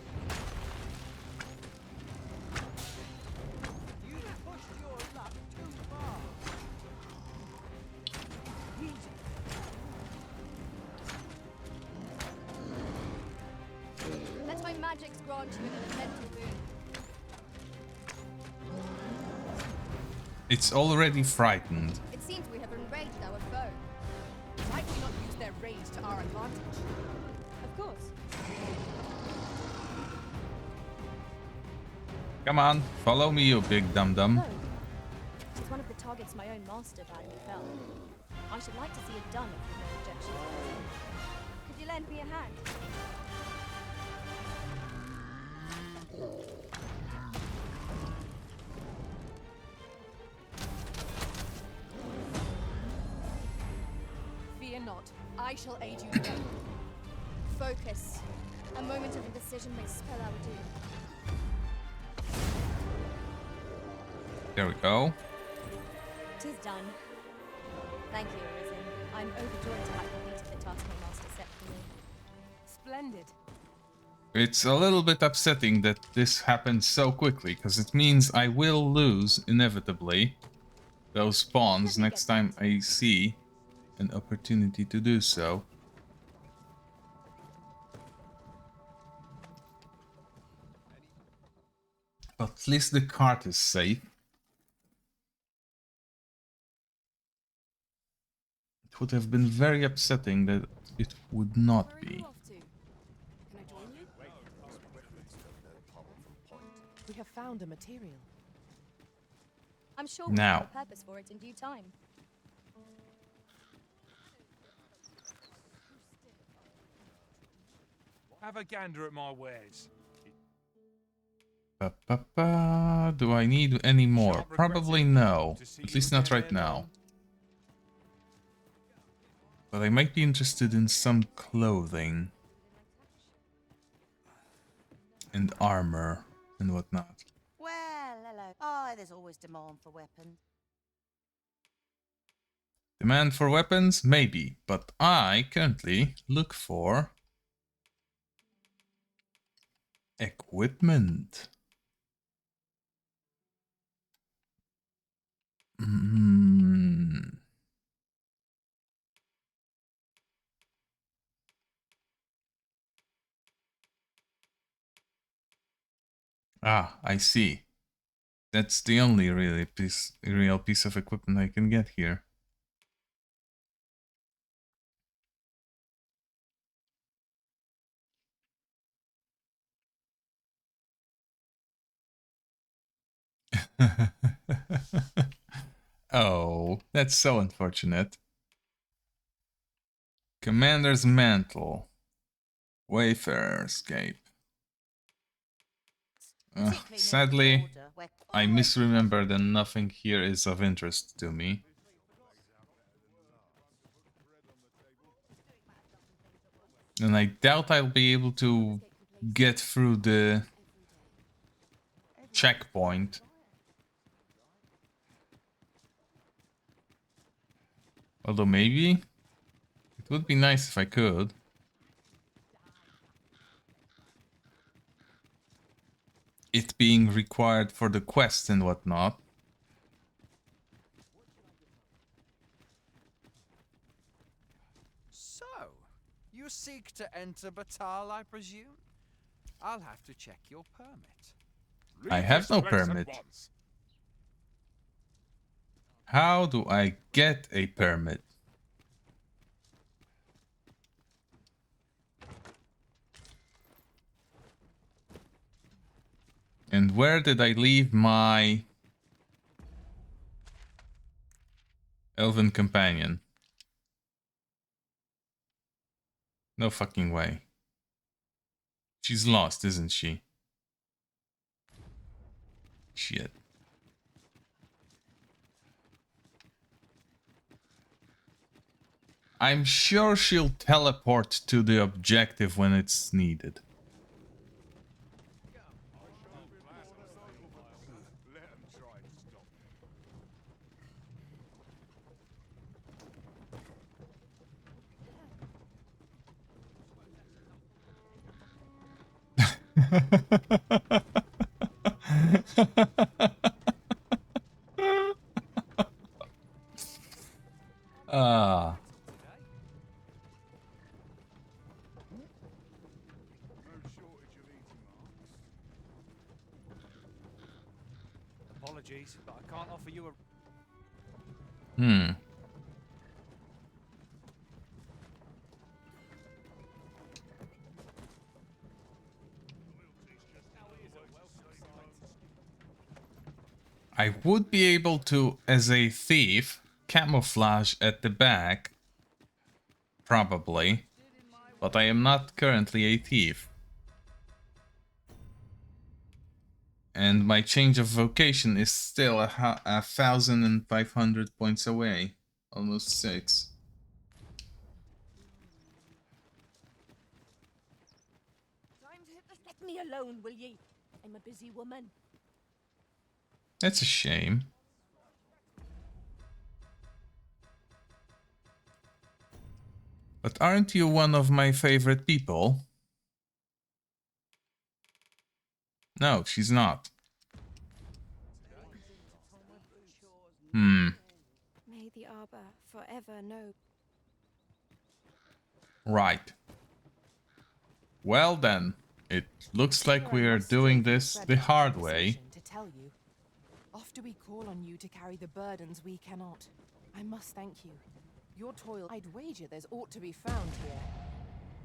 You pushed your luck too far.
Let my magics grant you an elemental boon.
It's already frightened.
It seems we have enraged our foe.
Might we not use their rage to our advantage?
Of course.
Come on, follow me, you big dum-dum.
She's one of the targets my own master badly fell. I should like to see it done if you've no objections. Could you lend me a hand?
Fear not. I shall aid you again.
Focus. A moment of indecision may spell our doom.
There we go.
'Tis done. Thank you, Arisen. I'm overjoyed to have completed the task my master set for me.
Splendid.
It's a little bit upsetting that this happened so quickly, because it means I will lose, inevitably, those spawns next time I see an opportunity to do so. But at least the cart is safe. It would have been very upsetting that it would not be.
Can I join you? We have found a material.
I'm sure we'll
Now.
have a purpose for it in due time.
Have a gander at my wares.
Do I need any more? Probably no. At least not right now. But I might be interested in some clothing. And armor and whatnot.
Well, hello. Oh, there's always demand for weapons.
Demand for weapons? Maybe. But I currently look for equipment. Ah, I see. That's the only real piece of equipment I can get here. Oh, that's so unfortunate. Commander's Mantle. Wayfarer's Cape. Sadly, I misremembered and nothing here is of interest to me. And I doubt I'll be able to get through the checkpoint. Although maybe it would be nice if I could. It being required for the quest and whatnot.
So, you seek to enter Batal, I presume? I'll have to check your permit.
I have no permit. How do I get a permit? And where did I leave my elven companion? No fucking way. She's lost, isn't she? Shit. I'm sure she'll teleport to the objective when it's needed. Ah.
Apologies, but I can't offer you a...
I would be able to, as a thief, camouflage at the back. Probably. But I am not currently a thief. And my change of vocation is still 1,500 points away. Almost 6.
Let me alone, will ye? I'm a busy woman.
That's a shame. But aren't you one of my favorite people? No, she's not.
May the Arbor forever know.
Right. Well then, it looks like we are doing this the hard way.
To tell you, after we call on you to carry the burdens we cannot, I must thank you. Your toil, I'd wager there's ought to be found here.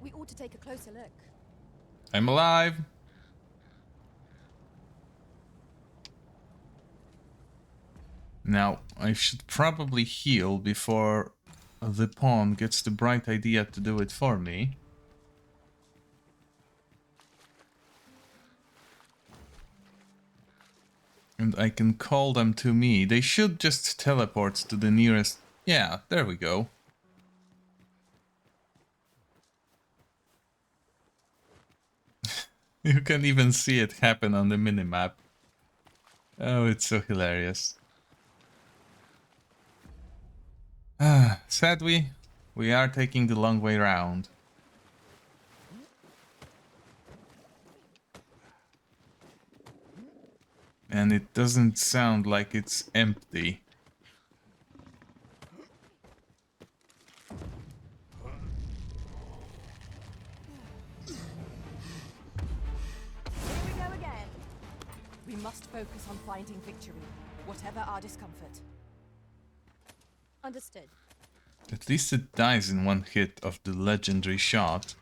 We ought to take a closer look.
I'm alive. Now, I should probably heal before the pawn gets the bright idea to do it for me. And I can call them to me. They should just teleport to the nearest... Yeah, there we go. You can even see it happen on the minimap. Oh, it's so hilarious. Sadly, we are taking the long way round. And it doesn't sound like it's empty.
Here we go again. We must focus on finding victory, whatever our discomfort.
Understood.
At least it dies in one hit of the legendary shot.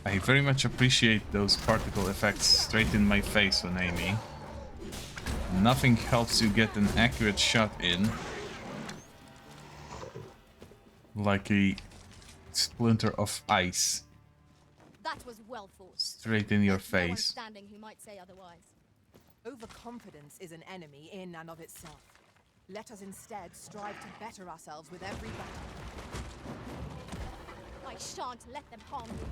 I very much appreciate those particle effects straight in my face on Amy. Nothing helps you get an accurate shot in like a splinter of ice
That was well thought.
straight in your
There's no one
face.
standing who might say otherwise.
Overconfidence is an enemy in and of itself. Let us instead strive to better ourselves with every battle.
I shan't let them harm you.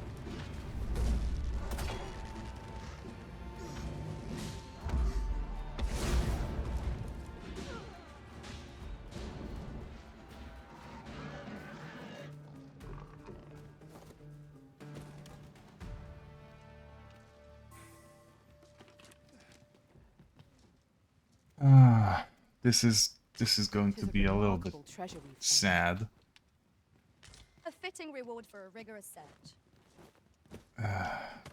This is going to be a little bit sad.
A fitting reward for a rigorous search.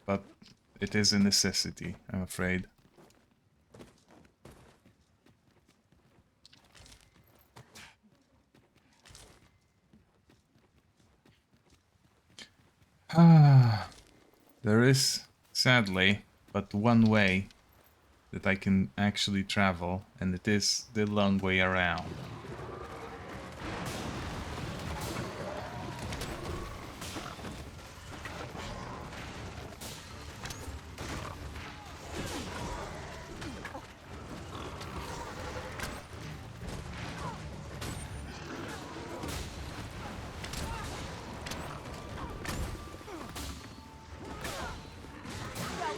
But it is a necessity, I'm afraid. There is, sadly, but one way that I can actually travel, and it is the long way around.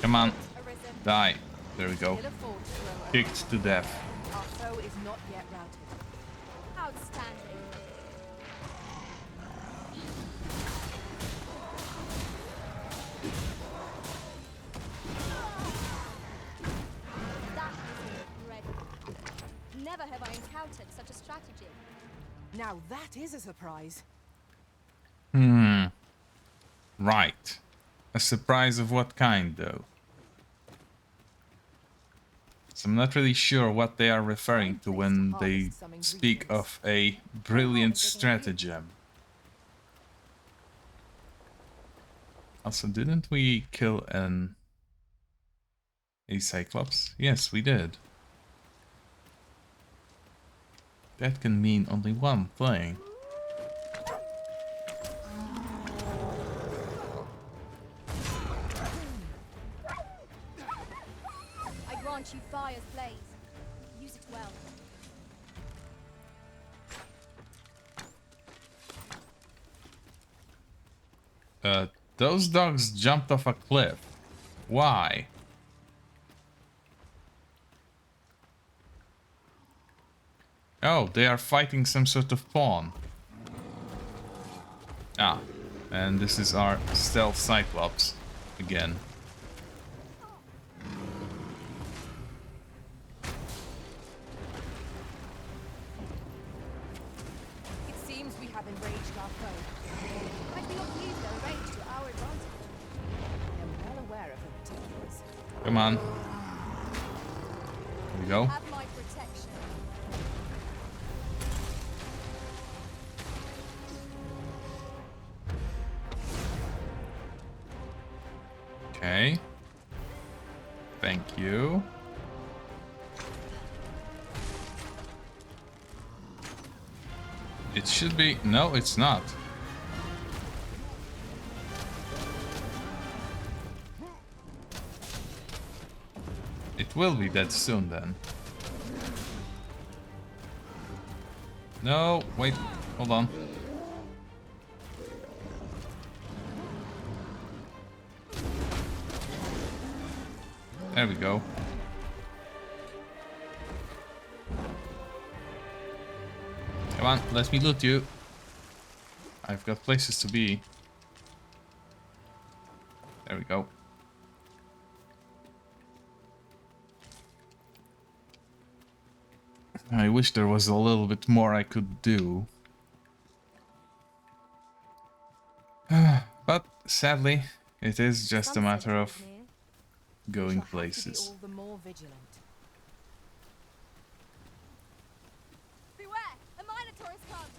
Come on, die. There we go. Kicked to death.
Our foe is not yet routed.
Outstanding. That is incredible. Never have I encountered such a strategy.
Now that is a surprise.
Right. A surprise of what kind, though? So I'm not really sure what they are referring to when they speak of a brilliant stratagem. Also, didn't we kill a Cyclops? Yes, we did. That can mean only one thing.
I grant you fire's blaze. Use it well.
Those dogs jumped off a cliff. Why? Oh, they are fighting some sort of pawn. Ah, and this is our stealth Cyclops again.
It seems we have enraged our foe.
Might we not use their range to our advantage?
I am well aware of her particulars.
Come on. Here we go.
Have my protection.
Okay. Thank you. It should be... No, it's not. It will be dead soon then. No, wait, hold on. There we go. Come on, let me loot you. I've got places to be. There we go. I wish there was a little bit more I could do. But sadly, it is just a matter of going places.
All the more vigilant.
Beware! A Minotaur has come!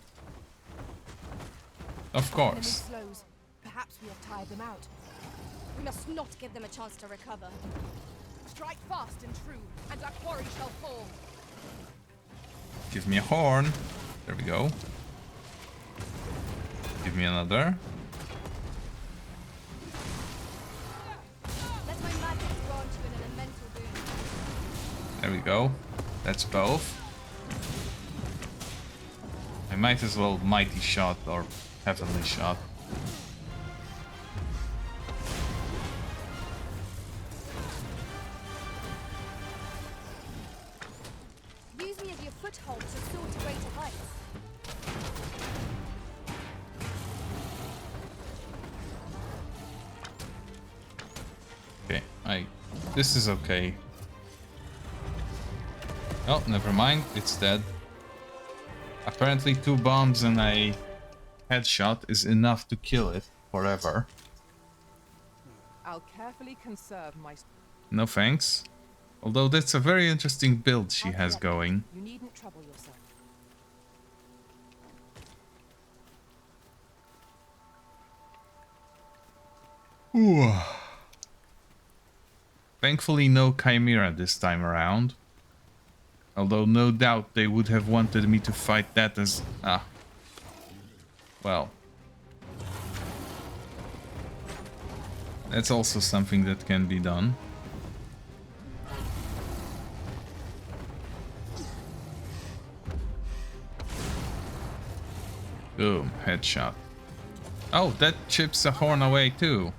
Of course.
Enemy slows. Perhaps we have tired them out.
must not give them a chance to recover.
Strike fast and true, and our quarry shall fall.
Give me a horn. There we go. Give me another.
Let my magic grant you an elemental boon.
There we go. That's both. I might as well mighty shot or heavenly shot.
Use me as your foothold to soar to greater heights.
Okay, this is okay. Oh, never mind, it's dead. Apparently 2 bombs and a headshot is enough to kill it forever.
I'll carefully conserve my...
No thanks. Although that's a very interesting build she has going.
You needn't trouble yourself.
Ooh. Thankfully no Chimera this time around. Although no doubt they would have wanted me to fight that as... Well. That's also something that can be done. Boom, headshot. Oh, that chips a horn away too.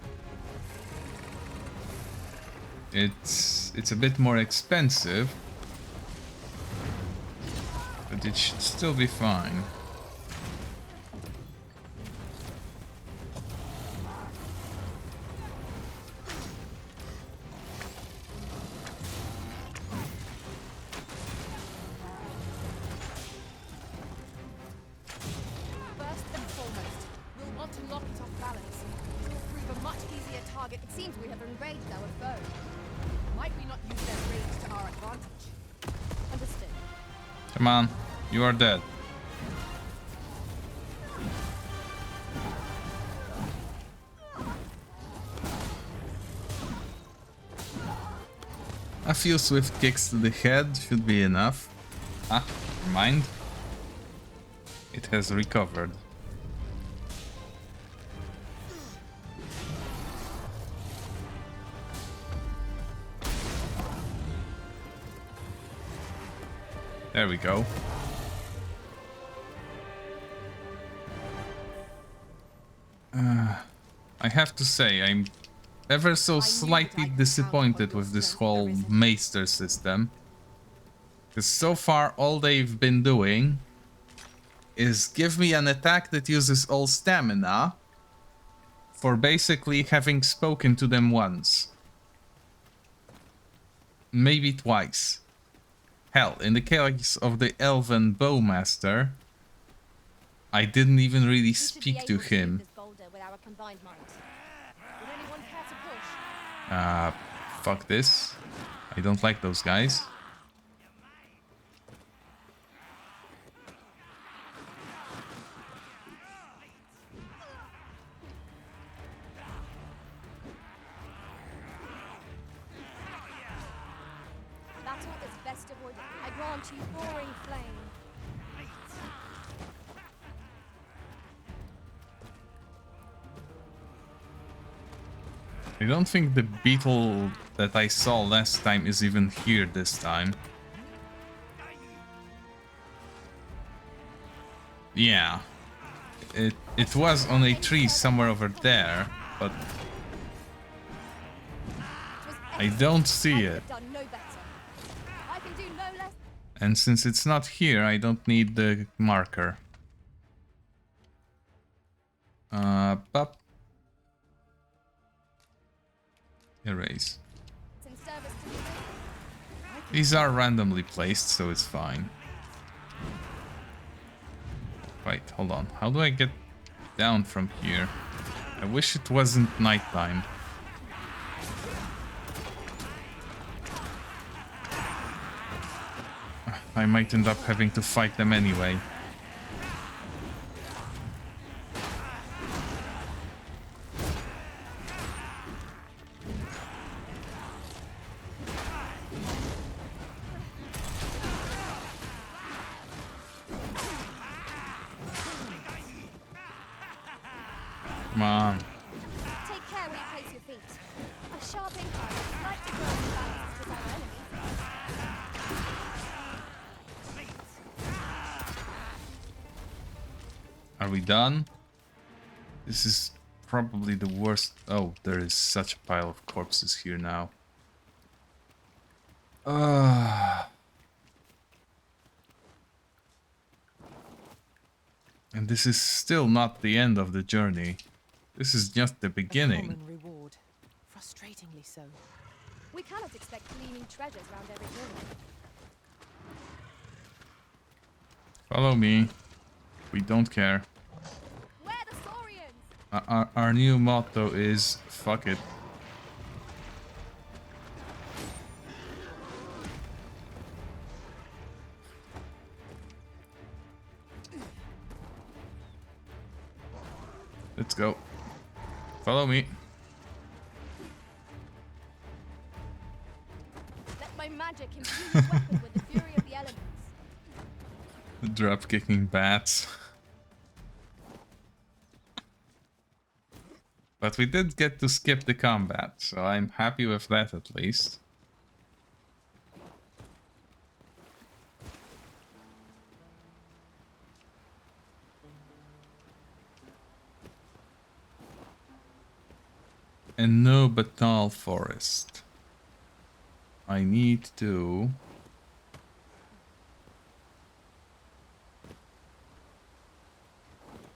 It's a bit more expensive, but it should still be fine.
First and foremost, we'll want to knock it off balance. It will prove a much easier target. It seems we have enraged our foe.
Might we not use their rage to our advantage?
Understood.
Come on, you are dead. A few swift kicks to the head should be enough. Ah, never mind. It has recovered. There we go. I have to say, I'm ever so slightly disappointed with this whole Maester system. Because so far all they've been doing is give me an attack that uses all stamina for basically having spoken to them once. Maybe twice. Hell, in the case of the Elven Bowmaster, I didn't even really speak to him. Fuck this. I don't like those guys.
Battle is best avoided. I grant you roaring flame.
I don't think the beetle that I saw last time is even here this time. Yeah. It was on a tree somewhere over there, but I don't see it. And since it's not here, I don't need the marker. Pop. Erase. These are randomly placed, so it's fine. Wait, hold on. How do I get down from here? I wish it wasn't nighttime. I might end up having to fight them anyway. Come on.
Take care where you place your feet. A sharp incline is like to throw the balance with our enemies.
Are we done? This is probably the worst. Oh, there is such a pile of corpses here now. And this is still not the end of the journey. This is just the beginning.
A common reward. Frustratingly so.
We cannot expect gleaming treasures round every corner.
Follow me. We don't care.
Where the Saurians?
Our new motto is fuck it. Let's go. Follow me.
Let my magic imbue your weapon with the fury of the elements.
Drop kicking bats. But we did get to skip the combat, so I'm happy with that at least. And no Batal Forest. I need to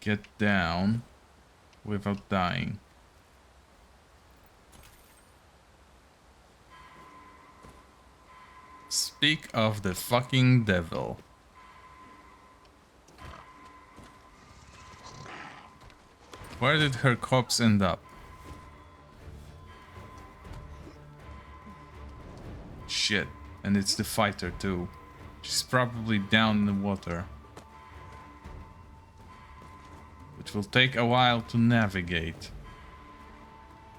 get down without dying. Speak of the fucking devil. Where did her corpse end up? Shit, and it's the fighter too. She's probably down in the water. Which will take a while to navigate,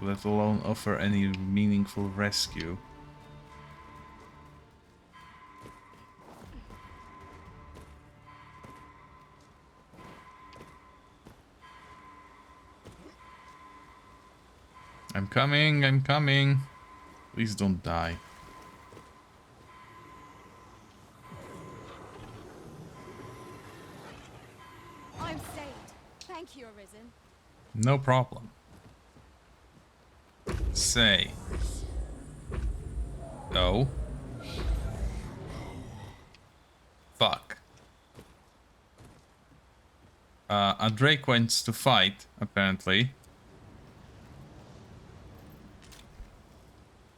let alone offer any meaningful rescue. I'm coming, I'm coming. Please don't die.
I'm saved. Thank you, Arisen.
No problem. Say. Oh. Fuck. A Drake wants to fight, apparently.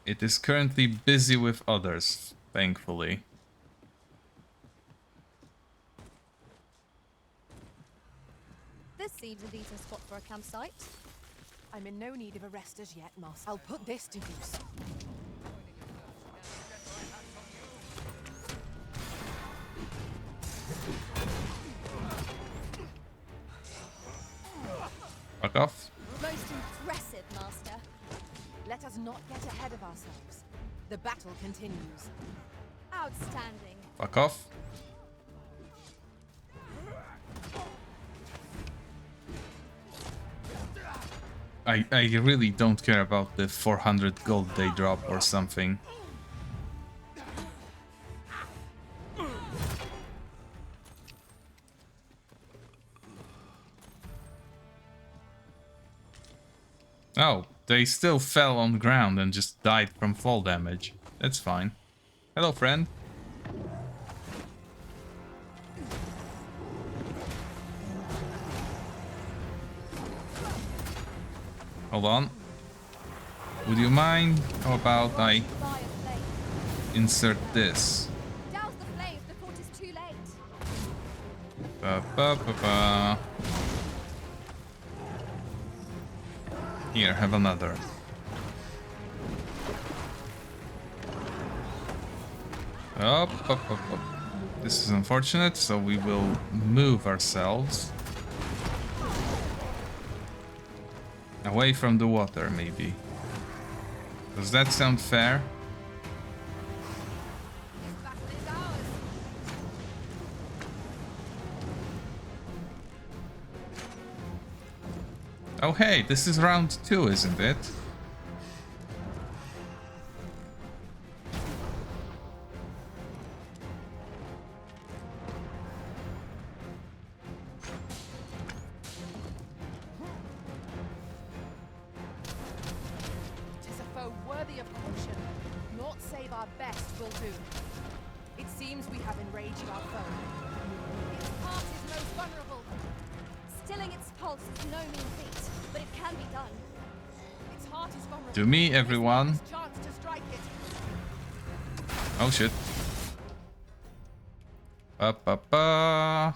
It is currently busy with others, thankfully.
This seems a decent spot for a campsite.
I'm in no need of a rest as yet, Master. I'll put this to use.
Fuck off.
Most impressive, Master.
Let us not get ahead of ourselves. The battle continues.
Outstanding.
Fuck off. I really don't care about the 400 gold they drop or something. Oh, they still fell on the ground and just died from fall damage. That's fine. Hello, friend. Hold on. Would you mind? How about I insert this?
Douse the flames before it is too late.
Ba, ba, ba, ba. Here, have another. Up, up, up, up. This is unfortunate, so we will move ourselves away from the water, maybe. Does that sound fair? Oh hey, this is round 2, isn't it?
Tis a foe worthy of caution. Naught save our best will do. It seems we have enraged our foe. Its heart is most vulnerable.
Stilling its pulse is no mean feat, but it can be done.
Its heart is vulnerable.
To me, everyone.
Chance to strike it.
Oh shit. Ba-ba-ba.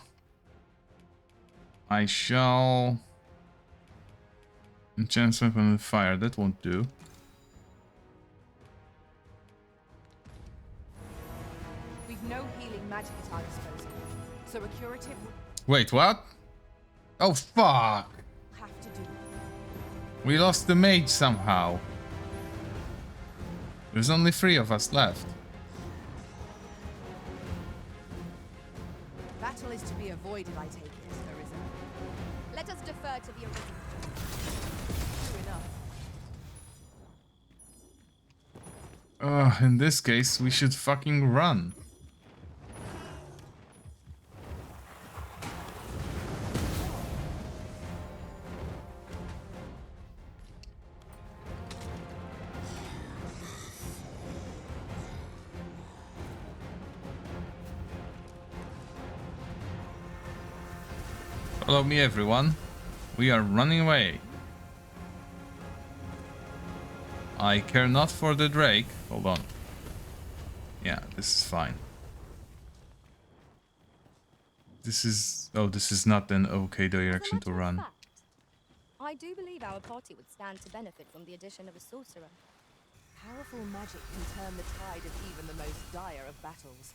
I shall enchant weapon with fire. That won't do.
We've no healing magic at our disposal, so a curative
Wait, what? Oh fuck!
will have to do.
We lost the mage somehow. There's only 3 of us left.
Battle is to be avoided, I take it, Arisen.
Let us defer to the Arisen.
True enough.
In this case, we should fucking run. Follow me, everyone. We are running away. I care not for the Drake. Hold on. Yeah, this is fine. This is... Oh, this is not an okay direction to run.
I do believe our party would stand to benefit from the addition of a sorcerer.
Powerful magic can turn the tide of even the most dire of battles.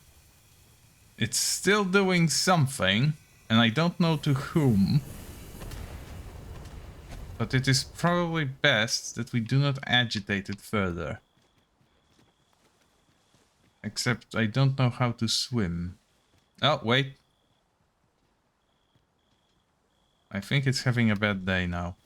It's still doing something, and I don't know to whom. But it is probably best that we do not agitate it further. Except I don't know how to swim. Oh, wait. I think it's having a bad day now.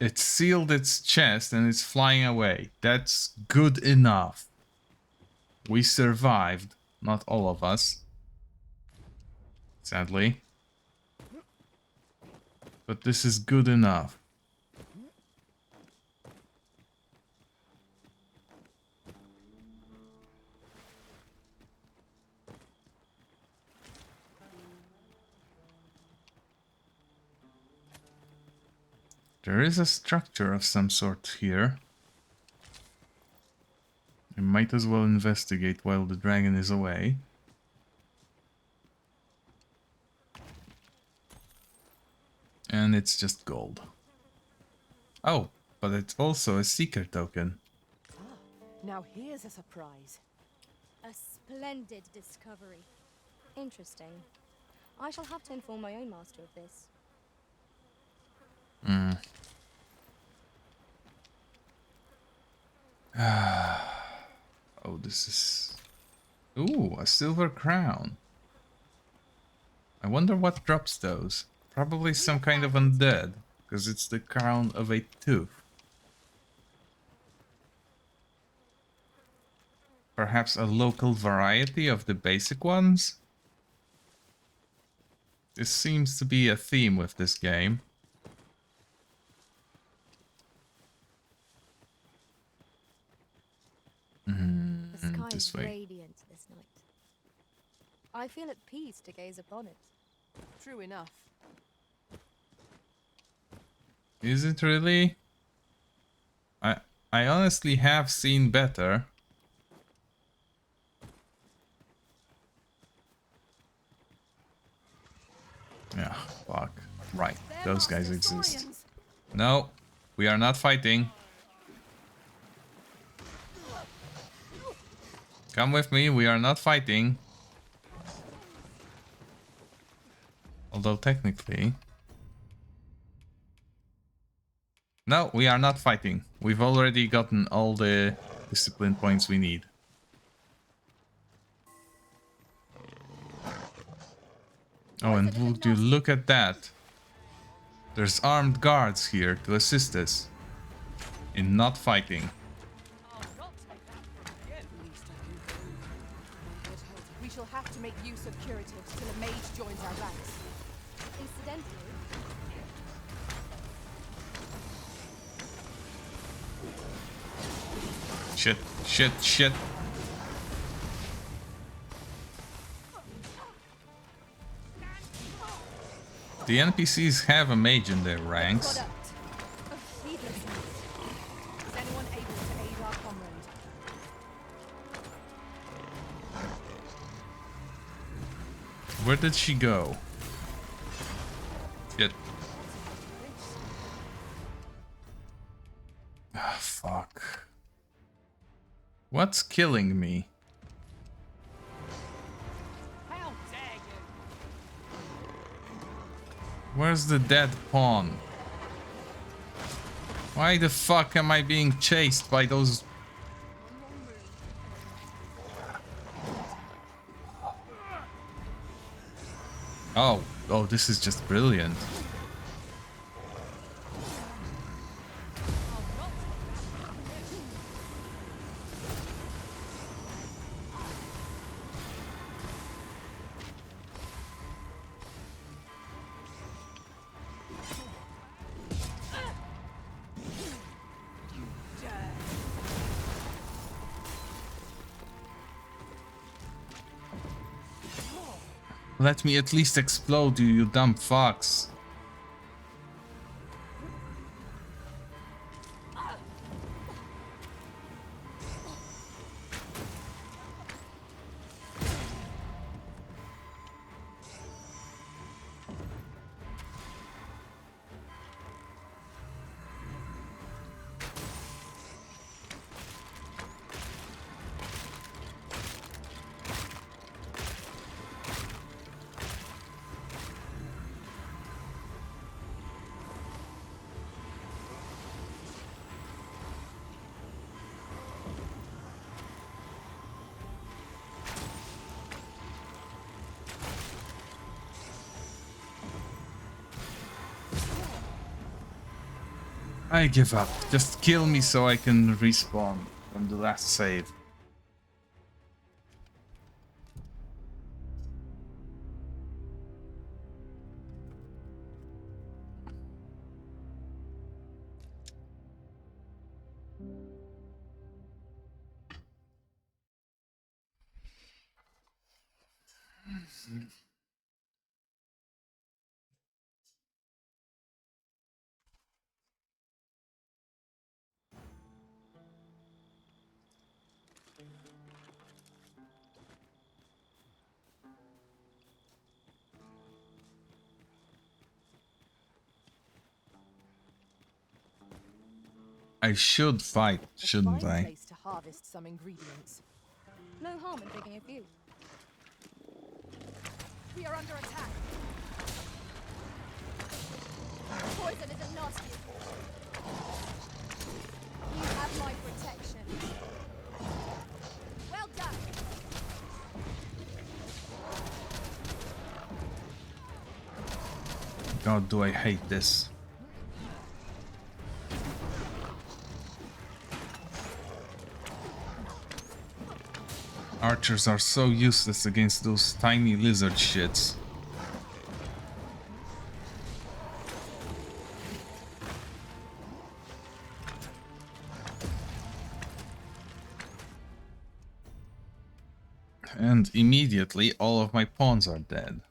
It sealed its chest and it's flying away. That's good enough. We survived. Not all of us. Sadly. But this is good enough. There is a structure of some sort here. I might as well investigate while the dragon is away. And it's just gold. Oh, but it's also a seeker token.
Now here's a surprise.
A splendid discovery. Interesting. I shall have to inform my own master of this.
Oh, this is... Ooh, a silver crown. I wonder what drops those. Probably some kind of undead, because it's the crown of a tooth. Perhaps a local variety of the basic ones? This seems to be a theme with this game.
The sky
This
is
way.
radiant this night. I feel at peace to gaze upon it.
True enough.
Is it really? I honestly have seen better. Yeah, fuck. Right, those guys exist. No, we are not fighting. Come with me, we are not fighting. Although technically... No, we are not fighting. We've already gotten all the discipline points we need. Oh, and would you look at that? There's armed guards here to assist us in not fighting.
We shall have to make use of curatives till a mage joins our ranks.
Incidentally,
Shit, shit, shit. The NPCs have a mage in their ranks.
Is anyone able to aid our comrade?
Where did she go? Shit. Ah, fuck. What's killing me?
How dare you!
Where's the dead pawn? Why the fuck am I being chased by those... Oh, this is just brilliant. Let me at least explode you, you dumb fucks. I give up. Just kill me so I can respawn from the last save. I should fight, shouldn't
Fine
I?
place to harvest some ingredients.
no harm in picking a few.
We are under attack.
Poison isn't nasty. You have my protection.
Well done.
God, do I hate this. Archers are so useless against those tiny lizard shits. And immediately all of my pawns are dead.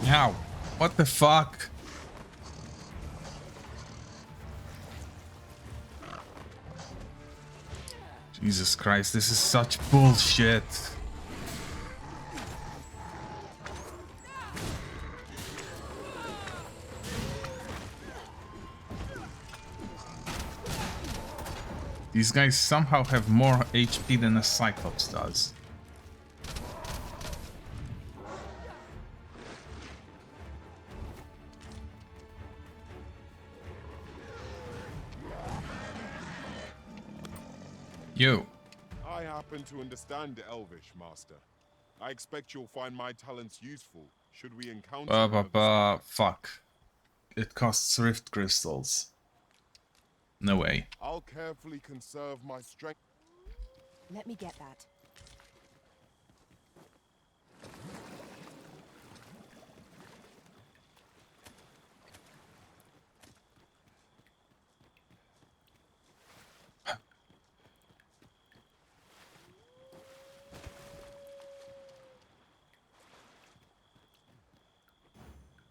Ow! What the fuck? Jesus Christ, this is such bullshit. These guys somehow have more HP than a Cyclops does. You.
I happen to understand Elvish, Master. I expect you'll find my talents useful should we encounter
Fuck. It costs rift crystals. No way.
I'll carefully conserve my strength.
Let me get that.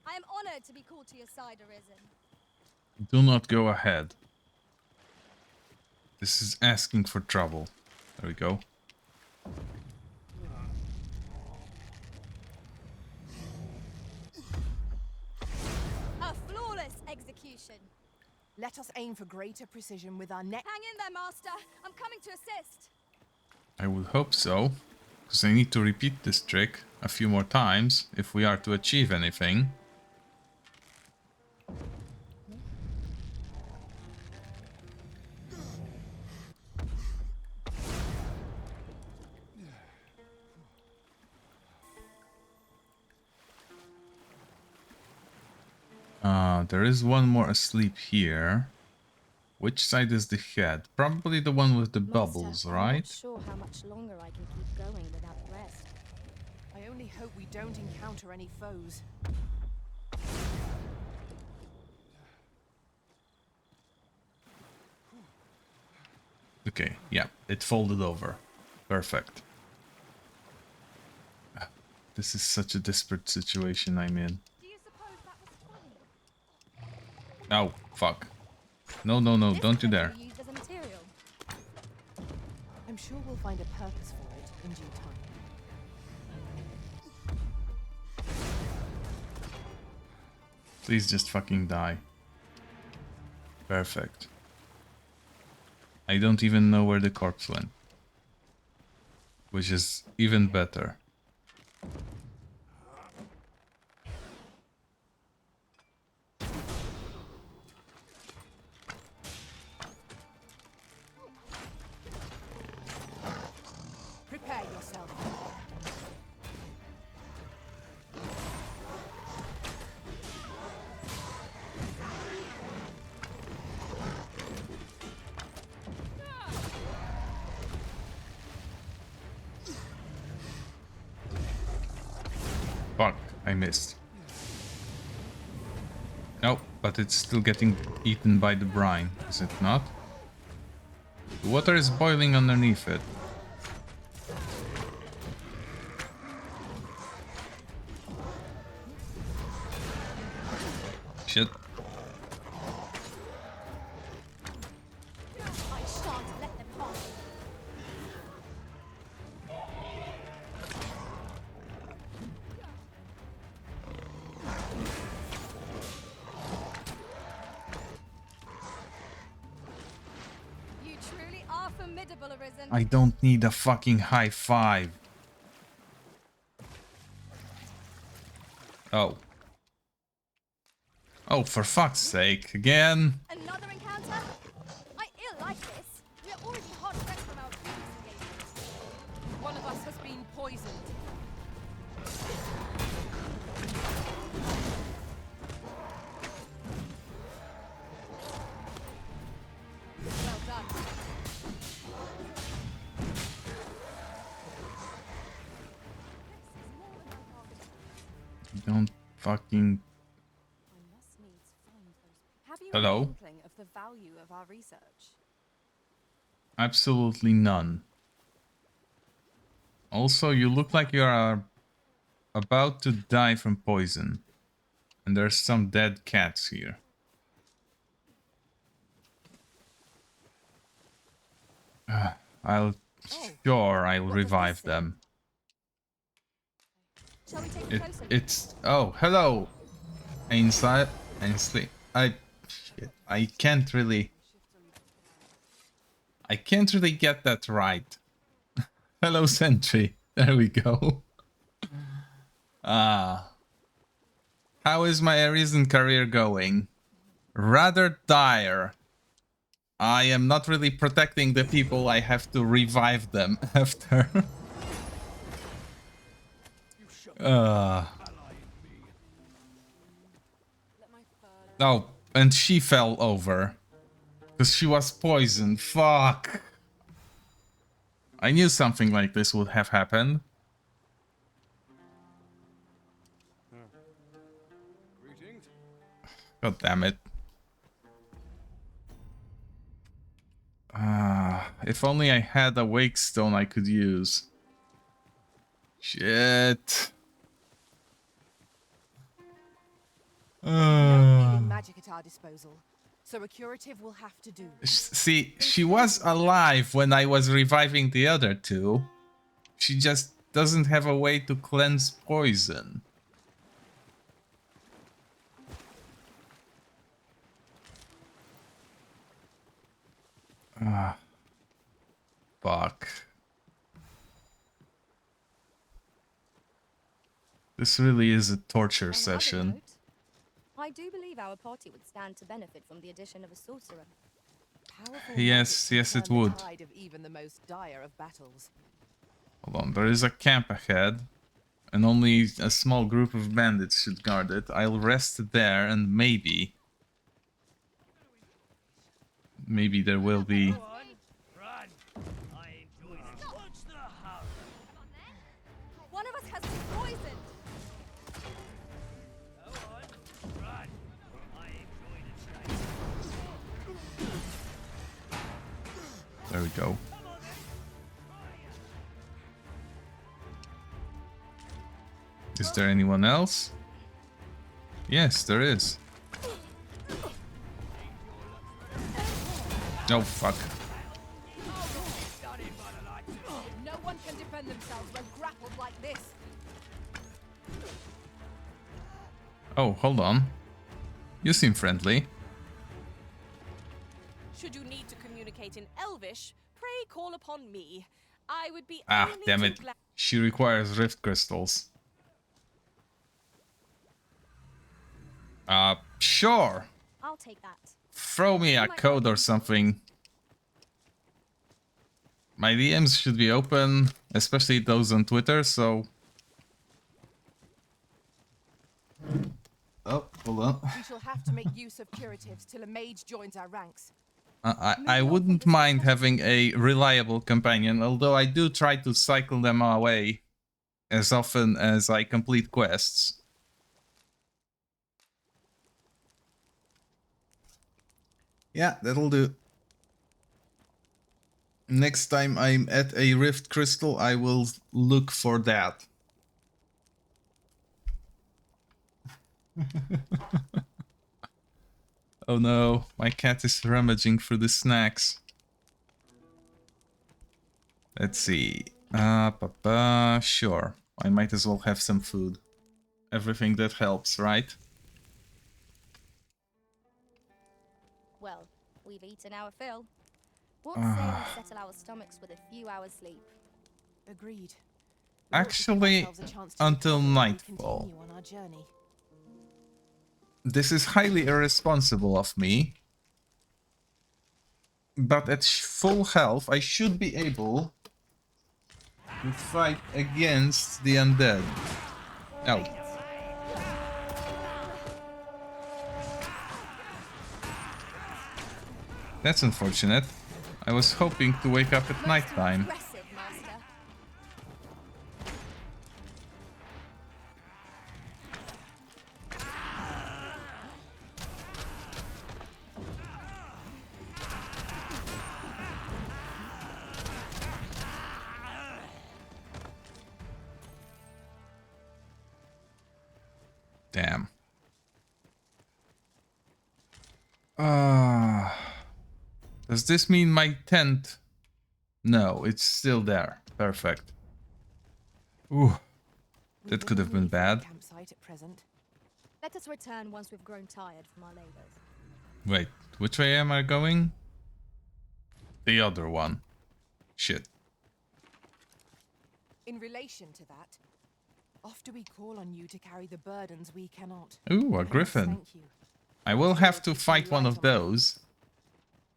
I am honored to be called to your side, Arisen.
Do not go ahead. This is asking for trouble. There we go.
A flawless execution.
Let us aim for greater precision with our neck.
Hang in there, Master. I'm coming to assist.
I would hope so, because I need to repeat this trick a few more times if we are to achieve anything. There is one more asleep here. Which side is the head? Probably the one with the bubbles, right?
I'm not sure how much longer I can keep going without rest.
I only hope we don't encounter any foes.
Okay, yeah, it folded over. Perfect. This is such a desperate situation I'm in. Oh, fuck. No, no, no, don't you dare.
Used as a material.
I'm sure we'll find a purpose for it in due time.
Please just fucking die. Perfect. I don't even know where the corpse went. Which is even better.
Prepare yourself.
Fuck, I missed. No, but it's still getting eaten by the brine, is it not? The water is boiling underneath it. Shit.
I shan't let them pass. You truly are formidable, Arisen.
I don't need a fucking high five. Oh. Oh, for fuck's sake, again.
Another encounter? I ill like this. We're already hot pressed from our previous engagement.
One of us has been poisoned. Well done.
Don't fucking...
Have you
Hello?
an inkling of the value of our research?
Absolutely none. Also, you look like you are about to die from poison. And there's some dead cats here. I'll revive them.
Shall we take a closer?
It's... Oh, hello! Ainsley. I can't really... I can't really get that right. Hello, Sentry. There we go. Ah. How is my Arisen career going? Rather dire. I am not really protecting the people. I have to revive them after. Oh, and she fell over. Because she was poisoned. Fuck. I knew something like this would have happened. God damn it. If only I had a wake stone I could use. Shit.
No healing magic at our disposal, so a curative will have to do.
See, she was alive when I was reviving the other two. She just doesn't have a way to cleanse poison. Fuck. This really is a torture session.
Note, I do believe our party would stand to benefit from the addition of a sorcerer.
Yes, yes it would.
Tide of even the most dire of battles.
Hold on, there is a camp ahead. And only a small group of bandits should guard it. I'll rest there and maybe there will be...
One of us has been poisoned.
There we go. Is there anyone else? Yes, there is. Oh, fuck.
No one can defend themselves when grappled like this.
Oh, hold on. You seem friendly.
Should you need to communicate in Elvish, pray call upon me. I would be
Ah,
only
damn
too
it.
glad.
She requires rift crystals. Sure.
I'll take that.
Throw me a code or something. My DMs should be open, especially those on Twitter, so... Oh, hold on.
We shall have to make use of curatives till a mage joins our ranks.
I wouldn't mind having a reliable companion, although I do try to cycle them away as often as I complete quests. Yeah, that'll do. Next time I'm at a rift crystal, I will look for that. Oh no, my cat is rummaging through the snacks. Let's see. Sure. I might as well have some food. Everything that helps, right?
Well, we've eaten our fill. What say we settle our stomachs with a few hours sleep?
Agreed.
Actually, until nightfall.
On our journey.
This is highly irresponsible of me. But at full health, I should be able to fight against the undead. Oh. That's unfortunate. I was hoping to wake up at nighttime. Damn. Does this mean my tent? No, it's still there. Perfect. Ooh, that could have been bad.
Campsite at present.
Let us return once we've grown tired from our labors.
Wait, which way am I going? The other one. Shit.
In relation to that, oft do we call on you to carry the burdens we cannot.
Ooh,
I
a
must
griffin.
thank you.
I will have to fight one of those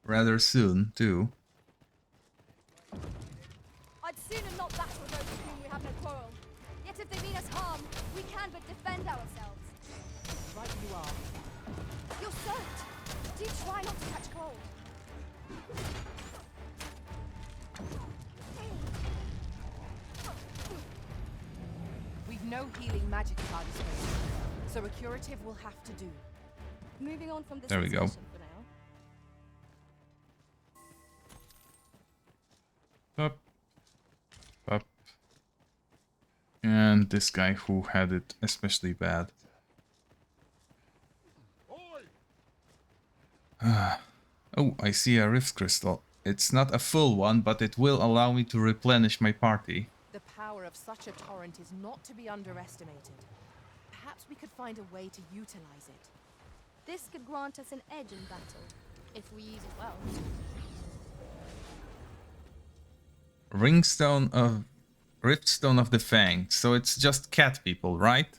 rather soon, too.
I'd sooner not battle those with whom we have no quarrel. Yet if they mean us harm, we can but defend ourselves.
Right you are.
You're soaked. Do try not to catch cold.
We've no healing magic at our disposal, so a curative will have to do.
Moving on from this
There we go.
discussion for now.
Up. Up. And this guy who had it especially bad. Oh, I see a rift crystal. It's not a full one, but it will allow me to replenish my party.
The power of such a torrent is not to be underestimated. Perhaps we could find a way to utilize it.
This could grant us an edge in battle, if we use it well.
Riftstone of the Fang. So it's just cat people, right?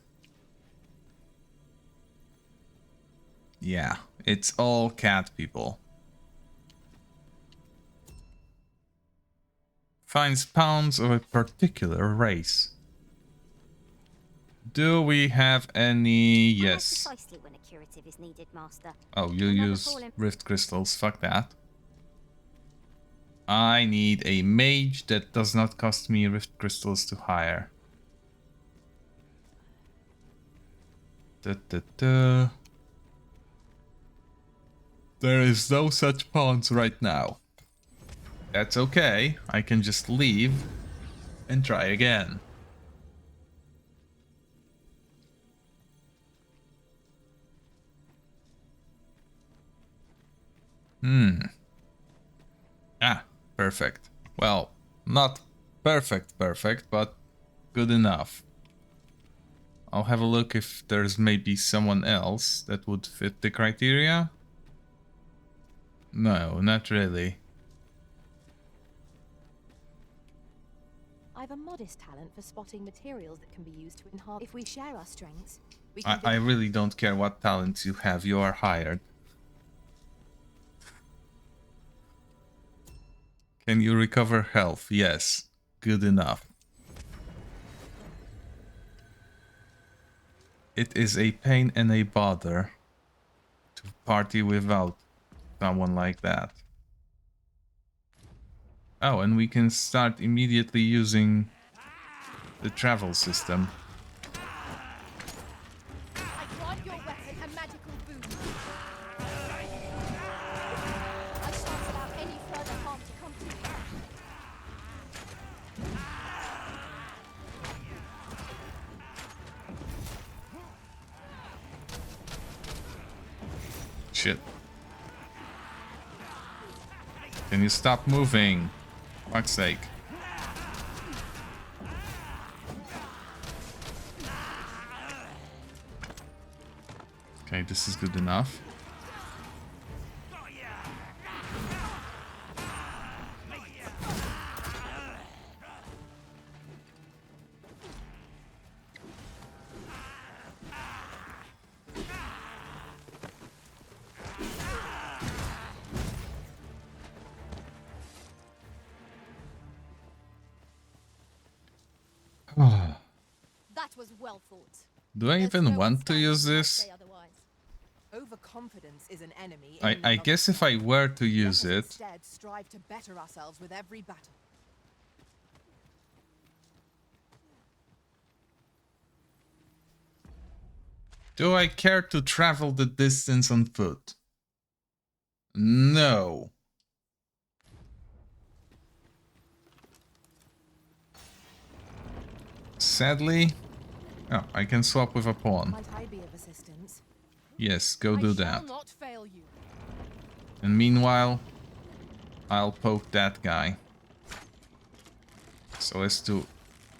Yeah, it's all cat people. Finds pounds of a particular race. Do we have any? Yes.
Precisely when a curative is needed, Master.
Oh, you use rift crystals. Fuck that. I need a mage that does not cost me rift crystals to hire. There is no such pawns right now. That's okay. I can just leave and try again. Ah, perfect. Well, not perfect, but good enough. I'll have a look if there's maybe someone else that would fit the criteria. No, not really.
I've a modest talent for spotting materials that can be used to enhance. If we share our strengths, we can.
I really don't care what talents you have, you are hired. Can you recover health? Yes. Good enough. It is a pain and a bother to party without someone like that. Oh, and we can start immediately using the travel system.
I grant your weapon a magical boon. I shan't allow any further harm to come to you.
Shit. Can you stop moving? Fuck's sake. Okay, this is good enough.
That was well thought.
Do I even want to use this?
Overconfidence is an enemy.
I guess if I were to use it,
Instead, strive to better ourselves with every battle.
do I care to travel the distance on foot? No. Sadly, oh, I can swap with a pawn.
Might I be of assistance?
Yes, go do that.
I shall not fail you.
And meanwhile, I'll poke that guy. So as to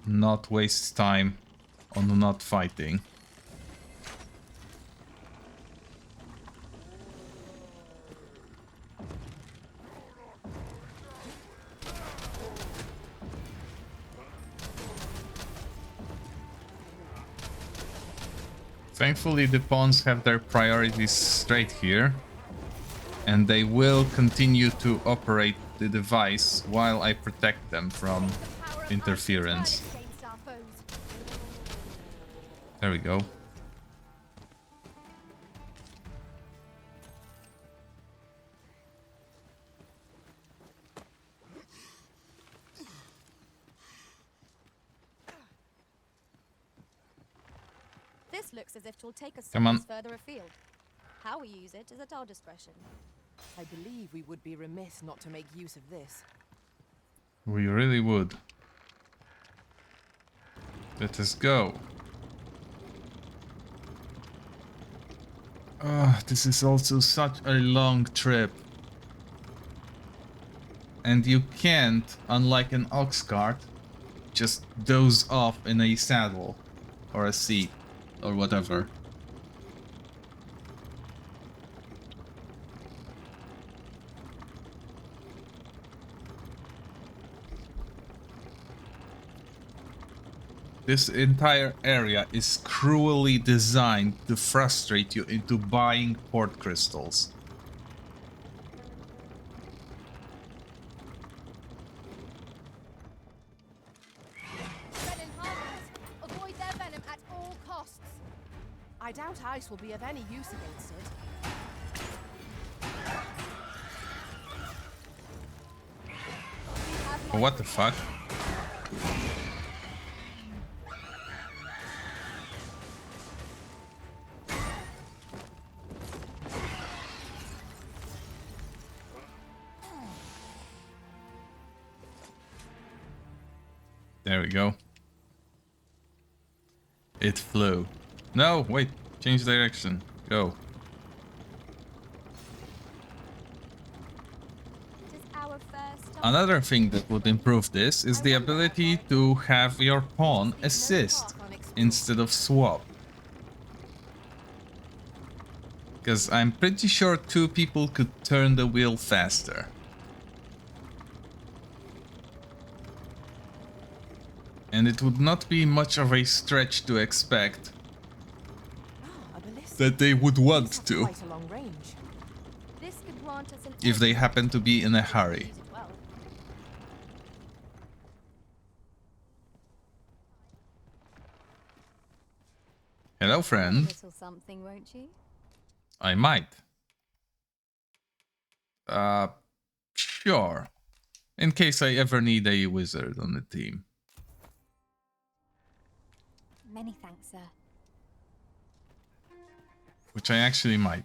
not waste time on not fighting. Thankfully, the pawns have their priorities straight here, and they will continue to operate the device while I protect them from interference. There we go.
This looks as if it will take us
Come on.
further afield. How we use it is at our discretion.
I believe we would be remiss not to make use of this.
We really would. Let us go. This is also such a long trip. And you can't, unlike an ox cart, just doze off in a saddle or a seat or whatever. This entire area is cruelly designed to frustrate you into buying port crystals.
Venom harmless. Avoid their venom at all costs. I doubt ice will be of any use against it.
What the fuck? There we go. It flew. No, wait. Change direction. Go. Another thing that would improve this is the ability to have your pawn assist instead of swap. Because I'm pretty sure 2 people could turn the wheel faster. And it would not be much of a stretch to expect that they would want to, if they happen to be in a hurry. Hello, friend.
Little something, won't you?
I might. Sure. In case I ever need a wizard on the team.
Many thanks, sir.
Which I actually might.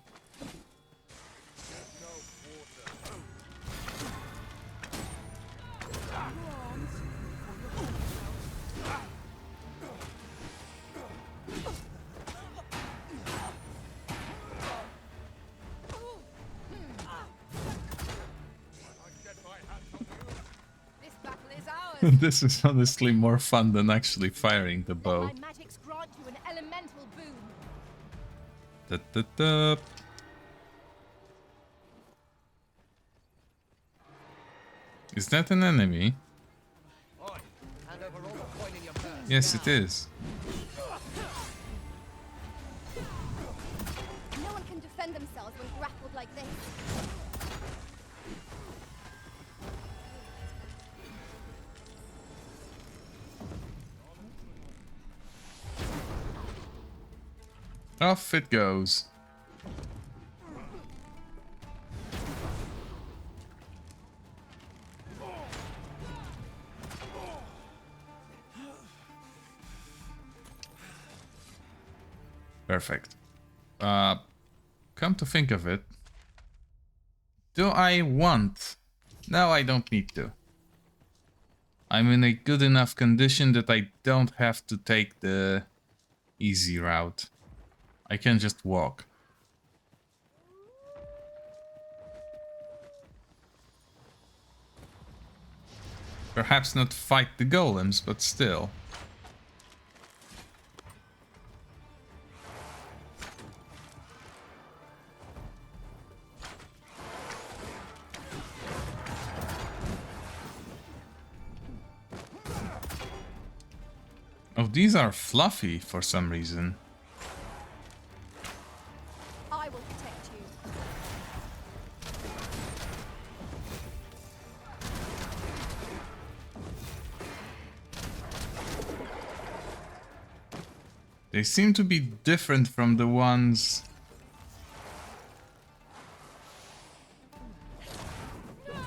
This is honestly more fun than actually firing the bow.
My magics grant you an elemental boon.
Da, da, da. Is that an enemy? Yes, it is.
No one can defend themselves when grappled like this.
Off it goes. Perfect. Come to think of it, do I want? No, I don't need to. I'm in a good enough condition that I don't have to take the easy route. I can just walk. Perhaps not fight the golems, but still. Oh, these are fluffy for some reason. They seem to be different from the ones...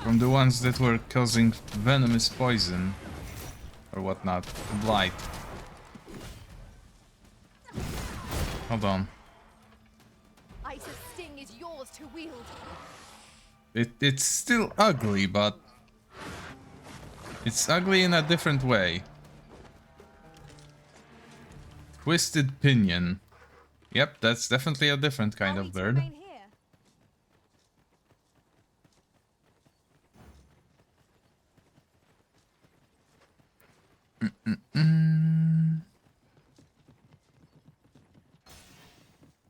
that were causing venomous poison. Or whatnot. Blight. Hold on.
Ice's sting is yours to wield.
It's still ugly, but... it's ugly in a different way. Twisted Pinion. Yep, that's definitely a different kind of bird.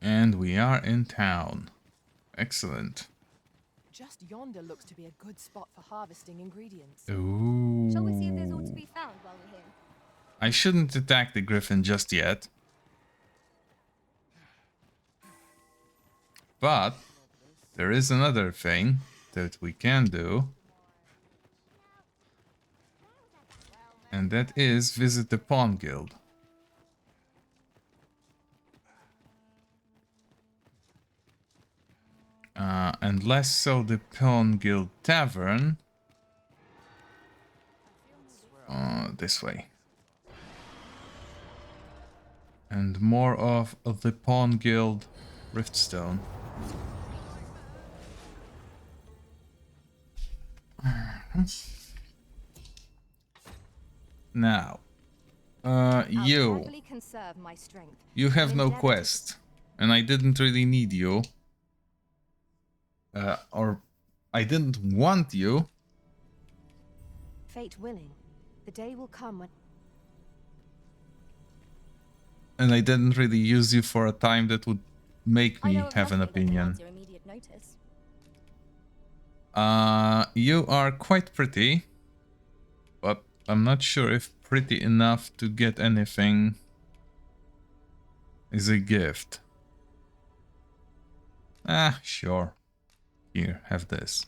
And we are in town. Excellent.
Just yonder looks to be a good spot for harvesting ingredients.
Ooh.
Shall we see if there's ought to be found while we're here?
I shouldn't attack the griffin just yet. But there is another thing that we can do. And that is visit the Pawn Guild. And less so the Pawn Guild Tavern. This way. And more of the Pawn Guild Riftstone. Now, you have no quest, and I didn't really need you. Or I didn't want you.
Fate willing, the day will come when...
And I didn't really use you for a time that would make me have an opinion. You are quite pretty, but I'm not sure if pretty enough to get anything is a gift. Ah, sure. Here, have this.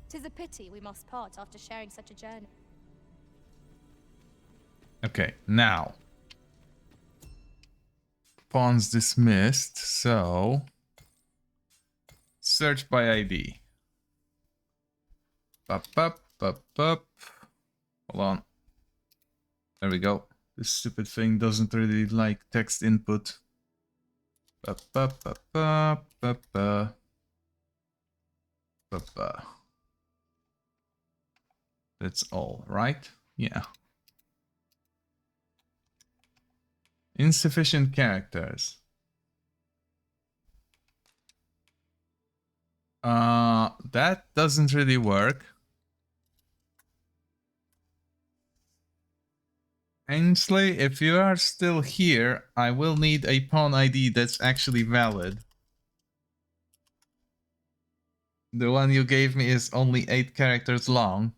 'Tis a pity we must part after sharing such a journey.
Okay, now. Pawns dismissed, so... search by ID. Hold on. There we go. This stupid thing doesn't really like text input. That's all, right? Yeah. Insufficient characters. That doesn't really work. Ainsley, if you are still here, I will need a pawn ID that's actually valid. The one you gave me is only 8 characters long.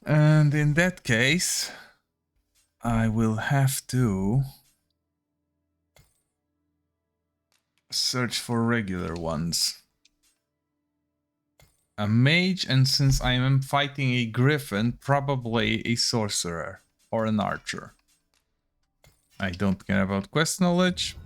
And in that case, I will have to search for regular ones. A mage, and since I am fighting a griffin, probably a sorcerer or an archer. I don't care about quest knowledge.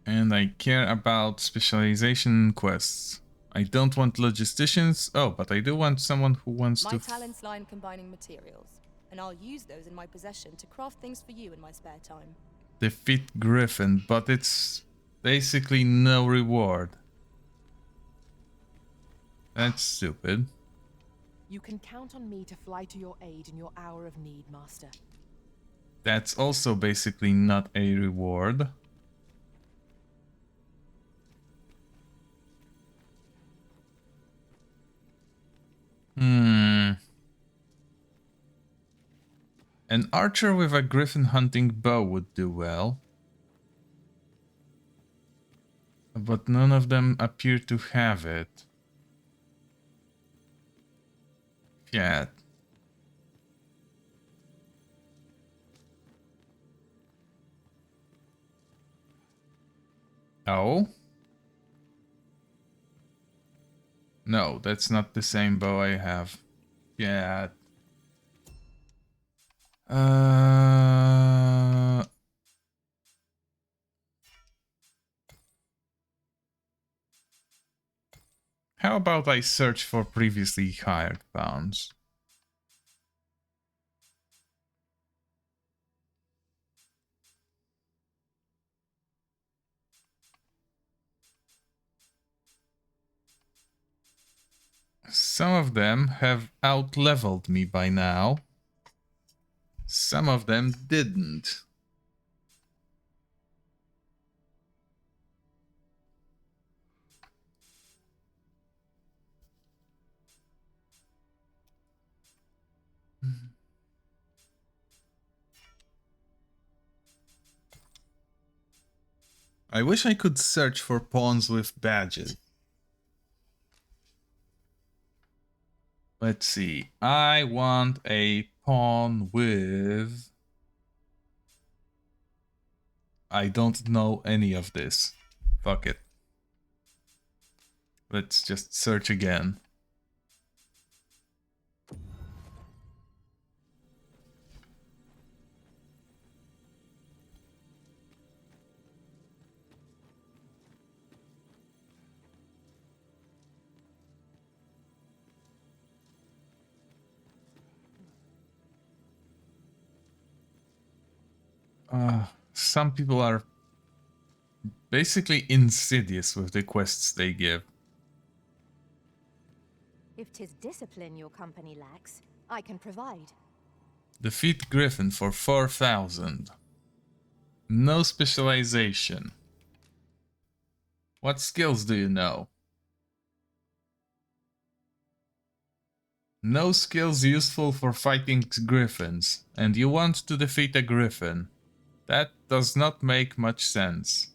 And I care about specialization quests. I don't want logisticians. Oh, but I do want someone who wants
My
to...
talents lie in combining materials, and I'll use those in my possession to craft things for you in my spare time.
defeat Griffin, but it's basically no reward. That's stupid.
You can count on me to fly to your aid in your hour of need, Master.
That's also basically not a reward. An archer with a griffin hunting bow would do well. But none of them appear to have it. Cat. Oh? No, that's not the same bow I have. Cat. How about I search for previously hired pawns? Some of them have out-leveled me by now. Some of them didn't. I wish I could search for pawns with badges. Let's see. I want a pawn with... I don't know any of this. Fuck it. Let's just search again. Some people are basically insidious with the quests they give.
If 'tis discipline your company lacks, I can provide.
Defeat Griffin for 4,000. No specialization. What skills do you know? No skills useful for fighting griffins, and you want to defeat a griffin. That does not make much sense.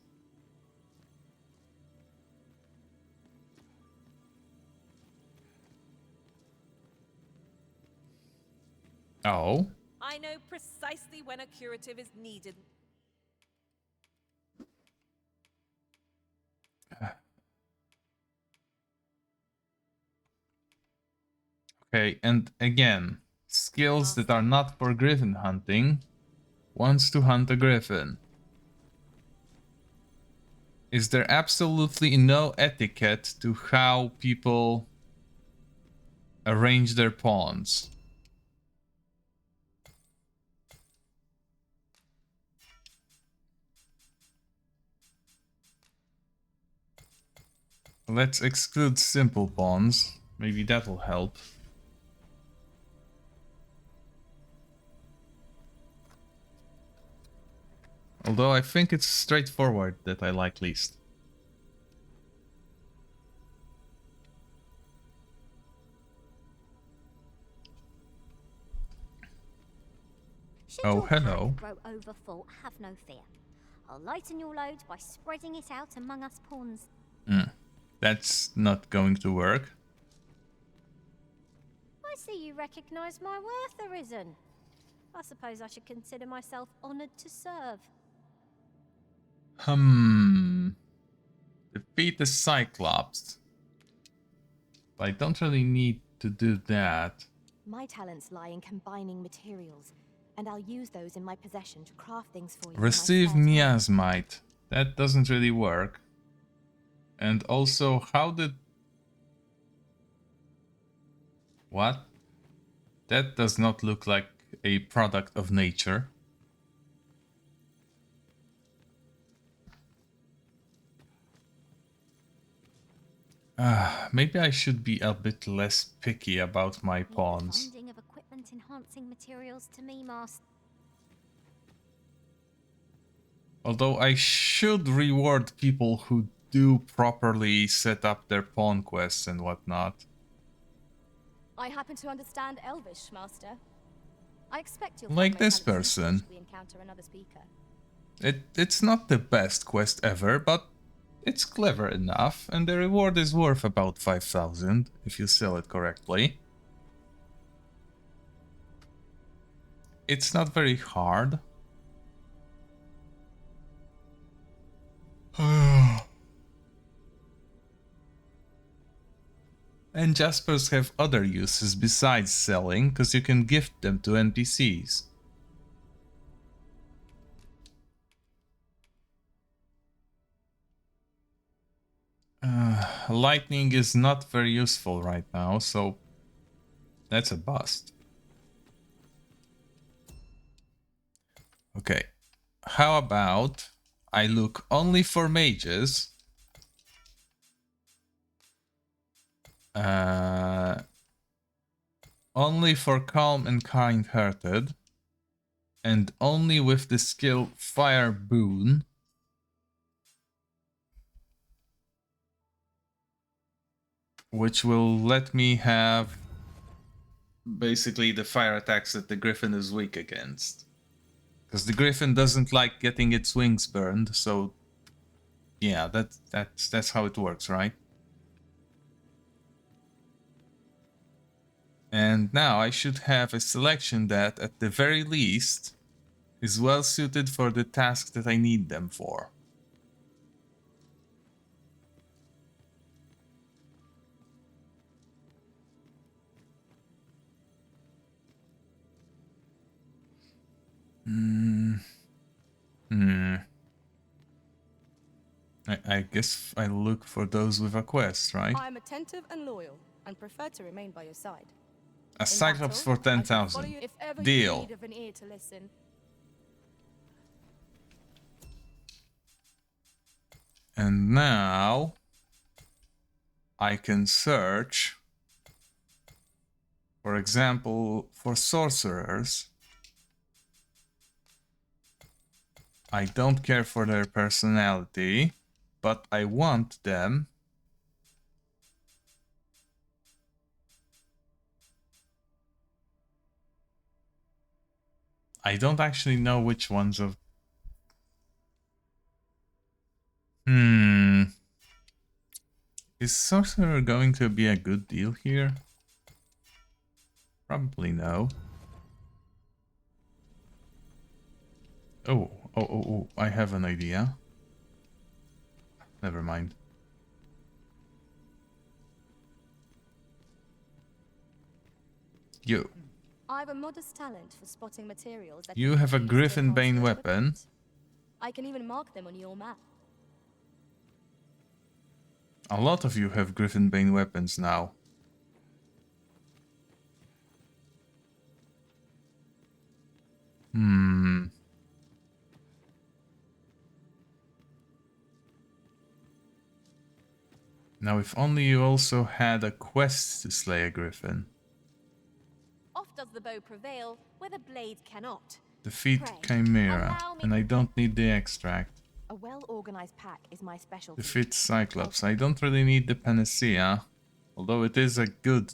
Oh?
I know precisely when a curative is needed.
Okay, and again, skills that are not for griffin hunting. Wants to hunt a griffin. Is there absolutely no etiquette to how people arrange their pawns? Let's exclude simple pawns. Maybe that'll help. Although I think it's straightforward that I like least.
Should
Oh,
your
hello.
pack grow overfull, have no fear. I'll lighten your load by spreading it out among us pawns.
That's not going to work.
I see you recognize my worth, Arisen. I suppose I should consider myself honored to serve.
Defeat the Cyclops. But I don't really need to do that.
My talents lie in combining materials, and I'll use those in my possession to craft things for you.
Receive miasmite. That doesn't really work. And also, how did... What? That does not look like a product of nature. Maybe I should be a bit less picky about my pawns.
Finding of equipment enhancing materials to me, Master.
Although I should reward people who do properly set up their pawn quests and whatnot.
I happen to understand Elvish, Master. I expect you'll
Like
find my
this
talents useful
person.
should we encounter another speaker.
It's not the best quest ever, but it's clever enough, and the reward is worth about 5,000 if you sell it correctly. It's not very hard. And Jaspers have other uses besides selling, because you can gift them to NPCs. Lightning is not very useful right now, so that's a bust. Okay, how about I look only for mages, only for calm and kind-hearted, and only with the skill Fire Boon, which will let me have basically the fire attacks that the Griffin is weak against. Because the Griffin doesn't like getting its wings burned, so yeah, that's how it works, right? And now I should have a selection that, at the very least, is well suited for the task that I need them for. I guess I look for those with a quest, right?
I'm attentive and loyal, and prefer to remain by your side.
A Cyclops for 10,000. Deal.
Of an ear to listen.
And now I can search, for example, for sorcerers. I don't care for their personality, but I want them I don't actually know which ones of... Is sorcerer going to be a good deal here? Probably no. Oh, I have an idea. Never mind. You.
I have a modest talent for spotting materials that
You have a Griffin Bane weapon.
I can even mark them on your map.
A lot of you have Griffin Bane weapons now. Now, if only you also had a quest to slay a griffin.
Oft does the bow prevail where the blade cannot.
Defeat
Pray,
Chimera,
allow me
and I don't need the extract.
A well-organized pack is my specialty.
Defeat Cyclops. I don't really need the panacea, although it is a good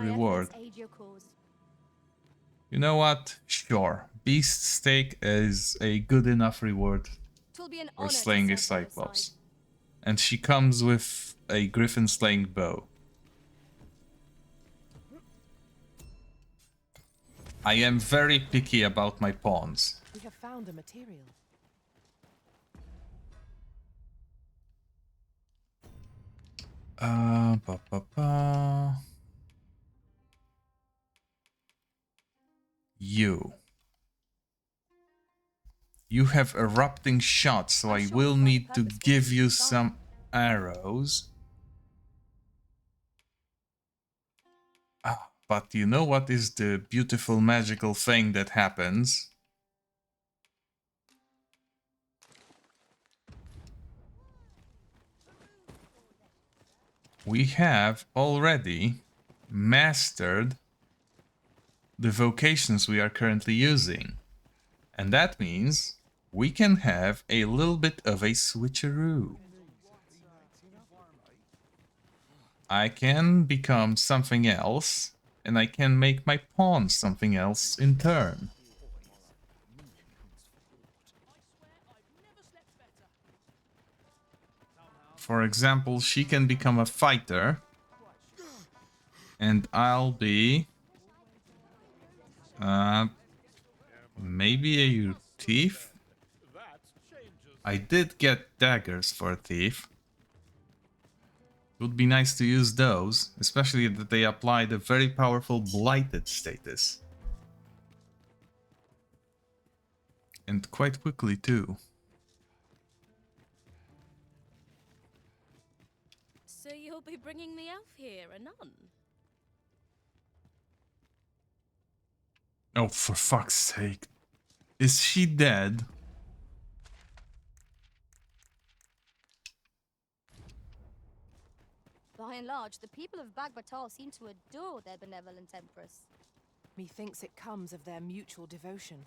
reward.
Aid your cause.
You know what? Sure. Beast Steak is a good enough reward for slaying a Cyclops. And she comes with a griffin slaying bow. I am very picky about my pawns.
We have found a material.
You have erupting shots, so I will need to give you some arrows. But you know what is the beautiful magical thing that happens? We have already mastered the vocations we are currently using. And that means we can have a little bit of a switcheroo. I can become something else, and I can make my pawn something else in turn. For example, she can become a fighter, and I'll be Maybe a thief? I did get daggers for a thief. It would be nice to use those, especially that they apply the very powerful blighted status. And quite quickly too.
So you'll be bringing the elf here, a nun?
Oh, for fuck's sake. Is she dead?
By and large, the people of Bagbatal seem to adore their benevolent empress.
Methinks it comes of their mutual devotion.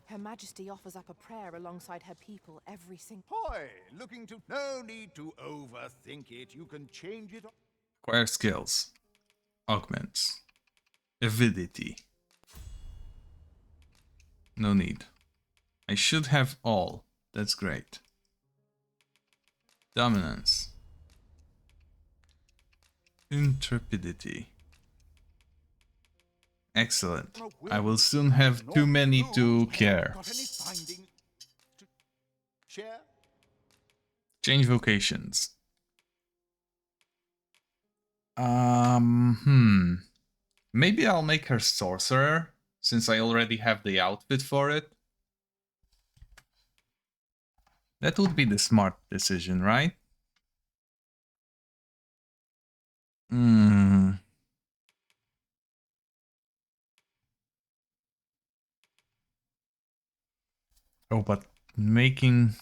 Her Majesty offers up a prayer alongside her people every single...
Hoy! Looking to... No need to overthink it. You can change it...
Acquire skills. Augments. Avidity. No need. I should have all. That's great. Dominance. Intrepidity. Excellent. I will soon have too many to care. Change vocations. Maybe I'll make her sorcerer, since I already have the outfit for it. That would be the smart decision, right? Oh, but making...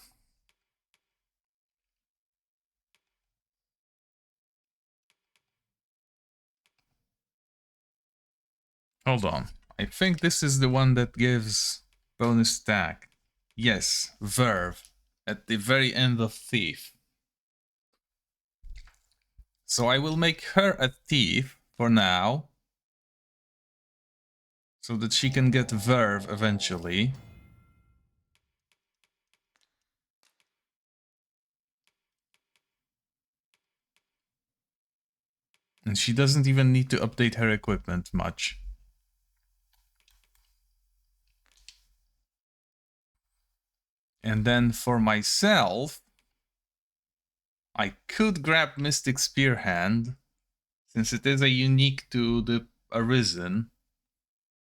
Hold on. I think this is the one that gives bonus stack. Yes, Verve. At the very end of Thief. So I will make her a thief for now. So that she can get Verve eventually. And she doesn't even need to update her equipment much. And then for myself, I could grab Mystic Spearhand, since it is a unique to the Arisen,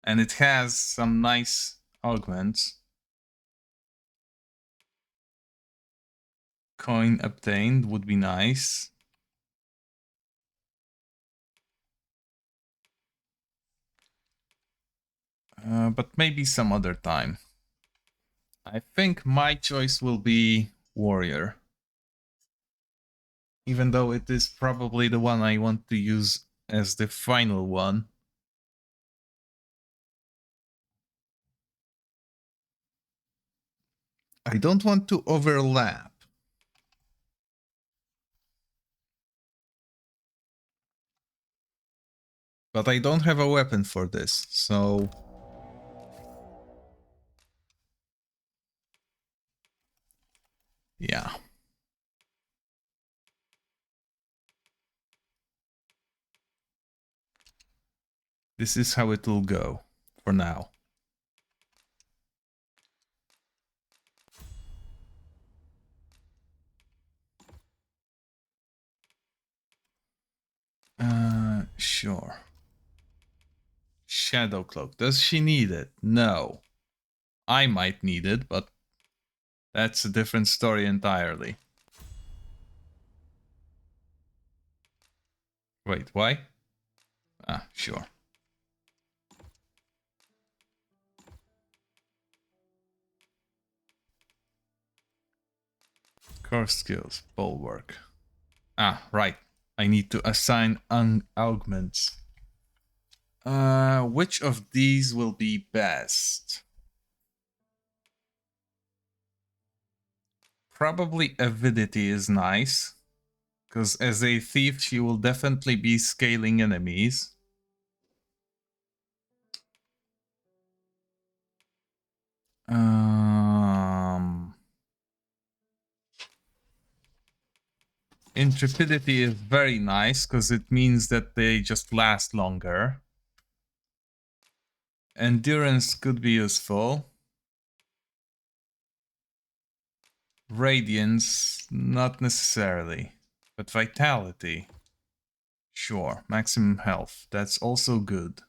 and it has some nice augments. Coin obtained would be nice. But maybe some other time. I think my choice will be Warrior. Even though it is probably the one I want to use as the final one. I don't want to overlap. But I don't have a weapon for this, so... yeah. This is how it will go, for now. Sure. Shadow Cloak. Does she need it? No. I might need it, but that's a different story entirely. Wait, why? Ah, sure. Core skills, bulwark. Ah, right. I need to assign augments. Which of these will be best? Probably Avidity is nice. Because as a thief, she will definitely be scaling enemies. Intrepidity is very nice because it means that they just last longer. Endurance could be useful. Radiance, not necessarily. But vitality. Sure, maximum health. That's also good.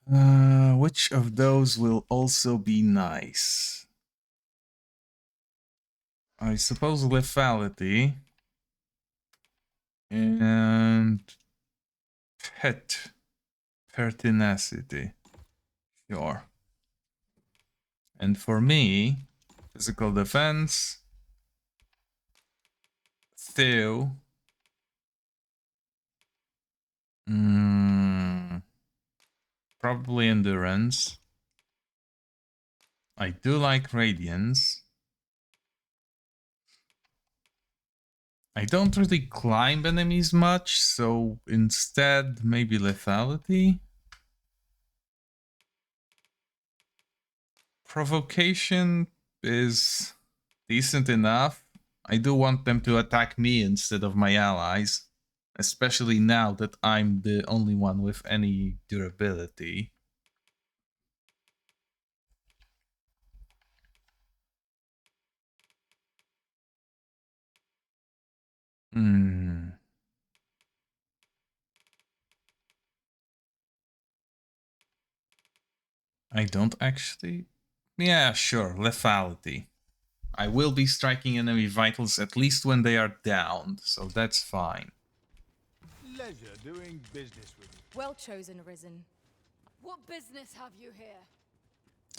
Which of those will also be nice? I suppose lethality and pertinacity. Sure. And for me, physical defense, Theo. Probably endurance. I do like radiance. I don't really climb enemies much, so instead maybe lethality. Provocation is decent enough. I do want them to attack me instead of my allies, especially now that I'm the only one with any durability. I don't actually... Yeah, sure, lethality. I will be striking enemy vitals at least when they are downed, so that's fine.
Pleasure doing business with you.
Well chosen, Arisen.
What business have you here?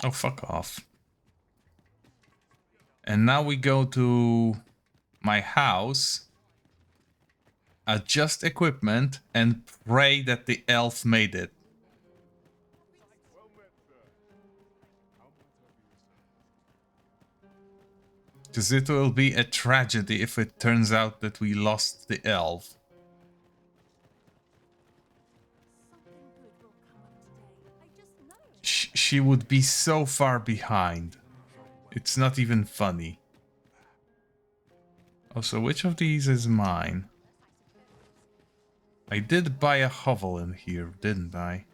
Oh, fuck off. And now we go to my house, adjust equipment, and pray that the elf made it. Because it will be a tragedy if it turns out that we lost the elf. She would be so far behind. It's not even funny. Also, which of these is mine? I did buy a hovel in here, didn't I?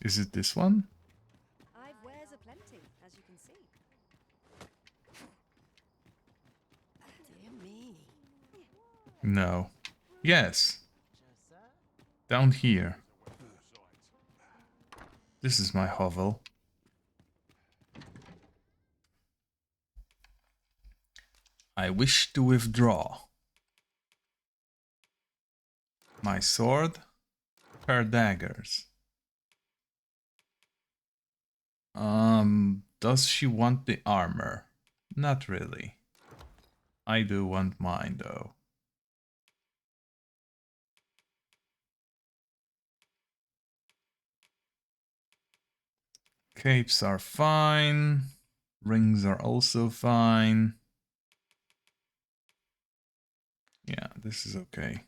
Is it this one?
I've wares aplenty, as you can see. Dear me.
No. Yes. Down here. This is my hovel. I wish to withdraw. My sword. Her daggers. Does she want the armor? Not really. I do want mine though. Capes are fine. Rings are also fine. Yeah, this is okay.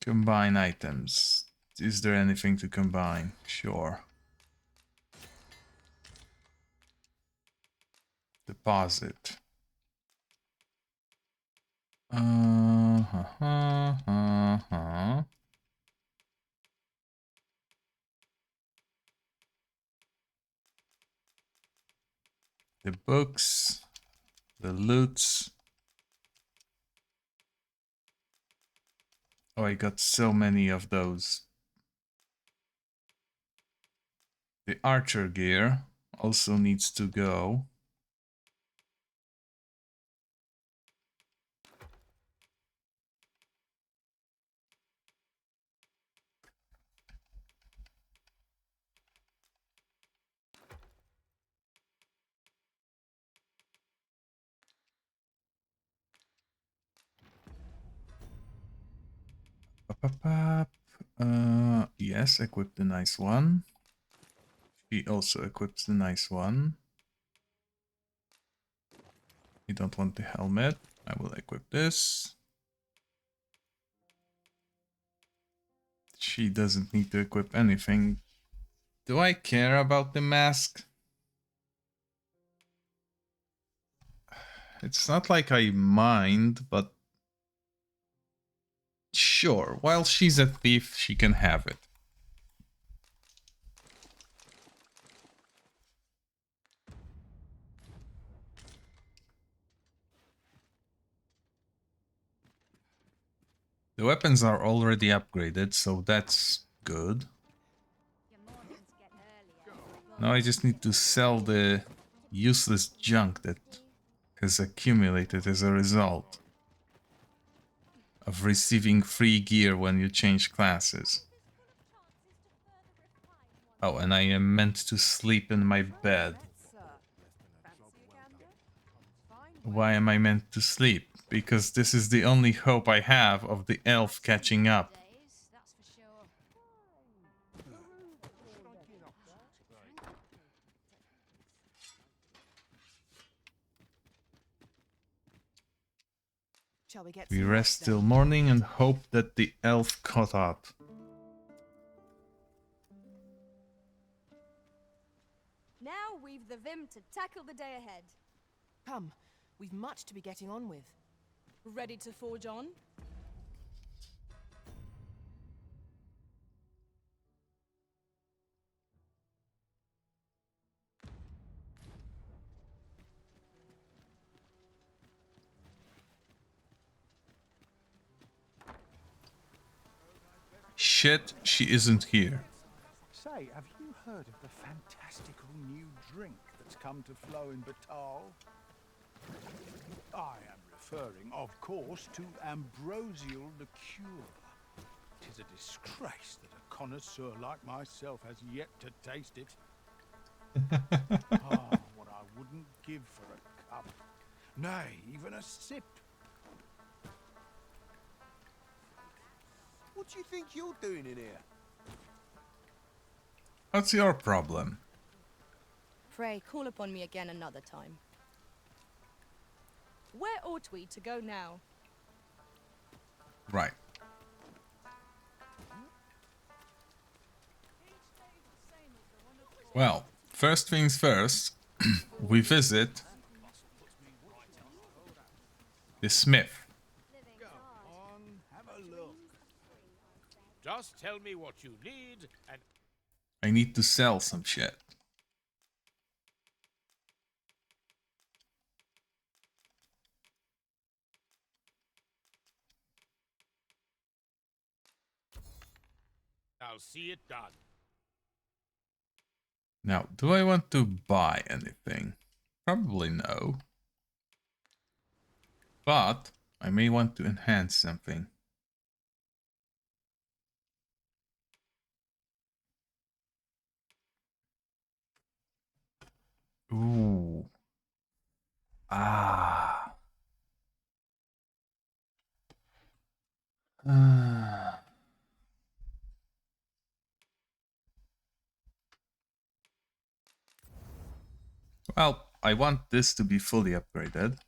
Combine items. Is there anything to combine? Sure. Deposit. The books. The loots. Oh, I got so many of those. The archer gear also needs to go. Yes, equip the nice one. She also equips the nice one. You don't want the helmet. I will equip this. She doesn't need to equip anything. Do I care about the mask? It's not like I mind, but Sure, while she's a thief, she can have it. The weapons are already upgraded, so that's good. Now I just need to sell the useless junk that has accumulated as a result of receiving free gear when you change classes. Oh, and I am meant to sleep in my bed. Why am I meant to sleep? Because this is the only hope I have of the elf catching up.
Shall we get
We
some
rest
then?
till morning and hope that the elf caught up.
Now we've the vim to tackle the day ahead.
Come, we've much to be getting on with.
Ready to forge on?
Shit, she isn't here.
Say, have you heard of the fantastical new drink that's come to flow in Batal? I am referring, of course, to ambrosial liqueur. 'Tis a disgrace that a connoisseur like myself has yet to taste it. Ah, what I wouldn't give for a cup. Nay, even a sip.
What do you think you're doing in here?
What's your problem?
Pray, call upon me again another time. Where ought we to go now?
Right. Well, first things first, we visit the smith.
Just tell me what you need, and
I need to sell some shit.
I'll see it done.
Now, do I want to buy anything? Probably no. But I may want to enhance something. Ooh. Ah. Well, I want this to be fully upgraded.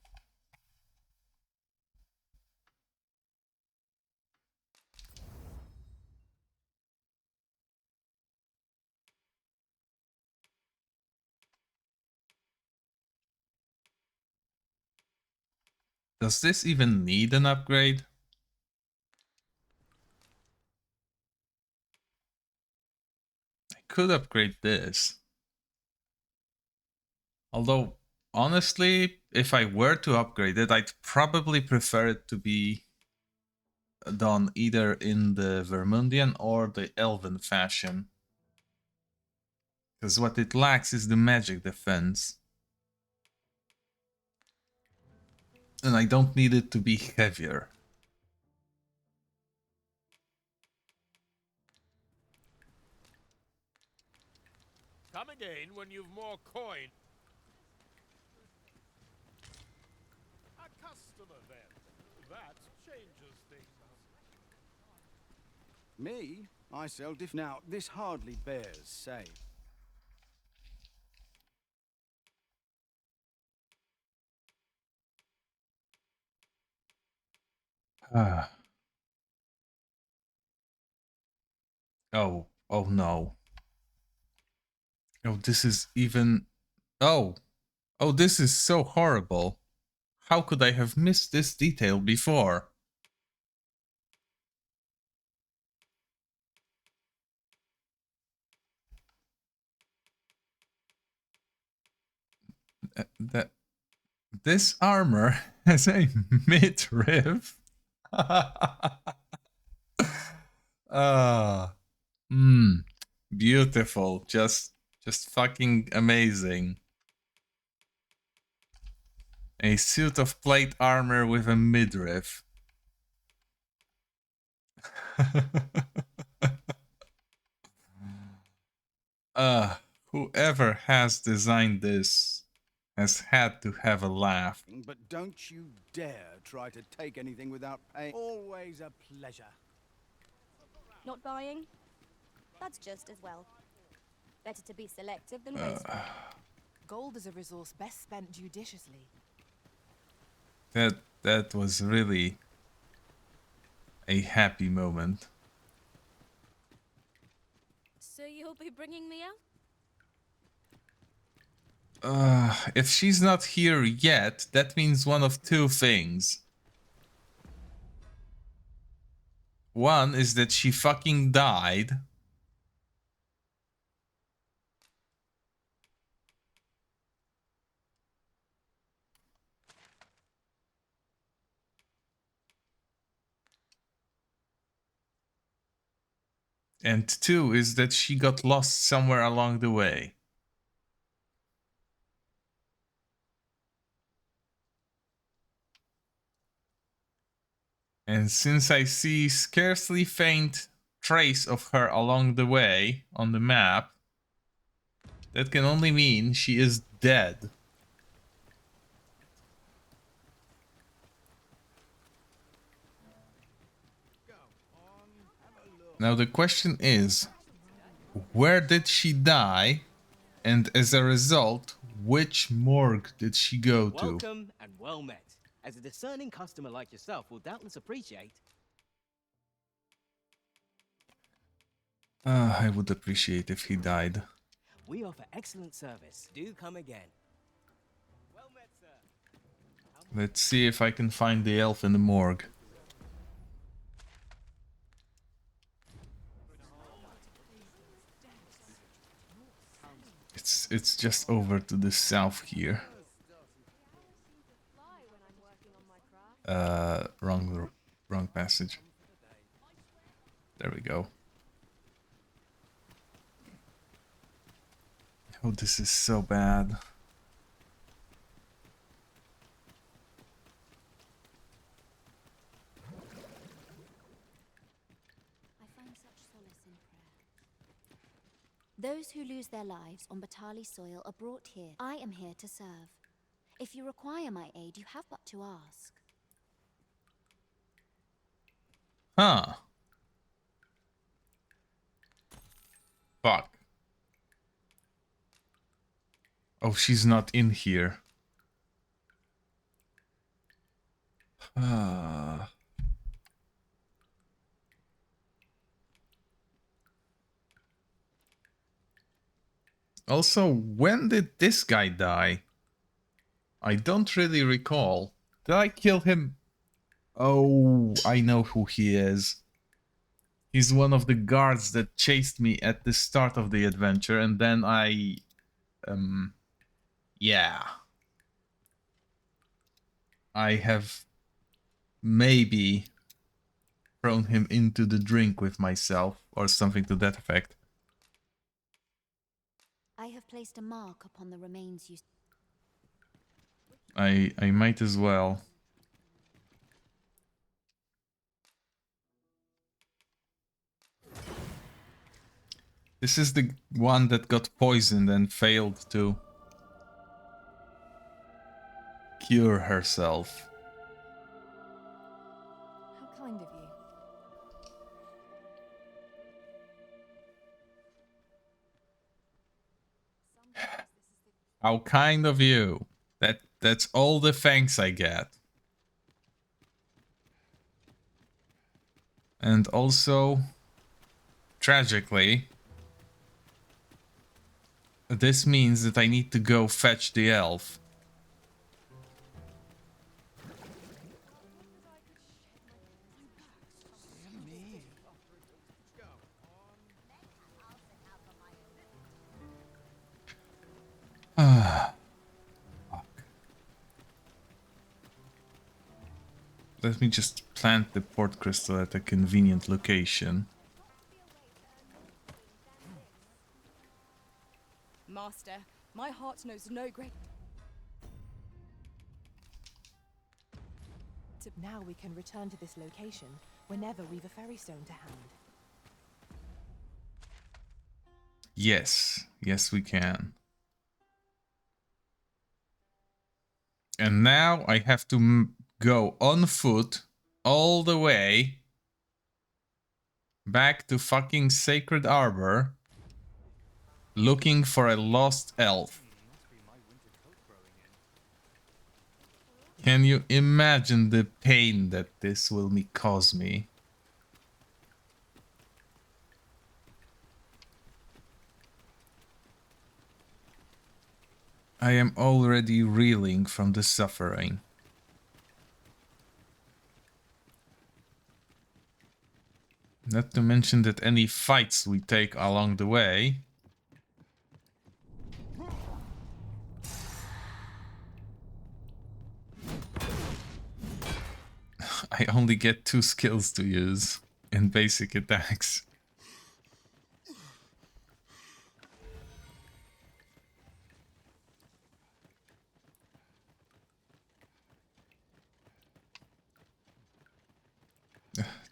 Does this even need an upgrade? I could upgrade this. Although, honestly, if I were to upgrade it, I'd probably prefer it to be done either in the Vermundian or the Elven fashion. Because what it lacks is the magic defense. And I don't need it to be heavier.
Come again when you've more coin. A customer then. That changes things.
Me? I sell Now, this hardly bears saying.
Ah. Oh no. Oh, this is even... Oh, this is so horrible. How could I have missed this detail before? that this armor has a midriff. Ah, beautiful. Just fucking amazing. A suit of plate armor with a midriff. Whoever has designed this has had to have a laugh.
But don't you dare try to take anything without paying. Always a pleasure.
Not buying? That's just as well. Better to be selective than wasteful.
Gold is a resource best spent judiciously.
That was really a happy moment.
So you'll be bringing me out?
If she's not here yet, that means one of two things. One is that she fucking died. And two is that she got lost somewhere along the way. And since I see scarcely faint trace of her along the way on the map, that can only mean she is dead. Now the question is, where did she die? And as a result, which morgue did she go to?
Welcome and well met. As a discerning customer like yourself will doubtless appreciate.
I would appreciate if he died.
We offer excellent service. Do come again. Well met, sir.
Let's see if I can find the elf in the morgue. It's just over to the south here. Wrong passage. There we go. Oh, this is so bad.
I find such solace in prayer. Those who lose their lives on Batali soil are brought here. I am here to serve. If you require my aid, you have but to ask.
Huh. Fuck. Oh, she's not in here. Also, when did this guy die? I don't really recall. Did I kill him? Oh, I know who he is. He's one of the guards that chased me at the start of the adventure, and then I... yeah. I have maybe thrown him into the drink with myself, or something to that effect.
I have placed a mark upon the remains you...
I might as well. This is the one that got poisoned and failed to cure herself.
How kind of you.
How kind of you. That's all the thanks I get. And also, tragically, this means that I need to go fetch the elf. let me just plant the port crystal at a convenient location.
Master, my heart knows no great.
Now we can return to this location whenever we've a ferry stone to hand.
Yes, yes we can. And now I have to go on foot all the way back to fucking Sacred Arbor looking for a lost elf. Can you imagine the pain that this will cause me? I am already reeling from the suffering. Not to mention that any fights we take along the way I only get 2 skills to use in basic attacks.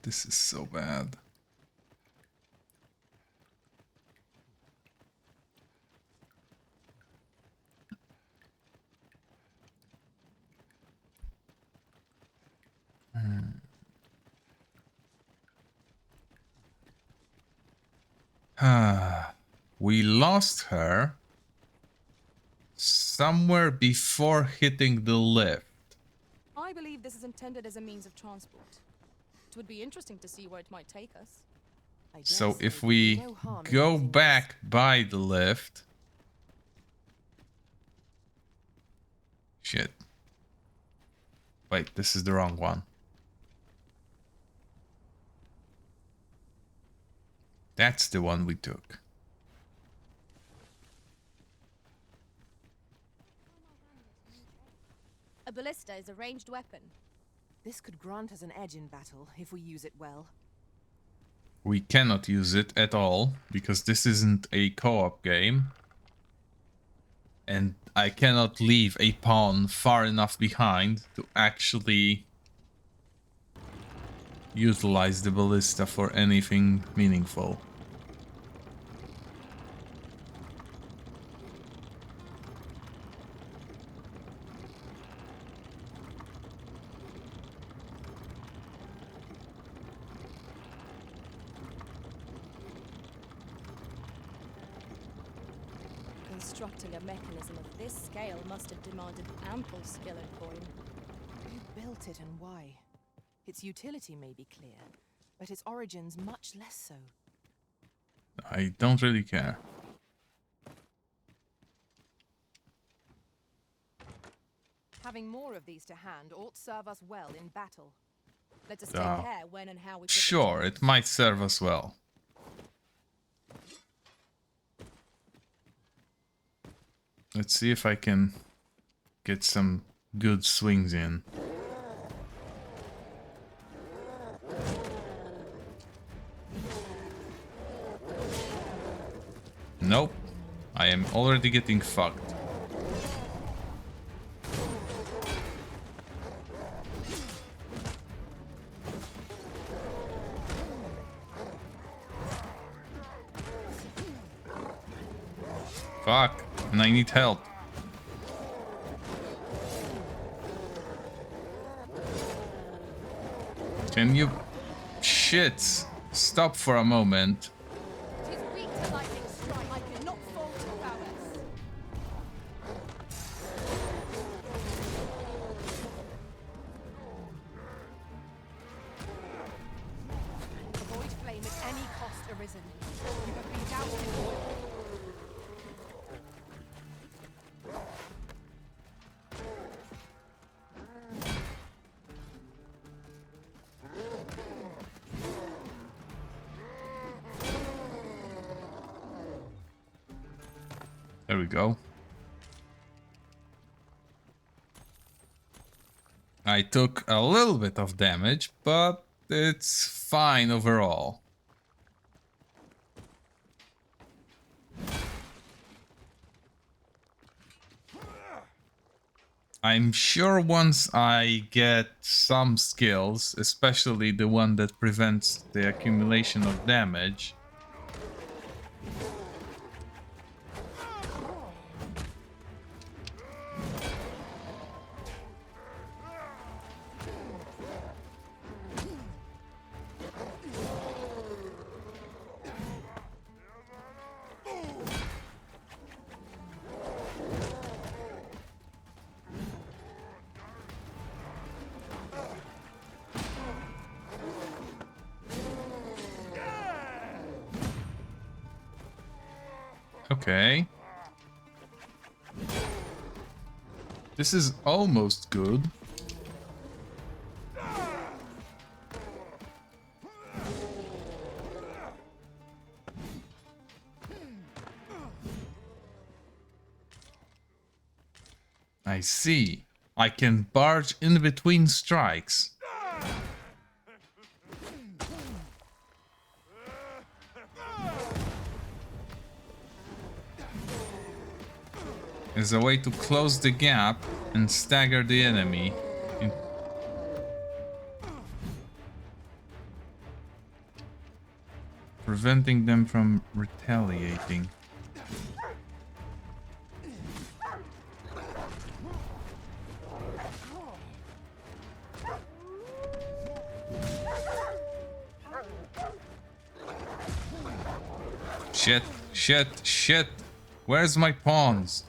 This is so bad. We lost her somewhere before hitting the lift.
I believe this is intended as a means of transport. It would be interesting to see where it might take us.
So if we go back by the lift... Shit. Wait, this is the wrong one. That's the one we took.
A ballista is a ranged weapon.
This could grant us an edge in battle if we use it well.
We cannot use it at all, because this isn't a co-op game. And I cannot leave a pawn far enough behind to actually utilize the ballista for anything meaningful.
Constructing a mechanism of this scale must have demanded ample skill and coin.
Who built it and why? Its utility may be clear, but its origins much less so.
I don't really care.
Having more of these to hand ought serve us well in battle.
Let us take care when and how we...
Sure, it might serve us well. Let's see if I can get some good swings in. Nope. I am already getting fucked. Fuck. And I need help. Can you... Shit. Stop for a moment.
It is weak to lightning strike. I cannot fall to prowess. Avoid flame at any cost arisen. You have been doused in oil.
There we go. I took a little bit of damage, but it's fine overall. I'm sure once I get some skills, especially the one that prevents the accumulation of damage. Okay. This is almost good. I see. I can barge in between strikes. As a way to close the gap and stagger the enemy. Preventing them from retaliating. Shit, shit, shit. Where's my pawns?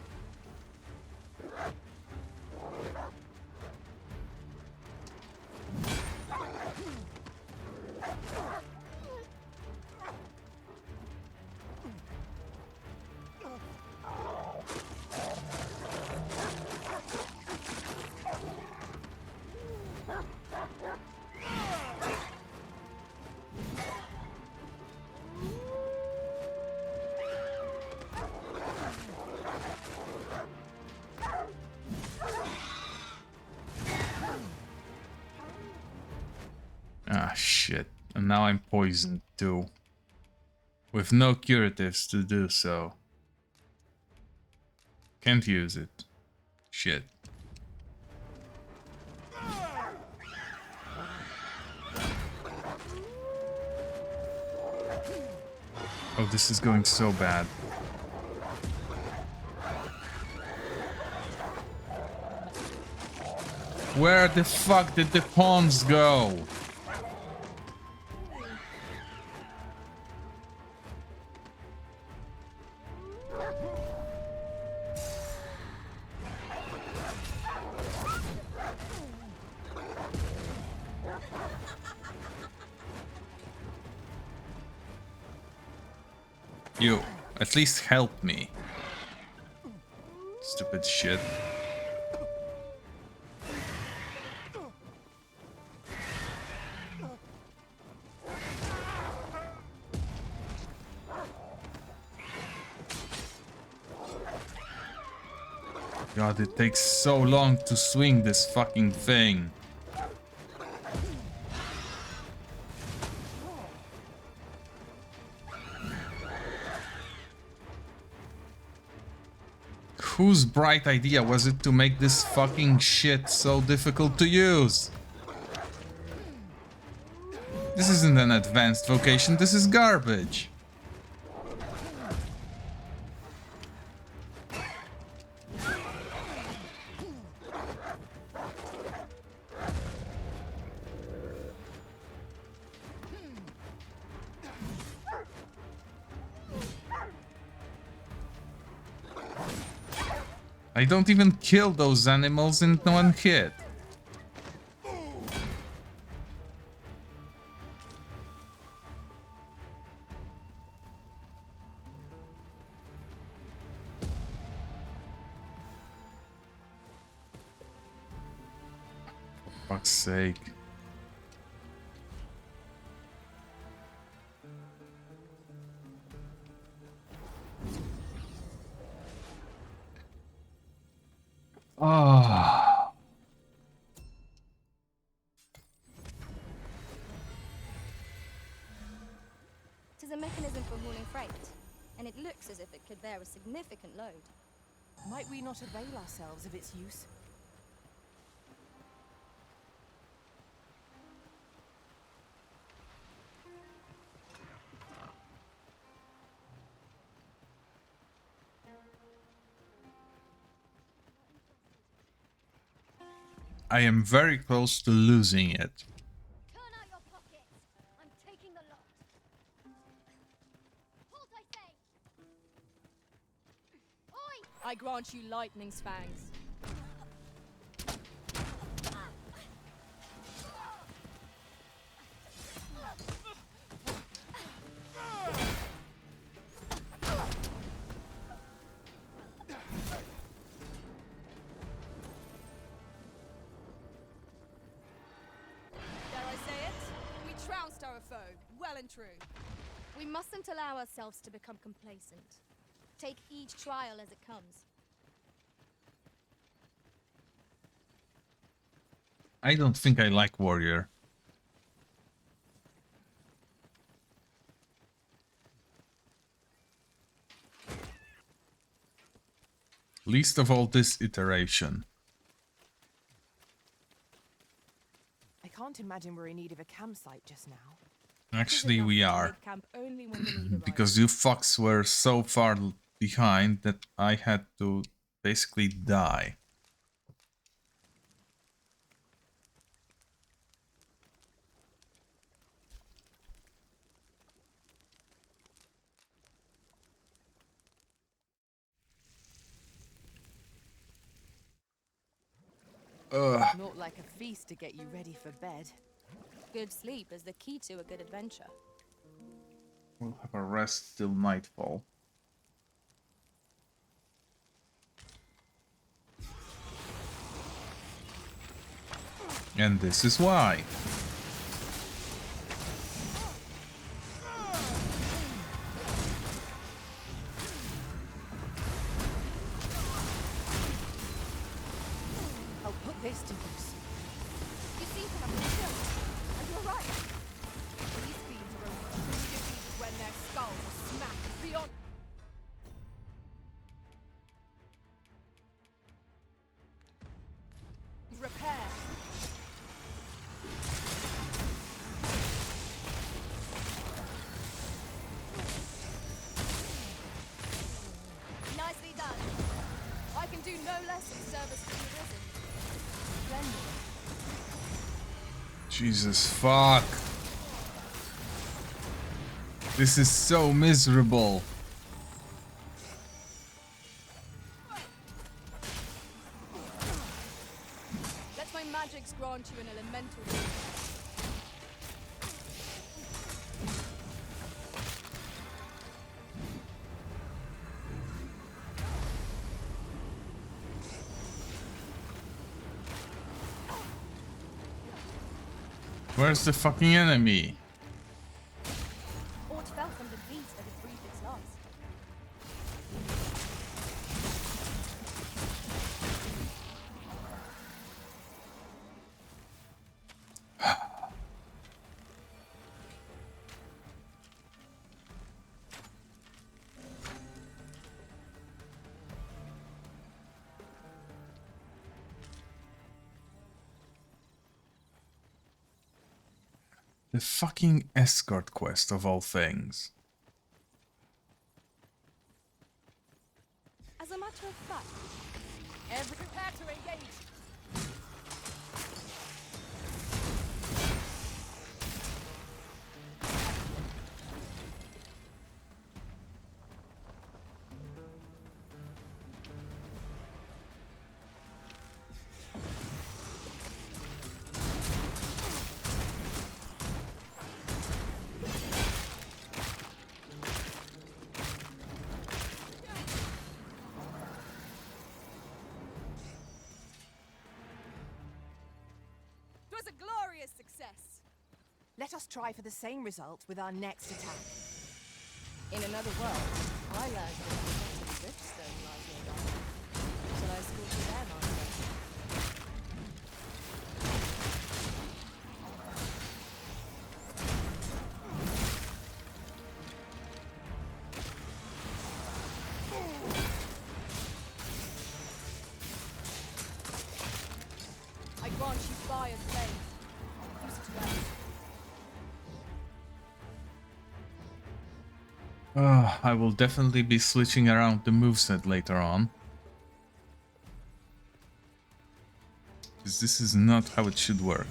Ah, shit. And now I'm poisoned too. With no curatives to do so. Can't use it. Shit. Oh, this is going so bad. Where the fuck did the pawns go? You, at least help me. Stupid shit. God, it takes so long to swing this fucking thing. Whose bright idea was it to make this fucking shit so difficult to use? This isn't an advanced vocation, this is garbage. I don't even kill those animals in one hit. For fuck's sake. Ah.
mechanism for hauling freight, and it looks as if it could bear a significant load.
Might we not avail ourselves of its use?
I am very close to losing it.
Turn out your pockets. I'm taking the lot. Halt, I say! Oi!
I grant you lightning's fangs.
Well and true.
We mustn't allow ourselves to become complacent. Take each trial as it comes.
I don't think I like warrior. Least of all this iteration.
I can't imagine we're in need of a campsite just now.
Actually, we are. Because you fucks were so far behind that I had to basically die.
Not like a feast to get you ready for bed.
Good sleep is the key to a good adventure.
We'll have a rest till nightfall. And this is why.
I'll put this to use.
You seem to have been killed, and you're right. These fiends are only defeated when their skulls are smashed beyond. Repair.
Nicely done. I can do no less in service to the risen. Splendid.
Jesus fuck. This is so miserable.
Let my magics grant you an elemental weakness.
Where's the fucking enemy?
Aught fell from the beast that had breathed its last.
The fucking escort quest of all things.
As a matter of fact,
Prepare to engage.
It was a glorious success.
Let us try for the same result with our next attack.
in another world, I learned that the protected driftstone lies nearby. Shall I school you there, Master?
I will definitely be switching around the moveset later on. Because this is not how it should work.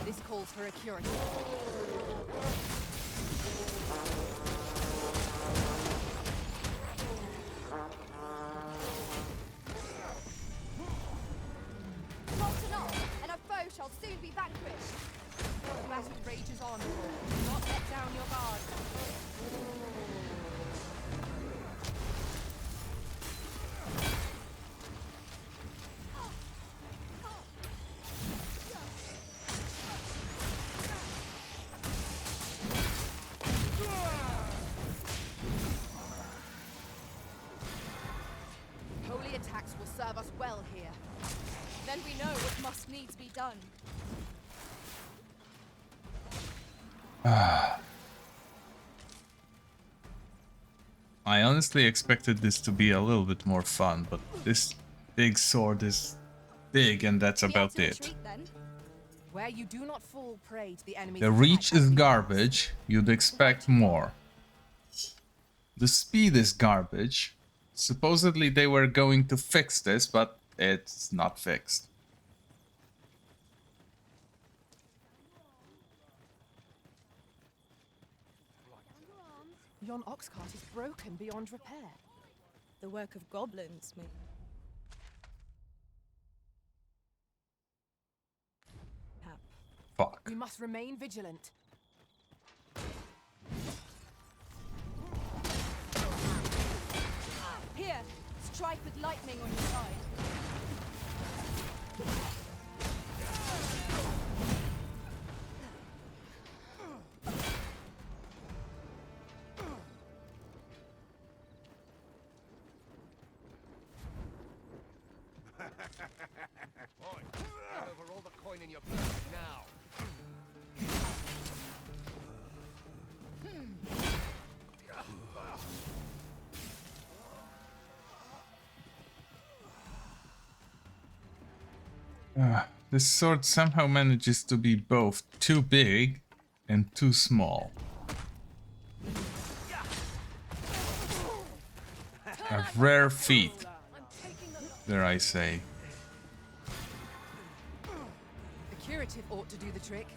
This calls for a curative.
Not enough, and our foe shall soon be vanquished.
The battle rages on. Do not let down your guard. Holy attacks will serve us well here.
Then we know what must needs be done.
I honestly expected this to be a little bit more fun, but this big sword is big and that's about it.
Where you do not fall prey to the enemy's
The reach is garbage, you'd expect more. The speed is garbage. Supposedly they were going to fix this, but it's not fixed.
Yon ox cart is broken beyond repair.
The work of goblins, me.
Fuck.
We must remain vigilant.
Here, strike with lightning on your side.
Oi, hand over all the coin in your purse now.
This sword somehow manages to be both too big and too small. A rare feat, dare I say.
The curative ought to do the trick.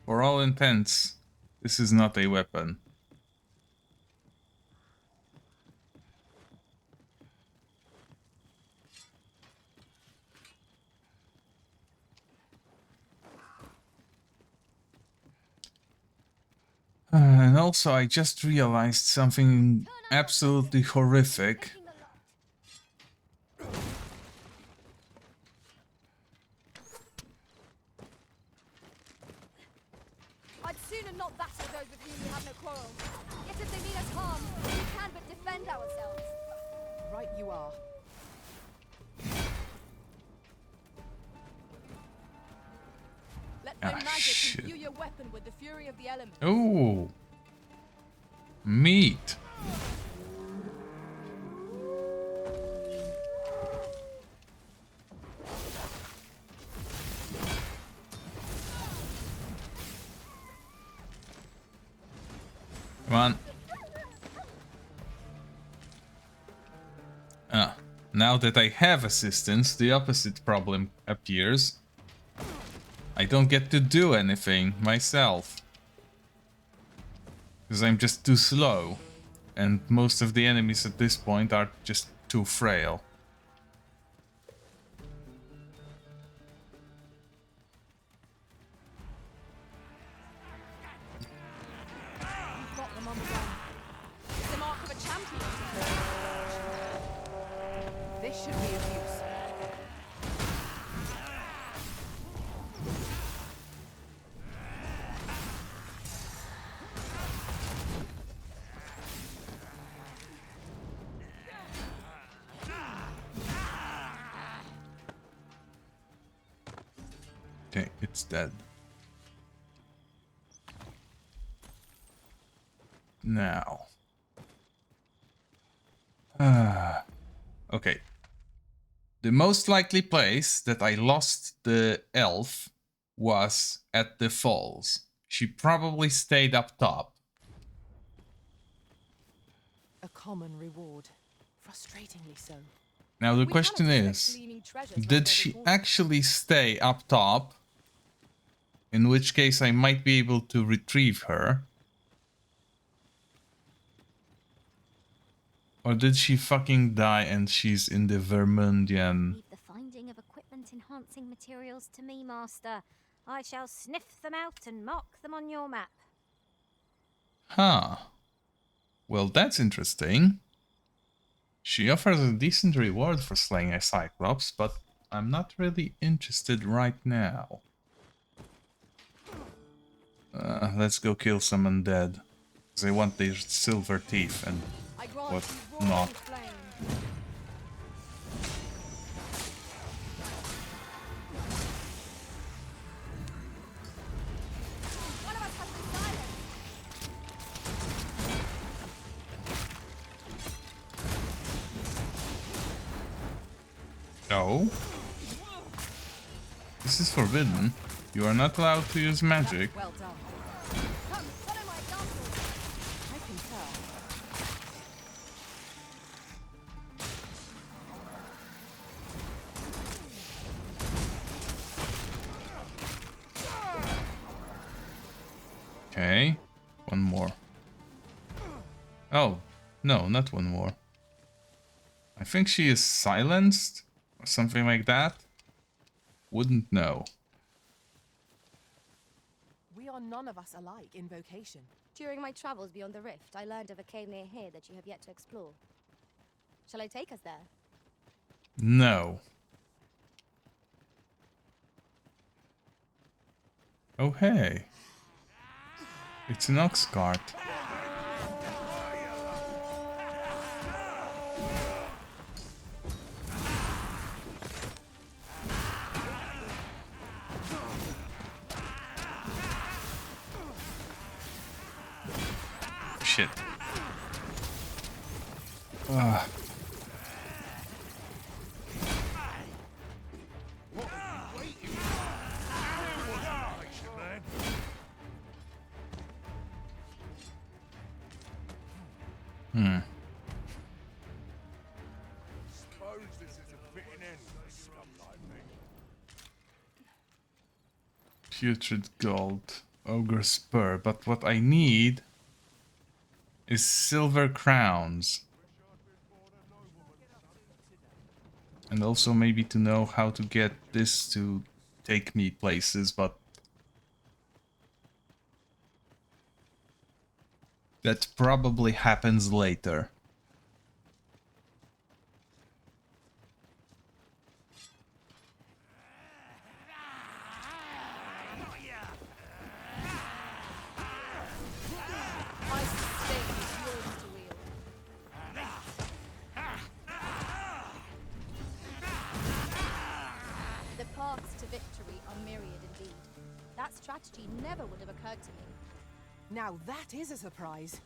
For all intents, this is not a weapon. And also, I just realized something absolutely horrific.
I'd sooner not battle those with whom we have no quarrel. Yet if they mean us harm, we can but defend ourselves.
Right you are.
Let no magic imbue your weapon with the fury of the elements.
Oh, meat. Come on. Ah, now that I have assistance, the opposite problem appears. I don't get to do anything myself. Because I'm just too slow. And most of the enemies at this point are just too frail.
You've got them on the run. It's the mark of a champion. This should be of use.
Okay, it's dead. Now. Okay. The most likely place that I lost the elf was at the falls. She probably stayed up top.
A common reward. Frustratingly so.
Now the
We
question
cannot expect
is,
gleaming treasures like
did
those
she
at all.
actually stay up top? In which case I might be able to retrieve her. Or did she fucking die and she's in the Vermundian?
Leave the finding of equipment enhancing materials to me, Master. I shall sniff them out and mark them on your map.
Huh. Well, that's interesting. She offers a decent reward for slaying a Cyclops, but I'm not really interested right now. Let's go kill some undead. Because I want their silver teeth and what not. No. This is forbidden. You are not allowed to use magic.
Well done. Come, follow my example. I can tell.
Okay. One more. Oh, no, not one more. I think she is silenced or something like that. Wouldn't know.
We are none of us alike in vocation.
During my travels beyond the rift, I learned of a cave near here that you have yet to explore. Shall I take us there?
No. Oh, hey. It's an ox cart. Shit. Ah.
Suppose this is a fitting end for scum like me.
Putrid gold. Ogre spur. But what I need is silver crowns. And also maybe to know how to get this to take me places, but that probably happens later.
My state is yours to wield.
The paths to victory are myriad indeed. That strategy never would have occurred to me.
Now that is a surprise.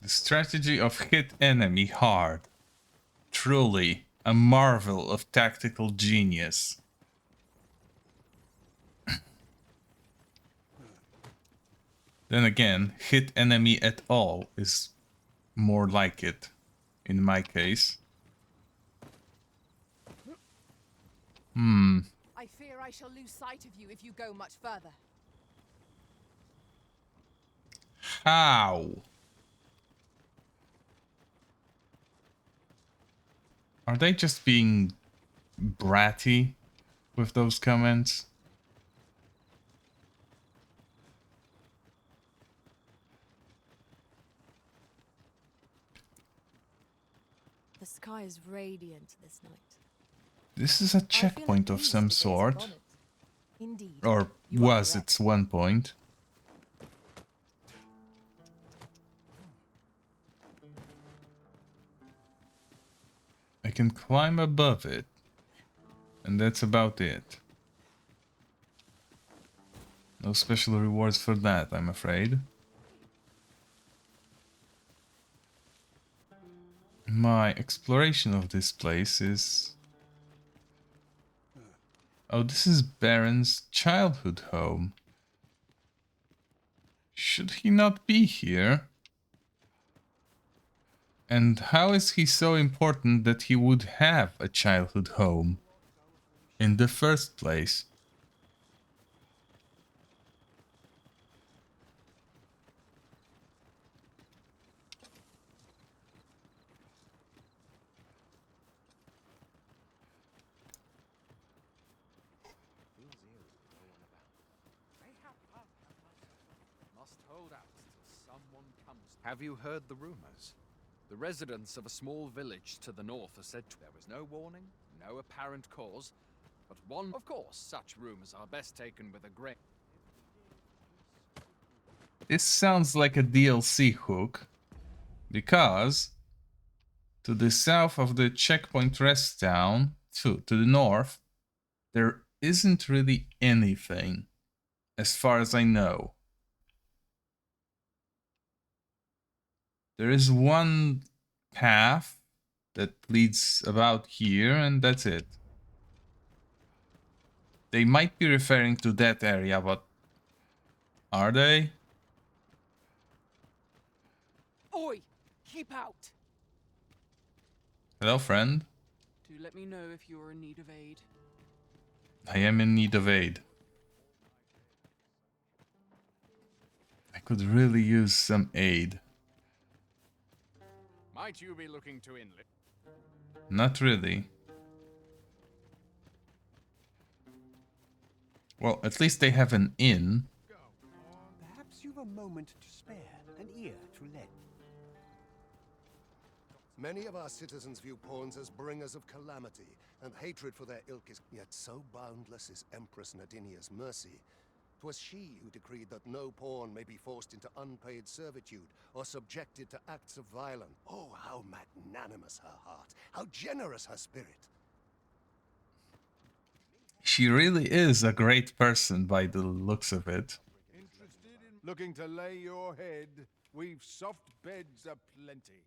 The strategy of hit enemy hard. Truly a marvel of tactical genius. Then again, hit enemy at all is more like it, in my case.
I fear I shall lose sight of you if you go much further.
How? Are they just being bratty with those comments?
The sky is radiant this night.
This is a checkpoint of some sort.
Indeed.
Or was at one point. I can climb above it. And that's about it. No special rewards for that, I'm afraid. My exploration of this place is... Oh, this is Baron's childhood home. Should he not be here? And how is he so important that he would have a childhood home in the first place?
Must hold out till someone comes. Have you heard the rumors? The residents of a small village to the north are said there was no warning, no apparent cause, but one. Of course, such rumors are best taken with a grain.
This sounds like a DLC hook, because to the south of the checkpoint rest town, to the north, there isn't really anything, as far as I know. There is one path that leads about here, and that's it. They might be referring to that area, but are they?
Oi! Keep out!
Hello, friend.
Do let me know if you're in need of aid.
I am in need of aid. I could really use some aid.
Might you be looking to inlet?
Not really. Well, at least they have an inn.
Perhaps you've a moment to spare, an ear to lend.
Many of our citizens view pawns as bringers of calamity, and hatred for their ilk is yet so boundless is Empress Nadinia's mercy. 'Twas she who decreed that no pawn may be forced into unpaid servitude or subjected to acts of violence. Oh, how magnanimous her heart, how generous her spirit.
She really is a great person by the looks of it.
Interested in looking to lay your head? We've soft beds aplenty.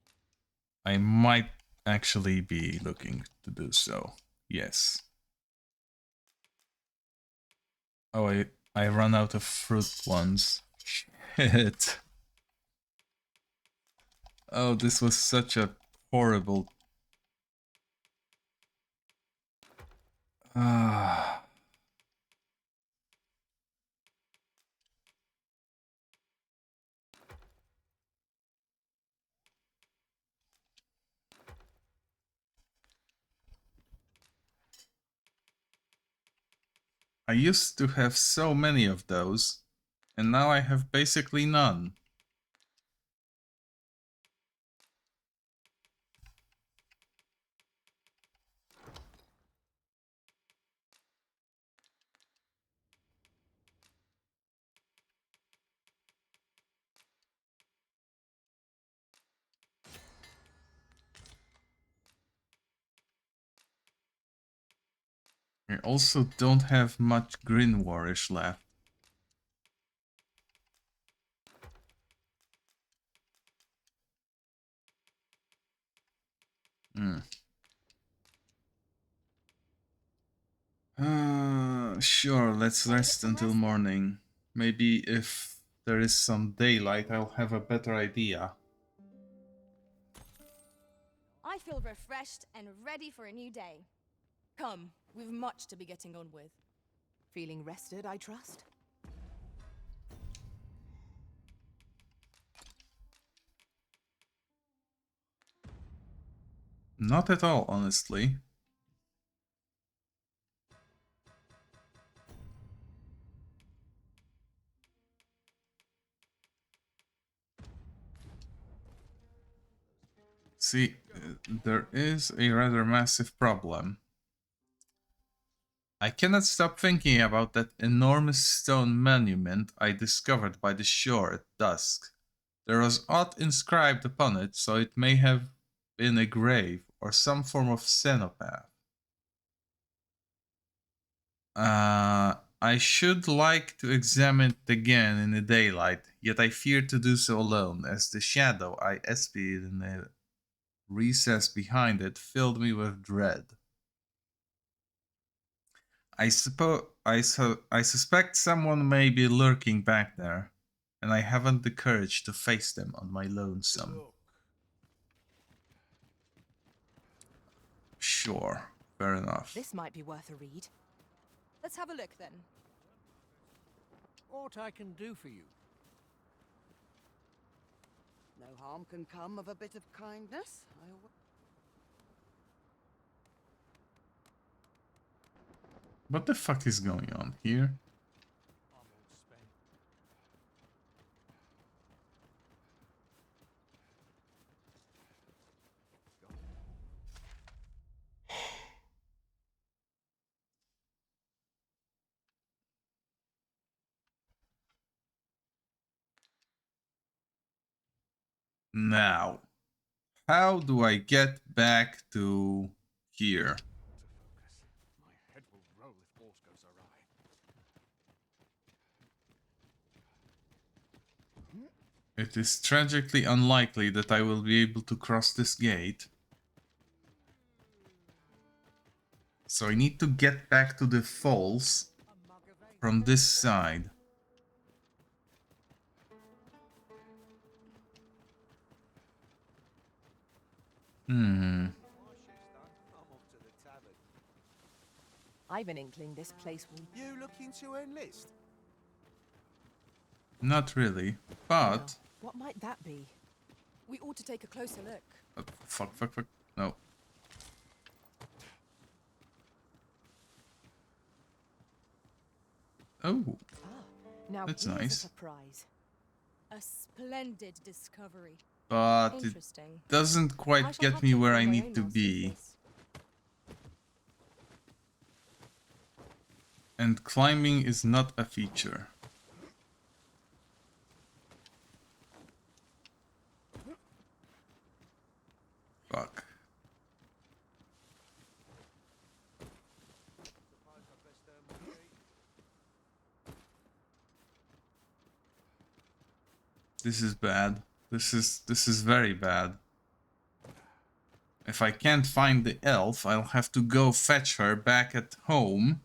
I might actually be looking to do so. Yes. Oh, I ran out of fruit ones. Shit. Oh, this was such a horrible... Ah. I used to have so many of those, and now I have basically none. I also don't have much Grimoire-ish left. Sure, let's rest until morning. Maybe if there is some daylight, I'll have a better idea.
I feel refreshed and ready for a new day.
Come, we've much to be getting on with. Feeling rested, I trust?
Not at all, honestly. See, there is a rather massive problem. I cannot stop thinking about that enormous stone monument I discovered by the shore at dusk. There was aught inscribed upon it, so it may have been a grave or some form of cenotaph. I should like to examine it again in the daylight, yet I fear to do so alone, as the shadow I espied in the recess behind it filled me with dread. I suspect someone may be lurking back there, and I haven't the courage to face them on my lonesome. Sure, fair enough.
This might be worth a read. Let's have a look then.
What I can do for you?
No harm can come of a bit of kindness.
What the fuck is going on here? Now, how do I get back to here?
My head will roll if aught goes awry.
It is tragically unlikely that I will be able to cross this gate. So I need to get back to the falls from this side.
I've an inkling this place will...
You looking to enlist?
Not really, but...
What might that be? We ought to take a closer look.
Fuck. No. Oh.
Now
That's
here's
nice.
a surprise.
A splendid discovery.
But it
Interesting.
doesn't quite get me where I need to be. And climbing is not a feature. Fuck. This is bad. This is very bad. If I can't find the elf, I'll have to go fetch her back at home.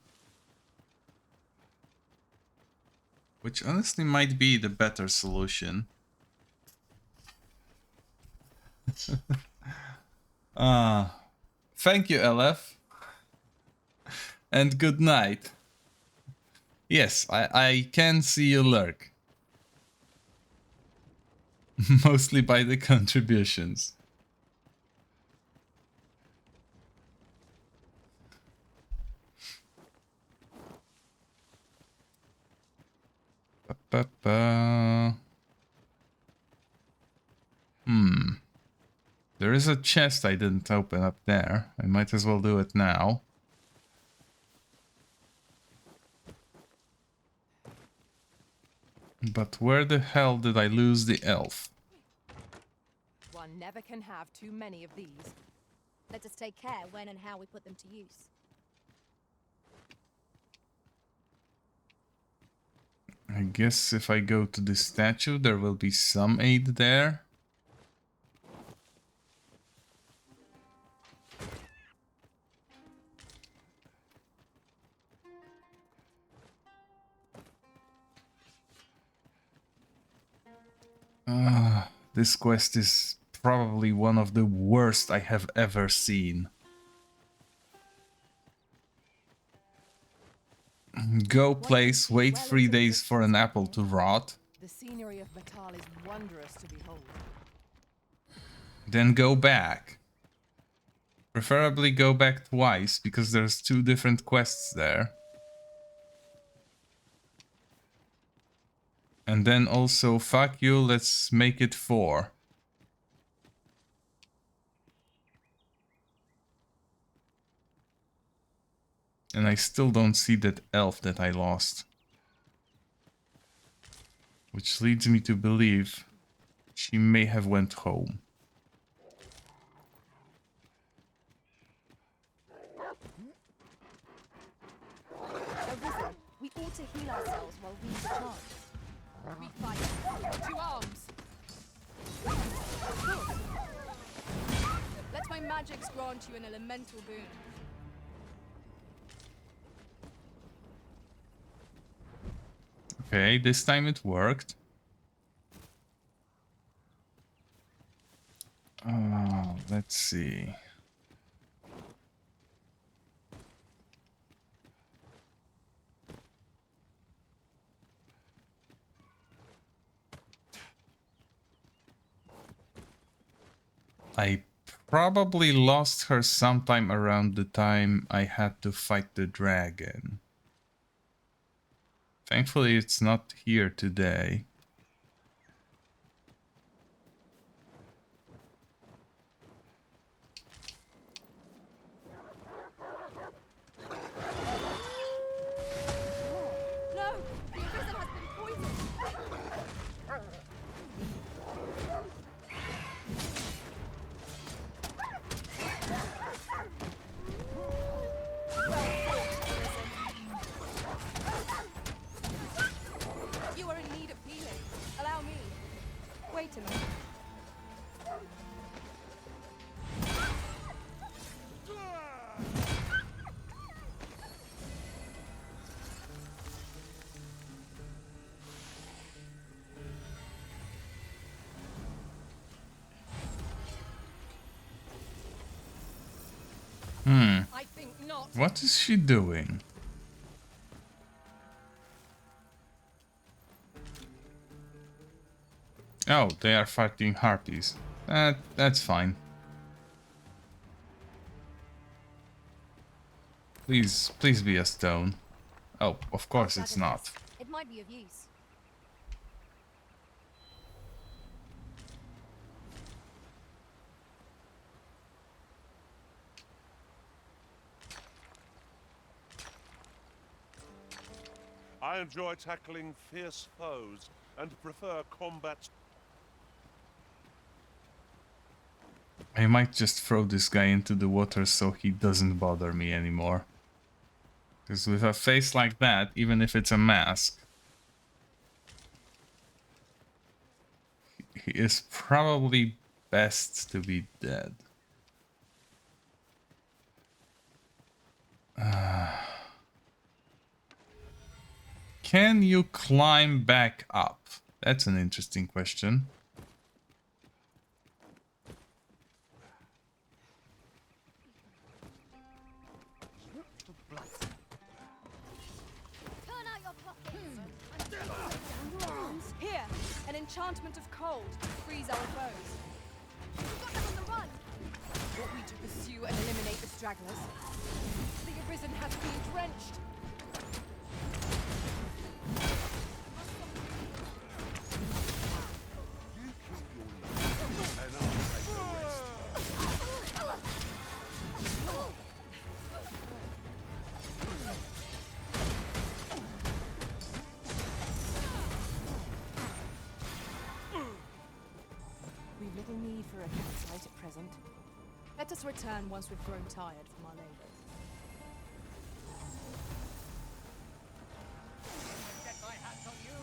Which honestly might be the better solution. Thank you, LF. And good night. Yes, I can see you lurk. Mostly by the contributions. There is a chest I didn't open up there. I might as well do it now. But where the hell did I lose the elf?
One never can have too many of these.
Let us take care when and how we put them to use.
I guess if I go to the statue, there will be some aid there. This quest is probably one of the worst I have ever seen. Go place, wait 3 days for an apple to rot.
The scenery of Batal is wondrous to behold.
Then go back. Preferably go back twice, because there's 2 different quests there. And then also, fuck you, let's make it 4. And I still don't see that elf that I lost. Which leads me to believe she may have went home.
Arisen, we ought to heal ourselves while we charge.
We fight. To arms.
Let my magics grant you an elemental boon.
Okay, this time it worked. Let's see. I probably lost her sometime around the time I had to fight the dragon. Thankfully, it's not here today.
No! The Arisen has been poisoned!
You are in need of healing. Allow me. Wait a minute.
I think not.
What is she doing? Oh, they are fighting harpies. That's fine. Please be a stone. Oh, of course it's not.
It might be of use.
I enjoy tackling fierce foes and prefer combat.
I might just throw this guy into the water so he doesn't bother me anymore. Because with a face like that, even if it's a mask, he is probably best to be dead. Can you climb back up? That's an interesting question.
Here, an enchantment of cold to freeze our foes.
We've got them on the run!
Want me to pursue and eliminate the stragglers?
The Arisen has been drenched!
We've little need for a campsite at present. Let us return once we've grown tired from our labors.
Get my hands on you!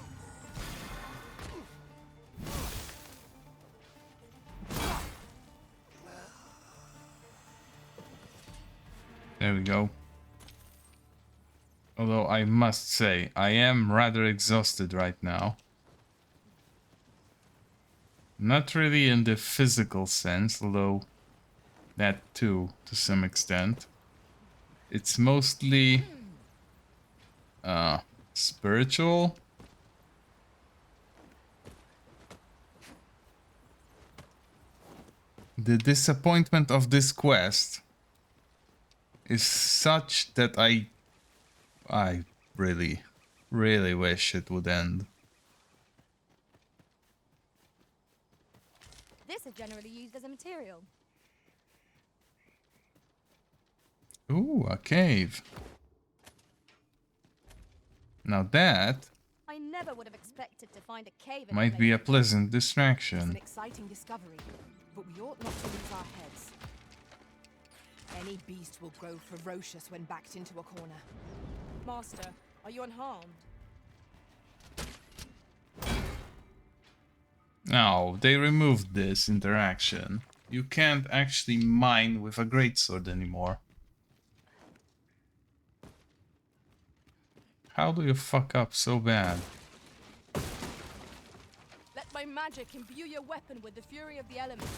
There we go. Although I must say, I am rather exhausted right now. Not really in the physical sense, although that too, to some extent. It's mostly spiritual. The disappointment of this quest is such that I really wish it would end.
This is generally used as a material.
Ooh, a cave. Now that
I never would have expected to find a cave in
might be a pleasant distraction.
It's an exciting discovery, but we ought not to lose our heads. Any beast will grow ferocious when backed into a corner.
Master, are you unharmed?
No, they removed this interaction. You can't actually mine with a greatsword anymore. How do you fuck up so bad?
Let my magic imbue your weapon with the fury of the elements.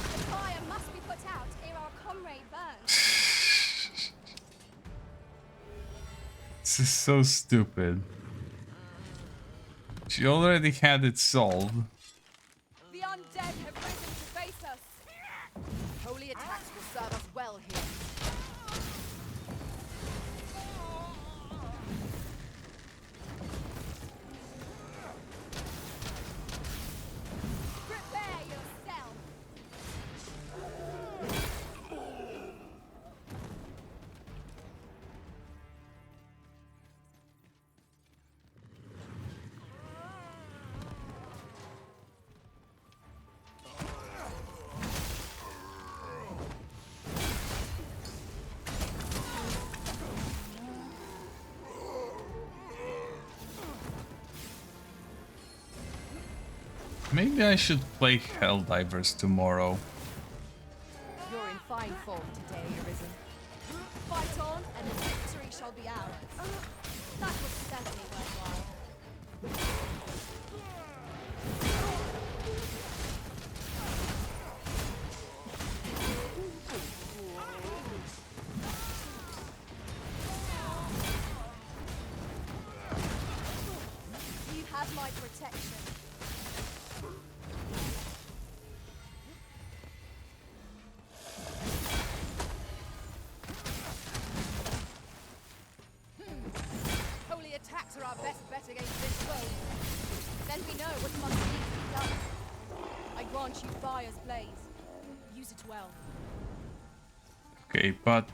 The fire must be put out ere our comrade burns.
This is so stupid. She already had it solved.
The undead have risen to face us.
Holy attacks will serve us well here.
Prepare yourself.
Maybe I should play Helldivers tomorrow.
You're in fine form today, Arisen.
Fight on, and the victory shall be ours. That was certainly worthwhile. You have my protection.
Holy attacks are our best bet against this foe. Then we know what must needs be done.
I grant you fire's blaze. Use it well.
Okay, but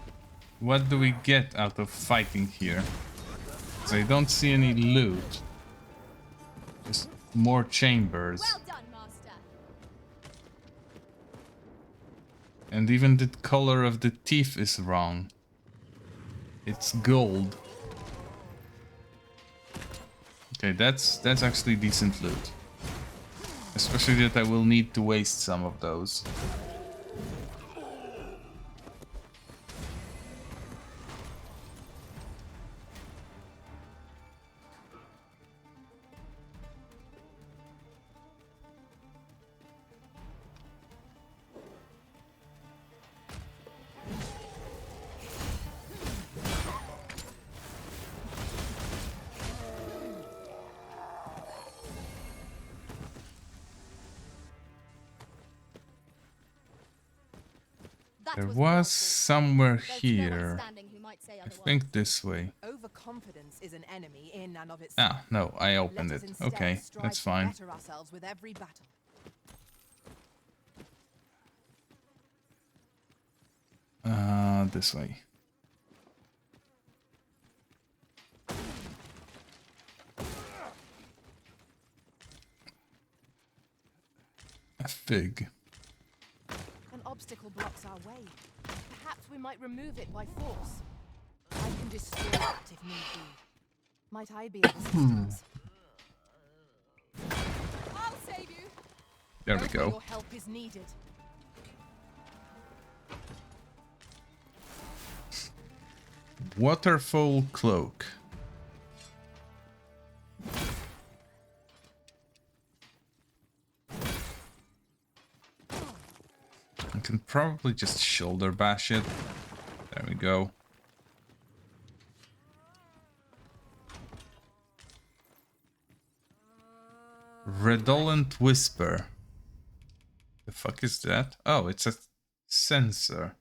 what do we get out of fighting here? 'Cause I don't see any loot. Just more chambers.
Well done, Master.
And even the color of the teeth is wrong. It's gold. Okay, that's actually decent loot. Especially that I will need to waste some of those. There was somewhere here. I think this way.
Overconfidence is an enemy in and of itself.
Ah, no, I opened
Let us
it.
instead
Okay,
strive
that's
to
fine.
better ourselves with every battle.
This way. A fig.
An obstacle blocks our way. Perhaps we might remove it by force. I can destroy it if need be. Might I be of assistance?
I'll save you.
There we go.
Your help is needed.
Waterfall cloak. I can probably just shoulder bash it. There we go. Redolent Whisper. The fuck is that? Oh, it's a sensor.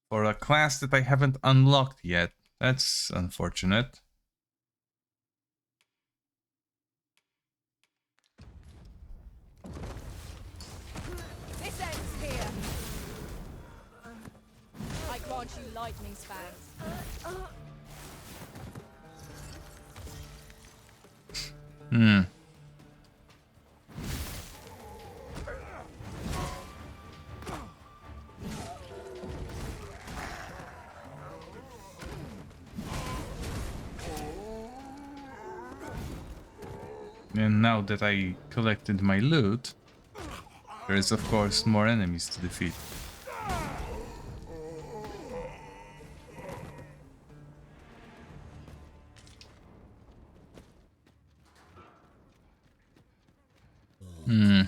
For a class that I haven't unlocked yet. That's unfortunate.
This ends here. I grant you lightning spans.
Hmm. And now that I collected my loot, there is of course more enemies to defeat. Hmm.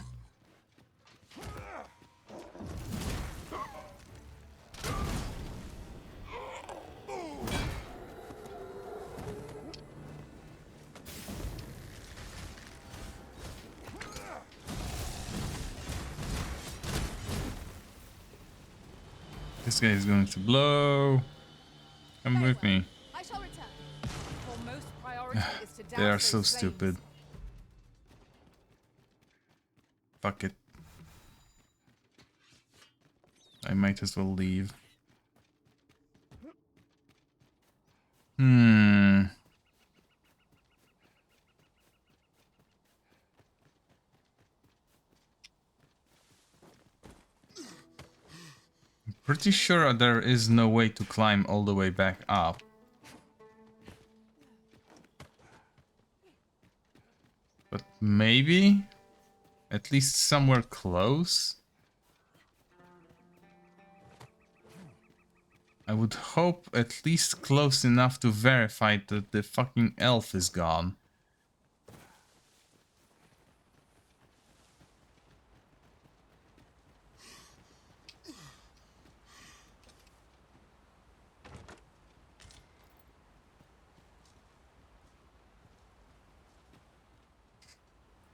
This guy is going to blow. Come with me.
I shall return. For most priority is to
They are
douse
so
those
stupid. Fuck it. I might as well leave. Hmm. I'm pretty sure there is no way to climb all the way back up. But maybe? At least somewhere close? I would hope at least close enough to verify that the fucking elf is gone.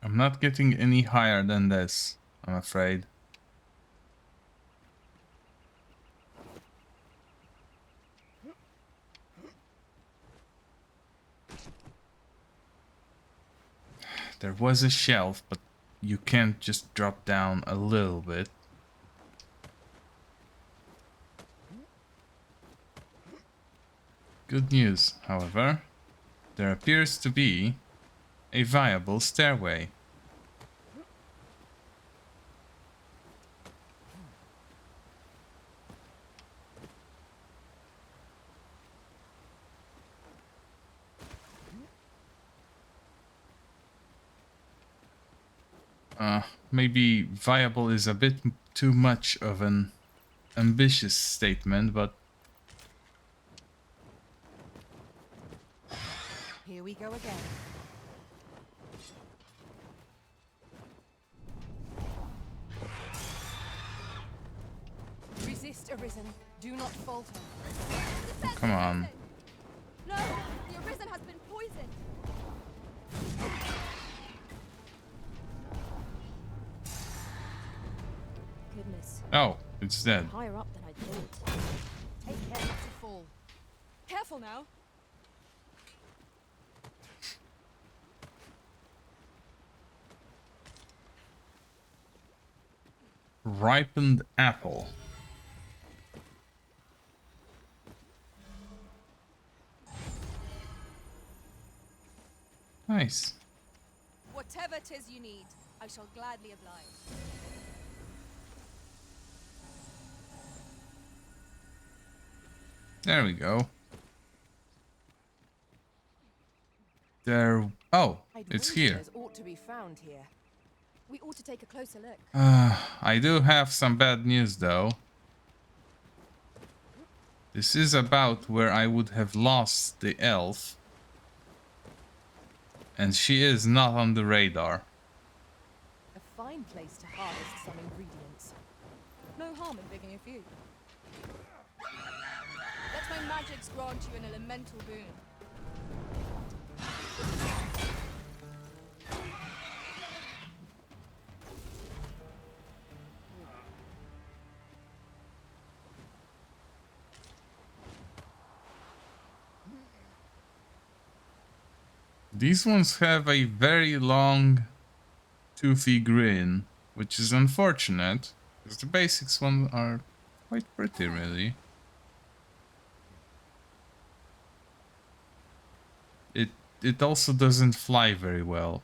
I'm not getting any higher than this, I'm afraid. There was a shelf, but you can't just drop down a little bit. Good news, however. There appears to be a viable stairway. Maybe viable is a bit too much of an ambitious statement, but
Here we go again. Resist, Arisen. Do not falter.
come on.
No, the Arisen has been poisoned.
Goodness.
Oh, it's dead.
Higher up than I thought.
Take care not to fall. Careful now.
Ripened apple. Nice.
Whatever 'tis you need, I shall gladly oblige.
There we go. There. Oh, It's here.
Ought to be found here.
We ought to take a closer look.
I do have some bad news though. This is about where I would have lost the elf. And she is not on the radar.
A fine place to harvest some ingredients. No harm in digging a few.
Let my magics grant you an elemental boon.
These ones have a very long, toothy grin, which is unfortunate, because the basics ones are quite pretty, really. It also doesn't fly very well.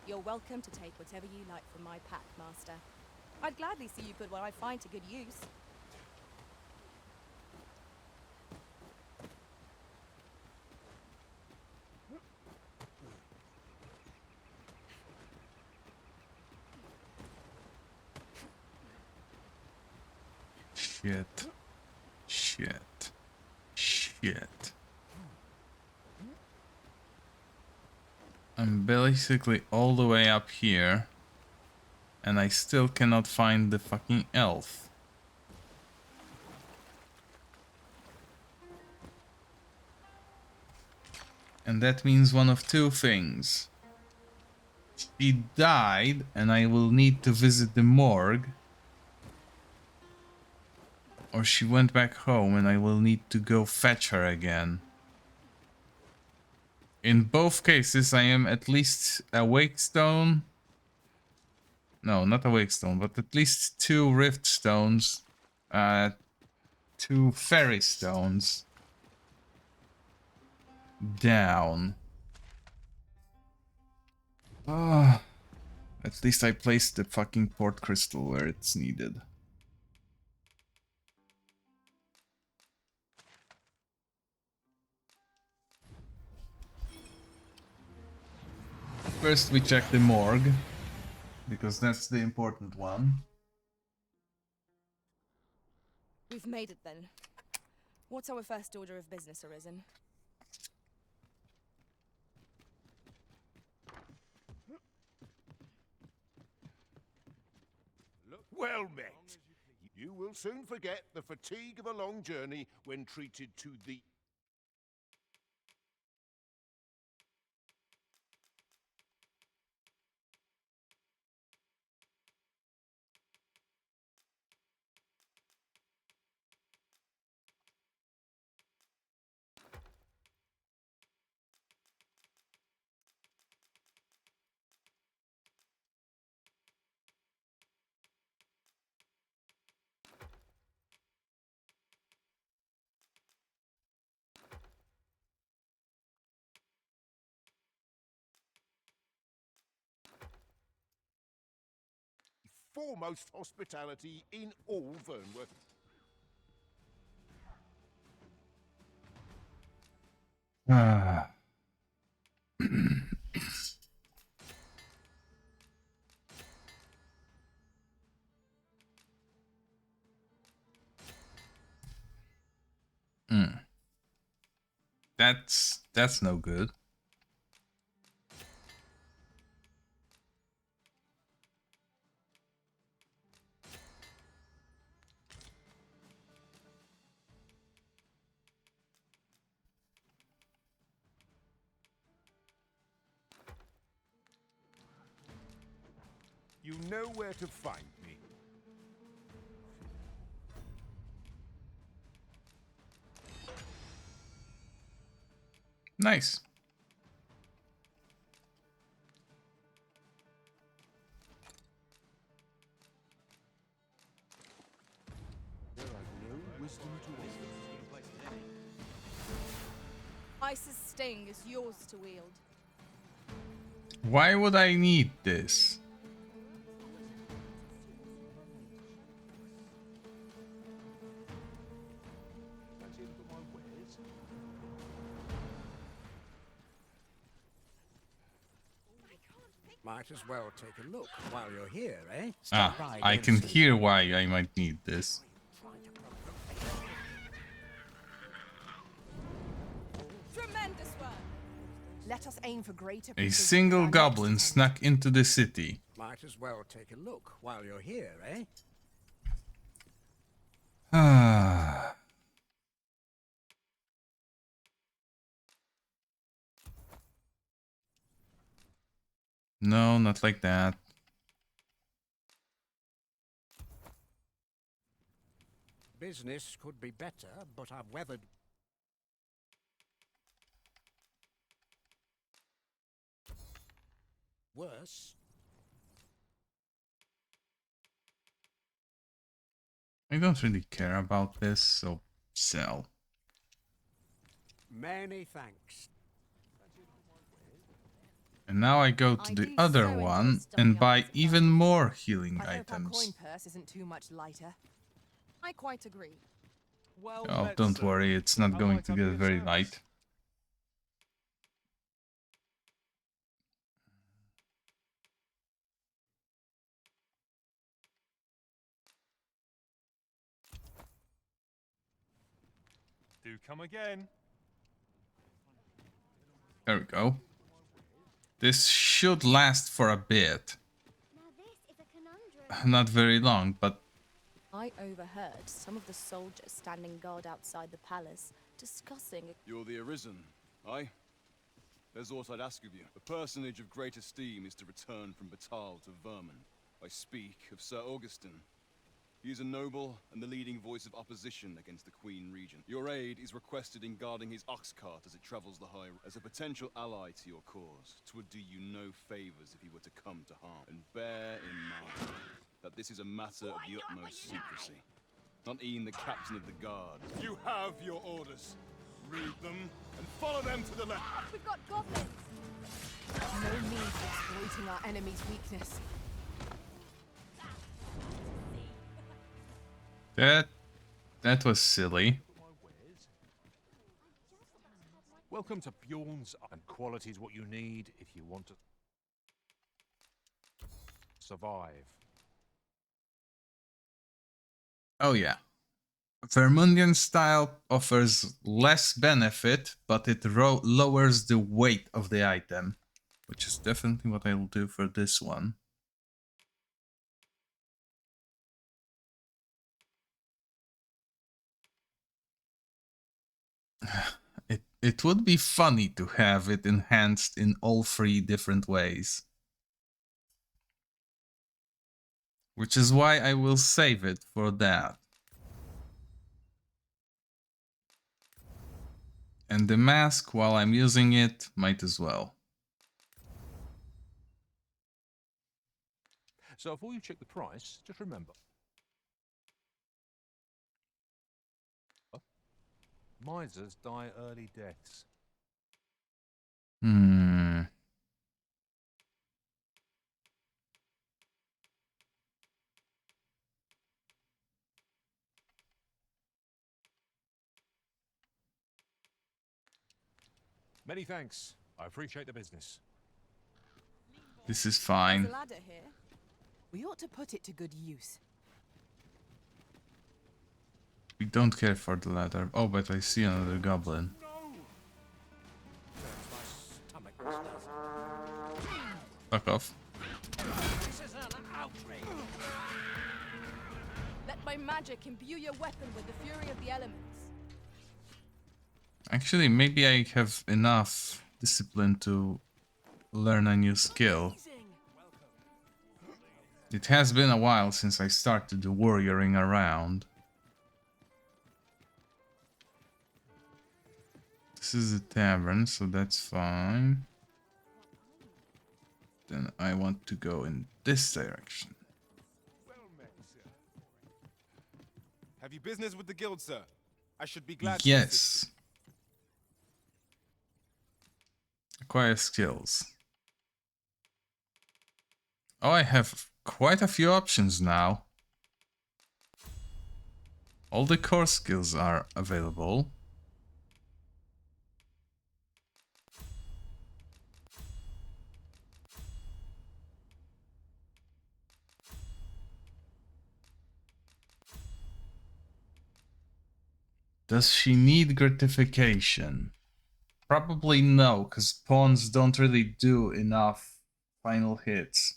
You're welcome to take whatever you like from my pack, Master. I'd gladly see you put what I find to good use.
Shit. Shit. Shit. I'm basically all the way up here, and I still cannot find the fucking elf. And that means one of two things. She died, and I will need to visit the morgue. Or she went back home, and I will need to go fetch her again. In both cases, I am at least a wake stone. No, not a wake stone, but at least 2 rift stones. 2 fairy stones. Down. At least I placed the fucking port crystal where it's needed. First we check the morgue, because that's the important one.
We've made it then. What's our first order of business, Arisen?
Well met. You will soon forget the fatigue of a long journey when treated to the... foremost hospitality in all Vernworth.
Ah. That's no good.
You know where to find me.
Nice.
There are no wisdom to
Ice's sting is yours to wield.
Why would I need this?
Might as well take a look while you're here, eh?
I can hear why I might need this.
Tremendous work. Let us aim for greater
A
precision
single
with our
goblin
next
snuck into the city.
Might as well take a look while you're here, eh?
Ah. No, not like that.
Business could be better, but I've weathered... worse.
I don't really care about this, so sell.
Many thanks.
And now I go to the other one and buy even more healing
I hope our coin
items.
purse isn't too much lighter. I quite agree.
Well,
Oh, don't worry, it's not going to get very light.
Do come again.
There we go. This should last for a bit. Not very long, but
I overheard some of the soldiers standing guard outside the palace discussing...
You're the Arisen, aye? There's aught I'd ask of you. A personage of great esteem is to return from Batal to Vermund. I speak of Sir Augustin. He is a noble and the leading voice of opposition against the Queen Regent. Your aid is requested in guarding his ox cart as it travels the high road. As a potential ally to your cause, 'twould do you no favors if he were to come to harm. And bear in mind that this is a matter of the utmost secrecy. Not even the captain of the guard.
You have your orders. Read them and follow them to the left.
We've got goblins. No need for exploiting our enemy's weakness.
that was silly.
Welcome to Bjorn's, and quality is what you need if you want to survive.
Oh yeah. Vermundian style offers less benefit, but it lowers the weight of the item, which is definitely what I'll do for this one. It would be funny to have it enhanced in all three different ways. Which is why I will save it for that. And the mask, while I'm using it, might as well.
So before you check the price, just remember. Misers die early deaths. Many thanks. I appreciate the business.
This is fine.
There's a ladder here. We ought to put it to good use.
We don't care for the ladder. Oh, but I see another goblin. Fuck off.
This is an outrage. Let my magic imbue your weapon with the fury of the elements.
Actually, maybe I have enough discipline to learn a new skill. It has been a while since I started warrioring around. This is a tavern, so that's fine. Then I want to go in this direction.
Have you business with the guild, sir? I should be glad.
Yes. Acquire skills. Oh, I have quite a few options now. All the core skills are available. Does she need gratification? Probably no, because pawns don't really do enough final hits.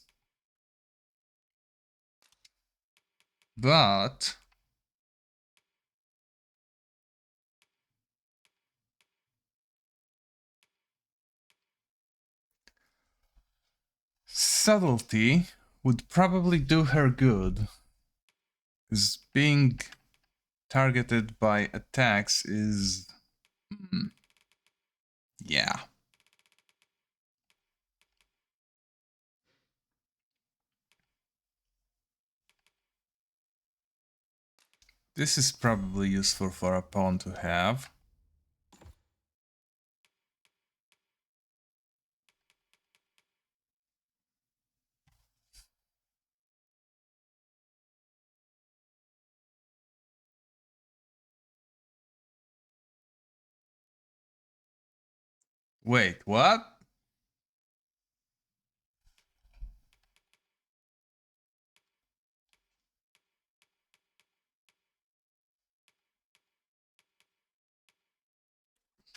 But subtlety would probably do her good, because being targeted by attacks is... yeah. This is probably useful for a pawn to have. Wait, what?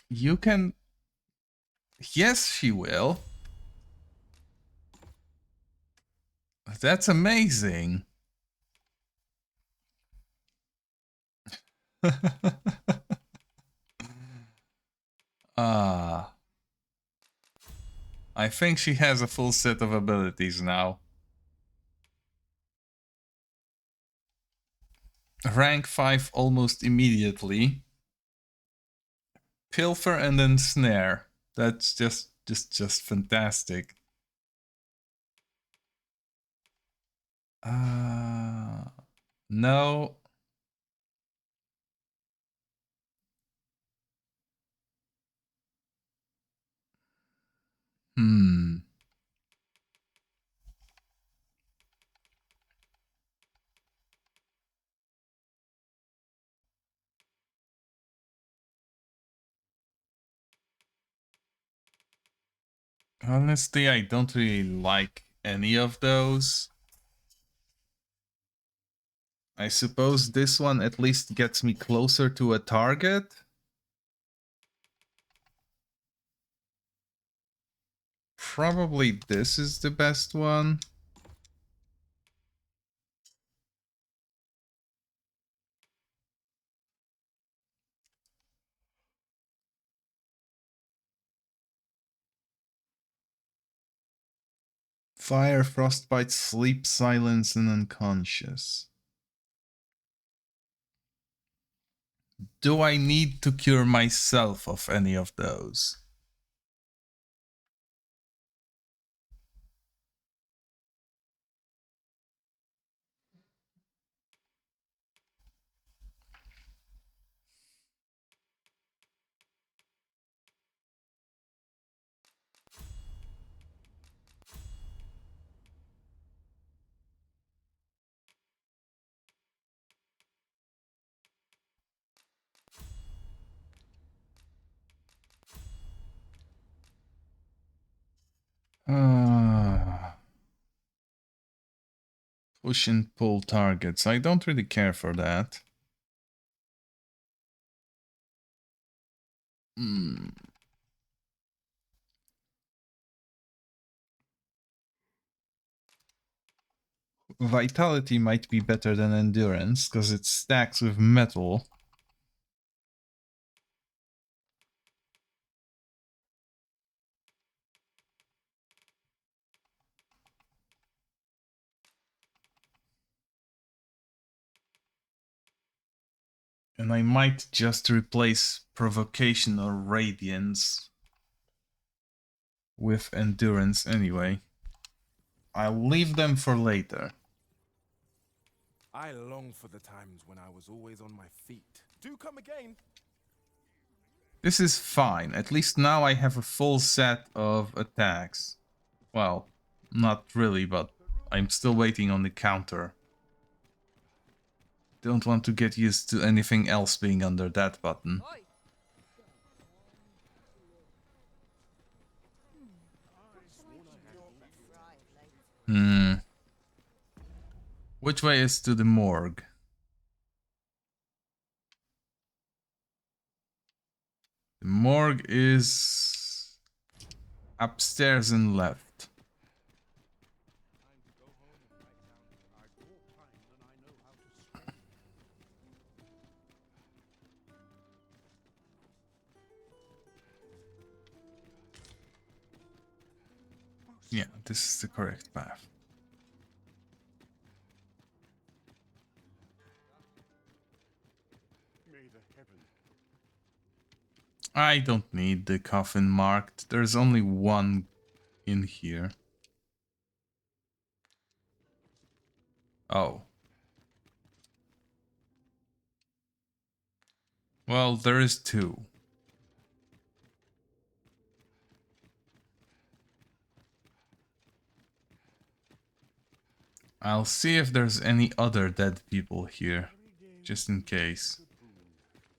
You can... Yes, she will. That's amazing. Ah. I think she has a full set of abilities now. Rank 5 almost immediately. Pilfer and then snare. That's just fantastic. No. Honestly, I don't really like any of those. I suppose this one at least gets me closer to a target. Probably this is the best one. Fire, frostbite, sleep, silence, and unconscious. Do I need to cure myself of any of those? Push and pull targets. I don't really care for that. Vitality might be better than endurance, because it stacks with metal. And I might just replace provocation or radiance with endurance anyway. I'll leave them for later.
I long for the times when I was always on my feet. Do come again.
This is fine. At least now I have a full set of attacks. Well, not really, but I'm still waiting on the counter. Don't want to get used to anything else being under that button. Which way is to the morgue? morgue is upstairs and left. Yeah, this is the correct path. I don't need the coffin marked. There's only one in here. Oh. Well, there is two. I'll see if there's any other dead people here, just in case.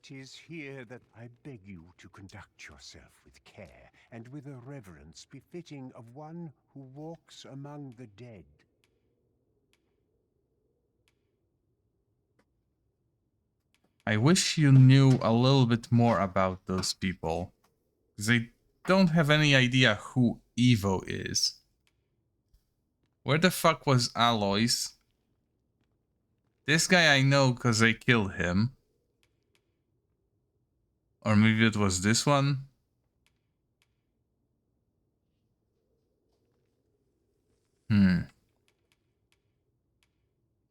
'Tis here that I beg you to conduct yourself with care and with a reverence befitting of one who walks among the dead.
I wish you knew a little bit more about those people, because I don't have any idea who Evo is. Where the fuck was Alois? This guy I know because I killed him. Or maybe it was this one.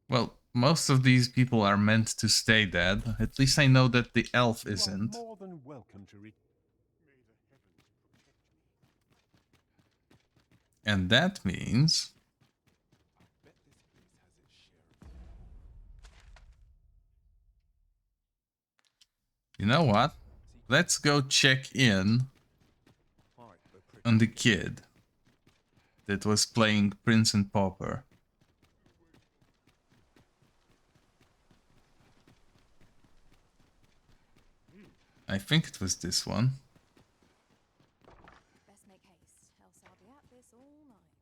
Well, most of these people are meant to stay dead. At least I know that the elf isn't.
More than welcome to
And that means... You know what? Let's go check in on the kid that was playing Prince and Pauper. I think it was this one.
Best make haste, else I'll be at this all night.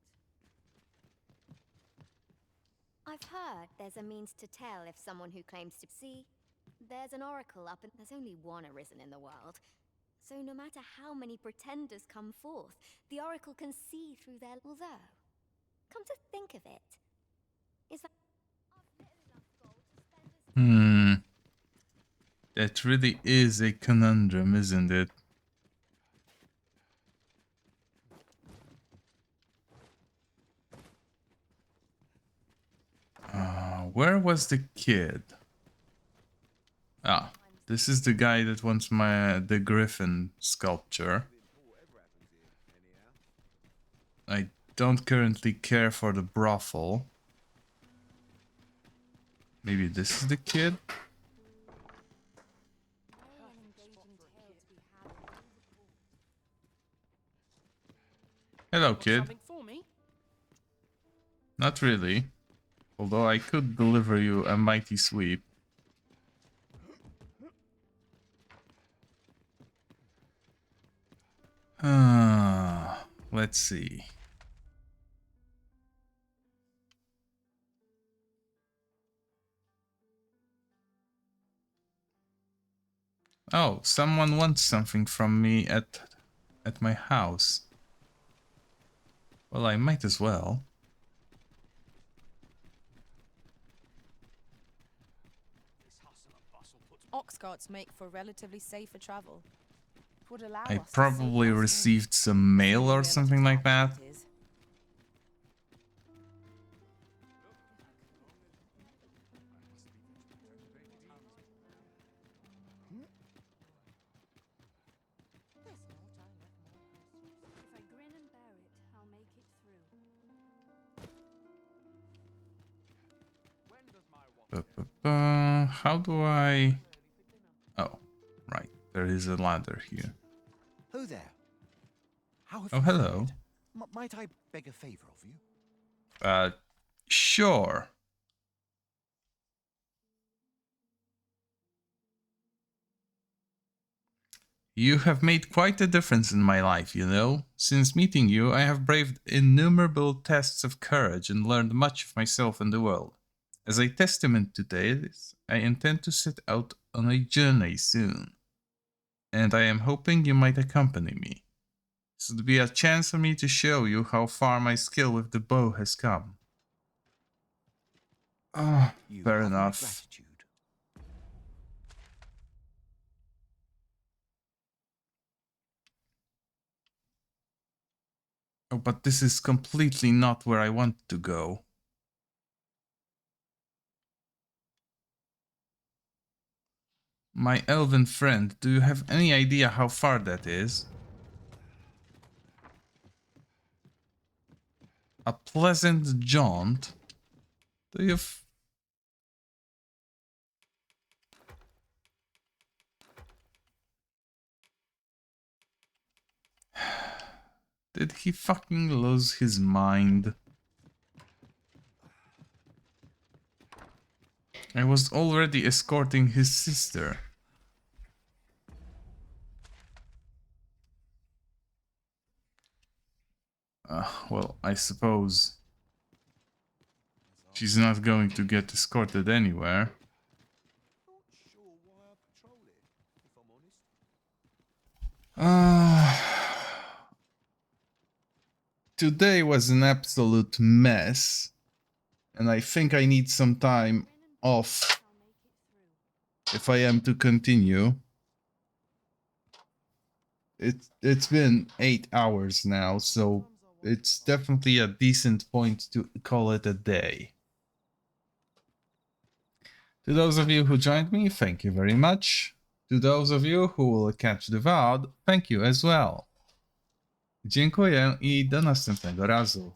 I've heard there's a means to tell if someone who claims to see. There's an oracle up and there's only one arisen in the world. So no matter how many pretenders come forth, the oracle can see through their... Although, come to think of it, is that...
That really is a conundrum, isn't it? Where was the kid? Ah, this is the guy that wants the griffin sculpture. I don't currently care for the brothel. Maybe this is the kid? Hello, kid. Not really. Although I could deliver you a mighty sweep. Let's see. Oh, someone wants something from me at my house. Well, I might as well.
Ox carts make for relatively safer travel. It would allow
I
us to
probably
save
received some mail or something like that.
If I grin and bear it, I'll make it through.
How do I... Oh, right. There is a ladder here.
Oh there. How have
Oh,
you
hello.
fared? Might I beg a favor of you?
Sure. You have made quite a difference in my life, you know. Since meeting you, I have braved innumerable tests of courage and learned much of myself and the world. As a testament to this, I intend to set out on a journey soon. and I am hoping you might accompany me. This would be a chance for me to show you how far my skill with the bow has come. Ah, fair enough. Oh, but this is completely not where I want to go. My elven friend, do you have any idea how far that is? A pleasant jaunt? Do you Did he fucking lose his mind? I was already escorting his sister. Well, I suppose she's not going to get escorted anywhere. Today was an absolute mess, and I think I need some time off if I am to continue. It's been 8 hours now, so it's definitely a decent point to call it a day. To those of you who joined me, thank you very much. To those of you who will catch the VOD, thank you as well. Dziękuję i do następnego razu.